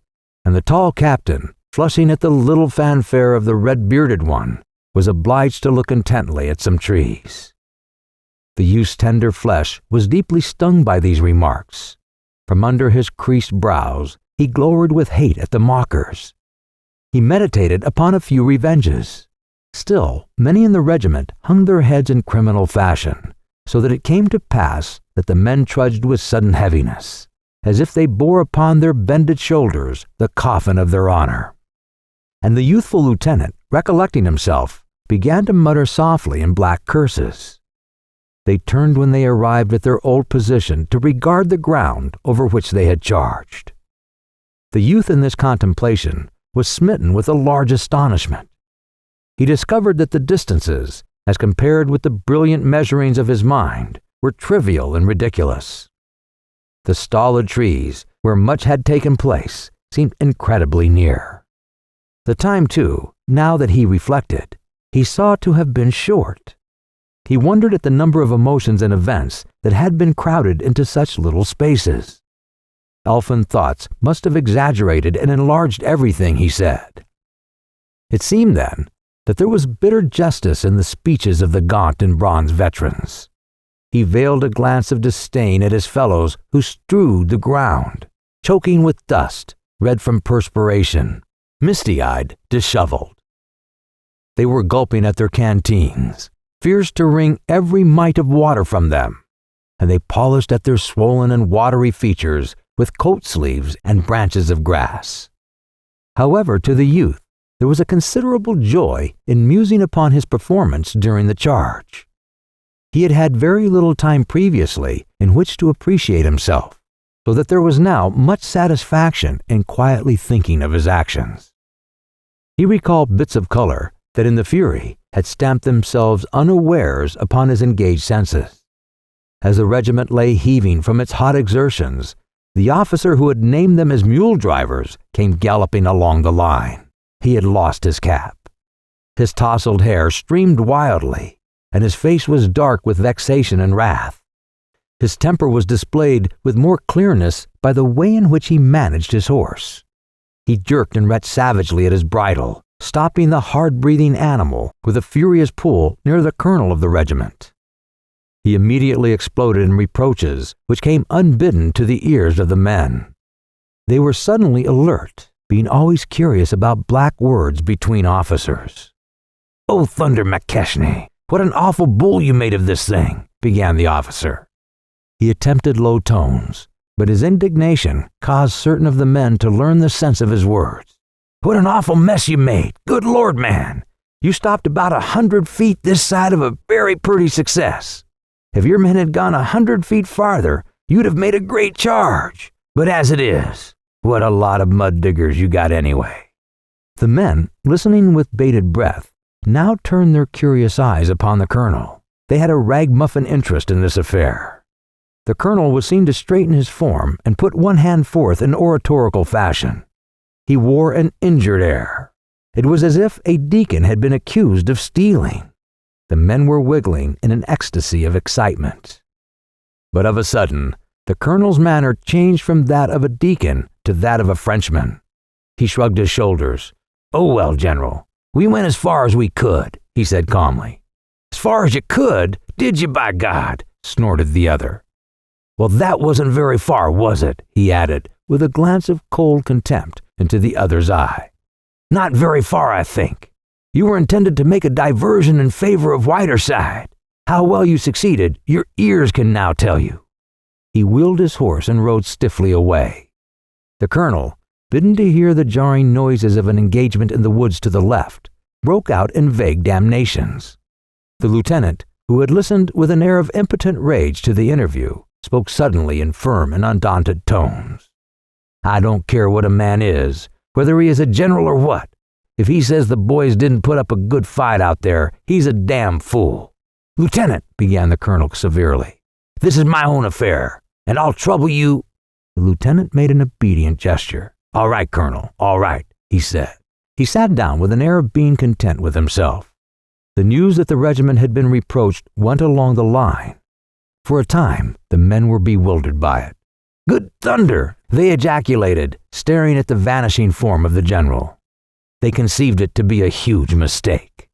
and the tall captain, flushing at the little fanfare of the red-bearded one, was obliged to look intently at some trees. The youth's tender flesh was deeply stung by these remarks. From under his creased brows, he glowered with hate at the mockers. He meditated upon a few revenges. Still, many in the regiment hung their heads in criminal fashion, so that it came to pass that the men trudged with sudden heaviness, as if they bore upon their bended shoulders the coffin of their honor. And the youthful lieutenant, recollecting himself, began to mutter softly in black curses. They turned when they arrived at their old position to regard the ground over which they had charged. The youth in this contemplation was smitten with a large astonishment. He discovered that the distances, as compared with the brilliant measurings of his mind, were trivial and ridiculous. The stolid trees, where much had taken place, seemed incredibly near. The time, too, now that he reflected, he saw to have been short. He wondered at the number of emotions and events that had been crowded into such little spaces. Elfin thoughts must have exaggerated and enlarged everything, he said. It seemed, then, that there was bitter justice in the speeches of the gaunt and bronze veterans. He veiled a glance of disdain at his fellows who strewed the ground, choking with dust, red from perspiration, misty-eyed, disheveled. They were gulping at their canteens, fierce to wring every mite of water from them, and they polished at their swollen and watery features with coat sleeves and branches of grass. However, to the youth, there was a considerable joy in musing upon his performance during the charge. He had had very little time previously in which to appreciate himself, so that there was now much satisfaction in quietly thinking of his actions. He recalled bits of color that in the fury had stamped themselves unawares upon his engaged senses. As the regiment lay heaving from its hot exertions, the officer who had named them as mule drivers came galloping along the line. He had lost his cap. His tousled hair streamed wildly, and his face was dark with vexation and wrath. His temper was displayed with more clearness by the way in which he managed his horse. He jerked and retched savagely at his bridle, stopping the hard-breathing animal with a furious pull near the colonel of the regiment. He immediately exploded in reproaches which came unbidden to the ears of the men. They were suddenly alert, being always curious about black words between officers. "Oh, thunder, McKechnie, what an awful bull you made of this thing," began the officer. He attempted low tones, but his indignation caused certain of the men to learn the sense of his words. "What an awful mess you made! Good Lord, man! You stopped about 100 feet this side of a very pretty success. If your men had gone 100 feet farther, you'd have made a great charge. But as it is, what a lot of mud diggers you got anyway." The men, listening with bated breath, now turned their curious eyes upon the colonel. They had a ragamuffin interest in this affair. The colonel was seen to straighten his form and put one hand forth in oratorical fashion. He wore an injured air. It was as if a deacon had been accused of stealing. The men were wiggling in an ecstasy of excitement. But of a sudden, the colonel's manner changed from that of a deacon to that of a Frenchman. He shrugged his shoulders. "Oh well, General, we went as far as we could," he said calmly. "As far as you could? Did you, by God?" snorted the other. "Well, that wasn't very far, was it?" he added, with a glance of cold contempt into the other's eye. "Not very far, I think. You were intended to make a diversion in favor of Whiterside. How well you succeeded, your ears can now tell you." He wheeled his horse and rode stiffly away. The colonel, bidden to hear the jarring noises of an engagement in the woods to the left, broke out in vague damnations. The lieutenant, who had listened with an air of impotent rage to the interview, spoke suddenly in firm and undaunted tones. "I don't care what a man is, whether he is a general or what. If he says the boys didn't put up a good fight out there, he's a damn fool." "Lieutenant," began the colonel severely, "this is my own affair, and I'll trouble you—" The lieutenant made an obedient gesture. "All right, Colonel, all right," he said. He sat down with an air of being content with himself. The news that the regiment had been reproached went along the line. For a time, the men were bewildered by it. "Good thunder!" they ejaculated, staring at the vanishing form of the general. They conceived it to be a huge mistake.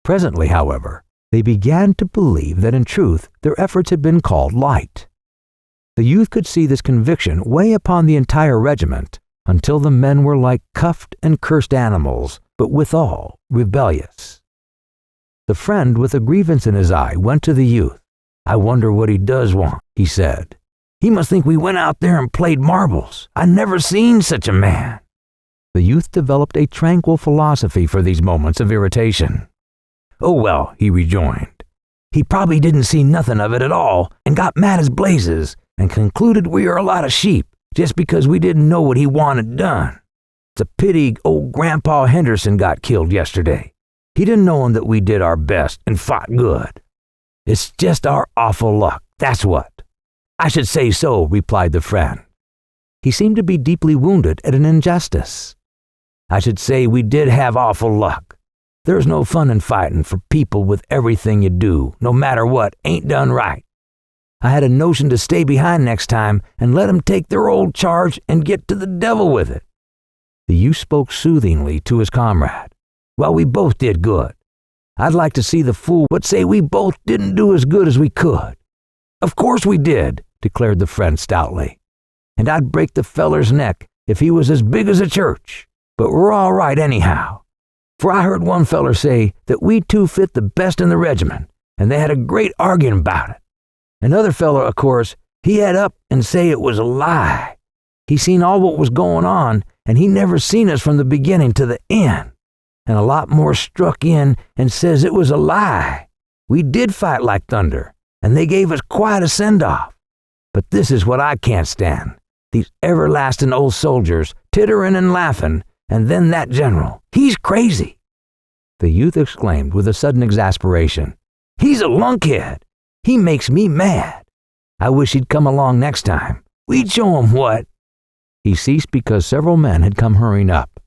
Presently, however, they began to believe that in truth their efforts had been called light. The youth could see this conviction weigh upon the entire regiment until the men were like cuffed and cursed animals, but withal rebellious. The friend with a grievance in his eye went to the youth. "I wonder what he does want," he said. "He must think we went out there and played marbles. I never seen such a man." The youth developed a tranquil philosophy for these moments of irritation. "Oh well," he rejoined, "he probably didn't see nothing of it at all and got mad as blazes and concluded we are a lot of sheep just because we didn't know what he wanted done. It's a pity old Grandpa Henderson got killed yesterday. He didn't know that we did our best and fought good. It's just our awful luck, that's what." "I should say so," replied the friend. He seemed to be deeply wounded at an injustice. "I should say we did have awful luck. There's no fun in fighting for people with everything you do, no matter what, ain't done right. I had a notion to stay behind next time and let 'em take their old charge and get to the devil with it." The youth spoke soothingly to his comrade. "Well, we both did good. I'd like to see the fool would say we both didn't do as good as we could." "Of course we did," declared the friend stoutly. and I'd break the feller's neck if he was as big as a church. But we're all right anyhow. For I heard one feller say that we two fit the best in the regiment, and they had a great arguing about it. Another feller, of course, he had up and say it was a lie. He seen all what was going on, and he never seen us from the beginning to the end. And a lot more struck in and says it was a lie. We did fight like thunder, and they gave us quite a send-off. But this is what I can't stand. These everlasting old soldiers tittering and laughing, and then that general, he's crazy. The youth exclaimed with a sudden exasperation. He's a lunkhead. He makes me mad. I wish he'd come along next time. We'd show him what. He ceased because several men had come hurrying up.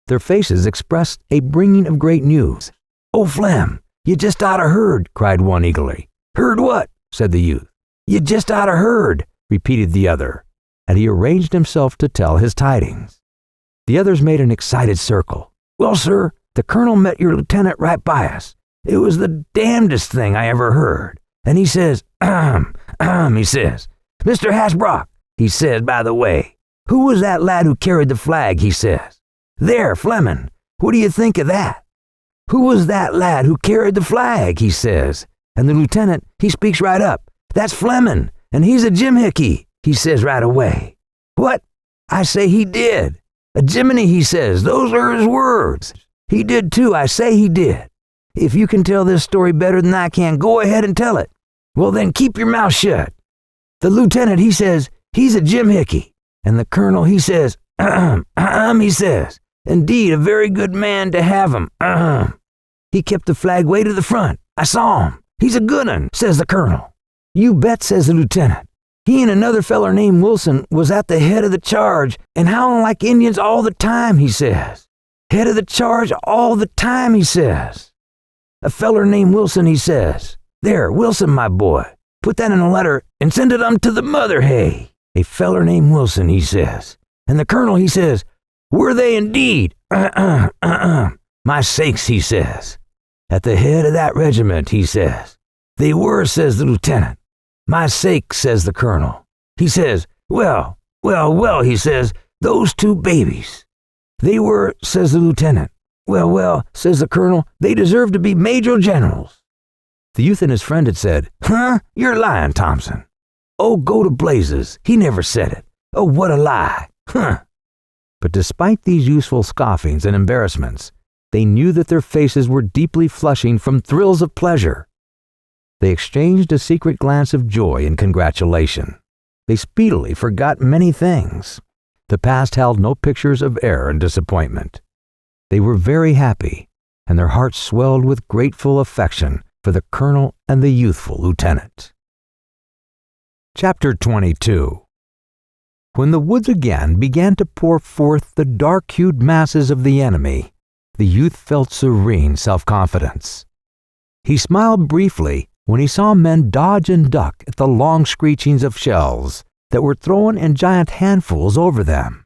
Their faces expressed a bringing of great news. "Oh, Flem, you just oughta heard," cried one eagerly. "Heard what?" said the youth. "You just oughta heard," repeated the other, and he arranged himself to tell his tidings. The others made an excited circle. "Well, sir, the colonel met your lieutenant right by us. It was the damnedest thing I ever heard. And he says, he says, 'Mr. Hasbrook,' he says, 'by the way, who was that lad who carried the flag?' he says. 'There, Fleming, what do you think of that? Who was that lad who carried the flag?' he says. And the lieutenant, he speaks right up. 'That's Fleming, and he's a jimhickey,' he says right away. 'What?' I say he did. 'A jiminy,' he says, 'those are his words.' He did too, I say he did. If you can tell this story better than I can, go ahead and tell it. Well, then keep your mouth shut. The lieutenant, he says, he's a jimhickey. And the colonel, he says, he says, 'Indeed, a very good man to have him, He kept the flag way to the front. I saw him. He's a good un,' says the colonel. 'You bet,' says the lieutenant. 'He and another feller named Wilson was at the head of the charge and howling like Indians all the time,' he says. 'Head of the charge all the time,' he says. 'A feller named Wilson,' he says. 'There, Wilson, my boy, put that in a letter and send it to the mother, hey. A feller named Wilson,' he says. And the colonel, he says, 'Were they indeed? My sakes,' he says. 'At the head of that regiment,' he says. 'They were,' says the lieutenant. 'My sakes,' says the colonel. He says, 'Well, he says, 'those two babies.' 'They were,' says the lieutenant. 'Well, says the colonel, 'they deserve to be major generals.'" The youth and his friend had said, "Huh? You're lying, Thompson." "Oh, go to blazes. He never said it. Oh, what a lie. Huh." But despite these useful scoffings and embarrassments, they knew that their faces were deeply flushing from thrills of pleasure. They exchanged a secret glance of joy and congratulation. They speedily forgot many things. The past held no pictures of error and disappointment. They were very happy, and their hearts swelled with grateful affection for the colonel and the youthful lieutenant. Chapter 22. When the woods again began to pour forth the dark-hued masses of the enemy, the youth felt serene self-confidence. He smiled briefly when he saw men dodge and duck at the long screechings of shells that were thrown in giant handfuls over them.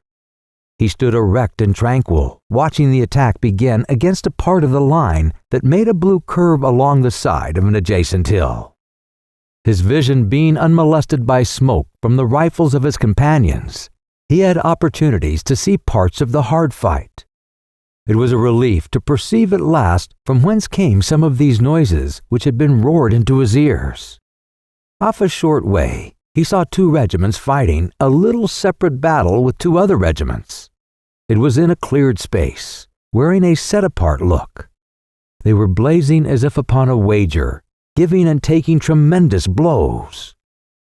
He stood erect and tranquil, watching the attack begin against a part of the line that made a blue curve along the side of an adjacent hill. His vision being unmolested by smoke from the rifles of his companions, he had opportunities to see parts of the hard fight. It was a relief to perceive at last from whence came some of these noises which had been roared into his ears. Off a short way, he saw two regiments fighting a little separate battle with two other regiments. It was in a cleared space, wearing a set-apart look. They were blazing as if upon a wager, giving and taking tremendous blows.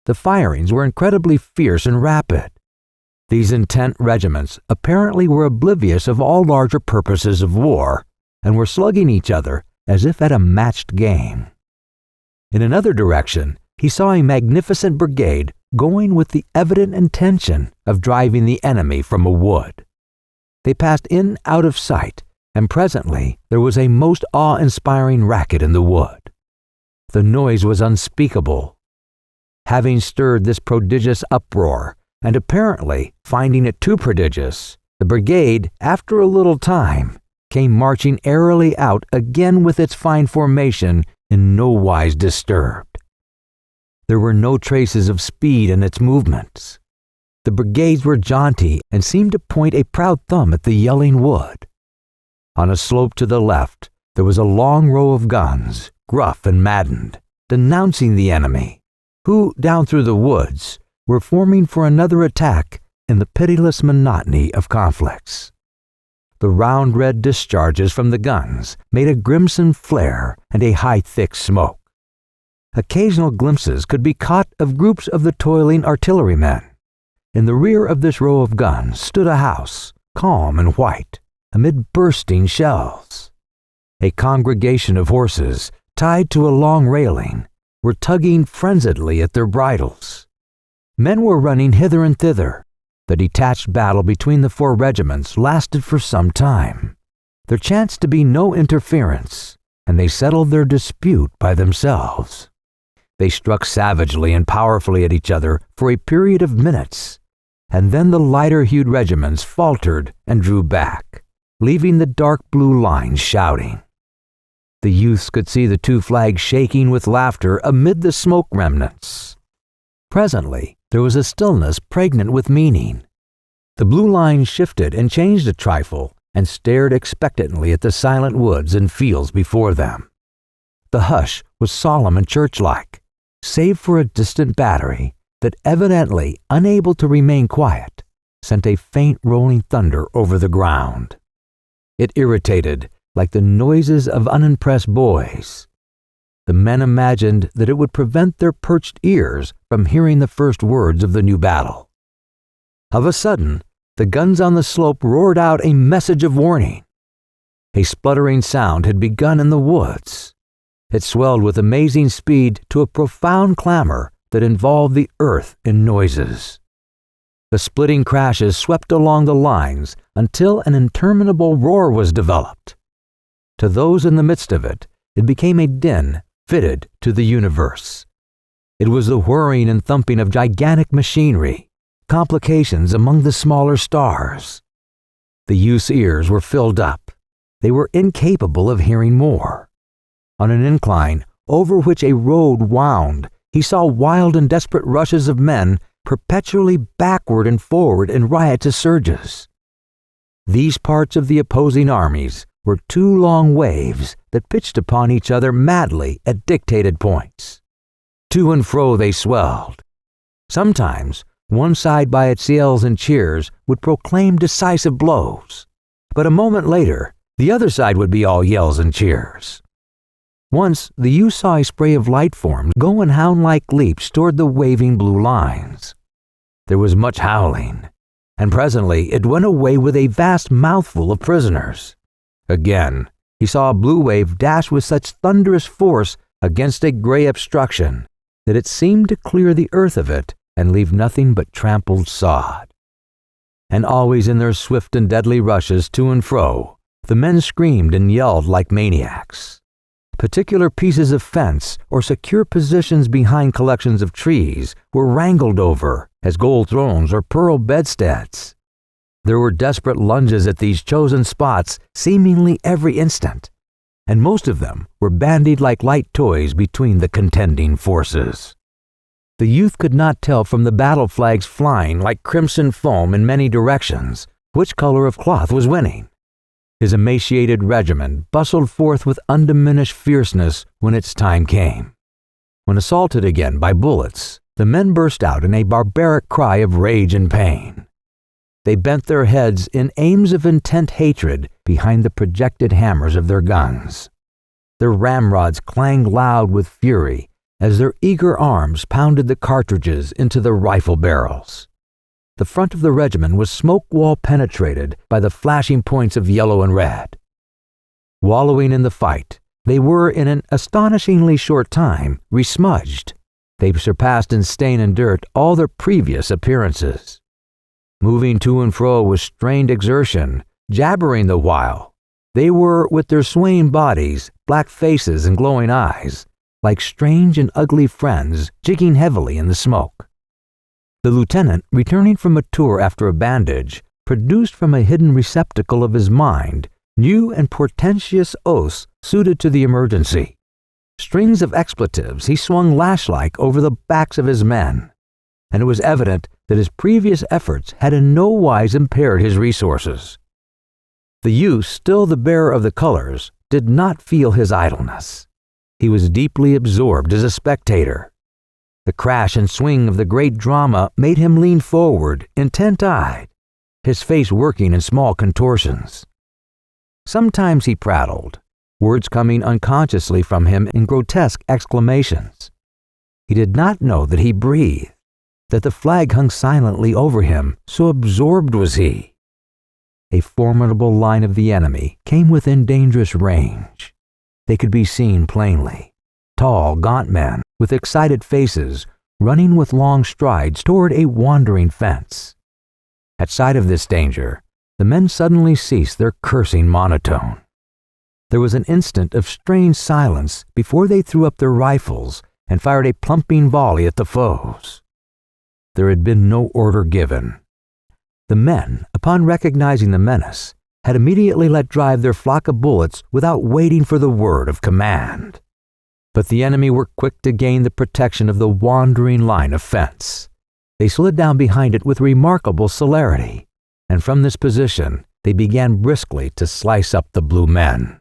The firings were incredibly fierce and rapid. These intent regiments apparently were oblivious of all larger purposes of war, and were slugging each other as if at a matched game. In another direction, he saw a magnificent brigade going with the evident intention of driving the enemy from a wood. They passed in out of sight, and presently there was a most awe-inspiring racket in the wood. The noise was unspeakable. Having stirred this prodigious uproar, and apparently finding it too prodigious, the brigade, after a little time, came marching airily out again with its fine formation in no wise disturbed. There were no traces of speed in its movements. The brigades were jaunty and seemed to point a proud thumb at the yelling wood. On a slope to the left, there was a long row of guns, gruff and maddened, denouncing the enemy, who, down through the woods, were forming for another attack in the pitiless monotony of conflicts. The round red discharges from the guns made a crimson flare and a high thick smoke. Occasional glimpses could be caught of groups of the toiling artillerymen. In the rear of this row of guns stood a house, calm and white, amid bursting shells. A congregation of horses, tied to a long railing, were tugging frenziedly at their bridles. Men were running hither and thither. The detached battle between the four regiments lasted for some time. There chanced to be no interference, and they settled their dispute by themselves. They struck savagely and powerfully at each other for a period of minutes, and then the lighter-hued regiments faltered and drew back, leaving the dark blue lines shouting. The youths could see the two flags shaking with laughter amid the smoke remnants. Presently, there was a stillness pregnant with meaning. The blue lines shifted and changed a trifle and stared expectantly at the silent woods and fields before them. The hush was solemn and church-like, save for a distant battery that, evidently unable to remain quiet, sent a faint rolling thunder over the ground. It irritated, like the noises of unimpressed boys. The men imagined that it would prevent their perched ears from hearing the first words of the new battle. Of a sudden, the guns on the slope roared out a message of warning. A spluttering sound had begun in the woods. It swelled with amazing speed to a profound clamor that involved the earth in noises. The splitting crashes swept along the lines until an interminable roar was developed. To those in the midst of it, it became a din fitted to the universe. It was the whirring and thumping of gigantic machinery, complications among the smaller stars. The youth's ears were filled up. They were incapable of hearing more. On an incline over which a road wound, he saw wild and desperate rushes of men perpetually backward and forward in riotous surges. These parts of the opposing armies were two long waves that pitched upon each other madly at dictated points. To and fro they swelled. Sometimes one side by its yells and cheers would proclaim decisive blows, but a moment later the other side would be all yells and cheers. Once the youth saw a spray of light form go in hound-like leaps toward the waving blue lines. There was much howling, and presently it went away with a vast mouthful of prisoners. Again, he saw a blue wave dash with such thunderous force against a gray obstruction that it seemed to clear the earth of it and leave nothing but trampled sod. And always in their swift and deadly rushes to and fro, the men screamed and yelled like maniacs. Particular pieces of fence or secure positions behind collections of trees were wrangled over as gold thrones or pearl bedsteads. There were desperate lunges at these chosen spots seemingly every instant, and most of them were bandied like light toys between the contending forces. The youth could not tell from the battle flags flying like crimson foam in many directions which color of cloth was winning. His emaciated regiment bustled forth with undiminished fierceness when its time came. When assaulted again by bullets, the men burst out in a barbaric cry of rage and pain. They bent their heads in aims of intent hatred behind the projected hammers of their guns. Their ramrods clanged loud with fury as their eager arms pounded the cartridges into the rifle barrels. The front of the regiment was smoke-wall penetrated by the flashing points of yellow and red. Wallowing in the fight, they were in an astonishingly short time resmudged. They surpassed in stain and dirt all their previous appearances. Moving to and fro with strained exertion, jabbering the while, they were, with their swaying bodies, black faces, and glowing eyes, like strange and ugly friends jigging heavily in the smoke. The lieutenant, returning from a tour after a bandage, produced from a hidden receptacle of his mind new and portentous oaths suited to the emergency. Strings of expletives he swung lash-like over the backs of his men, and it was evident that his previous efforts had in no wise impaired his resources. The youth, still the bearer of the colors, did not feel his idleness. He was deeply absorbed as a spectator. The crash and swing of the great drama made him lean forward, intent-eyed, his face working in small contortions. Sometimes he prattled, words coming unconsciously from him in grotesque exclamations. He did not know that he breathed, that the flag hung silently over him, so absorbed was he. A formidable line of the enemy came within dangerous range. They could be seen plainly, tall, gaunt men with excited faces running with long strides toward a wandering fence. At sight of this danger, the men suddenly ceased their cursing monotone. There was an instant of strained silence before they threw up their rifles and fired a plumping volley at the foes. There had been no order given. The men, upon recognizing the menace, had immediately let drive their flock of bullets without waiting for the word of command. But the enemy were quick to gain the protection of the wandering line of fence. They slid down behind it with remarkable celerity, and from this position they began briskly to slice up the blue men.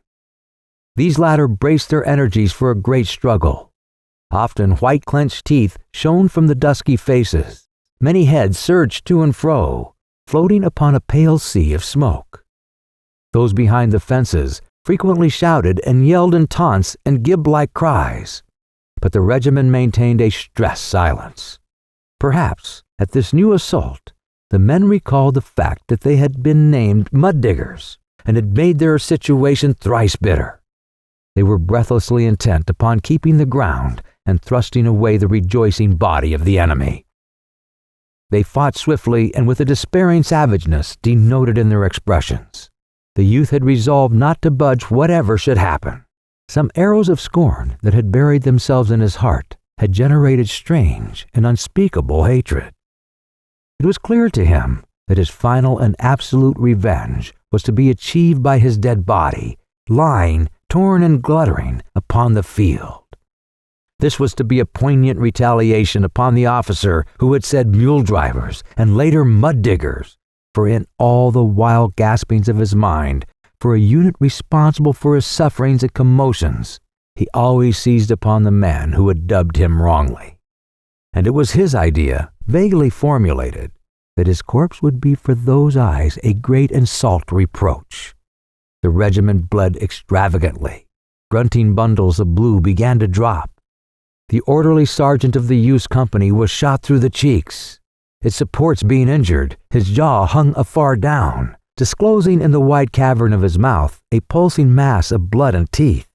These latter braced their energies for a great struggle. Often white clenched teeth shone from the dusky faces. Many heads surged to and fro, floating upon a pale sea of smoke. Those behind the fences frequently shouted and yelled in taunts and gib-like cries, but the regiment maintained a stressed silence. Perhaps, at this new assault, the men recalled the fact that they had been named mud diggers and had made their situation thrice bitter. They were breathlessly intent upon keeping the ground and thrusting away the rejoicing body of the enemy. They fought swiftly and with a despairing savageness denoted in their expressions. The youth had resolved not to budge whatever should happen. Some arrows of scorn that had buried themselves in his heart had generated strange and unspeakable hatred. It was clear to him that his final and absolute revenge was to be achieved by his dead body, lying, torn and gluttering, upon the field. This was to be a poignant retaliation upon the officer who had said mule drivers and later mud diggers, for in all the wild gaspings of his mind, for a unit responsible for his sufferings and commotions, he always seized upon the man who had dubbed him wrongly. And it was his idea, vaguely formulated, that his corpse would be for those eyes a great and salt reproach. The regiment bled extravagantly. Grunting bundles of blue began to drop. The orderly sergeant of the youth's company was shot through the cheeks. Its supports being injured, his jaw hung afar down, disclosing in the wide cavern of his mouth a pulsing mass of blood and teeth.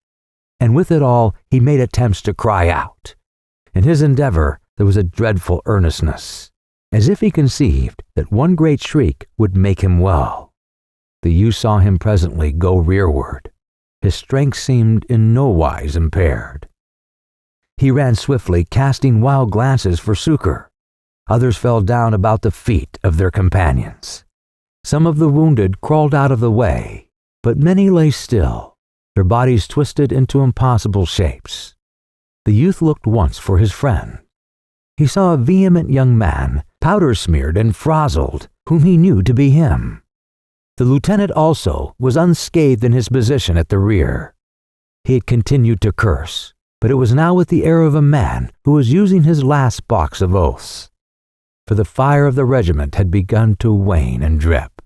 And with it all, he made attempts to cry out. In his endeavor, there was a dreadful earnestness, as if he conceived that one great shriek would make him well. The youth saw him presently go rearward. His strength seemed in no wise impaired. He ran swiftly, casting wild glances for succor. Others fell down about the feet of their companions. Some of the wounded crawled out of the way, but many lay still, their bodies twisted into impossible shapes. The youth looked once for his friend. He saw a vehement young man, powder-smeared and frazzled, whom he knew to be him. The lieutenant also was unscathed in his position at the rear. He had continued to curse, but it was now with the air of a man who was using his last box of oaths. For the fire of the regiment had begun to wane and drip.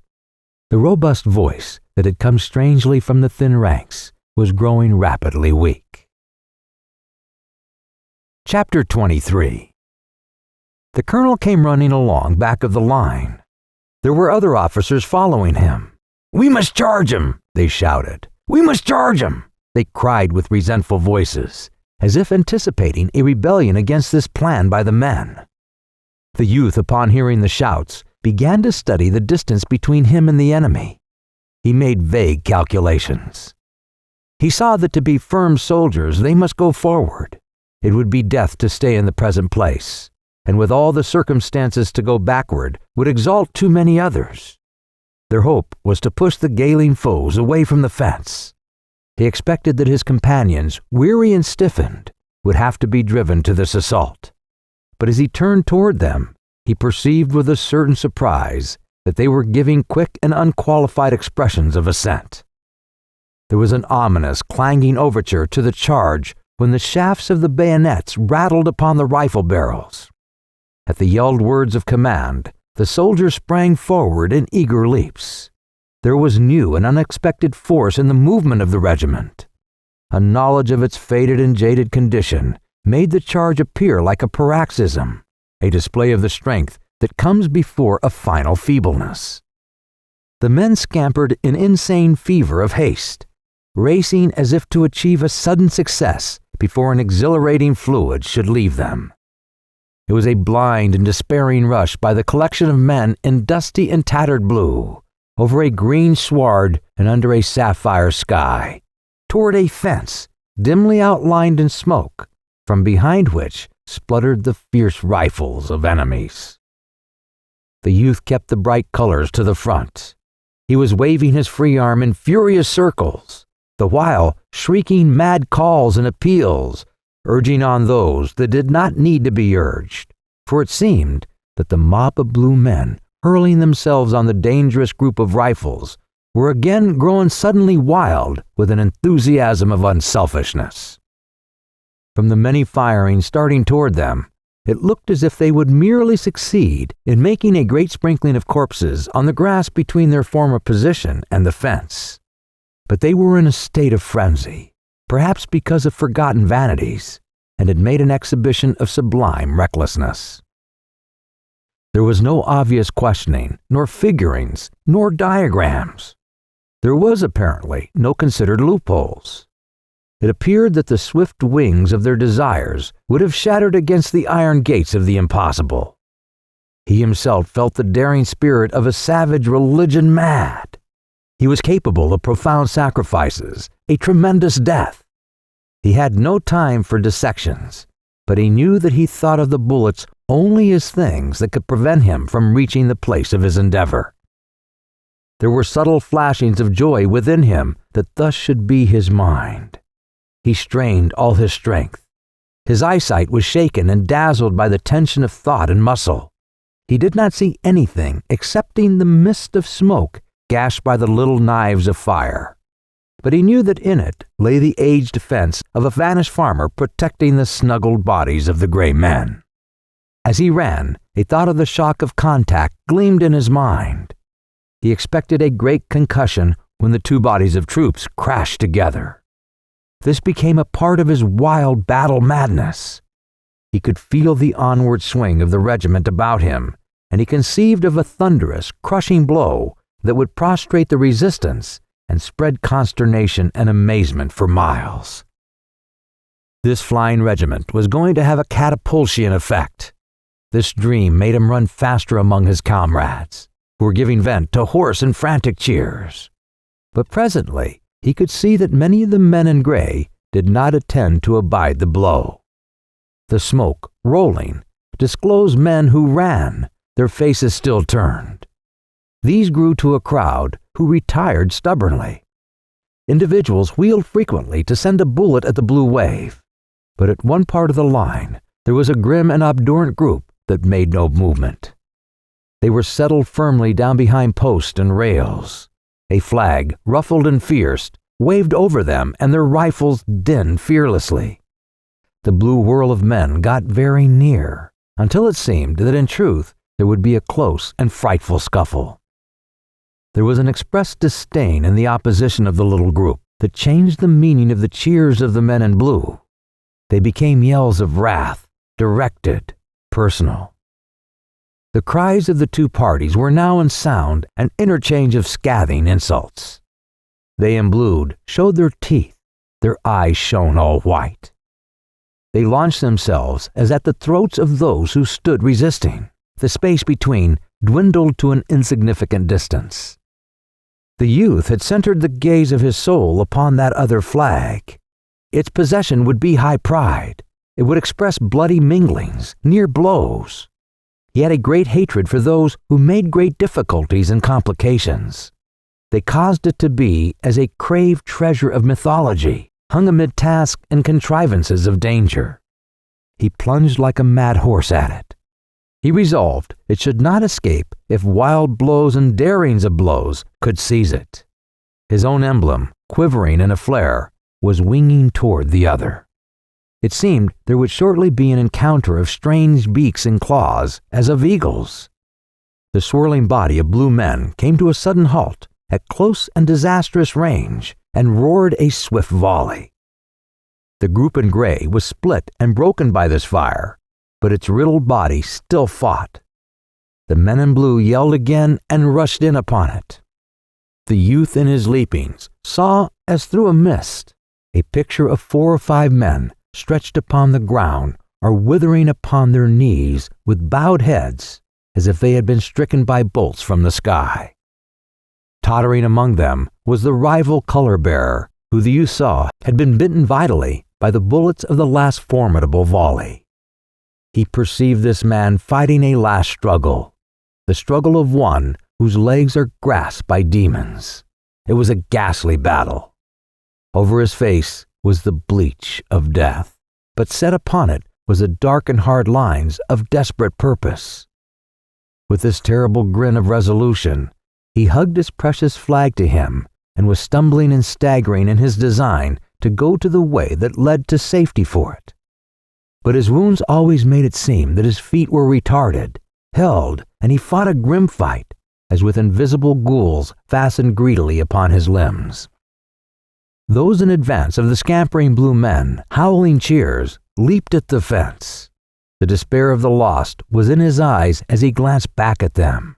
The robust voice that had come strangely from the thin ranks was growing rapidly weak. Chapter 23. The colonel came running along back of the line. There were other officers following him. "We must charge him!" they shouted. "We must charge him!" they cried with resentful voices, as if anticipating a rebellion against this plan by the men. The youth, upon hearing the shouts, began to study the distance between him and the enemy. He made vague calculations. He saw that to be firm soldiers they must go forward. It would be death to stay in the present place, and with all the circumstances to go backward would exalt too many others. Their hope was to push the gailing foes away from the fence. He expected that his companions, weary and stiffened, would have to be driven to this assault. But as he turned toward them, he perceived with a certain surprise that they were giving quick and unqualified expressions of assent. There was an ominous, clanging overture to the charge when the shafts of the bayonets rattled upon the rifle barrels. At the yelled words of command, the soldiers sprang forward in eager leaps. There was new and unexpected force in the movement of the regiment. A knowledge of its faded and jaded condition made the charge appear like a paroxysm, a display of the strength that comes before a final feebleness. The men scampered in insane fever of haste, racing as if to achieve a sudden success before an exhilarating fluid should leave them. It was a blind and despairing rush by the collection of men in dusty and tattered blue, over a green sward and under a sapphire sky, toward a fence dimly outlined in smoke, from behind which spluttered the fierce rifles of enemies. The youth kept the bright colors to the front. He was waving his free arm in furious circles, the while shrieking mad calls and appeals, urging on those that did not need to be urged, for it seemed that the mob of blue men hurling themselves on the dangerous group of rifles were again grown suddenly wild with an enthusiasm of unselfishness. From the many firings starting toward them, it looked as if they would merely succeed in making a great sprinkling of corpses on the grass between their former position and the fence. But they were in a state of frenzy, perhaps because of forgotten vanities, and had made an exhibition of sublime recklessness. There was no obvious questioning, nor figurings, nor diagrams. There was apparently no considered loopholes. It appeared that the swift wings of their desires would have shattered against the iron gates of the impossible. He himself felt the daring spirit of a savage religion mad. He was capable of profound sacrifices, a tremendous death. He had no time for dissections, but he knew that he thought of the bullets only as things that could prevent him from reaching the place of his endeavor. There were subtle flashings of joy within him that thus should be his mind. He strained all his strength. His eyesight was shaken and dazzled by the tension of thought and muscle. He did not see anything excepting the mist of smoke gashed by the little knives of fire. But he knew that in it lay the aged fence of a vanished farmer protecting the snuggled bodies of the gray men. As he ran, a thought of the shock of contact gleamed in his mind. He expected a great concussion when the two bodies of troops crashed together. This became a part of his wild battle madness. He could feel the onward swing of the regiment about him, and he conceived of a thunderous, crushing blow that would prostrate the resistance and spread consternation and amazement for miles. This flying regiment was going to have a catapultian effect. This dream made him run faster among his comrades, who were giving vent to hoarse and frantic cheers. But presently, he could see that many of the men in gray did not intend to abide the blow. The smoke, rolling, disclosed men who ran, their faces still turned. These grew to a crowd who retired stubbornly. Individuals wheeled frequently to send a bullet at the blue wave, but at one part of the line there was a grim and obdurate group that made no movement. They were settled firmly down behind posts and rails. A flag, ruffled and fierce, waved over them, and their rifles dinned fearlessly. The blue whirl of men got very near, until it seemed that in truth there would be a close and frightful scuffle. There was an expressed disdain in the opposition of the little group that changed the meaning of the cheers of the men in blue. They became yells of wrath, directed, personal. The cries of the two parties were now in sound an interchange of scathing insults. They in blue showed their teeth, their eyes shone all white. They launched themselves as at the throats of those who stood resisting. The space between dwindled to an insignificant distance. The youth had centered the gaze of his soul upon that other flag. Its possession would be high pride. It would express bloody minglings, near blows. He had a great hatred for those who made great difficulties and complications. They caused it to be as a craved treasure of mythology, hung amid tasks and contrivances of danger. He plunged like a mad horse at it. He resolved it should not escape if wild blows and darings of blows could seize it. His own emblem, quivering in a flare, was winging toward the other. It seemed there would shortly be an encounter of strange beaks and claws, as of eagles. The swirling body of blue men came to a sudden halt at close and disastrous range and roared a swift volley. The group in gray was split and broken by this fire, but its riddled body still fought. The men in blue yelled again and rushed in upon it. The youth in his leapings saw, as through a mist, a picture of 4 or 5 men stretched upon the ground or withering upon their knees with bowed heads as if they had been stricken by bolts from the sky. Tottering among them was the rival color-bearer, who the youth saw had been bitten vitally by the bullets of the last formidable volley. He perceived this man fighting a last struggle, the struggle of one whose legs are grasped by demons. It was a ghastly battle. Over his face was the bleach of death, but set upon it was the dark and hard lines of desperate purpose. With this terrible grin of resolution, he hugged his precious flag to him and was stumbling and staggering in his design to go to the way that led to safety for it. But his wounds always made it seem that his feet were retarded, held, and he fought a grim fight, as with invisible ghouls fastened greedily upon his limbs. Those in advance of the scampering blue men, howling cheers, leaped at the fence. The despair of the lost was in his eyes as he glanced back at them.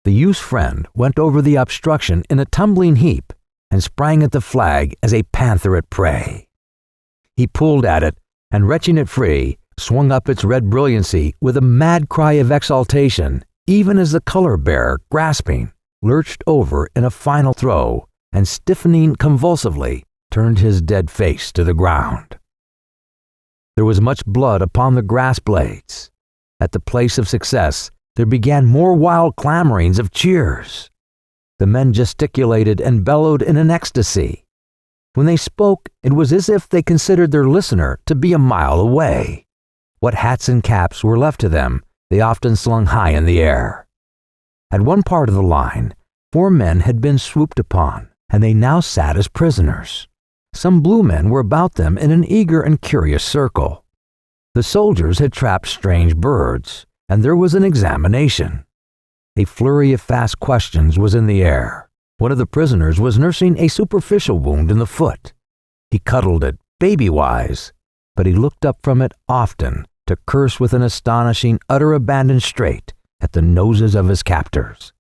The youth's friend went over the obstruction in a tumbling heap and sprang at the flag as a panther at prey. He pulled at it, and wrenching it free, swung up its red brilliancy with a mad cry of exultation, even as the color-bearer, grasping, lurched over in a final throw, and stiffening convulsively, turned his dead face to the ground. There was much blood upon the grass blades. At the place of success, there began more wild clamorings of cheers. The men gesticulated and bellowed in an ecstasy. When they spoke, it was as if they considered their listener to be a mile away. What hats and caps were left to them, they often slung high in the air. At one part of the line, 4 men had been swooped upon, and they now sat as prisoners. Some blue men were about them in an eager and curious circle. The soldiers had trapped strange birds, and there was an examination. A flurry of fast questions was in the air. One of the prisoners was nursing a superficial wound in the foot. He cuddled it, baby-wise, but he looked up from it often to curse with an astonishing, utter abandon straight at the noses of his captors.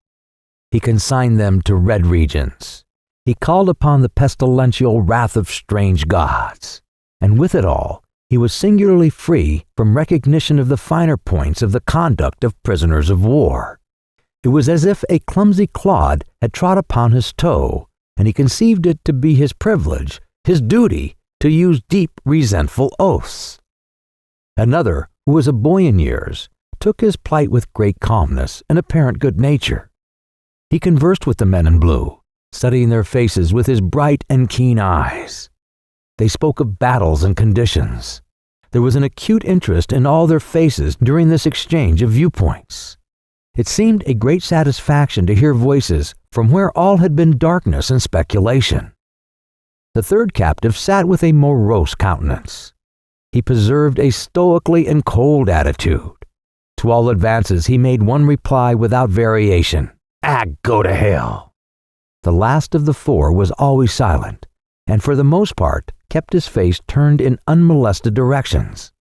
He consigned them to red regions. He called upon the pestilential wrath of strange gods, and with it all, he was singularly free from recognition of the finer points of the conduct of prisoners of war. It was as if a clumsy clod had trod upon his toe, and he conceived it to be his privilege, his duty, to use deep, resentful oaths. Another, who was a boy in years, took his plight with great calmness and apparent good nature. He conversed with the men in blue, studying their faces with his bright and keen eyes. They spoke of battles and conditions. There was an acute interest in all their faces during this exchange of viewpoints. It seemed a great satisfaction to hear voices from where all had been darkness and speculation. The third captive sat with a morose countenance. He preserved a stoically and cold attitude. To all advances he made one reply without variation: go to hell." The last of the 4 was always silent, and for the most part kept his face turned in unmolested directions.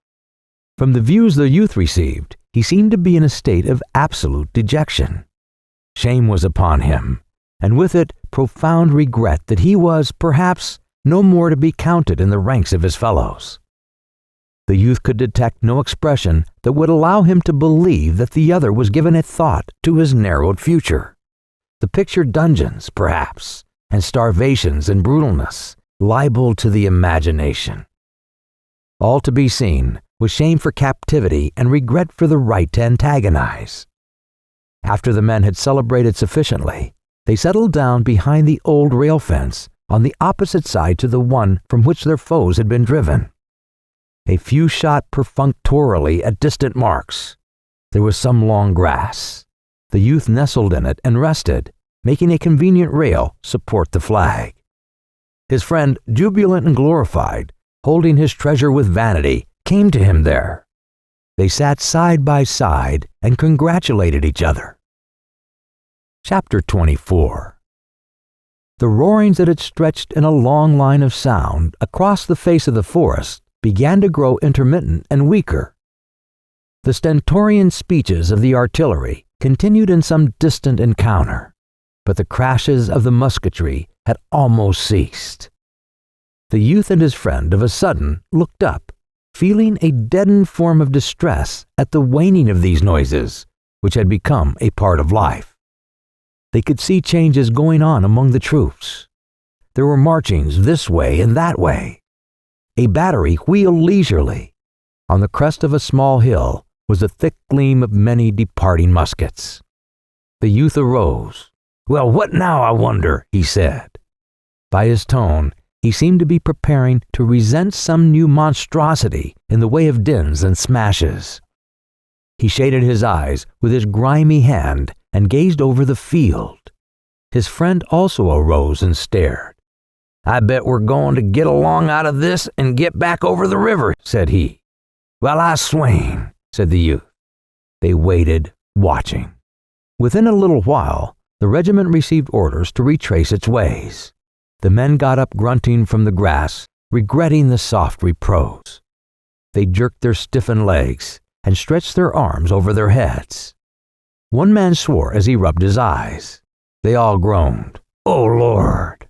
From the views the youth received, he seemed to be in a state of absolute dejection. Shame was upon him, and with it profound regret that he was, perhaps, no more to be counted in the ranks of his fellows. The youth could detect no expression that would allow him to believe that the other was giving a thought to his narrowed future. The pictured dungeons, perhaps, and starvations and brutalness, libeled to the imagination. All to be seen was shame for captivity and regret for the right to antagonize. After the men had celebrated sufficiently, they settled down behind the old rail fence on the opposite side to the one from which their foes had been driven. A few shot perfunctorily at distant marks. There was some long grass. The youth nestled in it and rested, making a convenient rail support the flag. His friend, jubilant and glorified, holding his treasure with vanity, came to him there. They sat side by side and congratulated each other. Chapter 24. The roarings that had stretched in a long line of sound across the face of the forest began to grow intermittent and weaker. The stentorian speeches of the artillery continued in some distant encounter, but the crashes of the musketry had almost ceased. The youth and his friend of a sudden looked up, feeling a deadened form of distress at the waning of these noises, which had become a part of life. They could see changes going on among the troops. There were marchings this way and that way. A battery wheeled leisurely. On the crest of a small hill was a thick gleam of many departing muskets. The youth arose. "Well, what now, I wonder?" he said. By his tone, he seemed to be preparing to resent some new monstrosity in the way of dins and smashes. He shaded his eyes with his grimy hand and gazed over the field. His friend also arose and stared. "I bet we're going to get along out of this and get back over the river," said he. "Well, I swain," said the youth. They waited, watching. Within a little while, the regiment received orders to retrace its ways. The men got up grunting from the grass, regretting the soft repose. They jerked their stiffened legs and stretched their arms over their heads. One man swore as he rubbed his eyes. They all groaned, "Oh, Lord!"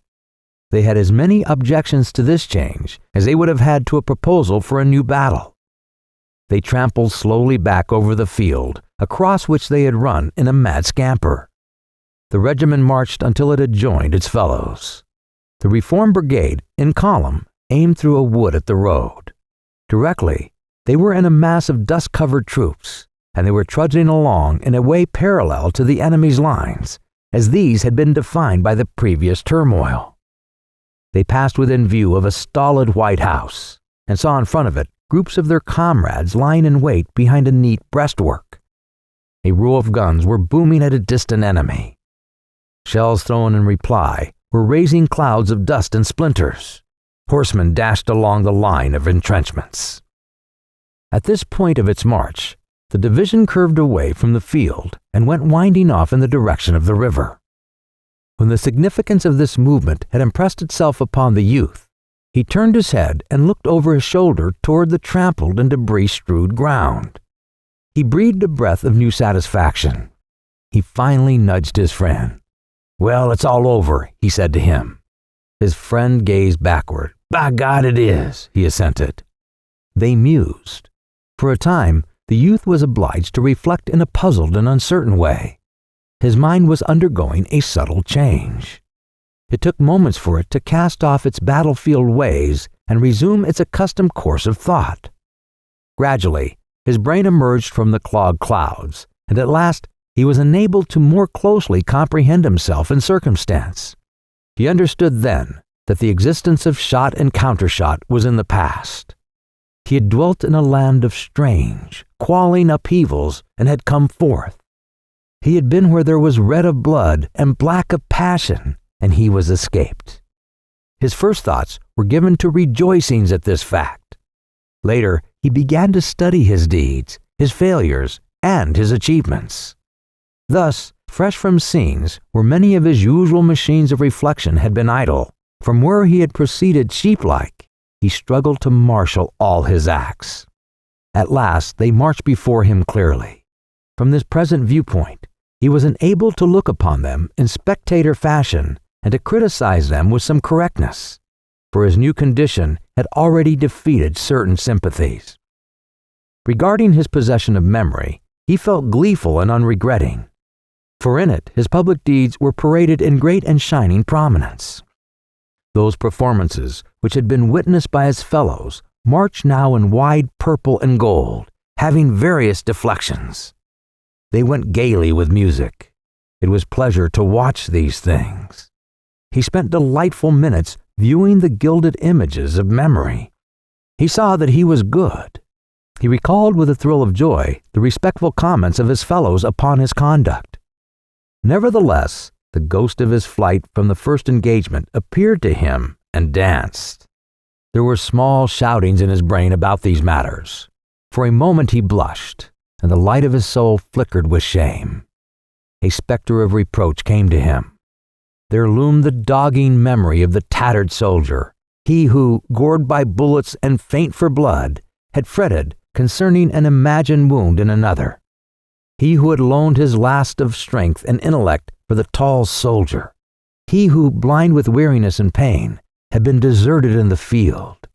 They had as many objections to this change as they would have had to a proposal for a new battle. They trampled slowly back over the field, across which they had run in a mad scamper. The regiment marched until it had joined its fellows. The reform brigade, in column, aimed through a wood at the road. Directly, they were in a mass of dust-covered troops, and they were trudging along in a way parallel to the enemy's lines, as these had been defined by the previous turmoil. They passed within view of a stolid white house, and saw in front of it groups of their comrades lying in wait behind a neat breastwork. A row of guns were booming at a distant enemy. Shells thrown in reply were raising clouds of dust and splinters. Horsemen dashed along the line of entrenchments. At this point of its march, the division curved away from the field and went winding off in the direction of the river. When the significance of this movement had impressed itself upon the youth, he turned his head and looked over his shoulder toward the trampled and debris-strewed ground. He breathed a breath of new satisfaction. He finally nudged his friend. "Well, it's all over," he said to him. His friend gazed backward. "By God, it is," he assented. They mused. For a time, the youth was obliged to reflect in a puzzled and uncertain way. His mind was undergoing a subtle change. It took moments for it to cast off its battlefield ways and resume its accustomed course of thought. Gradually, his brain emerged from the clogged clouds, and at last he was enabled to more closely comprehend himself and circumstance. He understood then that the existence of shot and countershot was in the past. He had dwelt in a land of strange, qualling upheavals and had come forth. He had been where there was red of blood and black of passion, and he was escaped. His first thoughts were given to rejoicings at this fact. Later, he began to study his deeds, his failures, and his achievements. Thus, fresh from scenes where many of his usual machines of reflection had been idle, from where he had proceeded sheep-like, he struggled to marshal all his acts. At last, they marched before him clearly. From this present viewpoint, he was enabled to look upon them in spectator fashion and to criticize them with some correctness, for his new condition had already defeated certain sympathies. Regarding his possession of memory, he felt gleeful and unregretting, for in it his public deeds were paraded in great and shining prominence. Those performances, which had been witnessed by his fellows, marched now in wide purple and gold, having various deflections. They went gaily with music. It was pleasure to watch these things. He spent delightful minutes viewing the gilded images of memory. He saw that he was good. He recalled with a thrill of joy the respectful comments of his fellows upon his conduct. Nevertheless, the ghost of his flight from the first engagement appeared to him and danced. There were small shoutings in his brain about these matters. For a moment he blushed, and the light of his soul flickered with shame. A specter of reproach came to him. There loomed the dogging memory of the tattered soldier, he who, gored by bullets and faint for blood, had fretted concerning an imagined wound in another. He who had loaned his last of strength and intellect for the tall soldier. He who, blind with weariness and pain, had been deserted in the field.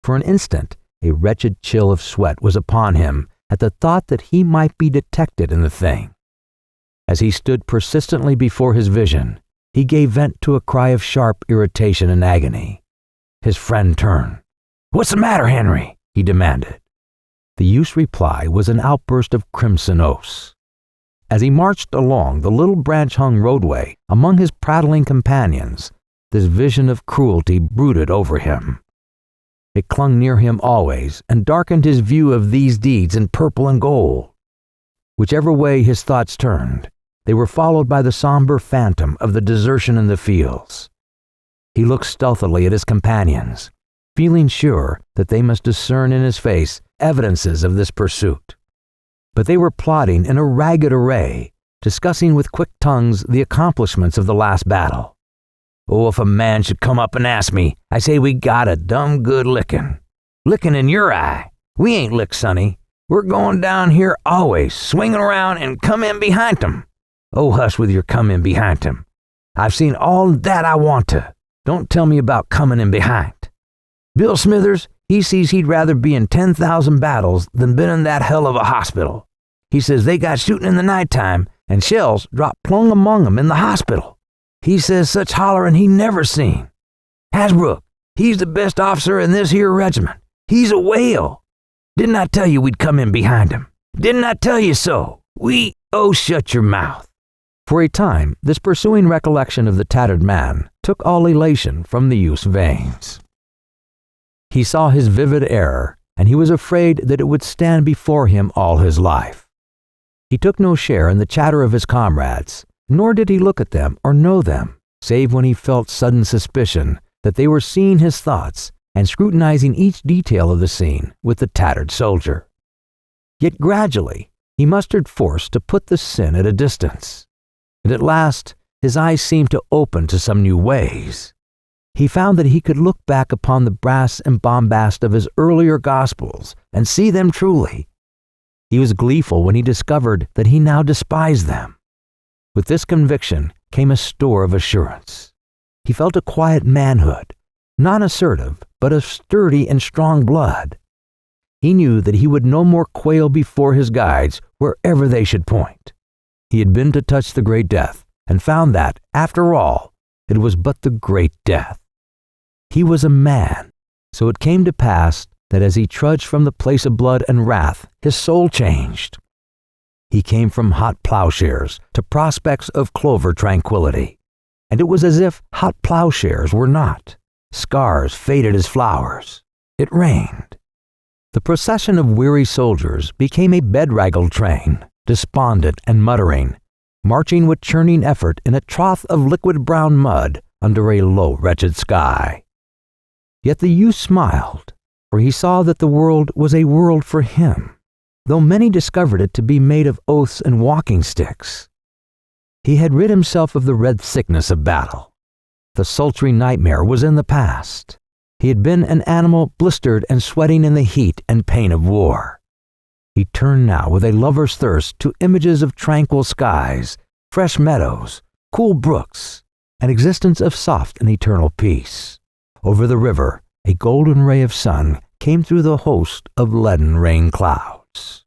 For an instant, a wretched chill of sweat was upon him at the thought that he might be detected in the thing. As he stood persistently before his vision, he gave vent to a cry of sharp irritation and agony. His friend turned. "What's the matter, Henry?" he demanded. The youth's reply was an outburst of crimson oaths. As he marched along the little branch-hung roadway among his prattling companions, this vision of cruelty brooded over him. It clung near him always and darkened his view of these deeds in purple and gold. Whichever way his thoughts turned, they were followed by the somber phantom of the desertion in the fields. He looked stealthily at his companions, feeling sure that they must discern in his face evidences of this pursuit. But they were plotting in a ragged array, discussing with quick tongues the accomplishments of the last battle. "Oh, if a man should come up and ask me, I say we got a dumb good licking. Licking in your eye. We ain't licked, sonny. We're going down here always, swinging around and come in behind 'em. Oh, hush with your come in behind 'em. I've seen all that I want to. Don't tell me about coming in behind. Bill Smithers, he sees he'd rather be in 10,000 battles than been in that hell of a hospital. He says they got shooting in the nighttime and shells dropped plumb among 'em in the hospital. He says such hollerin' he never seen. Hasbrook, he's the best officer in this here regiment. He's a whale. Didn't I tell you we'd come in behind him? Didn't I tell you so? Oh, shut your mouth." For a time, this pursuing recollection of the tattered man took all elation from the youth's veins. He saw his vivid error, and he was afraid that it would stand before him all his life. He took no share in the chatter of his comrades, nor did he look at them or know them, save when he felt sudden suspicion that they were seeing his thoughts and scrutinizing each detail of the scene with the tattered soldier. Yet gradually, he mustered force to put the sin at a distance, and at last his eyes seemed to open to some new ways. He found that he could look back upon the brass and bombast of his earlier gospels and see them truly. He was gleeful when he discovered that he now despised them. With this conviction came a store of assurance. He felt a quiet manhood, not assertive, but of sturdy and strong blood. He knew that he would no more quail before his guides wherever they should point. He had been to touch the great death, and found that, after all, it was but the great death. He was a man, so it came to pass that as he trudged from the place of blood and wrath, his soul changed. He came from hot plowshares to prospects of clover tranquility, and it was as if hot plowshares were not. Scars faded as flowers. It rained. The procession of weary soldiers became a bedraggled train, despondent and muttering, marching with churning effort in a trough of liquid brown mud under a low, wretched sky. Yet the youth smiled, for he saw that the world was a world for him, though many discovered it to be made of oaths and walking sticks. He had rid himself of the red sickness of battle. The sultry nightmare was in the past. He had been an animal blistered and sweating in the heat and pain of war. He turned now with a lover's thirst to images of tranquil skies, fresh meadows, cool brooks, an existence of soft and eternal peace. Over the river, a golden ray of sun came through the host of leaden rain clouds.